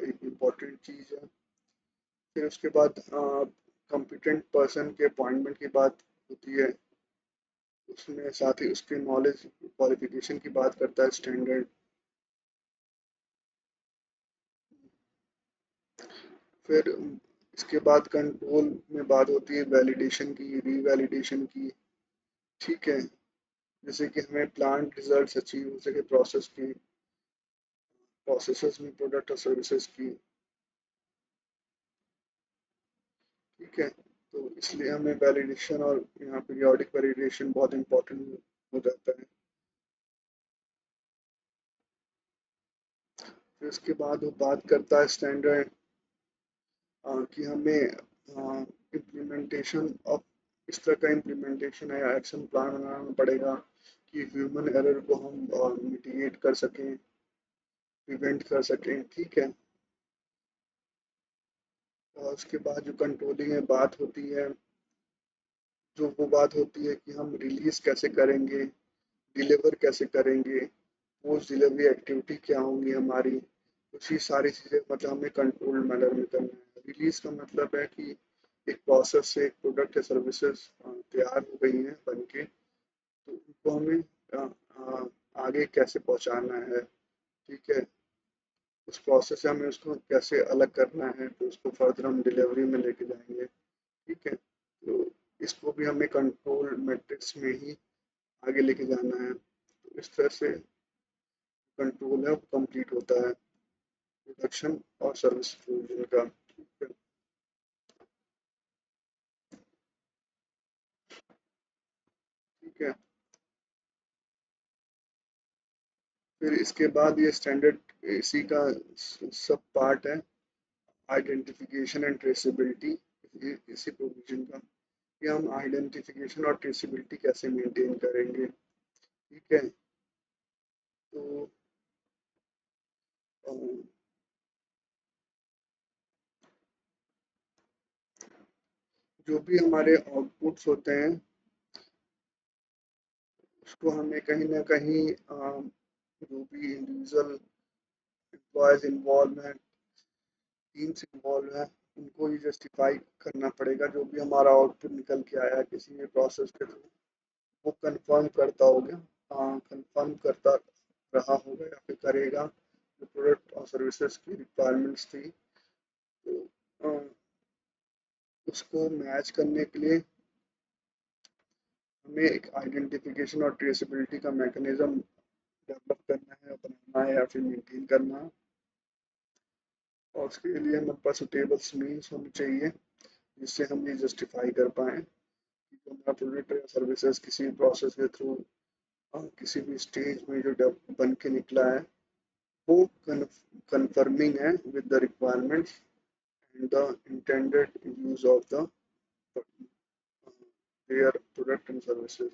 एक इम्पॉर्टेंट चीज़ है। फिर उसके बाद कॉम्पिटेंट पर्सन के अपॉइंटमेंट की बात होती है, उसमें साथ ही उसके नॉलेज क्वालिफिकेशन की बात करता है स्टैंडर्ड। फिर इसके बाद कंट्रोल में बात होती है वैलिडेशन की, रीवैलिडेशन की, ठीक है, जैसे कि हमें प्लांट रिजल्ट्स अचीव हो सके प्रोसेस की, प्रोसेसेस में प्रोडक्ट और सर्विसेज की, ठीक है। तो इसलिए हमें वैलिडेशन और यहाँ पीरियोडिक वैलिडेशन बहुत इंपॉर्टेंट हो जाता है। फिर उसके बाद वो बात करता है स्टैंडर्ड कि हमें इम्प्लीमेंटेशन ऑफ इस तरह का इम्प्लीमेंटेशन या एक्शन प्लान बनाना पड़ेगा कि ह्यूमन एरर को हम मिटिगेट कर सकें, प्रिवेंट कर सकें, ठीक है। और उसके बाद जो कंट्रोलिंग में बात होती है, जो वो बात होती है कि हम रिलीज कैसे करेंगे, डिलीवर कैसे करेंगे, पोस्ट डिलीवरी एक्टिविटी क्या होंगी हमारी, उसी सारी चीज़ें मतलब हमें कंट्रोल मैनर में करना है। रिलीज का मतलब है कि एक प्रोसेस से एक प्रोडक्ट या सर्विसेज तैयार हो गई हैं बन के, तो उनको हमें आगे कैसे पहुंचाना है, ठीक है, उस प्रोसेस से हमें उसको कैसे अलग करना है, तो उसको फर्दर हम डिलीवरी में लेके जाएंगे, ठीक है। तो इसको भी हमें कंट्रोल मैट्रिक्स में ही आगे लेके जाना है, तो इस तरह से कंट्रोल है वो कंप्लीट होता है प्रोडक्शन और सर्विस प्रोविजन का, ठीक है। ठीक है। फिर इसके बाद ये स्टैंडर्ड इसी का सब पार्ट है, आइडेंटिफिकेशन एंड ट्रेसेबिलिटी, इसी प्रोविजन का, कि हम आइडेंटिफिकेशन और ट्रेसेबिलिटी कैसे मेंटेन करेंगे, ठीक है। तो अ, जो भी हमारे आउटपुट्स होते हैं उसको हमें कहीं ना कहीं जो भी इंडिविजुअल एम्प्लॉयज इन्वॉल्व हैं, टीम्स इन्वॉल्व हैं, उनको ही जस्टिफाई करना पड़ेगा जो भी हमारा आउटपुट निकल के आया है किसी भी प्रोसेस के थ्रू, वो कंफर्म करता होगा, कंफर्म करता रहा होगा या फिर करेगा जो प्रोडक्ट और सर्विसेज की रिक्वायरमेंट्स थी, तो अ, उसको मैच करने के लिए हमें एक आइडेंटिफिकेशन और ट्रेसेबिलिटी का मैकेनिज्म डेवलप करना है, बनाना है या फिर मेंटेन करना है। और उसके लिए हमारे पास सुटेबल मीन्स होनी चाहिए जिससे हम ये जस्टिफाई कर पाएँ कि जो हमारा प्रोडक्ट या सर्विसेज किसी भी प्रोसेस के थ्रू किसी भी स्टेज में जो बन के निकला है वो कन्फर्मिंग है with the requirements and the intended use of the their product and services.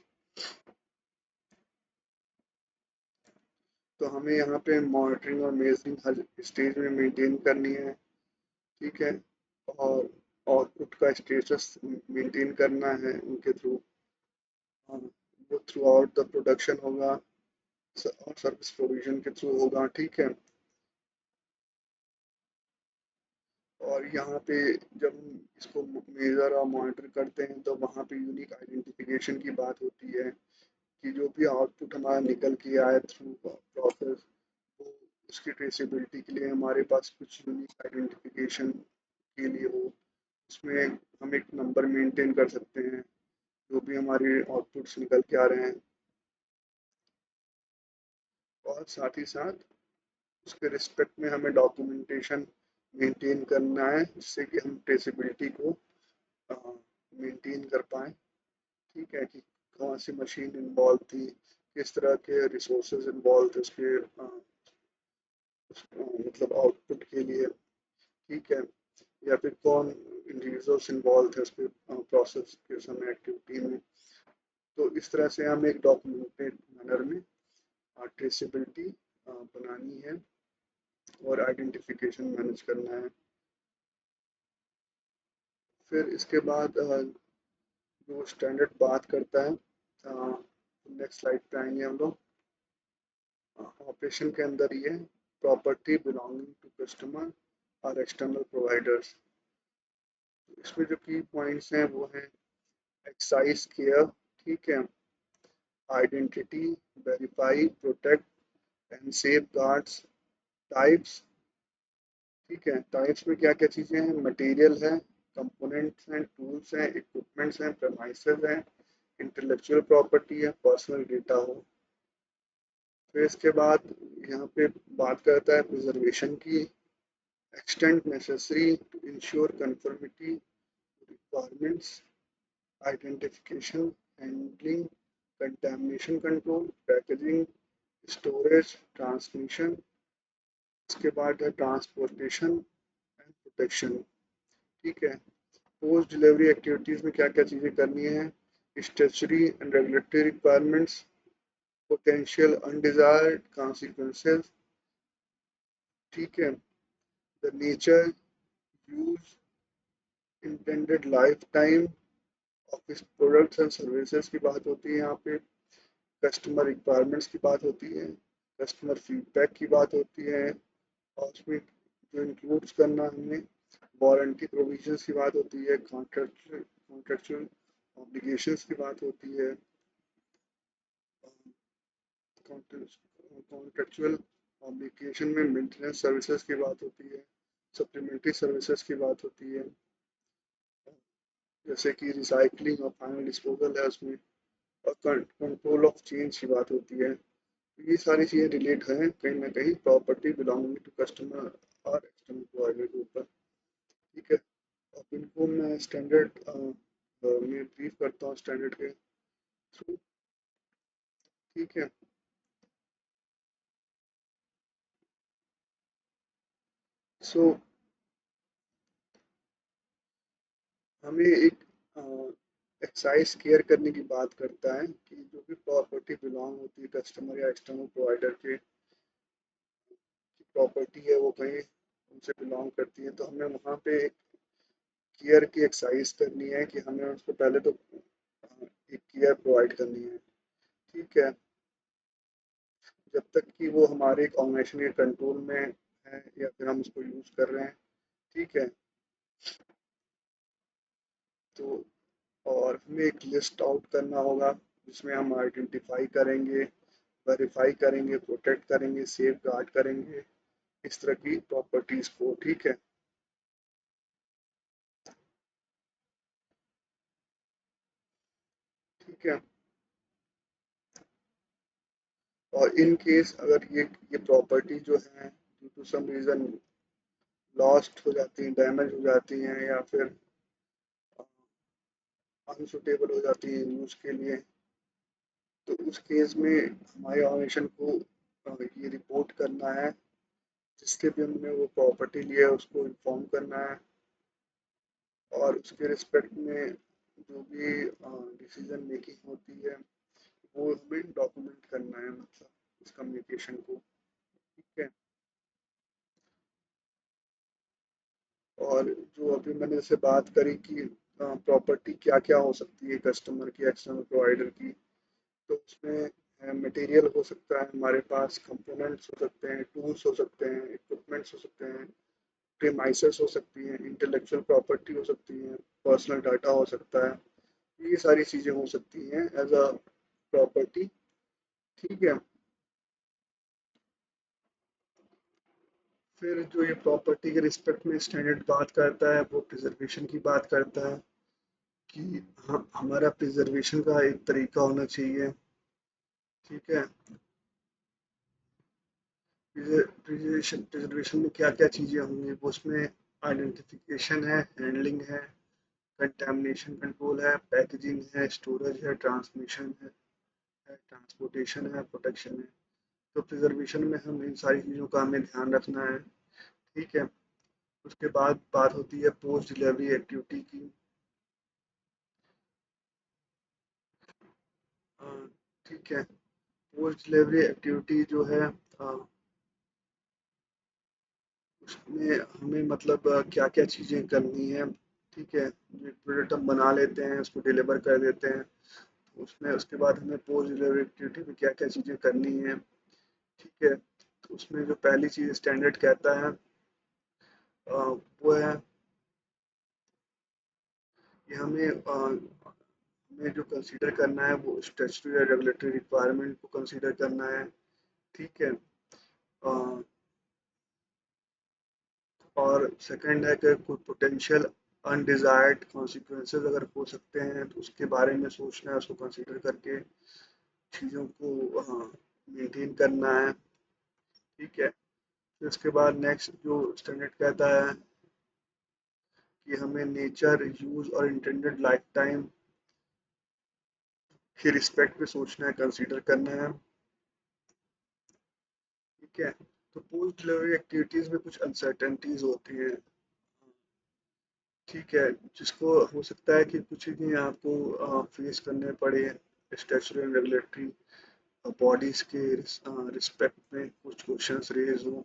तो हमें यहाँ पे मॉनिटरिंग और मेजरिंग हर स्टेज में मेंटेन करनी है, ठीक है। और आउटपुट का स्टेटस मेंटेन करना है उनके थ्रू, वो थ्रू आउट द प्रोडक्शन होगा और सर्विस प्रोविजन के थ्रू होगा, ठीक है। और यहाँ पे जब हम इसको मेजर और मॉनिटर करते हैं तो वहाँ पे यूनिक आइडेंटिफिकेशन की बात होती है कि जो भी आउटपुट हमारा निकल के आए थ्रू प्रोसेस, वो उसकी ट्रेसेबिलिटी के लिए हमारे पास कुछ यूनिक आइडेंटिफिकेशन के लिए हो, उसमें हम एक नंबर मेंटेन कर सकते हैं जो भी हमारे आउटपुट्स निकल के आ रहे हैं, और साथ ही साथ उसके रिस्पेक्ट में हमें डॉक्यूमेंटेशन मेंटेन करना है, जिससे कि हम ट्रेसेबिलिटी को मेंटेन कर पाएँ। ठीक है कि कौन सी मशीन इन्वॉल्व थी, किस तरह के रिसोर्सेज इन्वॉल्व थे उसके मतलब आउटपुट के लिए। ठीक है, या फिर कौन इंडिविजुअल्स इन्वॉल्व थे उसके प्रोसेस के समय एक्टिविटी में। तो इस तरह से हम एक डॉक्यूमेंटेड मैनर में ट्रेसेबिलिटी बनानी है और आइडेंटिफिकेशन मैनेज करना है। फिर इसके बाद जो स्टैंडर्ड बात करता है, नेक्स्ट स्लाइड पे आएंगे हम लोग। ऑपरेशन के अंदर ये प्रॉपर्टी बिलोंगिंग टू कस्टमर और एक्सटर्नल प्रोवाइडर्स, इसमें जो की पॉइंट्स हैं वो हैं एक्साइज केयर, ठीक है, identity, verify, protect and safe guards, types. ठीक है, टाइप्स में क्या क्या चीज़ें हैं, मटेरियल है, कंपोनेंट्स हैं, टूल्स हैं, इक्विपमेंट्स हैं, प्रेमाइसेस हैं, इंटेलेक्चुअल प्रॉपर्टी है, पर्सनल डेटा हो। फिर इसके बाद यहाँ पे बात करता है प्रिजर्वेशन की, extent necessary to ensure conformity to requirements, identification, handling, contamination control, packaging, storage, transmission। इसके बाद है ट्रांसपोर्टेशन एंड प्रोटेक्शन। ठीक है, पोस्ट डिलीवरी एक्टिविटीज़ में क्या क्या चीज़ें करनी है, statutory and regulatory requirements, potential undesired consequences. ठीक है, the nature, use, intended life time office products and services की बात होती है यहाँ पे, कस्टमर रिक्वायरमेंट्स की बात होती है, कस्टमर फीडबैक की बात होती है, और उसमें जो इंक्लूड्स करना हमें वारंटी प्रोविजंस की बात होती है, कॉन्ट्रेक्चुअल ऑब्लिगेशंस की बात होती है, कॉन्ट्रेक्चुअल ऑब्लिगेशन में मेंटेनेंस सर्विसेज की बात होती है, सप्लीमेंट्री सर्विसेज की बात होती है, जैसे कि रिसाइकलिंग और फाइनल डिस्पोजल है उसमें, और कंट्रोल ऑफ चेंज की बात होती है। ये सारी चीज़ें रिलेट हैं कहीं ना कहीं प्रॉपर्टी बिलोंगिंग टू कस्टमर और एक्सटर्नल प्रोवाइडर के ऊपर। ठीक है, अब इनको मैं स्टैंडर्ड में ब्रीफ करता हूँ स्टैंडर्ड के थ्रू। ठीक है, सो हमें एक एक्साइज केयर करने की बात करता है कि जो भी प्रॉपर्टी बिलोंग होती है कस्टमर या एक्सटर्नल प्रोवाइडर के प्रॉपर्टी है वो कहीं उनसे बिलोंग करती है, तो हमें वहाँ पे केयर की एक्सरसाइज करनी है कि हमें उसको पहले तो एक केयर प्रोवाइड करनी है। ठीक है, जब तक कि वो हमारे एक ऑर्गेनाइजेशन के कंट्रोल में है या फिर हम उसको यूज़ कर रहे हैं। ठीक है, तो और हमें एक लिस्ट आउट करना होगा जिसमें हम आइडेंटिफाई करेंगे, वेरीफाई करेंगे, प्रोटेक्ट करेंगे, सेफ गार्ड करेंगे इस तरह की प्रॉपर्टीज़ को। ठीक है, ठीक है, और इन केस अगर ये प्रॉपर्टी जो है due to some reason lost हो जाती हैं, डैमेज हो जाती हैं या फिर अनसुटेबल हो जाती हैं यूज़ के लिए, तो उस केस में हमारे ऑर्गेनाइजेशन को ये रिपोर्ट करना है, जिसके भी हमने वो प्रॉपर्टी लिया है उसको इन्फॉर्म करना है, और उसके रिस्पेक्ट में जो भी डिसीजन मेकिंग होती है वो हमें डॉक्यूमेंट करना है, मतलब इस कम्युनिकेशन को। ठीक है, और जो अभी मैंने जैसे बात करी कि प्रॉपर्टी क्या क्या हो सकती है कस्टमर की, एक्सटर्नल प्रोवाइडर की, तो उसमें मटेरियल हो सकता है हमारे पास, कंपोनेंट्स हो सकते हैं, टूल्स हो सकते हैं, इक्विपमेंट्स हो सकते हैं, प्रीमाइसेस हो सकती हैं, इंटेलेक्चुअल प्रॉपर्टी हो सकती हैं, पर्सनल डाटा हो सकता है। ये सारी चीज़ें हो सकती हैं एज अ प्रॉपर्टी। ठीक है, फिर जो ये प्रॉपर्टी के रिस्पेक्ट में स्टैंडर्ड बात करता है वो प्रिजर्वेशन की बात करता है कि हमारा प्रिजर्वेशन का एक तरीका होना चाहिए। ठीक है, प्रिजर्वेशन में क्या क्या चीज़ें होंगी, वो उसमें आइडेंटिफिकेशन है, हैंडलिंग है, कंटेमिनेशन कंट्रोल है, पैकेजिंग है, स्टोरेज है, ट्रांसमिशन है, ट्रांसपोर्टेशन है, प्रोटेक्शन है। तो प्रिजर्वेशन में हम इन सारी चीज़ों का हमें ध्यान रखना है। ठीक है। उसके बाद बात होती है पोस्ट डिलीवरी एक्टिविटी की। अ, ठीक है। पोस्ट डिलीवरी एक्टिविटी जो है उसमें हमें मतलब क्या क्या चीज़ें करनी है। ठीक है। जो प्रोडक्ट हम बना लेते हैं उसको डिलीवर कर देते हैं, तो उसमें उसके बाद हमें पोस्ट डिलीवरी एक्टिविटी में क्या क्या चीज़ें करनी है। ठीक है। तो उसमें जो पहली चीज़ स्टैंडर्ड कहता है वो है कि हमें जो कंसीडर करना है वो स्टैट्यूटरी या रेगुलेटरी रिक्वायरमेंट को कंसीडर करना है। ठीक है। अ, और सेकंड है कि कोई पोटेंशियल अनडिजायर्ड कॉन्सिक्वेंसेस अगर हो सकते हैं तो उसके बारे में सोचना है, उसको कंसीडर करके चीज़ों को मेंटेन करना है। ठीक है। फिर उसके बाद नेक्स्ट जो स्टैंडर्ड कहता है कि हमें नेचर यूज और इंटेंडेड लाइफ टाइम के रिस्पेक्ट पे सोचना है, कंसीडर करना है। ठीक है। तो पोस्ट डिलीवरी एक्टिविटीज़ में कुछ अनसर्टेनिटीज़ होती हैं। ठीक है। जिसको हो सकता है कि कुछ चीज़ें आपको फेस करने पड़े स्टैट्यूटरी एंड रेगुलेटरी बॉडीज़ के रिस्पेक्ट में कुछ क्वेश्चंस रेज हों।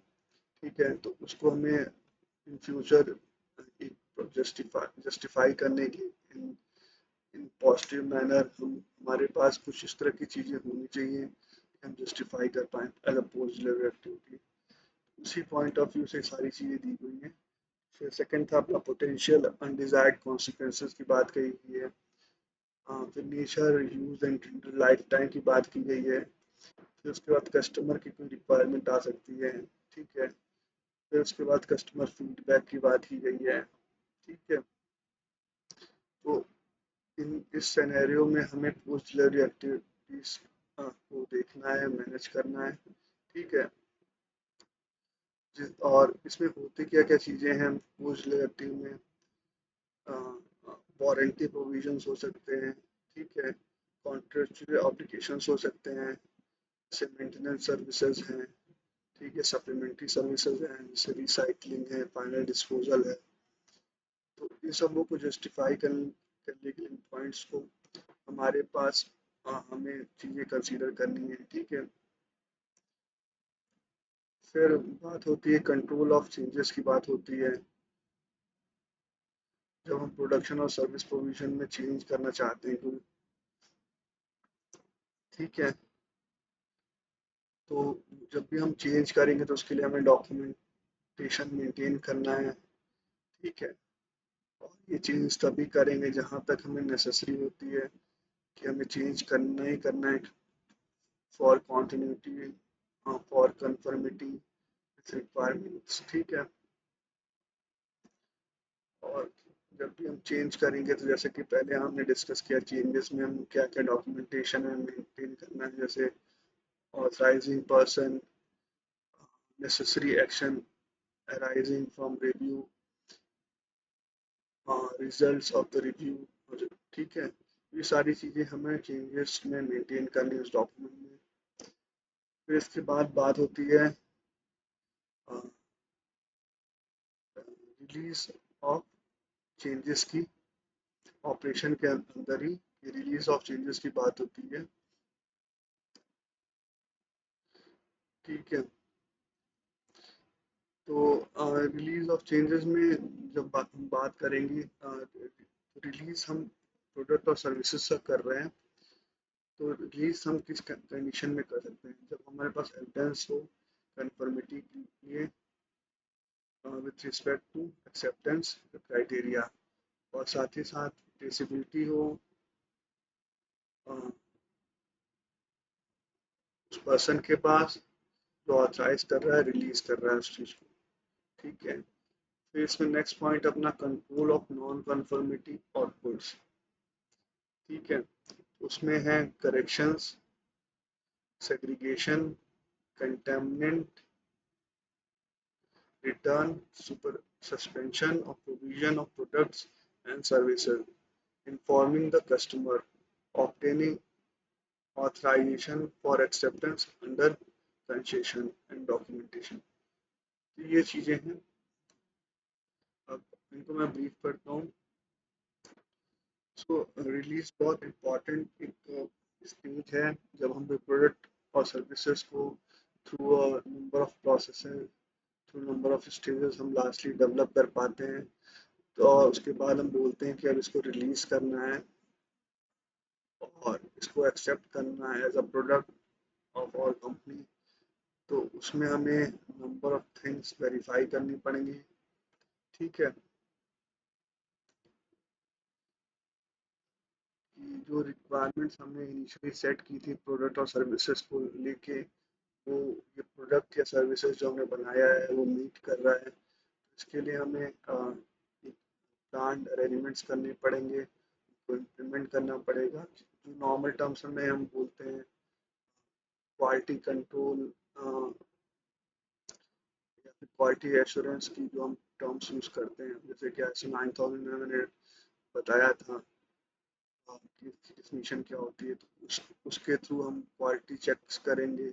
ठीक है। तो उसको हमें इन फ्यूचर एक जस्टिफाई करने की इन इन पॉजिटिव मैनर हम हमारे पास कुछ इस तरह की चीज़ें होनी चाहिए कि हम जस्टिफाई कर पाएँ as a post delivery activity. उसी पॉइंट ऑफ व्यू से सारी चीज़ें दी गई हैं। फिर सेकंड था अपना पोटेंशियल अनडिजायर्ड कॉन्सिक्वेंसेस की बात कही गई है। फिर nature use and life time की बात की गई है। फिर उसके बाद कस्टमर की कोई रिक्वायरमेंट आ सकती है। ठीक है। फिर उसके बाद कस्टमर फीडबैक की बात की गई है। ठीक है। तो इन इस सिनेरियो में हमें पोस्ट डिलीवरी एक्टिविटीज को देखना है, मैनेज करना है। ठीक है। और इसमें होती क्या क्या चीज़ें हैं पोस्ट डिलीवरी एक्टिविटी में, वारंटी प्रोविजंस हो सकते हैं। ठीक है। कॉन्ट्रेक्चुअल ऑब्लिगेशंस हो सकते हैं, जैसे मेंटेनेंस सर्विसेज हैं। ठीक है। सप्लीमेंट्री सर्विसेज हैं जैसे रिसाइकलिंग है, फाइनल डिस्पोजल है। तो इन सबों को जस्टिफाई करने के लिए पॉइंट्स को हमारे पास हमें चीज़ें कंसीडर करनी है। ठीक है। फिर बात होती है कंट्रोल ऑफ चेंजेस की बात होती है। जब हम प्रोडक्शन और सर्विस प्रोविजन में चेंज करना चाहते हैं कोई। ठीक है। तो जब भी हम चेंज करेंगे तो उसके लिए हमें डॉक्यूमेंटेशन मेंटेन करना है। ठीक है। और ये चेंज तभी करेंगे जहाँ तक हमें नेसेसरी होती है कि हमें चेंज करना ही करना है for continuity, for conformity with requirements. ठीक है। और जब भी हम चेंज करेंगे तो जैसे कि पहले हमने डिस्कस किया चेंजेस में हम क्या क्या डॉक्यूमेंटेशन में मेंटेन करना है, जैसे authorising person, necessary action arising from review, results of the review. ठीक है। ये सारी चीज़ें हमें चेंजेस में मेंटेन करनी है उस डॉक्यूमेंट में। फिर इसके बाद बात होती है रिलीज ऑफ चेंजेस की। ऑपरेशन के अंदर ही रिलीज ऑफ चेंजेस की बात होती है। ठीक है। तो रिलीज ऑफ चेंजेस में जब हम बात करेंगे, रिलीज हम प्रोडक्ट और सर्विसेज से कर रहे हैं, तो रिलीज हम किस कंडीशन में कर सकते हैं, जब हमारे पास एविडेंस हो कंफर्मिटी के लिए with respect to acceptance criteria, और साथ ही साथ ट्रेसिबिलिटी हो उस पर्सन के पास जो ऑथराइज कर रहा है, रिलीज कर रहा है उस चीज़ को। ठीक है। फिर इसमें नेक्स्ट पॉइंट अपना control of non conformity outputs. ठीक है। उसमें है corrections, segregation, contaminant return, suspension or provision of products and services, informing the customer, obtaining authorization for acceptance under concession and documentation। तो ये चीज़ें हैं। अब इनको मैं ब्रीफ करता हूँ। सो रिलीज बहुत इम्पॉर्टेंट एक स्टेज है जब हम प्रोडक्ट और सर्विसेज को through a number of processes, through number of stages हम लास्टली डेवलप कर पाते हैं। तो उसके बाद हम बोलते हैं कि अब इसको रिलीज करना है और इसको एक्सेप्ट करना है as a product of our company. तो उसमें हमें नंबर ऑफ थिंग्स वेरीफाई करनी पड़ेंगी। ठीक है, कि जो रिक्वायरमेंट्स हमने इनिशियली सेट की थी प्रोडक्ट और सर्विसेज को लेके, वो ये प्रोडक्ट या सर्विसेज जो हमने बनाया है वो मीट कर रहा है। इसके लिए हमें एक प्लान अरेंजमेंट्स करने पड़ेंगे, को इम्प्लीमेंट करना पड़ेगा, जो नॉर्मल टर्म्स में हम बोलते हैं क्वालिटी कंट्रोल या फिर क्वालिटी एश्योरेंस की जो हम टर्म्स यूज़ करते हैं, जैसे कि ISO 9000 में मैंने बताया था कि इसकी डिफिनीशन क्या होती है। तो उसके थ्रू हम क्वालिटी चेक्स करेंगे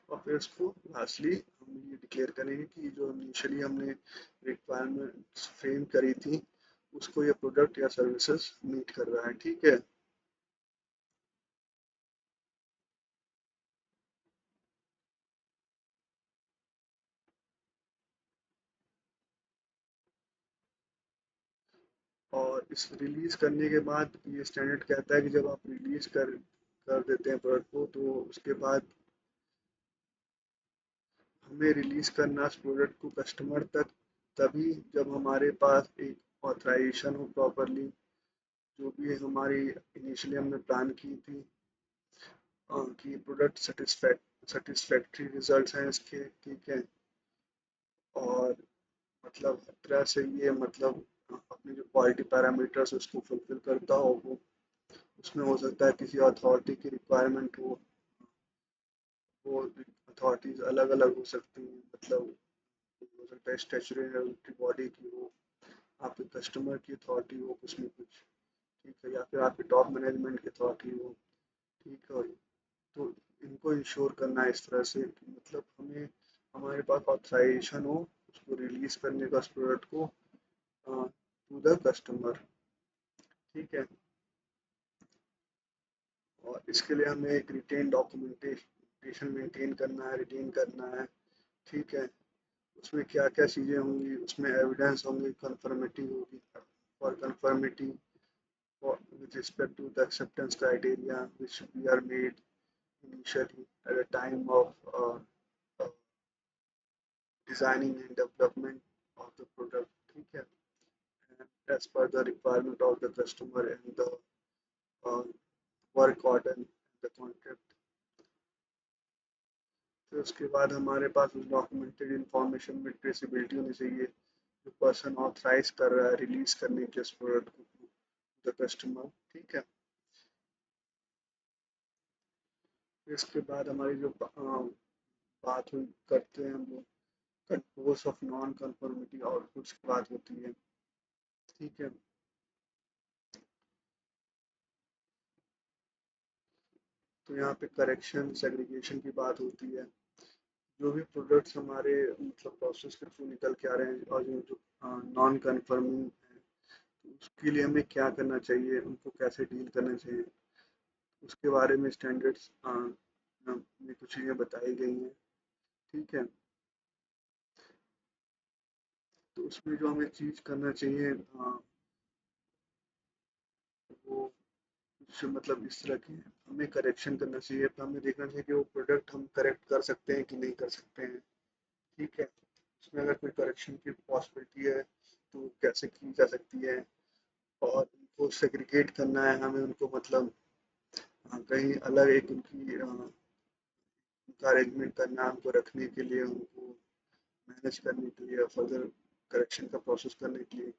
और फिर उसको लास्टली हम ये डिक्लेयर करेंगे कि जो इनिशियली हमने रिक्वायरमेंट्स फ्रेम करी थी उसको ये प्रोडक्ट या सर्विसेज मीट कर रहा है। ठीक है, और इस रिलीज करने के बाद ये स्टैंडर्ड कहता है कि जब आप रिलीज कर देते हैं प्रोडक्ट को, तो उसके बाद हमें रिलीज करना उस प्रोडक्ट को कस्टमर तक तभी जब हमारे पास एक ऑथराइजेशन हो प्रॉपरली, जो भी हमारी इनिशियली हमने प्लान की थी कि प्रोडक्ट सेटिस्फैक्ट्री रिजल्ट्स हैं इसके। ठीक है, और मतलब हर तरह से ये मतलब अपने जो क्वालिटी पैरामीटर्स उसको फुलफिल करता हो वो। उसमें हो सकता है किसी अथॉरिटी की रिक्वायरमेंट हो, वो अथॉरिटीज अलग अलग हो सकती हैं, मतलब हो सकता है स्टैच्यूटरी बॉडी की हो, आपके कस्टमर की अथॉरिटी हो उसमें कुछ। ठीक है, या फिर आपके टॉप मैनेजमेंट की अथॉरिटी हो। ठीक है, तो इनको इंश्योर करना है इस तरह से कि मतलब हमें हमारे पास ऑथराइजेशन हो उसको रिलीज करने का उस प्रोडक्ट को टू द कस्टमर। ठीक है, और इसके लिए हमें एक रिटेन डॉक्यूमेंटेशन मेंटेन करना है, रिटेन करना है। ठीक है, उसमें क्या क्या चीज़ें होंगी, उसमें एविडेंस होंगी, कंफर्मिटी होगी और conformity with respect to the acceptance criteria which we are made initially at the time of uh, designing and development of the product। ठीक है, and as per the requirement of the customer and the uh, work order the contract। फिर उसके बाद हमारे पास उस documented information में traceability होनी चाहिए, जो पर्सन ऑथराइज कर रहा है रिलीज करने के इस प्रोडक्ट को द कस्टमर। ठीक है, फिर इसके बाद हमारी जो बात हुई करते हैं हम लोग controls of non conformity outputs की बात होती है। ठीक है, तो यहाँ पे करेक्शन सेग्रीगेशन की बात होती है। जो भी प्रोडक्ट्स हमारे मतलब प्रोसेस के थ्रू निकल के आ रहे हैं और जो जो नॉन कंफर्मिंग है, तो उसके लिए हमें क्या करना चाहिए, उनको कैसे डील करना चाहिए, उसके बारे में स्टैंडर्ड्स में कुछ चीज़ें बताई गई हैं। ठीक है, तो उसमें जो हमें चीज़ करना चाहिए वो कुछ मतलब इस तरह की है, हमें करेक्शन करना चाहिए, तो हमें देखना चाहिए कि वो प्रोडक्ट हम करेक्ट कर सकते हैं कि नहीं कर सकते हैं। ठीक है, उसमें अगर कोई करेक्शन की पॉसिबिलिटी है तो कैसे की जा सकती है, और उनको सेग्रीगेट करना है हमें, उनको मतलब कहीं अलग एक उनका अरेंजमेंट करना है, उनको रखने के लिए, उनको मैनेज करने के लिए, फर्दर करेक्शन का प्रोसेस करने के लिए।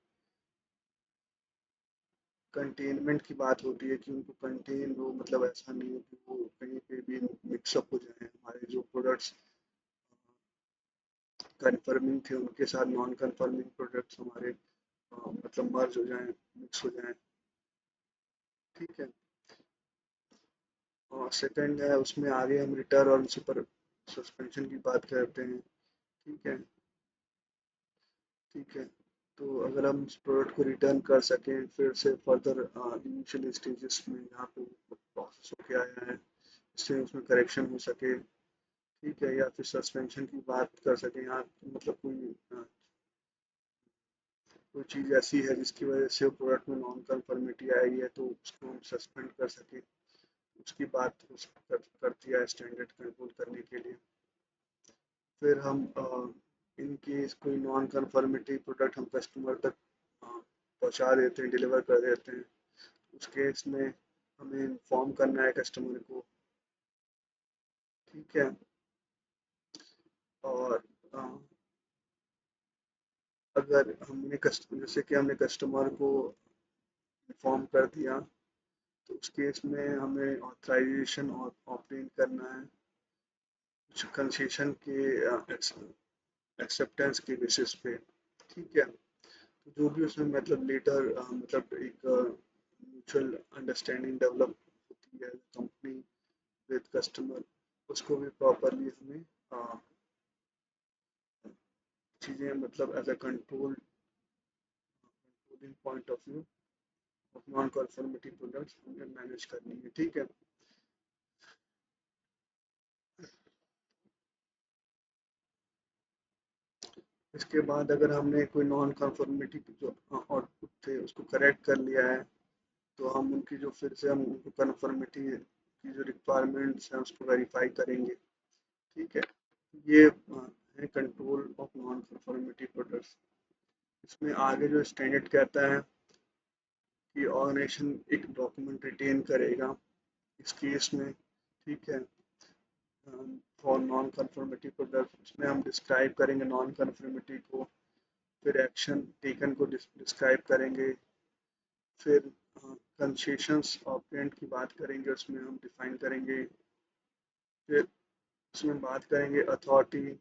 कंटेनमेंट की बात होती है कि उनको कंटेन हो, मतलब ऐसा नहीं हो कि वो कहीं पे भी मिक्सअप हो जाए हमारे जो प्रोडक्ट्स कन्फर्मिंग थे उनके साथ नॉन कन्फर्मिंग प्रोडक्ट्स हमारे मतलब मर्ज हो जाएं, मिक्स हो जाएं। ठीक है। और सेकंड है उसमें आगे हम रिटर्न और सुपर सस्पेंशन की बात करते हैं। ठीक है। ठीक है। तो अगर हम उस प्रोडक्ट को रिटर्न कर सकें फिर से फर्दर इनिशियल स्टेजेस में यहाँ पे प्रोसेस होके आया है, इससे उसमें करेक्शन हो सके। ठीक है। या फिर सस्पेंशन की बात कर सकें यहाँ, मतलब कोई चीज़ ऐसी है जिसकी वजह से वो प्रोडक्ट में नॉन कन्फर्मिटी आई है तो उसको हम सस्पेंड कर सकें, उसकी बात कर दिया है स्टैंडर्ड कंट्रोल करने के लिए। फिर हम इन केस कोई नॉन कन्फर्मिटी प्रोडक्ट हम कस्टमर तक पहुंचा देते हैं, डिलीवर कर देते हैं, उस केस में हमें इन्फॉर्म करना है कस्टमर को। ठीक है। और अ, अगर हमने जैसे कि हमने कस्टमर को इन्फॉर्म कर दिया तो उस केस में हमें ऑथराइजेशन और ऑब्टेन करना है कुछ कंसेशन के एक्सेप्टेंस के बेसिस पे। ठीक है। तो जो भी उसमें मतलब लेटर मतलब एक म्यूचुअल अंडरस्टैंडिंग डेवलप होती है कंपनी विद कस्टमर, उसको भी प्रॉपरली हमें चीज़ें मतलब as a controlling point of view of non conformity products हमें मैनेज करनी है। ठीक है। इसके बाद अगर हमने कोई नॉन कन्फर्मिटी जो आउटपुट थे उसको करेक्ट कर लिया है तो हम उनकी जो फिर से हम उनको कन्फर्मिटी की जो रिक्वायरमेंट्स हैं उसको वेरीफाई करेंगे। ठीक है। ये है control of non conformity products. इसमें आगे जो स्टैंडर्ड कहता है कि ऑर्गेनाइजेशन एक डॉक्यूमेंट रिटेन करेगा इस केस में। ठीक है। फॉर नॉन कन्फर्मिटी प्रोडक्ट उसमें हम डिस्क्राइब करेंगे नॉन कन्फर्मिटी को, फिर एक्शन टेकन को डिस्क्राइब करेंगे, फिर कंसेशंस ऑपरेंट की बात करेंगे, उसमें हम डिफाइन करेंगे, फिर उसमें बात करेंगे अथॉरिटी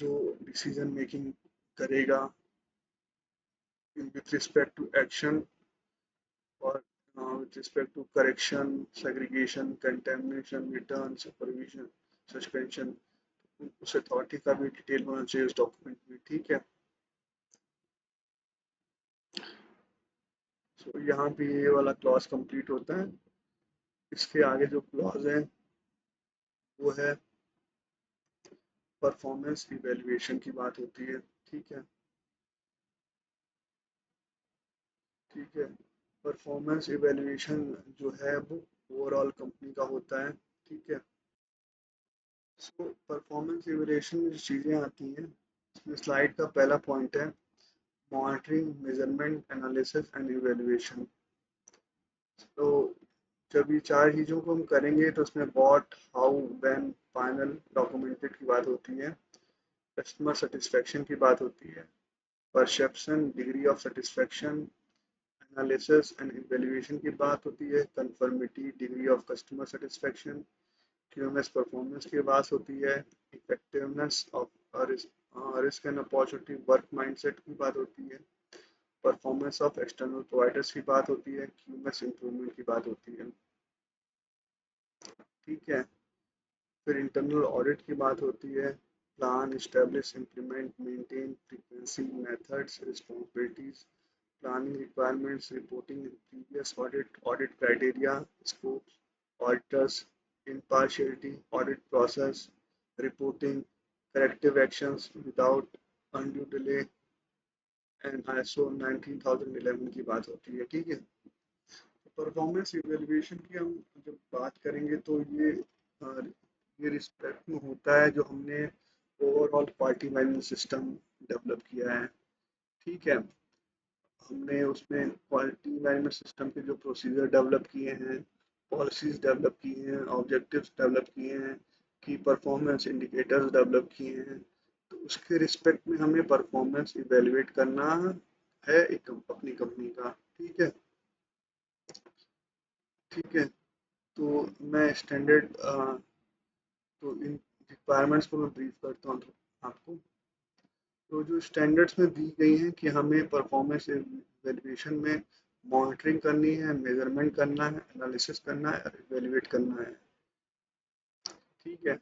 जो डिसीजन मेकिंग करेगा in with respect to action or with respect to correction, segregation, contamination, return, supervision, suspension, उस अथॉरिटी का भी डिटेल होना चाहिए उस डॉक्यूमेंट में। ठीक है। तो यहाँ पे ये वाला क्लॉज कंप्लीट होता है। इसके आगे जो क्लॉज है वो है परफॉर्मेंस इवेल्युएशन की बात होती है। ठीक है। ठीक है। परफॉर्मेंस इवेल्युएशन जो है वो ओवरऑल कंपनी का होता है। ठीक है। सो परफॉर्मेंस इवेल्युएशन में जो चीज़ें आती हैं इसमें स्लाइड का पहला पॉइंट है monitoring measurement analysis and evaluation. तो जब ये चार चीज़ों को हम करेंगे तो उसमें what how when final documented की बात होती है, कस्टमर सेटिस्फेक्शन की बात होती है, perception degree of satisfaction, analysis and evaluation की बात होती है, conformity degree of customer satisfaction, QMS performance की बात होती है, effectiveness of risk and opportunity work mindset की बात होती है, परफॉर्मेंस ऑफ एक्सटर्नल प्रोवाइडर्स की बात होती है, क्यूएमएस इंप्रूवमेंट की बात होती है। ठीक है। फिर इंटरनल ऑडिट की बात होती है, plan establish implement maintain frequency methods responsibilities, planning requirements reporting previous audit criteria scope auditors impartiality audit process reporting corrective actions without undue delay and ISO 19011 की बात होती है। ठीक है। परफॉर्मेंस इवेल्युएशन की हम जब बात करेंगे तो ये रिस्पेक्ट में होता है जो हमने overall quality management system develop किया है। ठीक है। हमने उसमें क्वालिटी मैनेजमेंट सिस्टम के जो प्रोसीजर डेवलप किए हैं, पॉलिसीज डेवलप की हैं, ऑब्जेक्टिव्स डेवलप किए हैं, की परफॉर्मेंस इंडिकेटर्स डेवलप किए हैं, तो उसके रिस्पेक्ट में हमें परफॉर्मेंस इवेलुएट करना है एक अपनी कंपनी का। ठीक है। ठीक है। तो मैं स्टैंडर्ड तो इन रिक्वायरमेंट्स को मैं ब्रीफ करता हूँ आपको। तो जो स्टैंडर्ड्स में दी गई हैं कि हमें परफॉर्मेंस एवेल्यूएशन में मॉनिटरिंग करनी है, मेजरमेंट करना है, एनालिसिस करना है और इवेल्युएट करना है। ठीक है,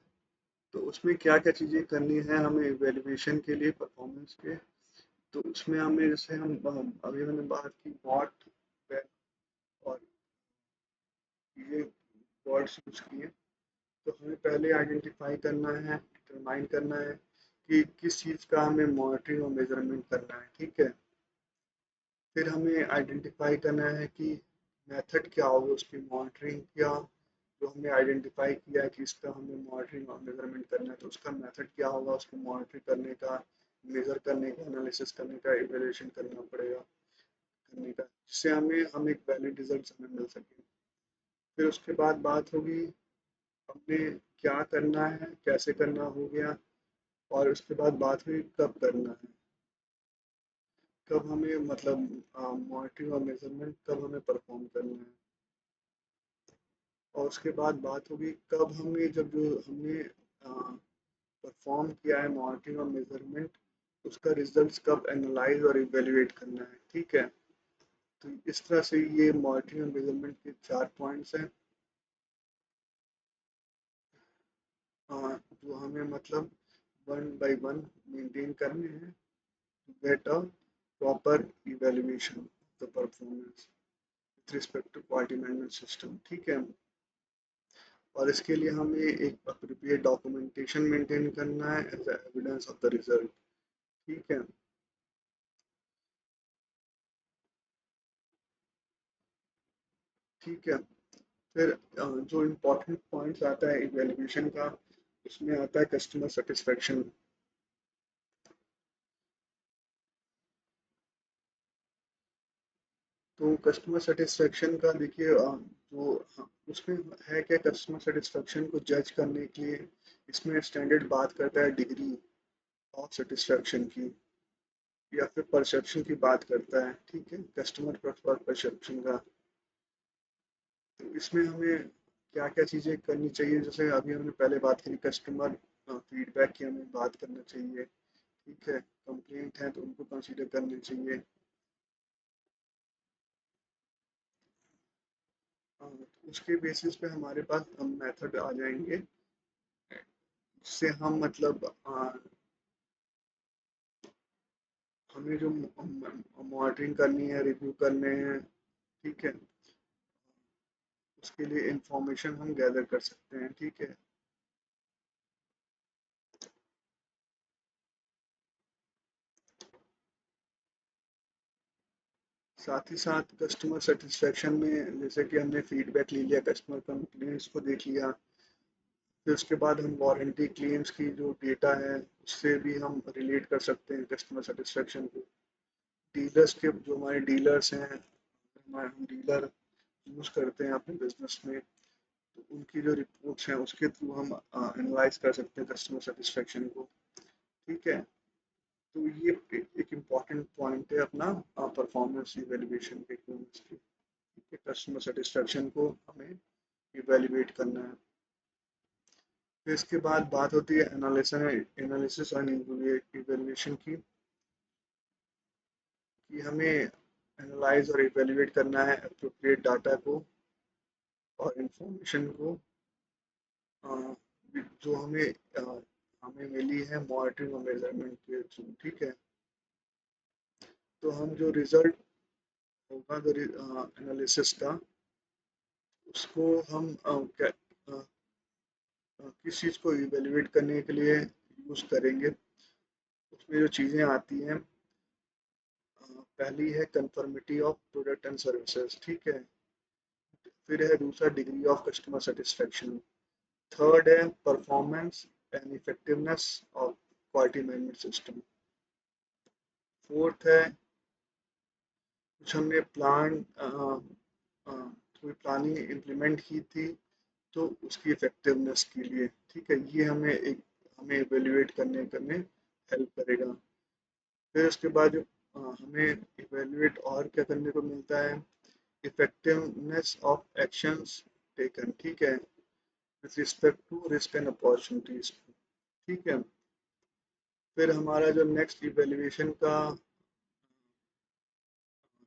तो उसमें क्या क्या चीज़ें करनी है हमें इवेल्युएशन के लिए परफॉर्मेंस के। तो उसमें हमें जैसे हम अभी मैंने बात की वॉट, और ये वर्ड्स यूज किए। तो हमें पहले आइडेंटिफाई करना है, डिटरमाइन करना है कि किस चीज़ का हमें मॉनिटरिंग और मेजरमेंट करना है। ठीक है, फिर हमें आइडेंटिफाई करना है कि मेथड क्या होगा उसकी मॉनिटरिंग, क्या जो हमने आइडेंटिफाई किया है कि इसका हमें मॉनिटरिंग और मेजरमेंट करना है, तो उसका मेथड क्या होगा उसको मॉनिटर करने का, मेजर करने का, एनालिसिस करने का, इवेल्युएशन करना पड़ेगा करने का, जिससे हम एक वैलिड रिजल्ट हमें मिल सके। फिर उसके बाद बात होगी हमने क्या करना है, कैसे करना हो गया, और उसके बाद बात हुई कब करना है, कब हमें मतलब मॉनिटरिंग और मेजरमेंट कब हमें परफॉर्म करना है। और उसके बाद बात होगी कब हमें, जब जो हमने परफॉर्म किया है मॉनिटरिंग और मेजरमेंट, उसका रिजल्ट्स कब एनालाइज और इवेल्युएट करना है। ठीक है, तो इस तरह से ये मॉनिटरिंग और मेजरमेंट के 4 पॉइंट्स हैं जो हमें मतलब वन बाय वन मेंटेन करने हैं to get a proper evaluation of the performance with respect to quality management system। ठीक है, और इसके लिए हमें एक अप्रोप्रिएट डॉक्यूमेंटेशन मेंटेन करना है as evidence of the result. ठीक है, ठीक है। फिर जो इम्पोर्टेंट पॉइंट्स आता है इवेल्युएशन का, उसमें आता है कस्टमर सेटिस्फेक्शन। तो कस्टमर सेटिस्फेक्शन का देखिए जो उसमें है क्या, कस्टमर सेटिस्फेक्शन को जज करने के लिए इसमें स्टैंडर्ड बात करता है डिग्री ऑफ सेटिस्फेक्शन की, या फिर परसेप्शन की बात करता है। ठीक है, कस्टमर परसेप्शन का। तो इसमें हमें क्या क्या चीज़ें करनी चाहिए, जैसे अभी हमने पहले बात करी कस्टमर फीडबैक की हमें बात करना चाहिए। ठीक है, कंप्लेंट है तो उनको कंसीडर करनी चाहिए। तो उसके बेसिस पे हमारे पास मेथड आ जाएंगे जिससे हम मतलब हमें जो मॉनिटरिंग करनी है, रिव्यू करने हैं। ठीक है, उसके लिए इंफॉर्मेशन हम गैदर कर सकते हैं। ठीक है, साथ ही साथ कस्टमर सेटिस्फेक्शन में जैसे कि हमने फीडबैक ले लिया, कस्टमर कंप्लेंट्स को देख लिया, फिर उसके बाद हम वारंटी क्लेम्स की जो डेटा है उससे भी हम रिलेट कर सकते हैं कस्टमर सेटिस्फेक्शन को। डीलर्स के जो हमारे डीलर्स हैं, हमारे हम डीलर यूज़ करते हैं अपने बिजनेस में, तो उनकी जो रिपोर्ट्स हैं उसके थ्रू हम एनालाइज कर सकते हैं कस्टमर सेटिस्फेक्शन को। ठीक है, तो ये एक इम्पॉर्टेंट पॉइंट है अपना परफॉर्मेंस इवेल्युएशन के टूल्स की। ठीक है, कस्टमर सेटिस्फेक्शन को हमें इवेल्युएट करना है। फिर इसके बाद बात होती है एनालिसिस एंड इवेल्युएशन की, कि हमें एनालाइज और इवेल्युएट करना है अप्रोप्रिएट डाटा को और इंफॉर्मेशन को अ, जो हमें मिली है मॉनिटरिंग और मेजरमेंट के थ्रू। ठीक है, तो हम जो रिजल्ट होगा जो एनालिसिस का, उसको हम किस चीज़ को इवेल्युएट करने के लिए यूज़ करेंगे। उसमें जो चीज़ें आती हैं, पहली है conformity of product and services. ठीक है, फिर है दूसरा degree of customer satisfaction, third है performance and effectiveness of quality management system, fourth है कुछ हमने कोई प्लानिंग इम्प्लीमेंट की थी तो उसकी इफेक्टिवनेस के लिए। ठीक है, ये हमें इवेल्युएट करने करने हेल्प करेगा। फिर उसके बाद जो हमें इवेल्युएट और क्या करने को मिलता है, इफेक्टिवनेस ऑफ एक्शंस टेकन। ठीक है, with respect to risk and opportunities. ठीक है। फिर हमारा जो नेक्स्ट इवेल्युएशन का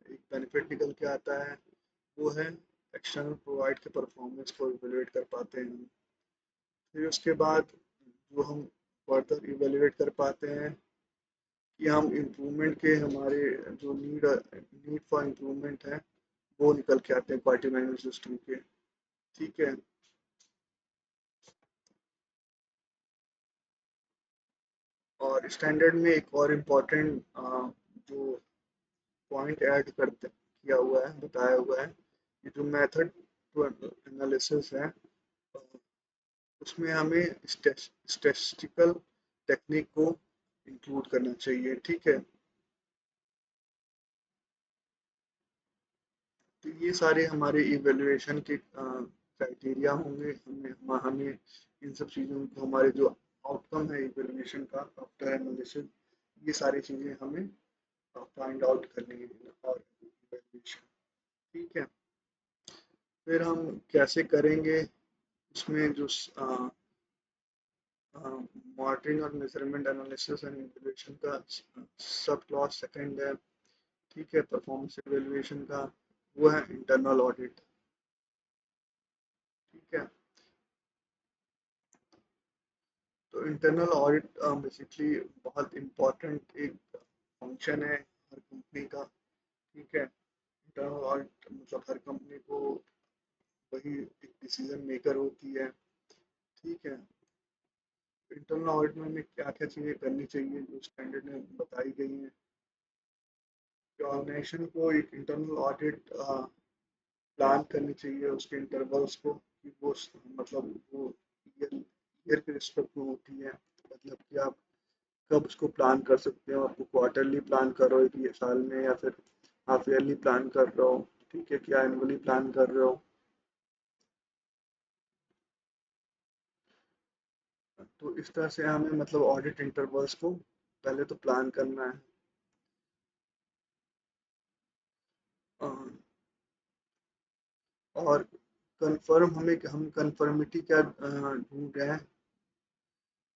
एक बेनिफिट निकल के आता है वो है एक्सटर्नल प्रोवाइड के परफॉर्मेंस को इवेलुएट कर पाते हैं हम। फिर उसके बाद जो हम फर्दर इवेलुएट कर पाते हैं कि हम इम्प्रूवमेंट के हमारे जो नीड फॉर इम्प्रूवमेंट है वो निकल के आते हैं क्वालिटी मैनेजमेंट सिस्टम के। ठीक है। और स्टैंडर्ड में एक और इम्पोर्टेंट जो पॉइंट ऐड करते किया हुआ है, बताया हुआ है कि जो मेथड टू एनालिसिस है उसमें हमें स्टैटिस्टिकल टेक्निक को इंक्लूड करना चाहिए। ठीक है। तो ये सारे हमारे इवेल्युएशन के क्राइटेरिया होंगे। हमें इन सब चीज़ों को, हमारे जो आउटकम है इवेल्युएशन का आफ्टर एनालिसिस, ये सारी चीज़ें हमें फाइंड आउट करनी है और इवेल्युएशन। ठीक है। फिर हम कैसे करेंगे उसमें जो मॉनिटरिंग और मेजरमेंट एनालिसिस एंड इवेल्युएशन का सब क्लॉज सेकंड है। ठीक है। परफॉर्मेंस इवेल्युएशन का वो है इंटरनल ऑडिट। ठीक है। तो इंटरनल ऑडिट बेसिकली बहुत इम्पोर्टेंट एक फंक्शन है हर कंपनी का। ठीक है। इंटरनल ऑडिट मतलब हर कंपनी को वही एक डिसीजन मेकर होती है। ठीक है। इंटरनल ऑडिट में हमें क्या क्या चीज़ें करनी चाहिए जो स्टैंडर्ड में बताई गई हैं। ऑर्गेनाइजेशन को एक इंटरनल ऑडिट प्लान करनी चाहिए, उसके इंटरवल्स को कि वो मतलब वो ईयर के रिस्पेक्ट में होती है। मतलब कि आप कब उसको प्लान कर सकते हो, आपको क्वार्टरली प्लान कर रहे हो कि ये साल में, या फिर हाफ ईयरली प्लान कर रहे हो। ठीक है। क्या एनुअली प्लान कर रहे हो। तो इस तरह से हमें मतलब ऑडिट इंटरवल्स को पहले तो प्लान करना है। अ, और कंफर्म हम कंफर्मिटी क्या ढूंढ रहे हैं,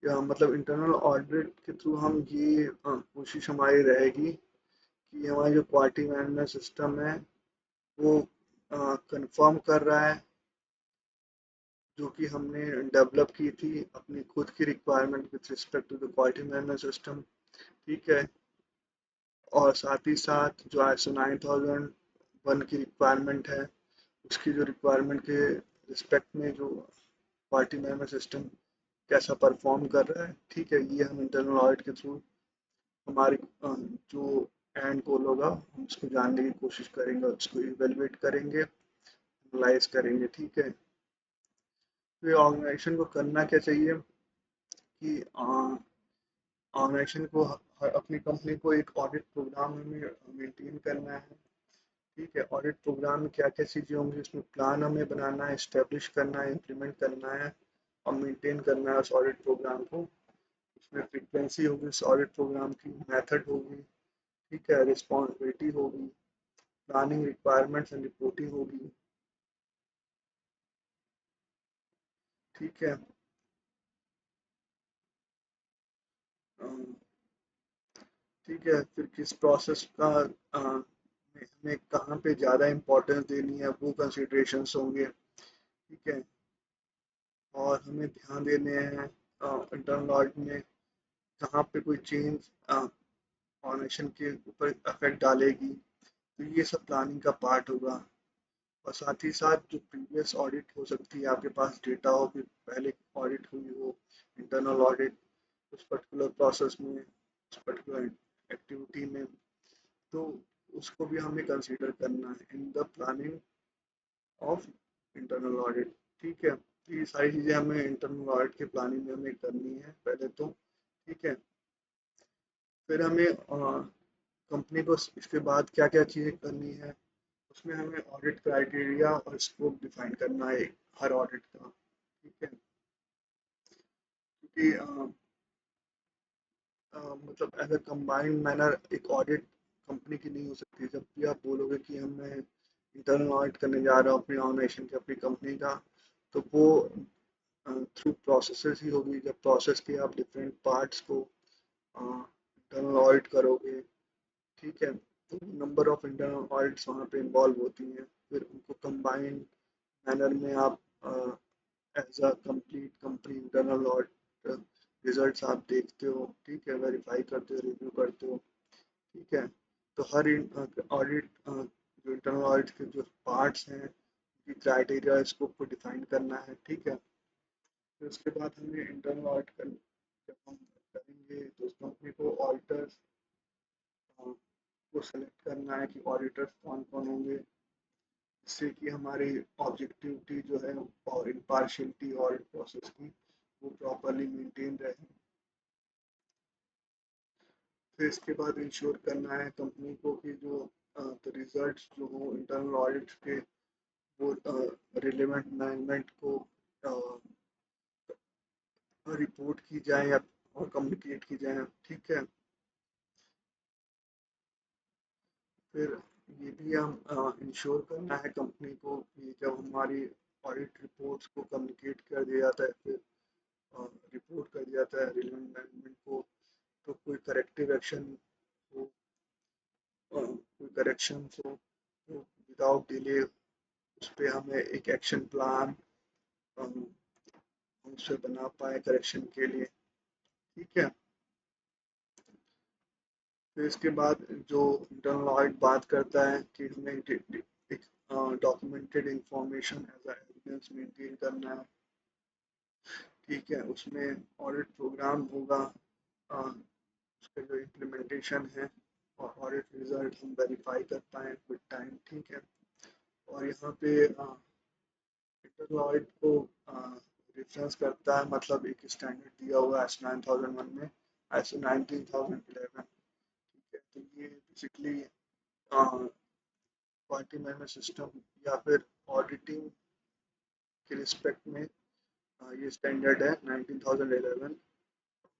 या मतलब इंटरनल ऑडिट के थ्रू हम ये कोशिश हमारी रहेगी कि हमारा जो क्वालिटी मैनेजमेंट सिस्टम है वो कंफर्म कर रहा है जो कि हमने डेवलप की थी अपनी खुद की requirement with respect to the quality management system. ठीक है। और साथ ही साथ जो ISO 9001 की रिक्वायरमेंट है उसकी जो रिक्वायरमेंट के रिस्पेक्ट में जो क्वालिटी मैनेजमेंट सिस्टम कैसा परफॉर्म कर रहा है। ठीक है। ये हम इंटरनल ऑडिट के थ्रू हमारी जो एंड गोल होगा हम उसको जानने की कोशिश करेंगे, उसको इवेलुएट करेंगे, एनालाइज करेंगे। ठीक है। तो ये ऑर्गेनाइजेशन को करना क्या चाहिए कि ऑर्गेनाइजेशन को अपनी कंपनी को एक ऑडिट प्रोग्राम में मेंटेन करना है। ठीक है। ऑडिट प्रोग्राम में क्या क्या चीज़ें होंगी उसमें प्लान हमें बनाना है, इस्टेब्लिश करना है, इम्प्लीमेंट करना है और मेंटेन करना है उस ऑडिट प्रोग्राम को। उसमें फ्रीक्वेंसी होगी उस ऑडिट प्रोग्राम की, मेथड होगी। ठीक है। रिस्पॉन्सिबिलिटी होगी, प्लानिंग, रिक्वायरमेंट्स एंड रिपोर्टिंग होगी। ठीक है। अम, ठीक है। फिर किस प्रोसेस का हमें कहाँ पे ज़्यादा इम्पोर्टेंस देनी है वो कंसिडरेशंस होंगे। ठीक है। और हमें ध्यान देने हैं इंटरनल ऑडिट में कहाँ पे कोई चेंज ऑर्गेनाइजेशन के ऊपर इफेक्ट डालेगी। तो ये सब प्लानिंग का पार्ट होगा। और साथ ही साथ जो प्रीवियस ऑडिट हो सकती है, आपके पास डेटा हो कि पहले ऑडिट हुई हो इंटरनल ऑडिट उस पर्टिकुलर प्रोसेस में, उस पर्टिकुलर एक्टिविटी में, तो उसको भी हमें कंसीडर करना है in the planning of internal audit. ठीक है। तो ये सारी चीज़ें हमें इंटरनल ऑडिट की प्लानिंग में हमें करनी है पहले तो। ठीक है। फिर हमें कंपनी को इसके बाद क्या क्या चीज़ें करनी है उसमें हमें ऑडिट क्राइटेरिया और स्कोप डिफाइन करना है हर ऑडिट का। ठीक है। क्योंकि मतलब एज अ कंबाइंड मैनर एक ऑडिट कंपनी की नहीं हो सकती। जब भी आप बोलोगे कि हमें इंटरनल ऑडिट करने जा रहा हूँ अपनी ऑर्गेनाइजेशन की, अपनी कंपनी का, तो वो थ्रू प्रोसेसेस ही होगी। जब प्रोसेस के आप डिफरेंट पार्ट्स को इंटरनल ऑडिट करोगे, ठीक है, तो नंबर ऑफ इंटरनल ऑडिट्स वहाँ पे इन्वॉल्व होती हैं। फिर उनको कंबाइंड मैनर में आप as a complete company internal audit results आप देखते हो, ठीक है, वेरीफाई करते हो, रिव्यू करते हो, ठीक है। तो हर ऑडिट जो इंटरनल ऑडिट के जो पार्ट्स हैं उनकी क्राइटेरिया स्कोप को डिफाइन करना है, ठीक है। फिर उसके बाद हमें इंटरनल ऑडिट कर जब हम करेंगे तो उस कंपनी को ऑडिटर्स को सेलेक्ट करना है कि ऑडिटर्स कौन कौन होंगे, जिससे कि हमारी ऑब्जेक्टिविटी जो है और इम्पार्शियलिटी ऑडिट प्रोसेस की वो प्रॉपरली मेंटेन रहे। फिर इसके बाद इंश्योर करना है कंपनी को कि जो तो रिजल्ट्स जो हो इंटरनल ऑडिट के वो रिलेवेंट मैनेजमेंट को रिपोर्ट की जाए या और कम्युनिकेट की जाए, ठीक है। फिर ये भी हम इंश्योर करना है कंपनी को कि जब हमारी ऑडिट रिपोर्ट्स को कम्युनिकेट कर दिया जाता है, फिर रिपोर्ट कर दिया जाता है रिलेवेंट मैनेजमेंट को, तो कोई करेक्टिव एक्शन हो, कोई करेक्शन हो तो विदाउट डिले उस पर हमें एक एक्शन प्लान हम उससे बना पाए करेक्शन के लिए, ठीक है। फिर इसके बाद जो इंटरनल ऑडिट बात करता है कि हमें एक documented information as a evidence maintain करना है, ठीक है। उसमें ऑडिट प्रोग्राम होगा, उसका जो इम्प्लीमेंटेशन है और ऑडिट रिजल्ट हम वेरीफाई कर पाएँ विद टाइम, ठीक है। और यहाँ पे इंटरनल ऑडिट को रेफरेंस करता है, मतलब एक स्टैंडर्ड दिया हुआ है एस 9001 में, ISO 19011, ठीक है। तो ये बेसिकली क्वालिटी मैनेजमेंट सिस्टम या फिर ऑडिटिंग के रिस्पेक्ट में ये स्टैंडर्ड है 19011।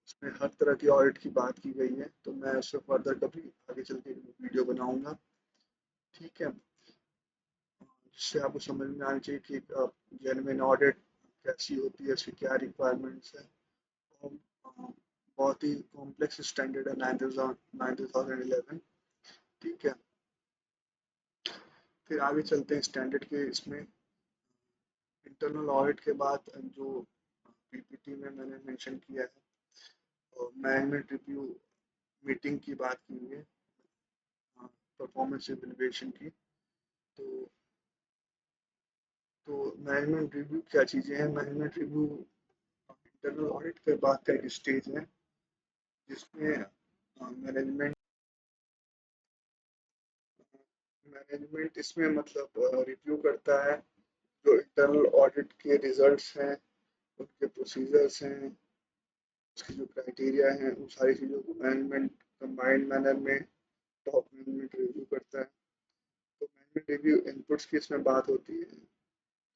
इसमें हर तरह की ऑडिट की बात की गई है, तो मैं उससे फर्दर कभी आगे चल के वीडियो बनाऊंगा, ठीक है, जिससे आपको समझ में आना चाहिए कि जेन्युइन ऑडिट कैसी होती है, इसकी क्या रिक्वायरमेंट्स है। और बहुत ही कॉम्प्लेक्स स्टैंडर्ड है 9011, ठीक है। फिर आगे चलते हैं स्टैंडर्ड के इसमें। इंटरनल ऑडिट के बाद जो पीपीटी में मैंने मेंशन किया है मैनेजमेंट रिव्यू मीटिंग की बात की हुई है, परफॉर्मेंस इवैल्यूएशन की। तो मैनेजमेंट रिव्यू क्या चीज़ें हैं? मैनेजमेंट रिव्यू इंटरनल ऑडिट के बाद का एक स्टेज है जिसमें मैनेजमेंट मैनेजमेंट इसमें मतलब रिव्यू करता है जो इंटरनल ऑडिट के रिजल्ट्स हैं, उनके प्रोसीजर्स हैं, उसकी जो क्राइटेरिया हैं, उन सारी चीज़ों को मैनेजमेंट कंबाइंड मैनर में टॉप मैनेजमेंट रिव्यू करता है। तो मैनेजमेंट रिव्यू इनपुट्स की इसमें बात होती है,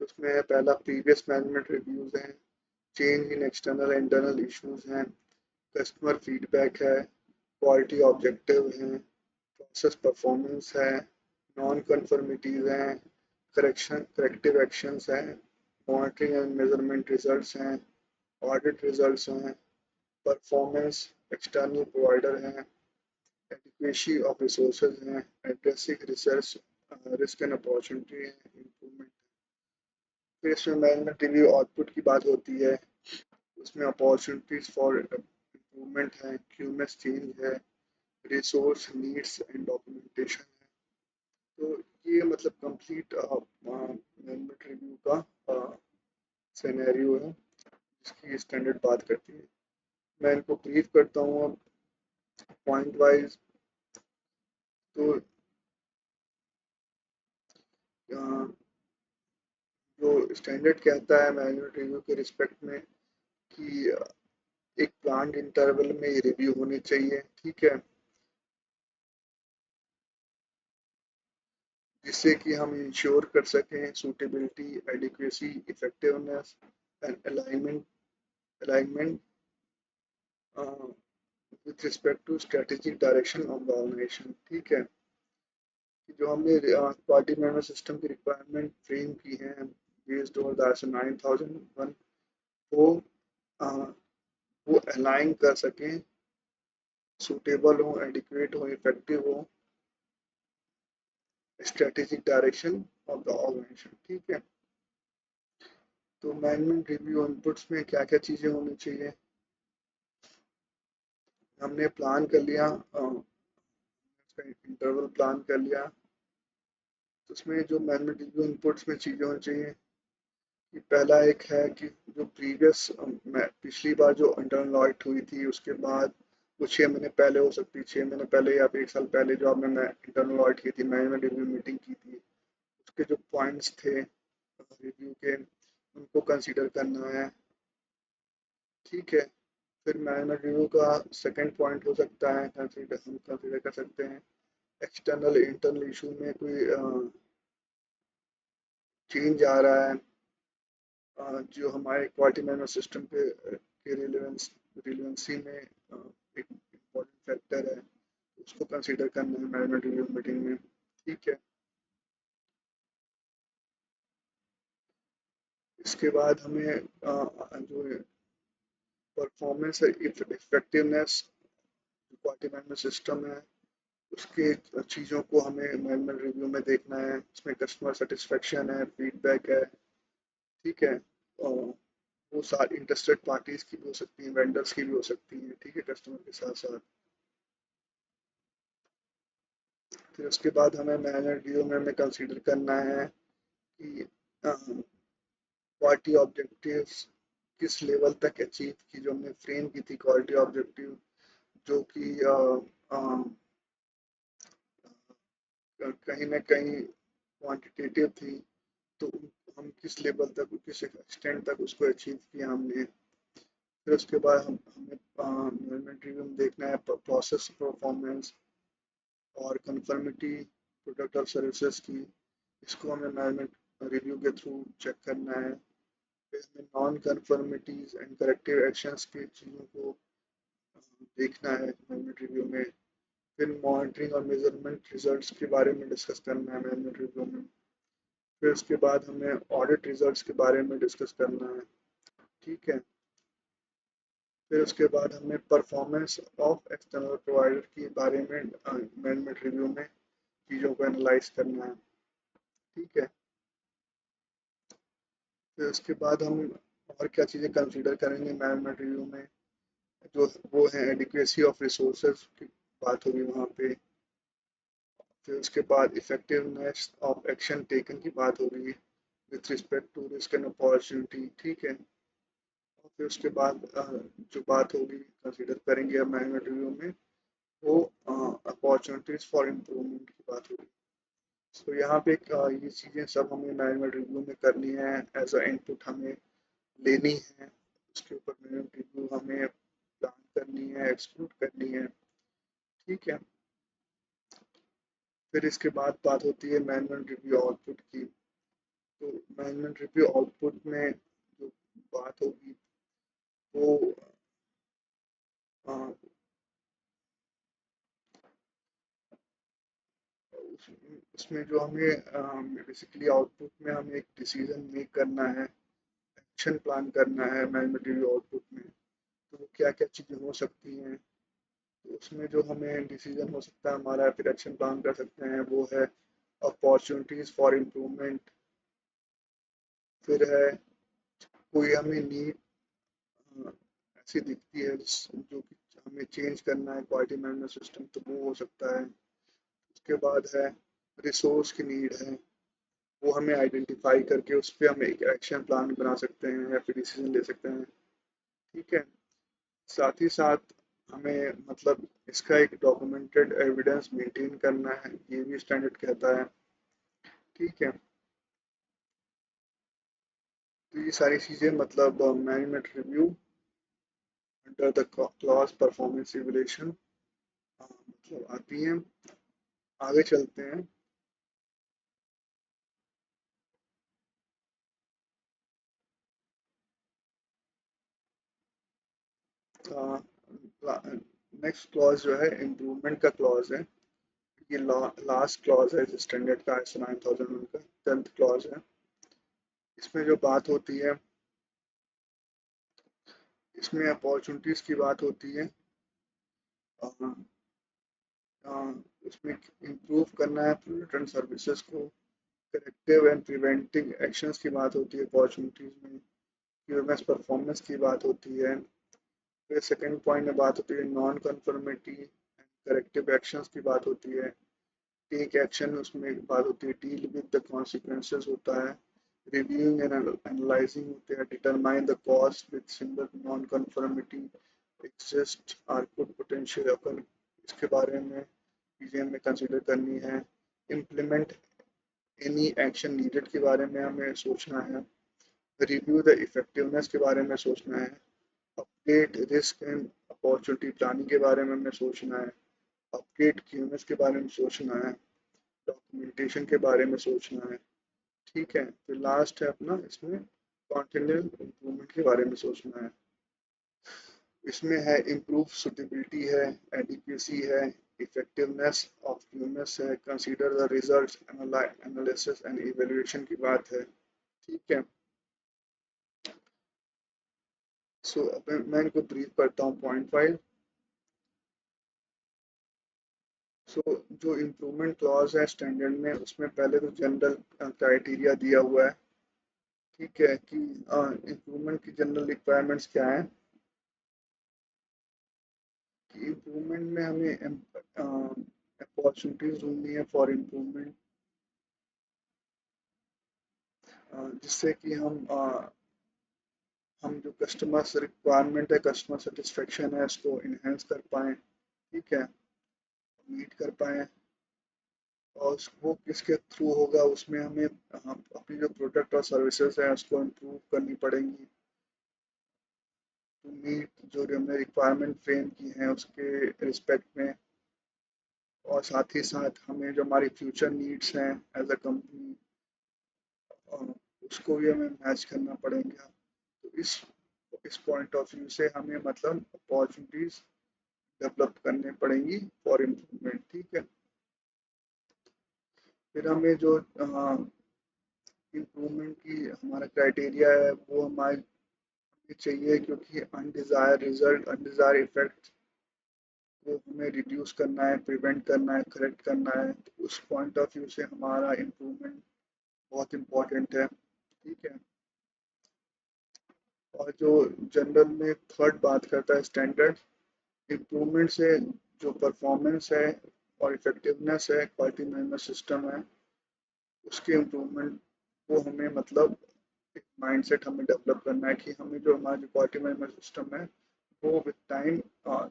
तो उसमें पहला प्रीवियस मैनेजमेंट रिव्यूज़ हैं, change in external internal issues हैं, कस्टमर फीडबैक है, क्वालिटी ऑब्जेक्टिव हैं, प्रोसेस परफॉर्मेंस है, नॉन कन्फर्मिटीज़ हैं, करेक्टिव एक्शंस हैं, मॉनिटरिंग एंड मेजरमेंट रिजल्ट्स हैं, ऑडिट रिजल्ट्स हैं, परफॉर्मेंस एक्सटर्नल प्रोवाइडर हैं, एडिक्वेसी ऑफ रिसोर्सेज हैं, addressing research risk and opportunity हैं, इम्प्रूवमेंट। फिर इसमें मैनेजमेंट रिव्यू आउटपुट की बात होती है, उसमें अपॉर्चुनिटीज फॉर इम्प्रूवमेंट है, क्यूएमएस चेंज है, रिसोर्स नीड्स एंड डॉक्यूमेंटेशन है। तो ये मतलब कंप्लीट मैनेजमेंट रिव्यू का सिनेरियो है जिसकी स्टैंडर्ड बात करती है। मैं इनको ब्रीफ करता हूँ अब पॉइंट वाइज। तो अ, जो स्टैंडर्ड कहता है मैनेजमेंट रिव्यू के रिस्पेक्ट में कि एक प्लान्ड इंटरवल में ये रिव्यू होनी चाहिए, ठीक है, जिससे कि हम इंश्योर कर सकें suitability, adequacy, effectiveness and alignment with respect to strategic direction of the organisation, ठीक है। कि जो हमने क्वालिटी मैनेजमेंट सिस्टम की रिक्वायरमेंट फ्रेम की हैं बेस्ड ऑन द ISO 9001, वो अ, वो अलाइन कर सकें, सूटेबल हो, एडिक्वेट हो, इफेक्टिव हो, strategic direction of the organisation. ठीक है, तो मैनेजमेंट रिव्यू इनपुट्स में क्या क्या चीज़ें होनी चाहिए, हमने प्लान कर लिया, उसका इंटरवल प्लान कर लिया। तो उसमें जो मैनेजमेंट रिव्यू इनपुट्स में चीज़ें होनी चाहिए कि पहला एक है कि जो प्रीवियस पिछली बार जो इंटरनल ऑडिट हुई थी उसके बाद वो 6 महीने पहले हो सकती है, 6 महीने पहले या फिर 1 साल पहले जो आपने इंटरनल ऑडिट की थी, मैनेजमेंट रिव्यू मीटिंग की थी, उसके जो पॉइंट्स थे रिव्यू के उनको कंसीडर करना है। ठीक है, फिर मैनेजमेंट रिव्यू का सेकंड पॉइंट हो सकता है, हम कंसीडर कर सकते हैं एक्सटर्नल इंटरनल इशू में कोई चेंज आ रहा है, जो हमारे क्वालिटी मैनेजमेंट सिस्टम के रिलेवेंसी में एक इम्पोर्टेंट फैक्टर है, उसको कंसीडर करना है मैनेजमेंट रिव्यू मीटिंग में। ठीक है, इसके बाद हमें जो परफॉर्मेंस है, इफेक्टिवनेस क्वालिटी मैनेजमेंट सिस्टम है, उसके चीज़ों को हमें मैनेजमेंट रिव्यू में देखना है। इसमें कस्टमर सेटिस्फेक्शन है, फीडबैक है। ठीक है, और वो सारी इंटरेस्टेड पार्टीज की भी हो सकती हैं, वेंडर्स की भी हो सकती हैं। ठीक है, कस्टमर के साथ साथ फिर उसके बाद हमें मैनेजमेंट रिव्यू में हमें कंसीडर करना है कि क्वालिटी ऑब्जेक्टिव्स किस लेवल तक अचीव की, जो हमने फ्रेम की थी क्वालिटी ऑब्जेक्टिव, जो कि कहीं ना कहीं क्वांटिटेटिव थी, तो हम किस लेवल तक, किस एक्सटेंट तक उसको अचीव किया हमने। फिर उसके बाद हमें मैनेजमेंट रिव्यू में देखना है प्रोसेस परफॉर्मेंस और कन्फर्मिटी प्रोडक्ट और सर्विसेज की, इसको हमें मैनेजमेंट रिव्यू के थ्रू चेक करना है। फिर हमें नॉन कन्फर्मिटीज एंड करेक्टिव एक्शंस की चीज़ों को देखना है मैनेजमेंट रिव्यू में। फिर मॉनिटरिंग और मेजरमेंट रिजल्ट्स के बारे में डिस्कस करना है मैनेजमेंट रिव्यू में। फिर उसके बाद हमें ऑडिट रिजल्ट्स के बारे में डिस्कस करना है। ठीक है, फिर उसके बाद हमें परफॉर्मेंस ऑफ एक्सटर्नल प्रोवाइडर के बारे में मैनेजमेंट रिव्यू में चीज़ों को एनालाइज करना है। ठीक है, फिर उसके बाद हम और क्या चीज़ें कंसीडर करेंगे मैनेजमेंट रिव्यू में, जो वो है एडिक्वेसी ऑफ रिसोर्सेज की बात होगी वहाँ पे। फिर उसके बाद इफेक्टिवनेस ऑफ एक्शन टेकन की बात होगी with respect to risk and opportunity. ठीक है, और फिर उसके बाद जो बात होगी कंसीडर करेंगे हम मैनेजमेंट रिव्यू में, वो अपॉर्चुनिटीज फॉर इम्प्रूवमेंट की बात होगी। तो यहाँ पे ये चीज़ें सब हमें मैनेजमेंट रिव्यू में करनी है, एज अ इनपुट हमें लेनी है। उसके ऊपर मैनेजमेंट रिव्यू हमें प्लान करनी है, एक्सक्लूड करनी है। ठीक है, फिर इसके बाद बात होती है मैनेजमेंट रिव्यू आउटपुट की। तो मैनेजमेंट रिव्यू आउटपुट में जो बात होगी वो अ, उसमें जो हमें बेसिकली आउटपुट में हमें एक डिसीजन मेक करना है, एक्शन प्लान करना है मैनेजमेंट रिव्यू आउटपुट में। तो वो क्या क्या चीज़ें हो सकती हैं, तो उसमें जो हमें डिसीजन हो सकता है हमारा, फिर एक्शन प्लान कर सकते हैं, वो है अपॉर्चुनिटीज़ फॉर इम्प्रूवमेंट। फिर है कोई हमें नीड ऐसी दिखती है जो कि हमें चेंज करना है क्वालिटी मैनेजमेंट सिस्टम, तो वो हो सकता है। उसके बाद है रिसोर्स की नीड है, वो हमें आइडेंटिफाई करके उस पर हम एक एक्शन प्लान बना सकते हैं या फिर डिसीजन ले सकते हैं। ठीक है, साथ ही साथ हमें मतलब इसका एक डॉक्यूमेंटेड एविडेंस मेंटेन करना है, ये भी स्टैंडर्ड कहता है। ठीक है, तो ये सारी चीज़ें मतलब management review under the clause performance evaluation मतलब आती हैं। आगे चलते हैं। नेक्स्ट क्लॉज जो है इम्प्रूवमेंट का क्लॉज है। ये लास्ट क्लॉज है स्टैंडर्ड का, ISO 9001 का 10th क्लॉज है। इसमें जो बात होती है इसमें अपॉर्चुनिटीज़ की बात होती है। अ, अ, उसमें इम्प्रूव करना है प्रोडक्ट एंड सर्विसेज को। करेक्टिव एंड प्रिवेंटिंग एक्शंस की बात होती है अपॉर्चुनिटीज़ में। क्यूएमएस परफॉर्मेंस की बात होती है। फिर सेकंड पॉइंट में बात होती है non conformity and corrective actions की बात होती है। टेक एक्शन उसमें बात होती है। डील विद द कॉन्सिक्वेंसेस होता है। रिव्यूइंग एंड एनालाइजिंग होते हैं। Determine the cost with single non conformity exist are good potential occur, इसके बारे में चीज़ें हमें कंसिडर करनी है। इम्प्लीमेंट एनी एक्शन नीडेड के बारे में हमें सोचना है। रिव्यू द इफेक्टिवनेस के बारे में सोचना है। Update risk and opportunity planning के बारे में हमें सोचना है। अपडेट क्यूएमएस के बारे में सोचना है। डॉक्यूमेंटेशन के बारे में सोचना है। ठीक है, फिर लास्ट है अपना इसमें कॉन्टिन्यूस इम्प्रूवमेंट के बारे में सोचना है। इसमें है इम्प्रूव सुटेबिलिटी है, एडिक्वेसी है, इफेक्टिवनेस ऑफ क्यूएमएस है, consider the results, analysis and evaluation की बात है। ठीक है, सो अब मैं इनको ब्रीफ करता हूँ पॉइंट वाइज। सो जो इम्प्रूवमेंट क्लॉज है स्टैंडर्ड में, उसमें पहले तो जनरल क्राइटेरिया दिया हुआ है। ठीक है कि इम्प्रूवमेंट की जनरल रिक्वायरमेंट्स क्या है कि इम्प्रूवमेंट में हमें अपॉर्चुनिटीज ढूंढनी है फॉर इम्प्रूवमेंट, जिससे कि हम जो कस्टमर रिक्वायरमेंट है, कस्टमर सेटिस्फेक्शन है, उसको इन्हेंस कर पाएँ। ठीक है, मीट कर पाएँ। और वो किसके थ्रू होगा, उसमें हमें हम अपनी जो प्रोडक्ट और सर्विसेज है उसको इम्प्रूव करनी पड़ेंगी टू मीट जो हमें रिक्वायरमेंट फ्रेम की हैं उसके रिस्पेक्ट में। और साथ ही साथ हमें जो हमारी फ्यूचर नीड्स हैं एज अ कंपनी, उसको भी हमें मैच करना पड़ेगा। तो इस पॉइंट ऑफ व्यू से हमें मतलब अपॉर्चुनिटीज डेवलप करने पड़ेंगी फॉर इम्प्रूवमेंट। ठीक है, फिर हमें जो इम्प्रूवमेंट की हमारा क्राइटेरिया है वो हमारे चाहिए, क्योंकि अनडिजायर रिजल्ट, अनडिजायर इफेक्ट को हमें रिड्यूस करना है, प्रिवेंट करना है, करेक्ट करना है। तो उस पॉइंट ऑफ व्यू से हमारा इम्प्रूवमेंट बहुत इम्पोर्टेंट है। ठीक है, और जो जनरल में थर्ड बात करता है स्टैंडर्ड इम्प्रूवमेंट से, जो परफॉर्मेंस है और इफेक्टिवनेस है, क्वालिटी मैनेजमेंट सिस्टम है, उसके इम्प्रूवमेंट को हमें मतलब एक माइंडसेट हमें डेवलप करना है कि हमें जो हमारा जो क्वालिटी मैनेजमेंट सिस्टम है वो विद टाइम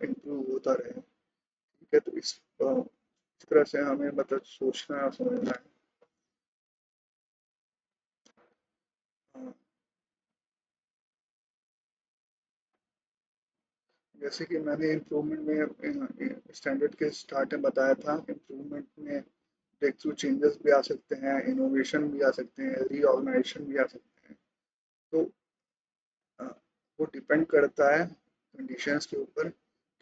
इम्प्रूव होता रहे। ठीक है, तो इस तरह से हमें मतलब सोचना है और समझना है। अ, जैसे कि मैंने इम्प्रूवमेंट में स्टैंडर्ड के स्टार्ट में बताया था, इम्प्रूवमेंट में ब्रेक थ्रू चेंजेस भी आ सकते हैं, इनोवेशन भी आ सकते हैं, रीऑर्गेनाइजेशन भी आ सकते हैं। तो अ, वो डिपेंड करता है कंडीशंस के ऊपर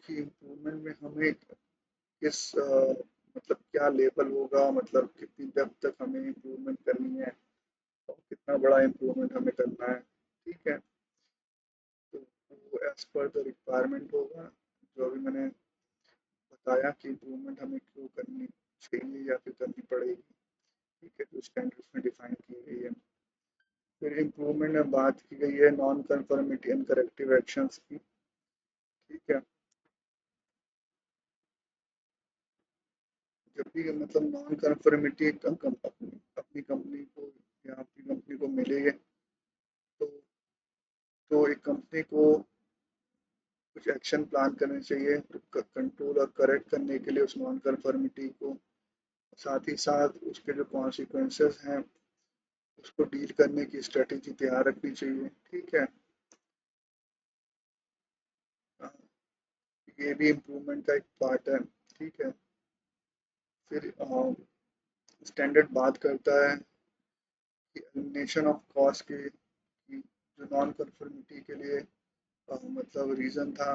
कि इम्प्रूवमेंट में हमें किस मतलब क्या लेवल होगा, मतलब कितनी डेप्थ तक हमें इम्प्रूवमेंट करनी है और कितना बड़ा इम्प्रूवमेंट हमें करना है। ठीक है, तो वो एज पर द रिक्वायरमेंट होगा, जो अभी मैंने बताया कि इम्प्रूवमेंट हमें क्यों करनी चाहिए या फिर करनी पड़ेगी। ठीक है, जो स्टैंडर्ड्स में डिफाइन की गई है। फिर इम्प्रूवमेंट में बात की गई है non conformity and corrective actions की। ठीक है, जब भी मतलब नॉन कन्फर्मिटी अपनी कंपनी को या आपकी कंपनी को मिले, तो एक कंपनी को कुछ एक्शन प्लान करने चाहिए कंट्रोल और करेक्ट करने के लिए उस नॉन कन्फर्मिटी को। साथ ही साथ उसके जो कॉन्सिक्वेंसेस हैं उसको डील करने की स्ट्रेटेजी तैयार रखनी चाहिए। ठीक है, अ, ये भी इम्प्रूवमेंट का एक पार्ट है। ठीक है, फिर स्टैंडर्ड बात करता है कि एलिमिनेशन ऑफ कॉस्ट की, कि जो नॉन कन्फर्मिटी के लिए मतलब रीज़न था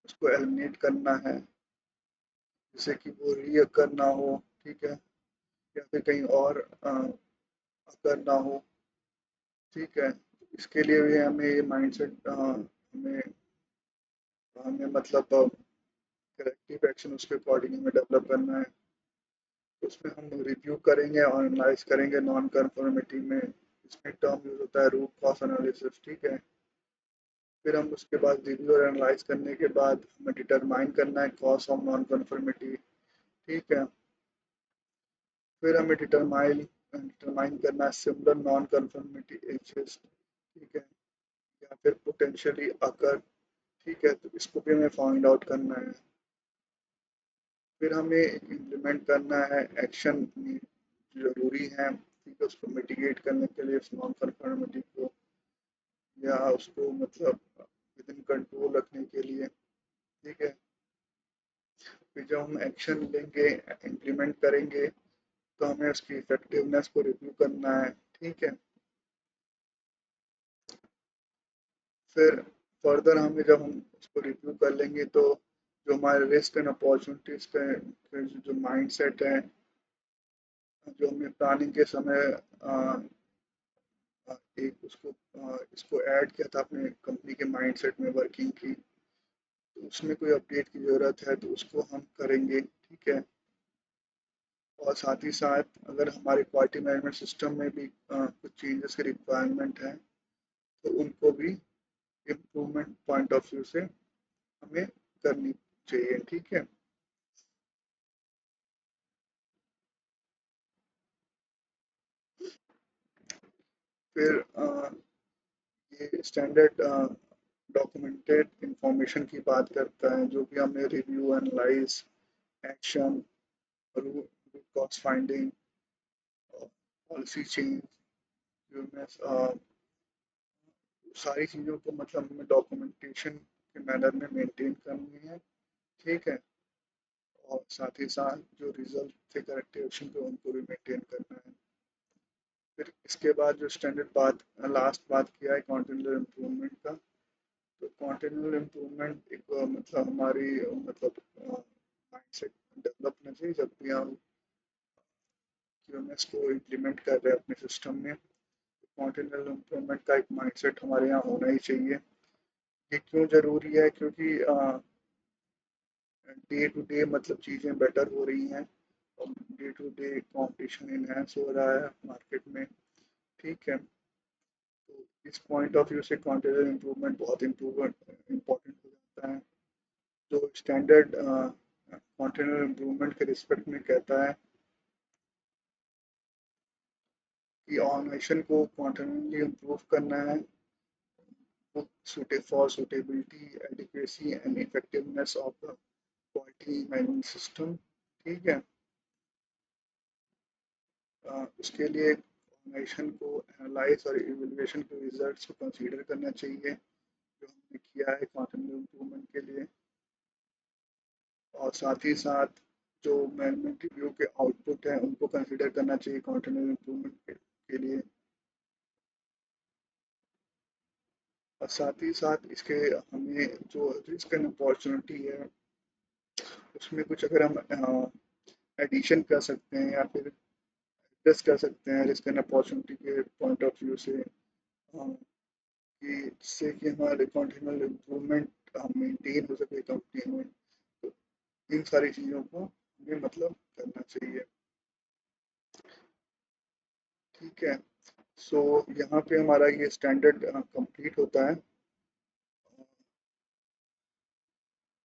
उसको एलिमिनेट करना है, जिससे कि वो रीअकर ना हो। ठीक है, या फिर कहीं और अगर ना हो। ठीक है, इसके लिए भी हमें ये माइंडसेट हमें हमें मतलब करेक्टिव एक्शन उसके अकॉर्डिंग हमें डेवलप करना है। उसमें हम रिव्यू करेंगे और एनालाइज करेंगे नॉन कन्फर्मिटी में। इसमें टर्म यूज होता है रूट कॉज एनालिसिस, ठीक है। फिर हम उसके बाद रिव्यू और एनालाइज करने के बाद हमें डिटरमाइन करना है कॉज ऑफ नॉन कन्फर्मिटी, ठीक है। फिर हमें डिटरमाइन डिटरमाइन करना है सिमिलर नॉन कन्फर्मिटी एग्जिस्ट, ठीक है, या फिर पोटेंशियली अकर, ठीक है। तो इसको भी हमें फाइंड आउट करना है। फिर हमें इम्प्लीमेंट करना है एक्शन जरूरी है, ठीक है, उसको मिटिगेट करने के लिए नॉन कन्फर्मिटी को, या उसको मतलब विद इन कंट्रोल रखने के लिए, ठीक है। फिर जब हम एक्शन लेंगे, इम्प्लीमेंट करेंगे, तो हमें उसकी इफेक्टिवनेस को रिव्यू करना है, ठीक है। फिर फर्दर हमें जब हम उसको रिव्यू कर लेंगे तो जो हमारे रिस्क एंड अपॉर्चुनिटीज का जो माइंड सेट है, जो हमने प्लानिंग के समय एक उसको इसको ऐड किया था अपने कंपनी के माइंडसेट में वर्किंग की, तो उसमें कोई अपडेट की ज़रूरत है तो उसको हम करेंगे, ठीक है। और साथ ही साथ अगर हमारे क्वालिटी मैनेजमेंट सिस्टम में भी कुछ चेंजेस की रिक्वायरमेंट है तो उनको भी इम्प्रूवमेंट पॉइंट ऑफ व्यू से हमें करनी चाहिए, ठीक है। फिर ये स्टैंडर्ड डॉक्यूमेंटेड इंफॉर्मेशन की बात करता है, जो भी हमने review, analyse, action, root cause finding, policy change, जो मैं सारी चीज़ों को मतलब हमें डॉक्यूमेंटेशन के मैनर में मेंटेन करनी है, ठीक है। और साथ ही साथ जो रिजल्ट थे करेक्टिव एक्शन के उनको भी मेंटेन करना है। फिर इसके बाद जो स्टैंडर्ड बात लास्ट बात किया है कॉन्टिन्यूअस इम्प्रूवमेंट का। तो कॉन्टिन्यूअस इम्प्रूवमेंट एक मतलब हमारी मतलब माइंडसेट डेवलप होना चाहिए जब भी हम क्यूएमएस को इम्प्लीमेंट कर रहे हैं अपने सिस्टम में। कॉन्टिन्यूअस इम्प्रूवमेंट का एक माइंडसेट हमारे यहाँ होना ही चाहिए। ये क्यों ज़रूरी है? क्योंकि डे टू डे मतलब चीज़ें बेटर हो रही हैं और day to day competition enhance हो रहा है मार्केट में, ठीक है। तो इस पॉइंट ऑफ व्यू से कॉन्टिन्यूअस इम्प्रूवमेंट बहुत इम्पोर्टेंट हो जाता है। जो स्टैंडर्ड कॉन्टिन्यूअस इम्प्रूवमेंट के रिस्पेक्ट में कहता है कि ऑर्गेनाइजेशन को कॉन्टिन्यूअसली इम्प्रूव करना है for suitability, adequacy and effectiveness of the quality management system, ठीक है। उसके लिए ऑर्गेनाइजेशन को एनालाइज और इवैल्यूएशन के रिजल्ट्स को कंसीडर करना चाहिए जो हमने किया है कॉन्टिन्यूस इम्प्रूवमेंट के लिए। और साथ ही साथ जो मैनेजमेंट रिव्यू के आउटपुट हैं उनको कंसीडर करना चाहिए कॉन्टिन्यूस इम्प्रूवमेंट के लिए। और साथ ही साथ इसके हमें जो रिस्क एंड अपॉर्चुनिटी है उसमें कुछ अगर हम एडिशन कर सकते हैं या फिर एड्रेस कर सकते हैं रिस्क एंड अपॉर्चुनिटी के पॉइंट ऑफ व्यू से, कि जिससे कि हमारे कॉन्टिन्यूअल इम्प्रूवमेंट मेंटेन हो सके कंपनी में। तो इन सारी चीज़ों को हमें मतलब करना चाहिए, ठीक है। सो यहाँ पे हमारा ये स्टैंडर्ड कंप्लीट होता है।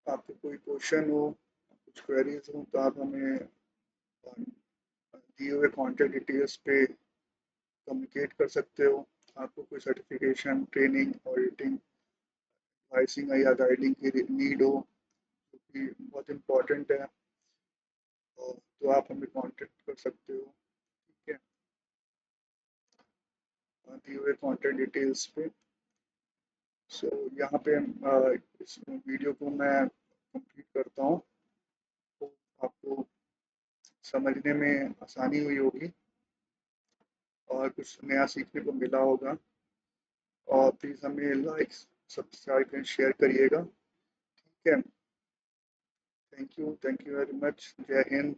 आपको कोई क्वेश्चन हो, कुछ क्वेरीज हो तो आप हमें दिए हुए कॉन्टैक्ट डिटेल्स पे कम्युनिकेट कर सकते हो। आपको कोई सर्टिफिकेशन, ट्रेनिंग, ऑडिटिंग, एडवाइसिंग या गाइडिंग की नीड हो जो कि बहुत इम्पोर्टेंट है, तो आप हमें कांटेक्ट कर सकते हो, ठीक है, दिए हुए कॉन्टैक्ट डिटेल्स पे। सो यहाँ पे इस वीडियो को मैं कंप्लीट करता हूँ, तो आपको समझने में आसानी हुई होगी और कुछ नया सीखने को मिला होगा। और प्लीज़ हमें लाइक, सब्सक्राइब एंड शेयर करिएगा, ठीक है। Thank you very much. जय हिंद।